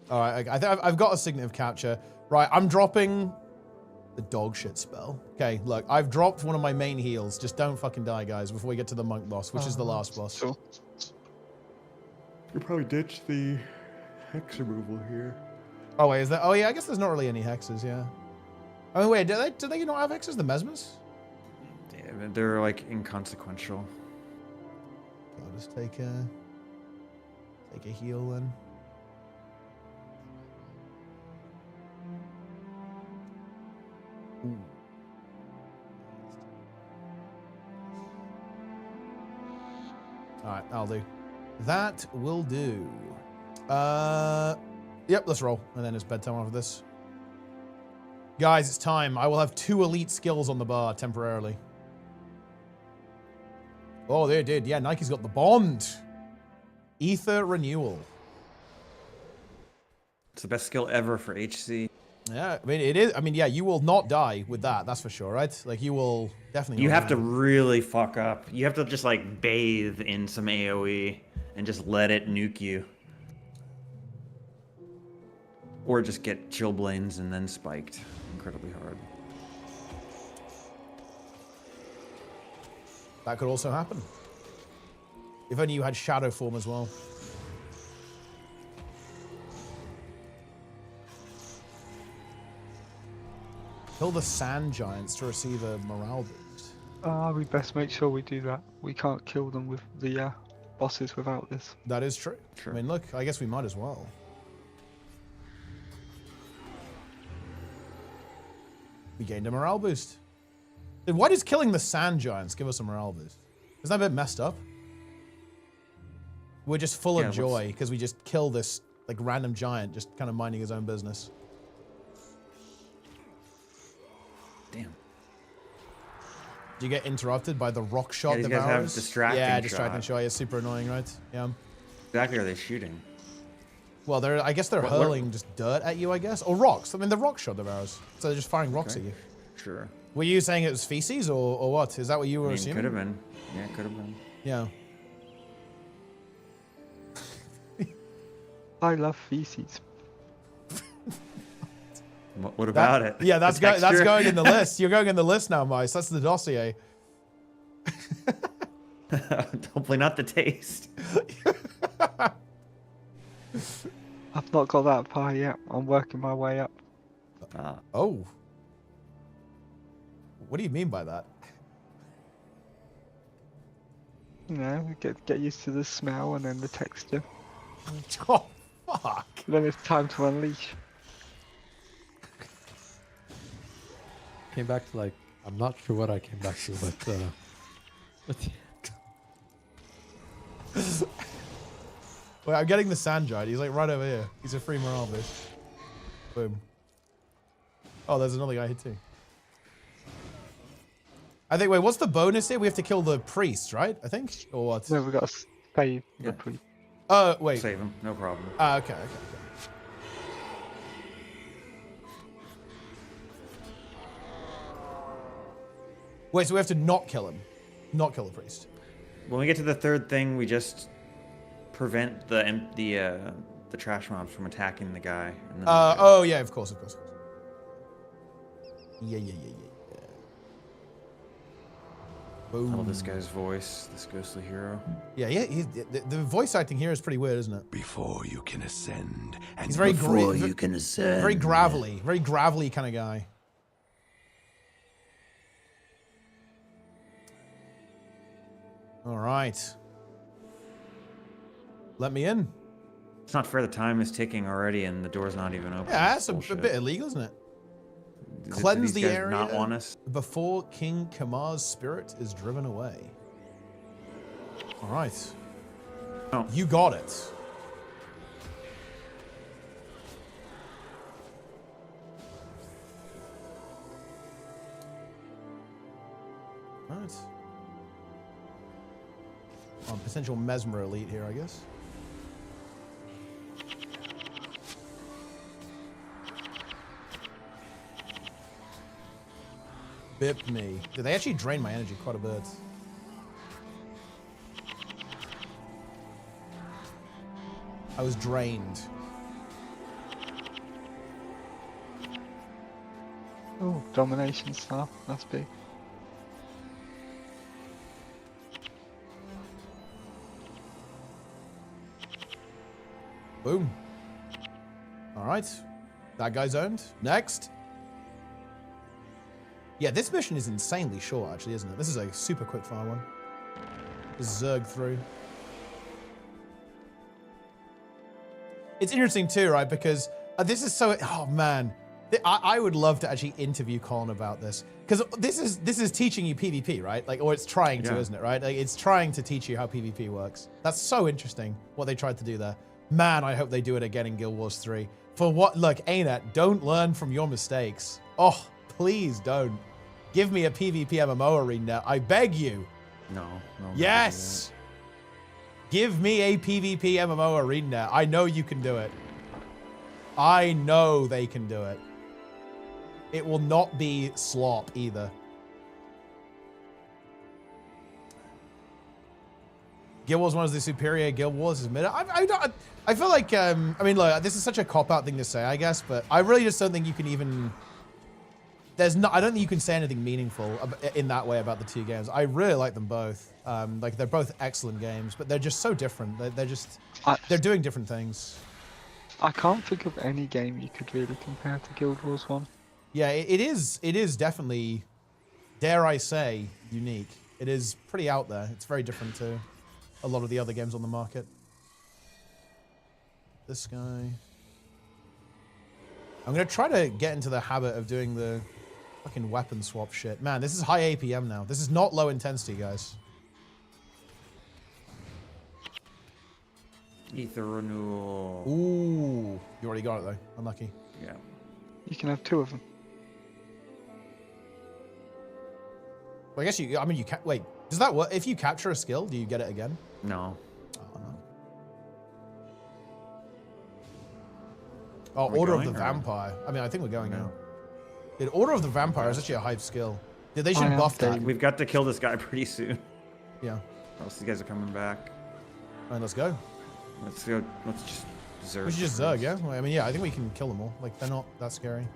All right. I've got a signet of capture. Right. I'm dropping the dog shit spell. Okay. Look, I've dropped one of my main heals. Just don't fucking die, guys, before we get to the monk boss, which is the last boss. Sure. You probably ditch the hex removal here. Oh wait, is that? Oh yeah, I guess there's not really any hexes. Yeah. I mean, wait, do they not have hexes? The mesmers? Yeah, they're like inconsequential. I'll just take a heal then. Ooh. All right, I'll do. That will do. Yep, let's roll. And then it's bedtime after this. Guys, it's time. I will have 2 elite skills on the bar temporarily. Oh, they did. Yeah, Nike's got the bond. Ether renewal. It's the best skill ever for HC. Yeah, I mean, it is. I mean, yeah, you will not die with that. That's for sure, right? Like, you will definitely. You have to really fuck up. You have to just like bathe in some AoE and just let it nuke you. Or just get chillblains and then spiked incredibly hard. That could also happen. If only you had shadow form as well. Kill the sand giants to receive a morale boost. We best make sure we do that. We can't kill them with the bosses without this. That is true. I mean, look, I guess we might as well. We gained a morale boost. Dude, why does killing the sand giants give us a morale boost? Isn't that a bit messed up? We're just full of joy because we just kill this like random giant just kind of minding his own business. Damn. Do you get interrupted by the rock shot these devourers? guys have distracting yeah, distracting shot. Yeah, super annoying, right? Yeah. Exactly, are they shooting? Well, I guess they're hurling just dirt at you, I guess. Or rocks. I mean, the rock shot devourers. So they're just firing rocks at you. Sure. Were you saying it was feces or what? Is that what you were assuming? Could have been. Yeah, it could have been. Yeah. I love feces. What about it? Yeah, that's going in the list. You're going in the list now, Mice. That's the dossier. Hopefully not the taste. I've not got that far yet. I'm working my way up. Oh. What do you mean by that? You know, get used to the smell and then the texture. Oh, fuck. Then it's time to unleash. Came back to like, I'm not sure what I came back to, but Wait, I'm getting the sand giant. He's like right over here. He's a free morale boost. Boom. Oh, there's another guy here too. I think, wait, what's the bonus here? We have to kill the priest, right? I think? Or what? No, we got to save the priest. Oh, wait. Save him, no problem. Okay. Wait, so we have to not kill him. Not kill the priest. When we get to the third thing, we just prevent the trash mobs from attacking the guy. And then oh, yeah, of course. Yeah. Boom. I love this guy's voice, this ghostly hero. Yeah, the voice acting here is pretty weird, isn't it? Before you can ascend, and he's very before you can ascend, very gravelly kind of guy. All right, let me in. It's not fair. The time is ticking already, and the door's not even open. Yeah, that's a bit illegal, isn't it? Cleanse the area not want us? before King Kamar's spirit is driven away. All right. Oh. You got it. Right. Potential Mesmer elite here, I guess. Bip me. Did they actually drain my energy quite a bit? I was drained. Oh, domination star. That's big. Boom. All right. That guy's owned. Next. Yeah, this mission is insanely short, actually, isn't it? This is a super quick fire one. Just zerg through. It's interesting too, right? Because this is so... Oh, man. I would love to actually interview Colin about this. Because this is teaching you PvP, right? Like, or it's trying to, isn't it, right? Like, it's trying to teach you how PvP works. That's so interesting, what they tried to do there. Man, I hope they do it again in Guild Wars 3. For what? Look, ArenaNet, don't learn from your mistakes. Oh, please don't. Give me a PvP MMO arena. I beg you. No. Yes. Give me a PvP MMO arena. I know you can do it. I know they can do it. It will not be slop either. Guild Wars 1 is the superior. Guild Wars is admitted. I feel like, I mean, look, this is such a cop-out thing to say, I guess, but I really just don't think you can even... I don't think you can say anything meaningful in that way about the two games. I really like them both. Like, they're both excellent games, but they're just so different. They're doing different things. I can't think of any game you could really compare to Guild Wars 1. Yeah, it is definitely, dare I say, unique. It is pretty out there. It's very different to a lot of the other games on the market. This guy. I'm going to try to get into the habit of doing the fucking weapon swap shit. Man, this is high APM now. This is not low intensity, guys. Ether renewal. Ooh. You already got it, though. Unlucky. Yeah. You can have 2 of them. Well, I guess you can wait. Does that work? If you capture a skill, do you get it again? No. Oh, no. Oh, Order of the Vampire. I mean, I think we're going now. Dude, Order of the Vampire is actually a hype skill. Dude, they should buff that. We've got to kill this guy pretty soon. Yeah. Or else these guys are coming back. All right, let's go. Let's go. Let's just zerg. We should just zerg, yeah? Well, I mean, yeah, I think we can kill them all. Like, they're not that scary.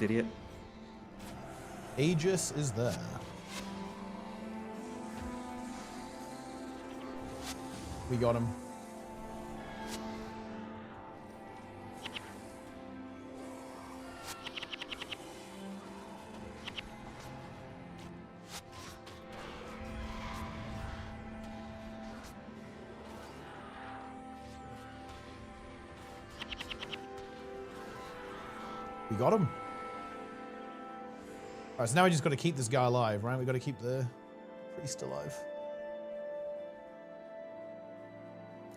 Idiot. Aegis is there. We got him. We got him. All right, so now we just got to keep this guy alive, right? We got to keep the priest alive.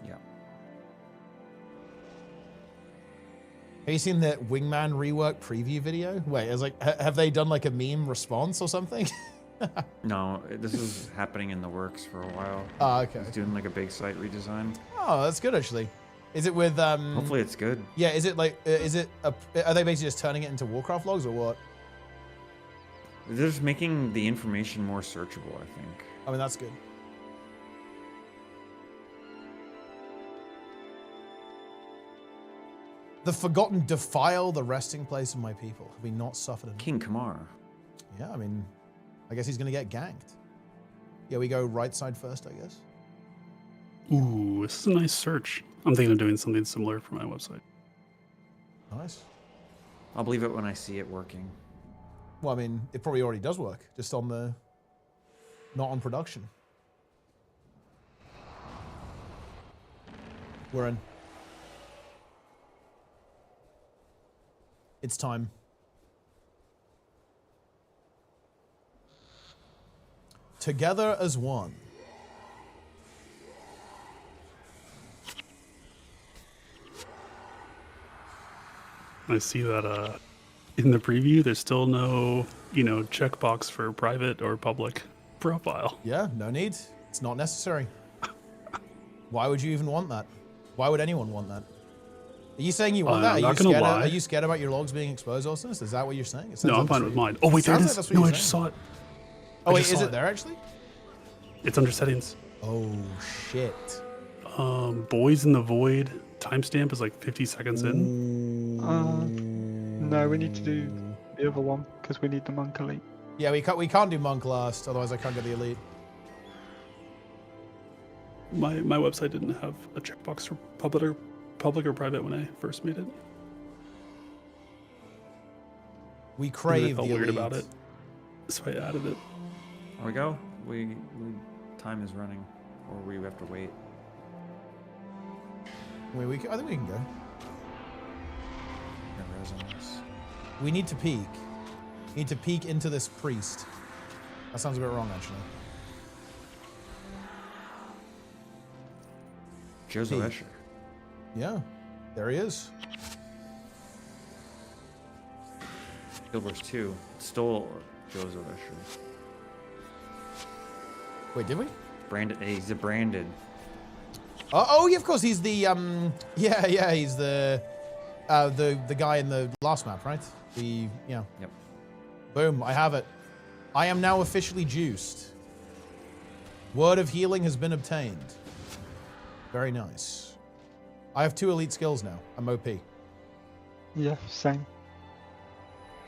Yeah. Have you seen that Wingman rework preview video? Wait, it's like, have they done like a meme response or something? No, this is happening in the works for a while. Oh, okay. He's doing like a big site redesign. Oh, that's good actually. Is it with Hopefully it's good. Yeah, is it like are they basically just turning it into Warcraft logs or what? They're just making the information more searchable, I think. I mean, that's good. The Forgotten defile the resting place of my people. Have we not suffered enough? King Kamar. Yeah, I mean, I guess he's going to get ganked. Yeah, we go right side first, I guess. Ooh, this is a nice search. I'm thinking of doing something similar for my website. Nice. I'll believe it when I see it working. Well, I mean, it probably already does work, just on the... not on production. We're in. It's time. Together as one. I see that in the preview, there's still no, checkbox for private or public profile. Yeah, no need. It's not necessary. Why would you even want that? Why would anyone want that? Are you saying you want that? Are you scared about your logs being exposed, Austin? Is that what you're saying? No, I'm fine with mine. Oh, wait, there it is. No, I just saw it. Oh, wait, is it there, actually? It's under settings. Oh, shit. Boys in the Void. Timestamp is like 50 seconds in. No, we need to do the other one because we need the monk elite. Yeah, we can't do monk last, otherwise I can't get the elite. My website didn't have a checkbox for public or private when I first made it. We crave the elite. I felt weird about it, so I added it. There we go. We time is running, or we have to wait. I think we can go. We need to peek. We need to peek into this priest. That sounds a bit wrong, actually. Joseph Escher. Yeah, there he is. Guild Wars 2 stole Joseph Escher. Wait, did we? Branded. He's a branded. Oh, yeah, of course, he's the he's the guy in the last map, right? Yep. Boom, I have it. I am now officially juiced. Word of healing has been obtained. Very nice. I have 2 elite skills now. I'm OP. Yeah, same.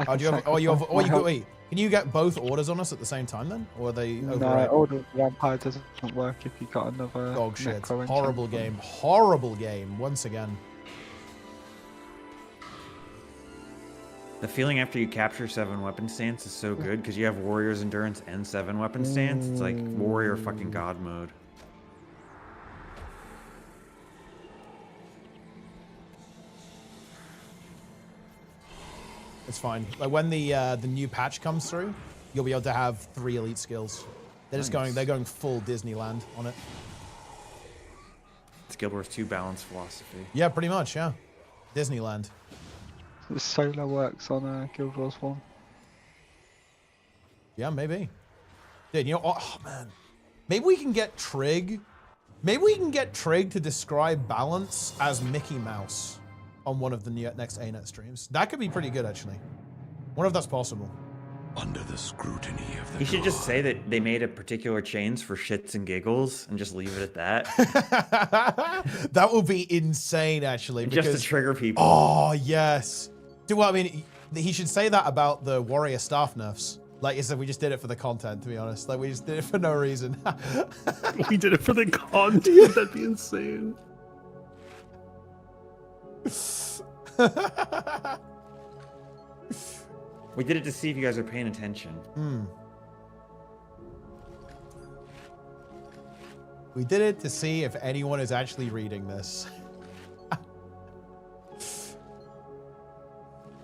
Wait. Can you get both orders on us at the same time then? Or are they override? No, order vampire doesn't work if you got another. Dog shit. Horrible game. Horrible game. Once again. The feeling after you capture 7 weapon stance is so good because you have Warrior's Endurance and 7 weapon stance. It's like Warrior fucking God mode. It's fine. Like when the new patch comes through, you'll be able to have 3 elite skills. They're just they're going full Disneyland on it. It's Guild Wars 2 balance philosophy. Yeah, pretty much, yeah. Disneyland. The solar works on Guild Wars 1. Yeah, maybe. Dude, oh man. Maybe we can get Trig. Maybe we can get Trig to describe balance as Mickey Mouse on one of the next ArenaNet streams. That could be pretty good, actually. Wonder if that's possible. Under the scrutiny of the He should just say that they made a particular chains for shits and giggles and just leave it at that. That would be insane, actually. Just to trigger people. Oh, yes. Dude, well, I mean, he should say that about the warrior staff nerfs. Like, as if we just did it for the content, to be honest. Like, we just did it for no reason. We did it for the content? That'd be insane. We did it to see if you guys are paying attention. We did it to see if anyone is actually reading this.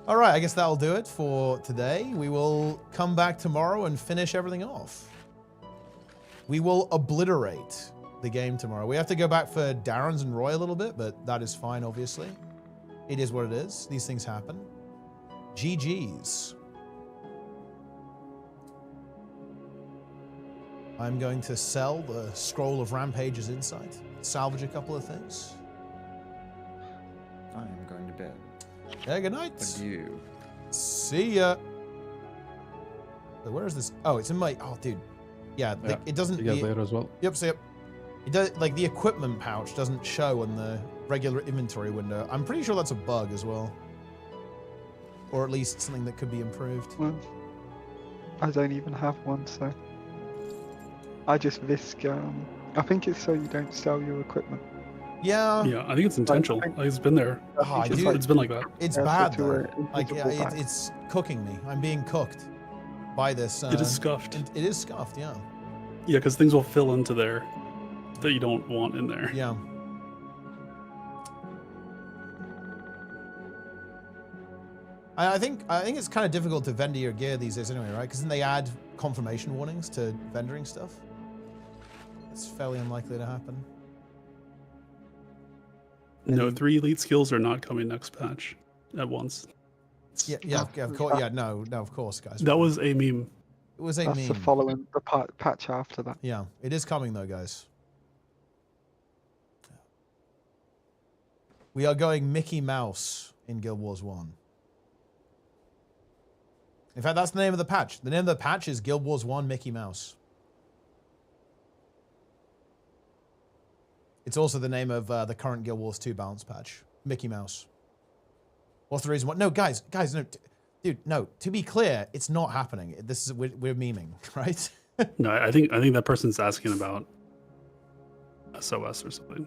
All right, I guess that'll do it for today. We will come back tomorrow and finish everything off. We will obliterate the game tomorrow. We have to go back for Darren's and Roy a little bit, but that is fine, obviously. It is what it is. These things happen. GG's. I'm going to sell the Scroll of Rampage's Insight, salvage a couple of things. I am going to bed. Yeah, good night. Adieu. See ya. So where is this? Oh, it's in my. Oh, dude. Yeah, it doesn't. You guys later as well. Yep, see ya. It does, like, the equipment pouch doesn't show in the regular inventory window. I'm pretty sure that's a bug as well. Or at least something that could be improved. Well, I don't even have one, so I just risk. I think it's so you don't sell your equipment. Yeah. Yeah, I think it's intentional. Like, it's been there. Oh, dude, it's been like that. It's bad though. Like, yeah, it's cooking me. I'm being cooked by this. It is scuffed. It is scuffed, yeah. Yeah, because things will fill into there that you don't want in there. Yeah. I think it's kind of difficult to vendor your gear these days anyway, right? Because then they add confirmation warnings to vendoring stuff. It's fairly unlikely to happen. No, 3 elite skills are not coming next patch at once. Yeah, of course. Yeah, no, of course, guys. That was a meme. It was a That's meme. the following the patch after that. Yeah, it is coming though, guys. We are going Mickey Mouse in Guild Wars 1. In fact, that's the name of the patch. The name of the patch is Guild Wars 1 Mickey Mouse. It's also the name of the current Guild Wars 2 balance patch. Mickey Mouse. What's the reason why? No, guys, no. Dude, no. To be clear, it's not happening. This is we're memeing, right? No, I think that person's asking about SOS or something.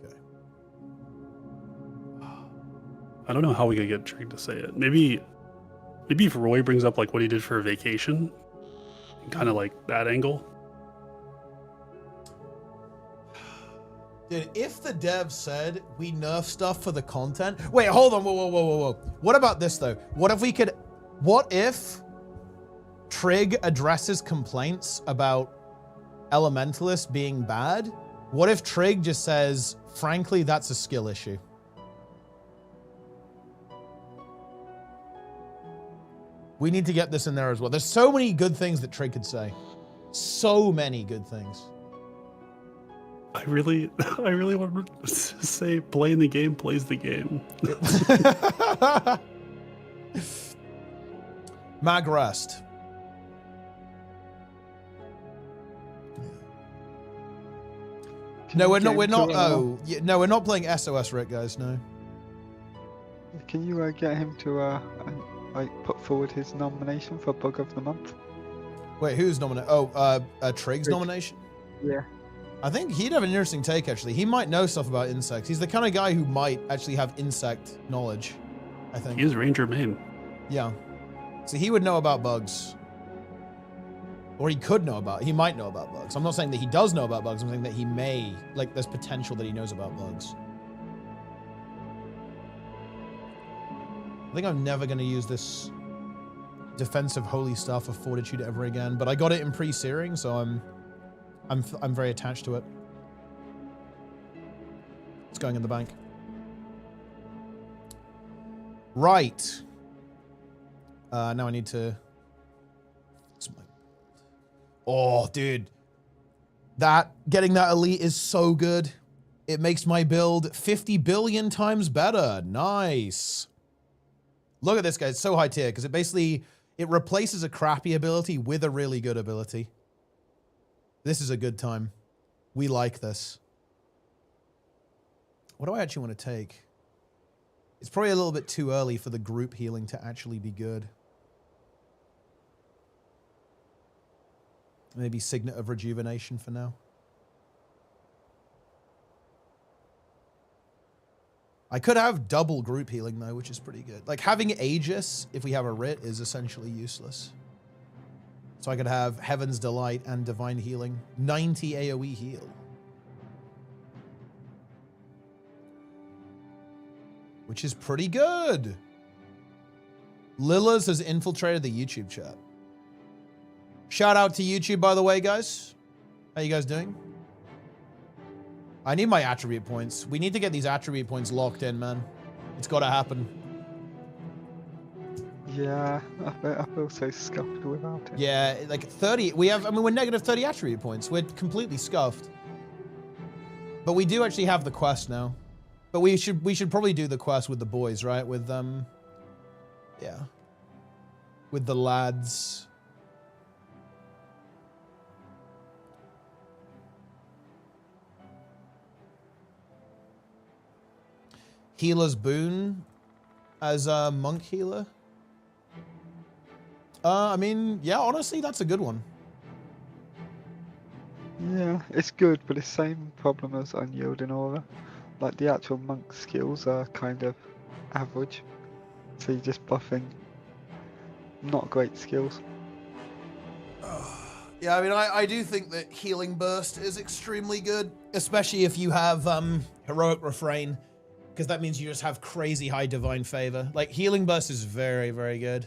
Okay. I don't know how we could get Trig to say it. Maybe if Roy brings up like what he did for a vacation, kind of like that angle. Dude, if the dev said we nerf stuff for the content... Wait, hold on. Whoa. What about this, though? What if Trig addresses complaints about Elementalists being bad? What if Trig just says, frankly, that's a skill issue? We need to get this in there as well. There's so many good things that Trig could say. So many good things. I really want to say playing the game plays the game. Mag rest. No, we're not. Oh, yeah, no, we're not playing SOS, Rick, guys. No. Can you get him to like put forward his nomination for Bug of the Month? Wait, who's nominated? Oh, Trig's nomination? Yeah. I think he'd have an interesting take, actually. He might know stuff about insects. He's the kind of guy who might actually have insect knowledge, I think. He is Ranger main. Yeah. So he would know about bugs. Or he might know about bugs. I'm not saying that he does know about bugs. I'm saying that he may, like, there's potential that he knows about bugs. I think I'm never going to use this defensive holy staff of fortitude ever again, but I got it in pre-searing, so I'm very attached to it. It's going in the bank. Right. Now I need to... Oh, dude. Getting that elite is so good. It makes my build 50 billion times better. Nice. Look at this, guys. It's so high tier, because it replaces a crappy ability with a really good ability. This is a good time. We like this. What do I actually want to take? It's probably a little bit too early for the group healing to actually be good. Maybe Signet of Rejuvenation for now. I could have double group healing, though, which is pretty good. Like, having Aegis, if we have a Writ, is essentially useless. So I could have Heaven's Delight and Divine Healing. 90 AoE heal. Which is pretty good. Lillas has infiltrated the YouTube chat. Shout out to YouTube, by the way, guys. How you guys doing? I need my attribute points. We need to get these attribute points locked in, man. It's got to happen. Yeah, I feel so scuffed without it. Yeah, like 30. We're negative 30 attribute points. We're completely scuffed. But we do actually have the quest now. But we should probably do the quest with the boys, right? With yeah. With the lads. Healer's Boon as a monk healer. I mean, yeah, honestly, that's a good one. Yeah, it's good, but it's the same problem as Unyielding Aura. Like, the actual monk skills are kind of average. So you're just buffing not great skills. Yeah, I mean, I do think that Healing Burst is extremely good, especially if you have Heroic Refrain because that means you just have crazy high divine favor. Like healing burst is very, very good.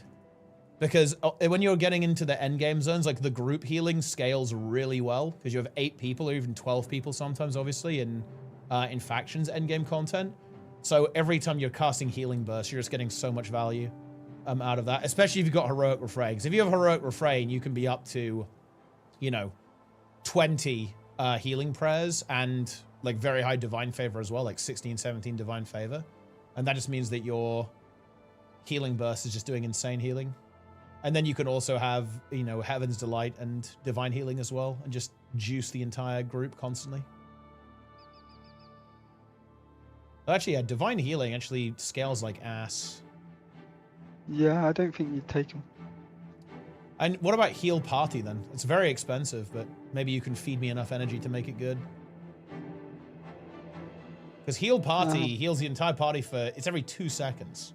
Because when you're getting into the end game zones, like the group healing scales really well because you have 8 people or even 12 people sometimes, obviously, in factions end game content. So every time you're casting healing burst, you're just getting so much value out of that, especially if you've got heroic refrain. Because if you have heroic refrain, you can be up to, you know, 20 healing prayers and like very high divine favor as well, like 16, 17 divine favor. And that just means that your healing burst is just doing insane healing. And then you can also have, you know, Heaven's Delight and Divine Healing as well, and just juice the entire group constantly. Actually, yeah, Divine Healing actually scales like ass. Yeah, I don't think you'd take them. And what about Heal Party then? It's very expensive, but maybe you can feed me enough energy to make it good. Because Heal Party heals the entire party for, it's every 2 seconds.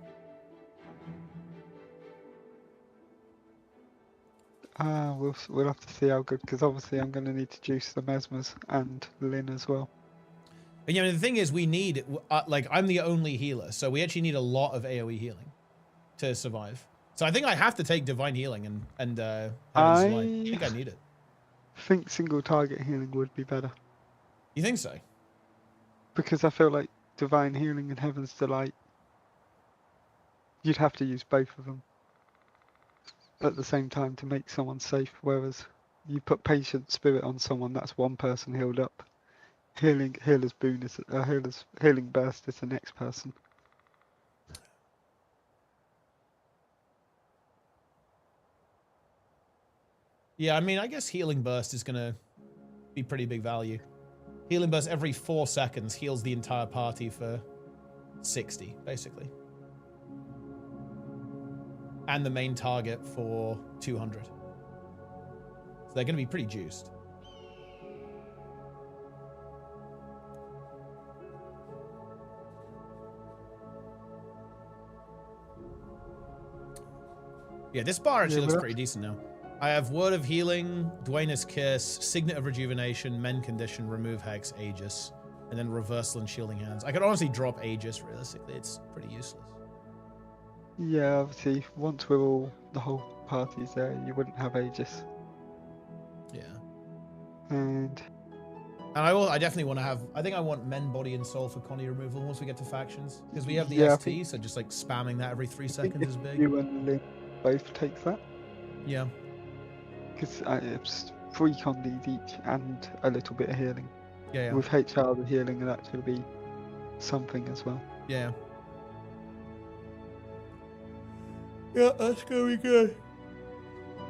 We'll have to see how good, because obviously I'm going to need to juice the Mesmers and Lynn as well. And you know, the thing is, we need, like, I'm the only healer, so we actually need a lot of AoE healing to survive. So I think I have to take Divine Healing and Heaven's Delight. I think I need it. I think single target healing would be better. You think so? Because I feel like Divine Healing and Heaven's Delight, you'd have to use both of them at the same time to make someone safe, whereas you put Patient Spirit on someone, that's one person healed up. Healer's boon is healing burst is the next person. Yeah, I mean, I guess Healing Burst is gonna be pretty big value. Healing Burst every 4 seconds heals the entire party for 60, basically. And the main target for 200. So they're going to be pretty juiced. Yeah, this bar actually looks pretty decent now. I have Word of Healing, Dwayne's Kiss, Signet of Rejuvenation, Mend Condition, Remove Hex, Aegis, and then Reversal and Shielding Hands. I could honestly drop Aegis, realistically. It's pretty useless. Yeah, obviously, once the whole party's there, you wouldn't have Aegis. Yeah. And I definitely want to have, I think I want Mend, Body, and Soul for Connie removal once we get to factions. Because we have the ST, so just like spamming that every 3 seconds is big. You and Lynn both take that. Yeah. Because it's 3 condies each and a little bit of healing. Yeah. With HR, the healing would actually be something as well. Yeah. Yeah, that's gonna be good.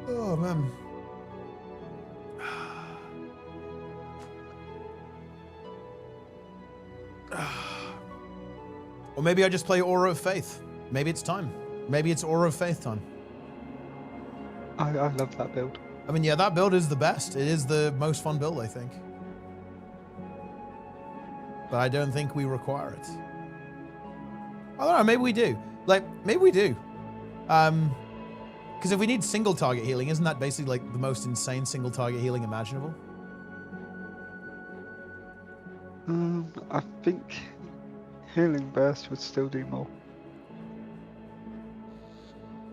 Oh, man. Or maybe I just play Aura of Faith. Maybe it's time. Maybe it's Aura of Faith time. I love that build. I mean, yeah, that build is the best. It is the most fun build, I think. But I don't think we require it. I don't know, maybe we do. Like, maybe we do. Because if we need single target healing, isn't that basically like the most insane single target healing imaginable? I think Healing Burst would still do more.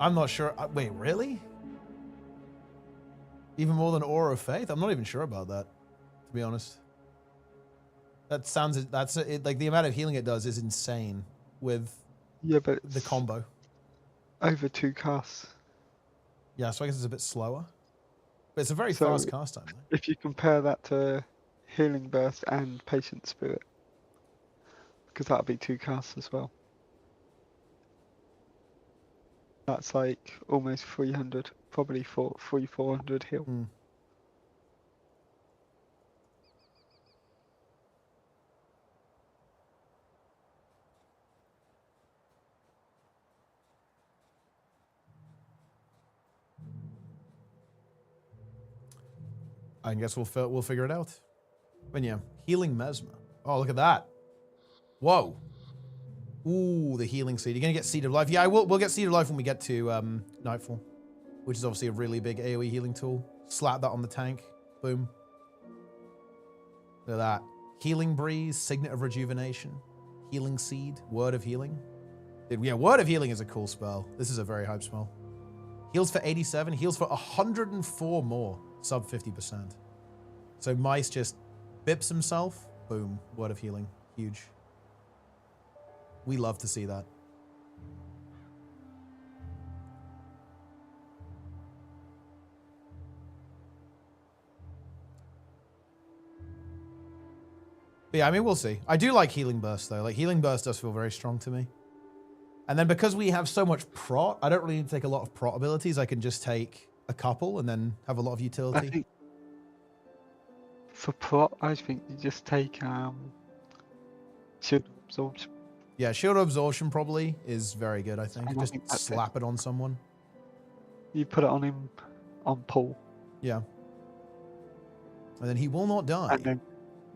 I'm not sure. Wait, really? Even more than Aura of Faith? I'm not even sure about that, to be honest. That sounds, like the amount of healing it does is insane with but the combo. Over 2 casts. Yeah, so I guess it's a bit slower. But it's a very fast cast time, though. If you compare that to Healing Burst and Patient Spirit, because that'll be 2 casts as well. That's like almost 300, probably 400 heal. I guess we'll figure it out. But yeah, Healing Mesmer. Oh, look at that. Whoa. Ooh, the healing seed. You're gonna get Seed of Life. Yeah, we'll get Seed of Life when we get to Nightfall, which is obviously a really big AoE healing tool. Slap that on the tank. Boom. Look at that. Healing Breeze, Signet of Rejuvenation, Healing Seed, Word of Healing. Yeah, Word of Healing is a cool spell. This is a very hype spell. Heals for 87, heals for 104 more, sub 50%. So Mice just bips himself, boom, Word of Healing, huge. We love to see that. But yeah, I mean, we'll see. I do like Healing Burst, though. Like, Healing Burst does feel very strong to me. And then because we have so much prot, I don't really need to take a lot of prot abilities. I can just take a couple and then have a lot of utility. I think for prot, I think you just take Shield Absorption. Yeah, Shield Absorption probably is very good, I think. And I Just think that's slap it on someone. You put it on him on Paul. Yeah. And then he will not die. And then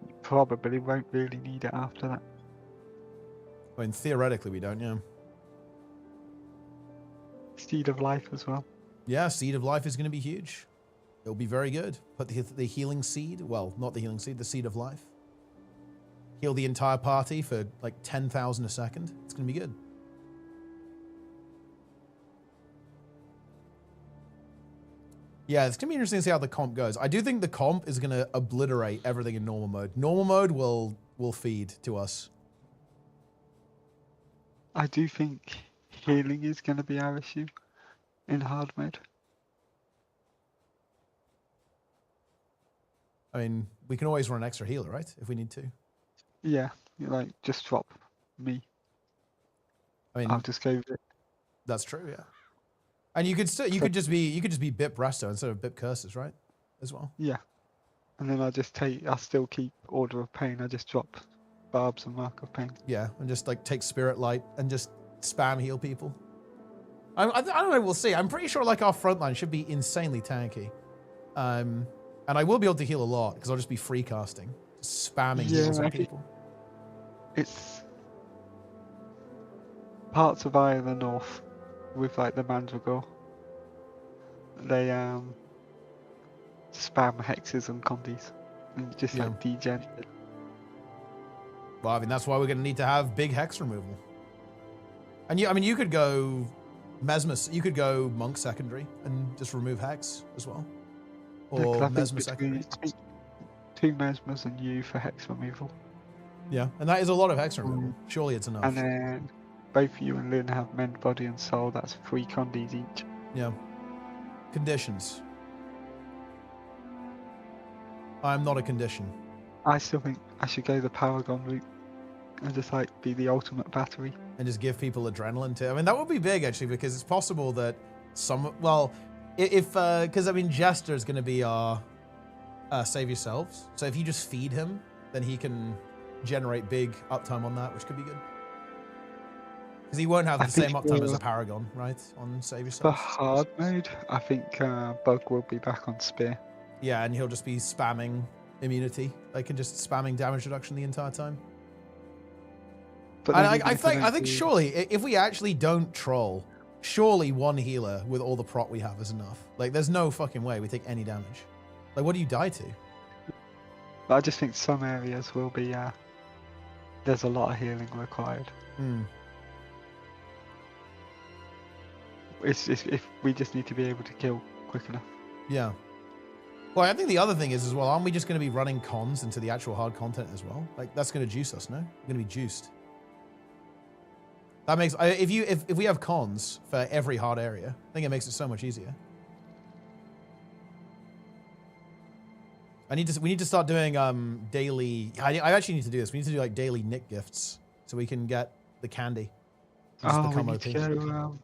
you probably won't really need it after that. I mean, theoretically we don't, yeah. Seed of Life as well. Yeah, Seed of Life is going to be huge. It'll be very good. Put the Healing Seed, well, not the Healing Seed, the Seed of Life. Heal the entire party for like 10,000 a second. It's going to be good. Yeah, it's going to be interesting to see how the comp goes. I do think the comp is going to obliterate everything in normal mode. Normal mode will feed to us. I do think healing is going to be our issue in hard mode. I mean, we can always run an extra healer, right? If we need to. Yeah, like just drop me. I mean, I'll just go with it. That's true, yeah. And you could still you could just be Bip Resto instead of Bip Curses, right? As well. Yeah. And then I still keep Order of Pain. I just drop Barbs and Mark of Pain. Yeah, and just like take Spirit Light and just spam heal people. I don't know, we'll see. I'm pretty sure like our front line should be insanely tanky. And I will be able to heal a lot because I'll just be free casting. Just spamming heals on people. It's parts of Eye of the North with like the Mandragore. They spam hexes and condis and just like degen. Well, I mean that's why we're gonna need to have big hex removal. And you could go Mesmer, you could go Monk secondary and just remove hex as well. Or Mesmer secondary. Two Mesmers and you for hex removal. Yeah, and that is a lot of hex removal. Surely it's enough. And then both you and Lynn have Mend Body and Soul. That's 3 condis each. Yeah. Conditions. I'm not a condition. I still think I should go the Paragon route and just like be the ultimate battery. And just give people adrenaline too. I mean, that would be big actually because it's possible that because I mean, Jester is going to be our save yourselves. So if you just feed him, then he can generate big uptime on that, which could be good. Because he won't have the same uptime as a Paragon, right? On save yourselves. For hard mode, I think Bug will be back on Spear. Yeah, and he'll just be spamming immunity. Like, and just spamming damage reduction the entire time. But I think surely, if we actually don't troll, surely one healer with all the prot we have is enough. Like, there's no fucking way we take any damage. Like, what do you die to? I just think some areas will be, there's a lot of healing required. It's if we just need to be able to kill quick enough. Yeah. Well, I think the other thing is as well, aren't we just going to be running cons into the actual hard content as well? Like, that's going to juice us, no? We're going to be juiced. That makes, if we have cons for every hard area, I think it makes it so much easier. We need to start doing daily. I actually need to do this. We need to do like daily Nick gifts so we can get the candy. We need to go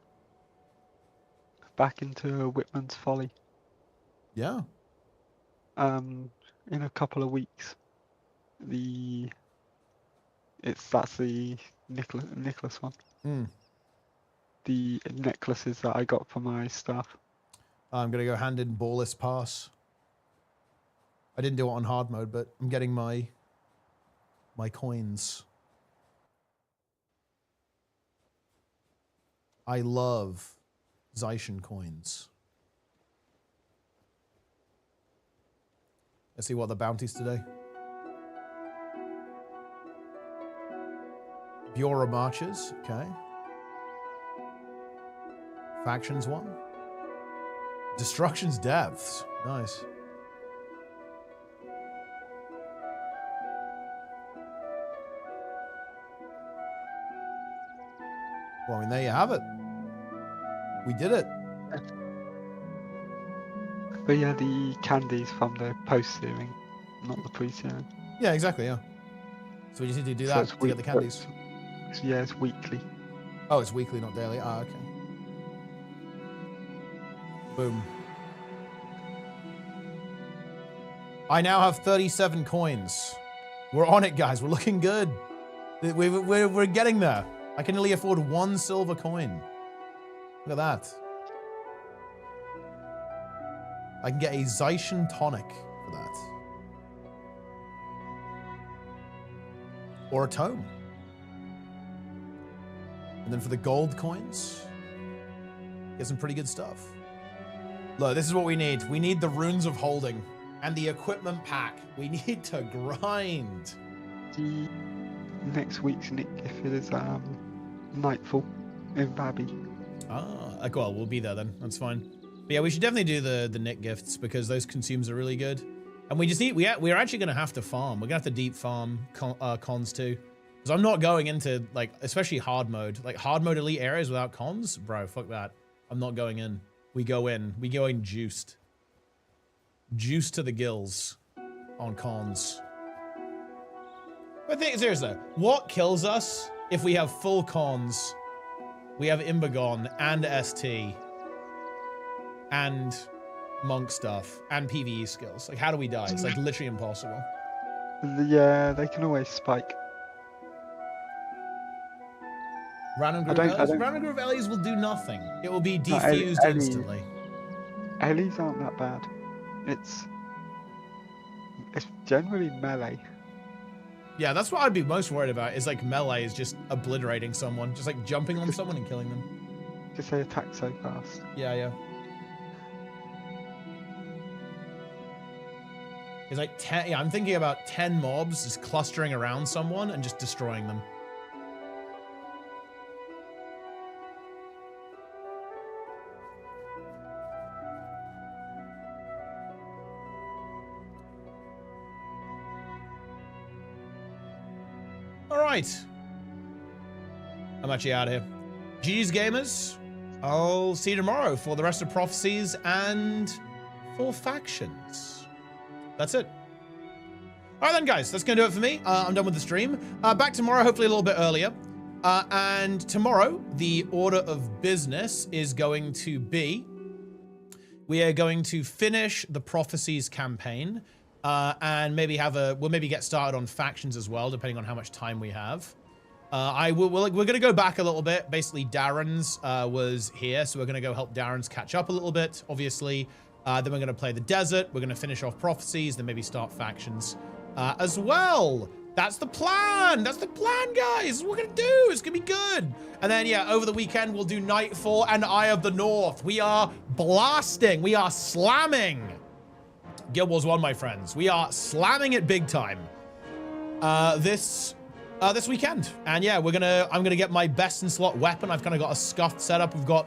back into Whitman's Folly. Yeah. In a couple of weeks. That's the Nicholas one. The necklaces that I got for my staff. I'm gonna go hand in Ballless Pass. I didn't do it on hard mode, but I'm getting my coins. I love Zaishan coins. Let's see what the bounties today. Bureau Marches, okay. Factions 1. Destruction's Depths, nice. Well, I mean, there you have it. We did it. But yeah, the candies from the post-searing, not the pre-searing. Yeah, exactly, yeah. So we just need to do that to get the candies. Yeah, it's weekly. Oh, it's weekly, not daily. Ah, okay. Boom. I now have 37 coins. We're on it, guys. We're looking good. We're getting there. I can only afford 1 silver coin. Look at that. I can get a Zaician tonic for that. Or a tome. And then for the gold coins, get some pretty good stuff. Look, this is what we need. We need the runes of holding and the equipment pack. We need to grind. The next week's Nick gift is Nightfall in Babby. Ah, well, we'll be there then. That's fine. But yeah, we should definitely do the Nick gifts because those consumes are really good. And we just need, we're actually going to have to farm. We're going to have to deep farm cons too. Because I'm not going into, like, especially hard mode. Like, hard mode elite areas without cons? Bro, fuck that. I'm not going in. We go in. We go in juiced. Juiced to the gills on cons. But think, seriously, what kills us if we have full cons? We have Imbagon and ST and monk stuff and PvE skills. Like, how do we die? It's like literally impossible. Yeah, they can always spike. Random group Ellies will do nothing. It will be defused instantly. Ellies aren't that bad. It's generally melee. Yeah, that's what I'd be most worried about, is like melee is just obliterating someone. Just like jumping on someone and killing them. Just they attack so fast. Yeah, yeah. It's like 10, yeah, I'm thinking about 10 mobs just clustering around someone and just destroying them. All right. I'm actually out of here. GG's gamers. I'll see you tomorrow for the rest of Prophecies and for Factions. That's it. All right then, guys. That's going to do it for me. I'm done with the stream. Back tomorrow, hopefully a little bit earlier. And tomorrow, the order of business is going to be... We are going to finish the Prophecies campaign. And maybe we'll maybe get started on Factions as well, depending on how much time we have. We're going to go back a little bit. Basically, Darren's was here, so we're going to go help Darren's catch up a little bit, obviously. Then we're going to play the desert. We're going to finish off Prophecies, then maybe start Factions as well. That's the plan. That's the plan, guys. This is what we're going to do. It's going to be good. And then, yeah, over the weekend, we'll do Nightfall and Eye of the North. We are blasting. We are slamming Guild Wars 1, my friends. We are slamming it big time this weekend. And yeah, I'm gonna get my best in slot weapon. I've kind of got a scuffed setup. We've got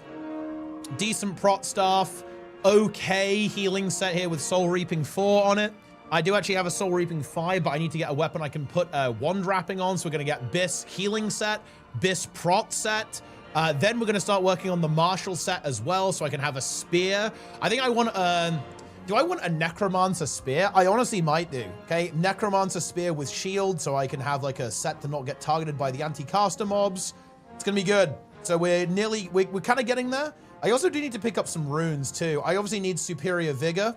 decent prot staff, okay healing set here with Soul Reaping 4 on it. I do actually have a Soul Reaping 5, but I need to get a weapon I can put wand wrapping on. So we're gonna get Bis healing set, Bis prot set. Then we're gonna start working on the martial set as well, so I can have a spear. I think I want do I want a Necromancer Spear? I honestly might do, okay? Necromancer Spear with shield, so I can have like a set to not get targeted by the anti-caster mobs. It's gonna be good. So we're kind of getting there. I also do need to pick up some runes too. I obviously need Superior Vigor.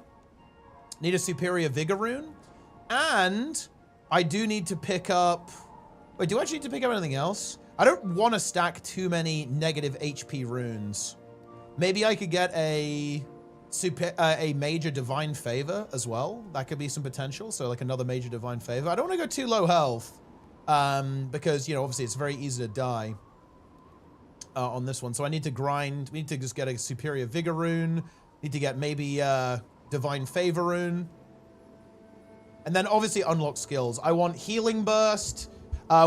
Need a Superior Vigor rune. And I do need to pick up... Wait, do I actually need to pick up anything else? I don't want to stack too many negative HP runes. Maybe I could get a major divine favor as well. That could be some potential. So like another major divine favor. I don't want to go too low health because, you know, obviously it's very easy to die on this one. So I need to grind. We need to just get a Superior Vigor rune. Need to get maybe divine favor rune. And then obviously unlock skills. I want Healing Burst.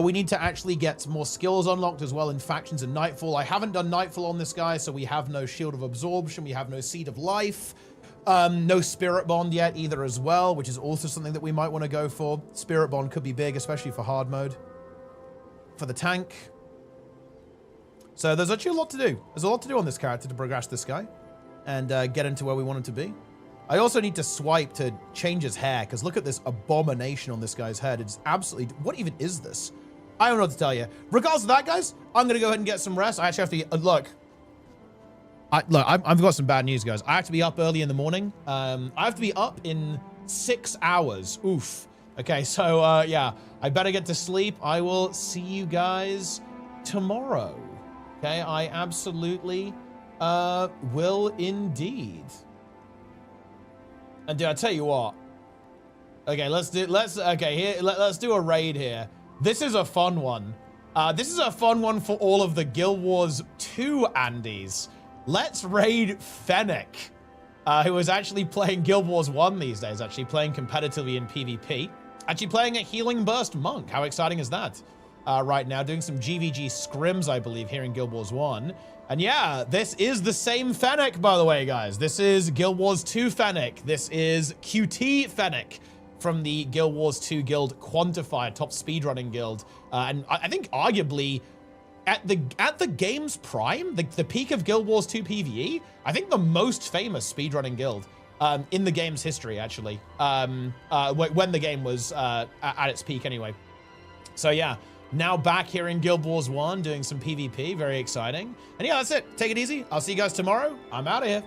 We need to actually get some more skills unlocked as well in Factions and Nightfall. I haven't done Nightfall on this guy, so we have no Shield of Absorption. We have no Seed of Life. No Spirit Bond yet either as well, which is also something that we might want to go for. Spirit Bond could be big, especially for hard mode. For the tank. So there's actually a lot to do. There's a lot to do on this character to progress this guy and get into where we want him to be. I also need to swipe to change his hair, because look at this abomination on this guy's head. It's absolutely... What even is this? I don't know what to tell you. Regardless of that, guys, I'm going to go ahead and get some rest. I actually have to... Look. I've got some bad news, guys. I have to be up early in the morning. I have to be up in 6 hours. Oof. Okay, so, yeah. I better get to sleep. I will see you guys tomorrow. Okay, I absolutely will indeed. And dude, I tell you what. Okay, let's do a raid here. This is a fun one. This is a fun one for all of the Guild Wars 2 Andys. Let's raid Fennec, who is actually playing Guild Wars 1 these days, actually playing competitively in PvP. Actually playing a Healing Burst Monk. How exciting is that? Right now, doing some GVG scrims, I believe, here in Guild Wars 1. And yeah, this is the same Fennec, by the way, guys. This is Guild Wars 2 Fennec. This is QT Fennec from the Guild Wars 2 Guild Quantified, top speedrunning guild. And I think arguably at the game's prime, the peak of Guild Wars 2 PvE, I think the most famous speedrunning guild in the game's history, actually, when the game was at its peak anyway. So yeah. Now back here in Guild Wars 1 doing some PvP. Very exciting. And yeah, that's it. Take it easy. I'll see you guys tomorrow. I'm out of here.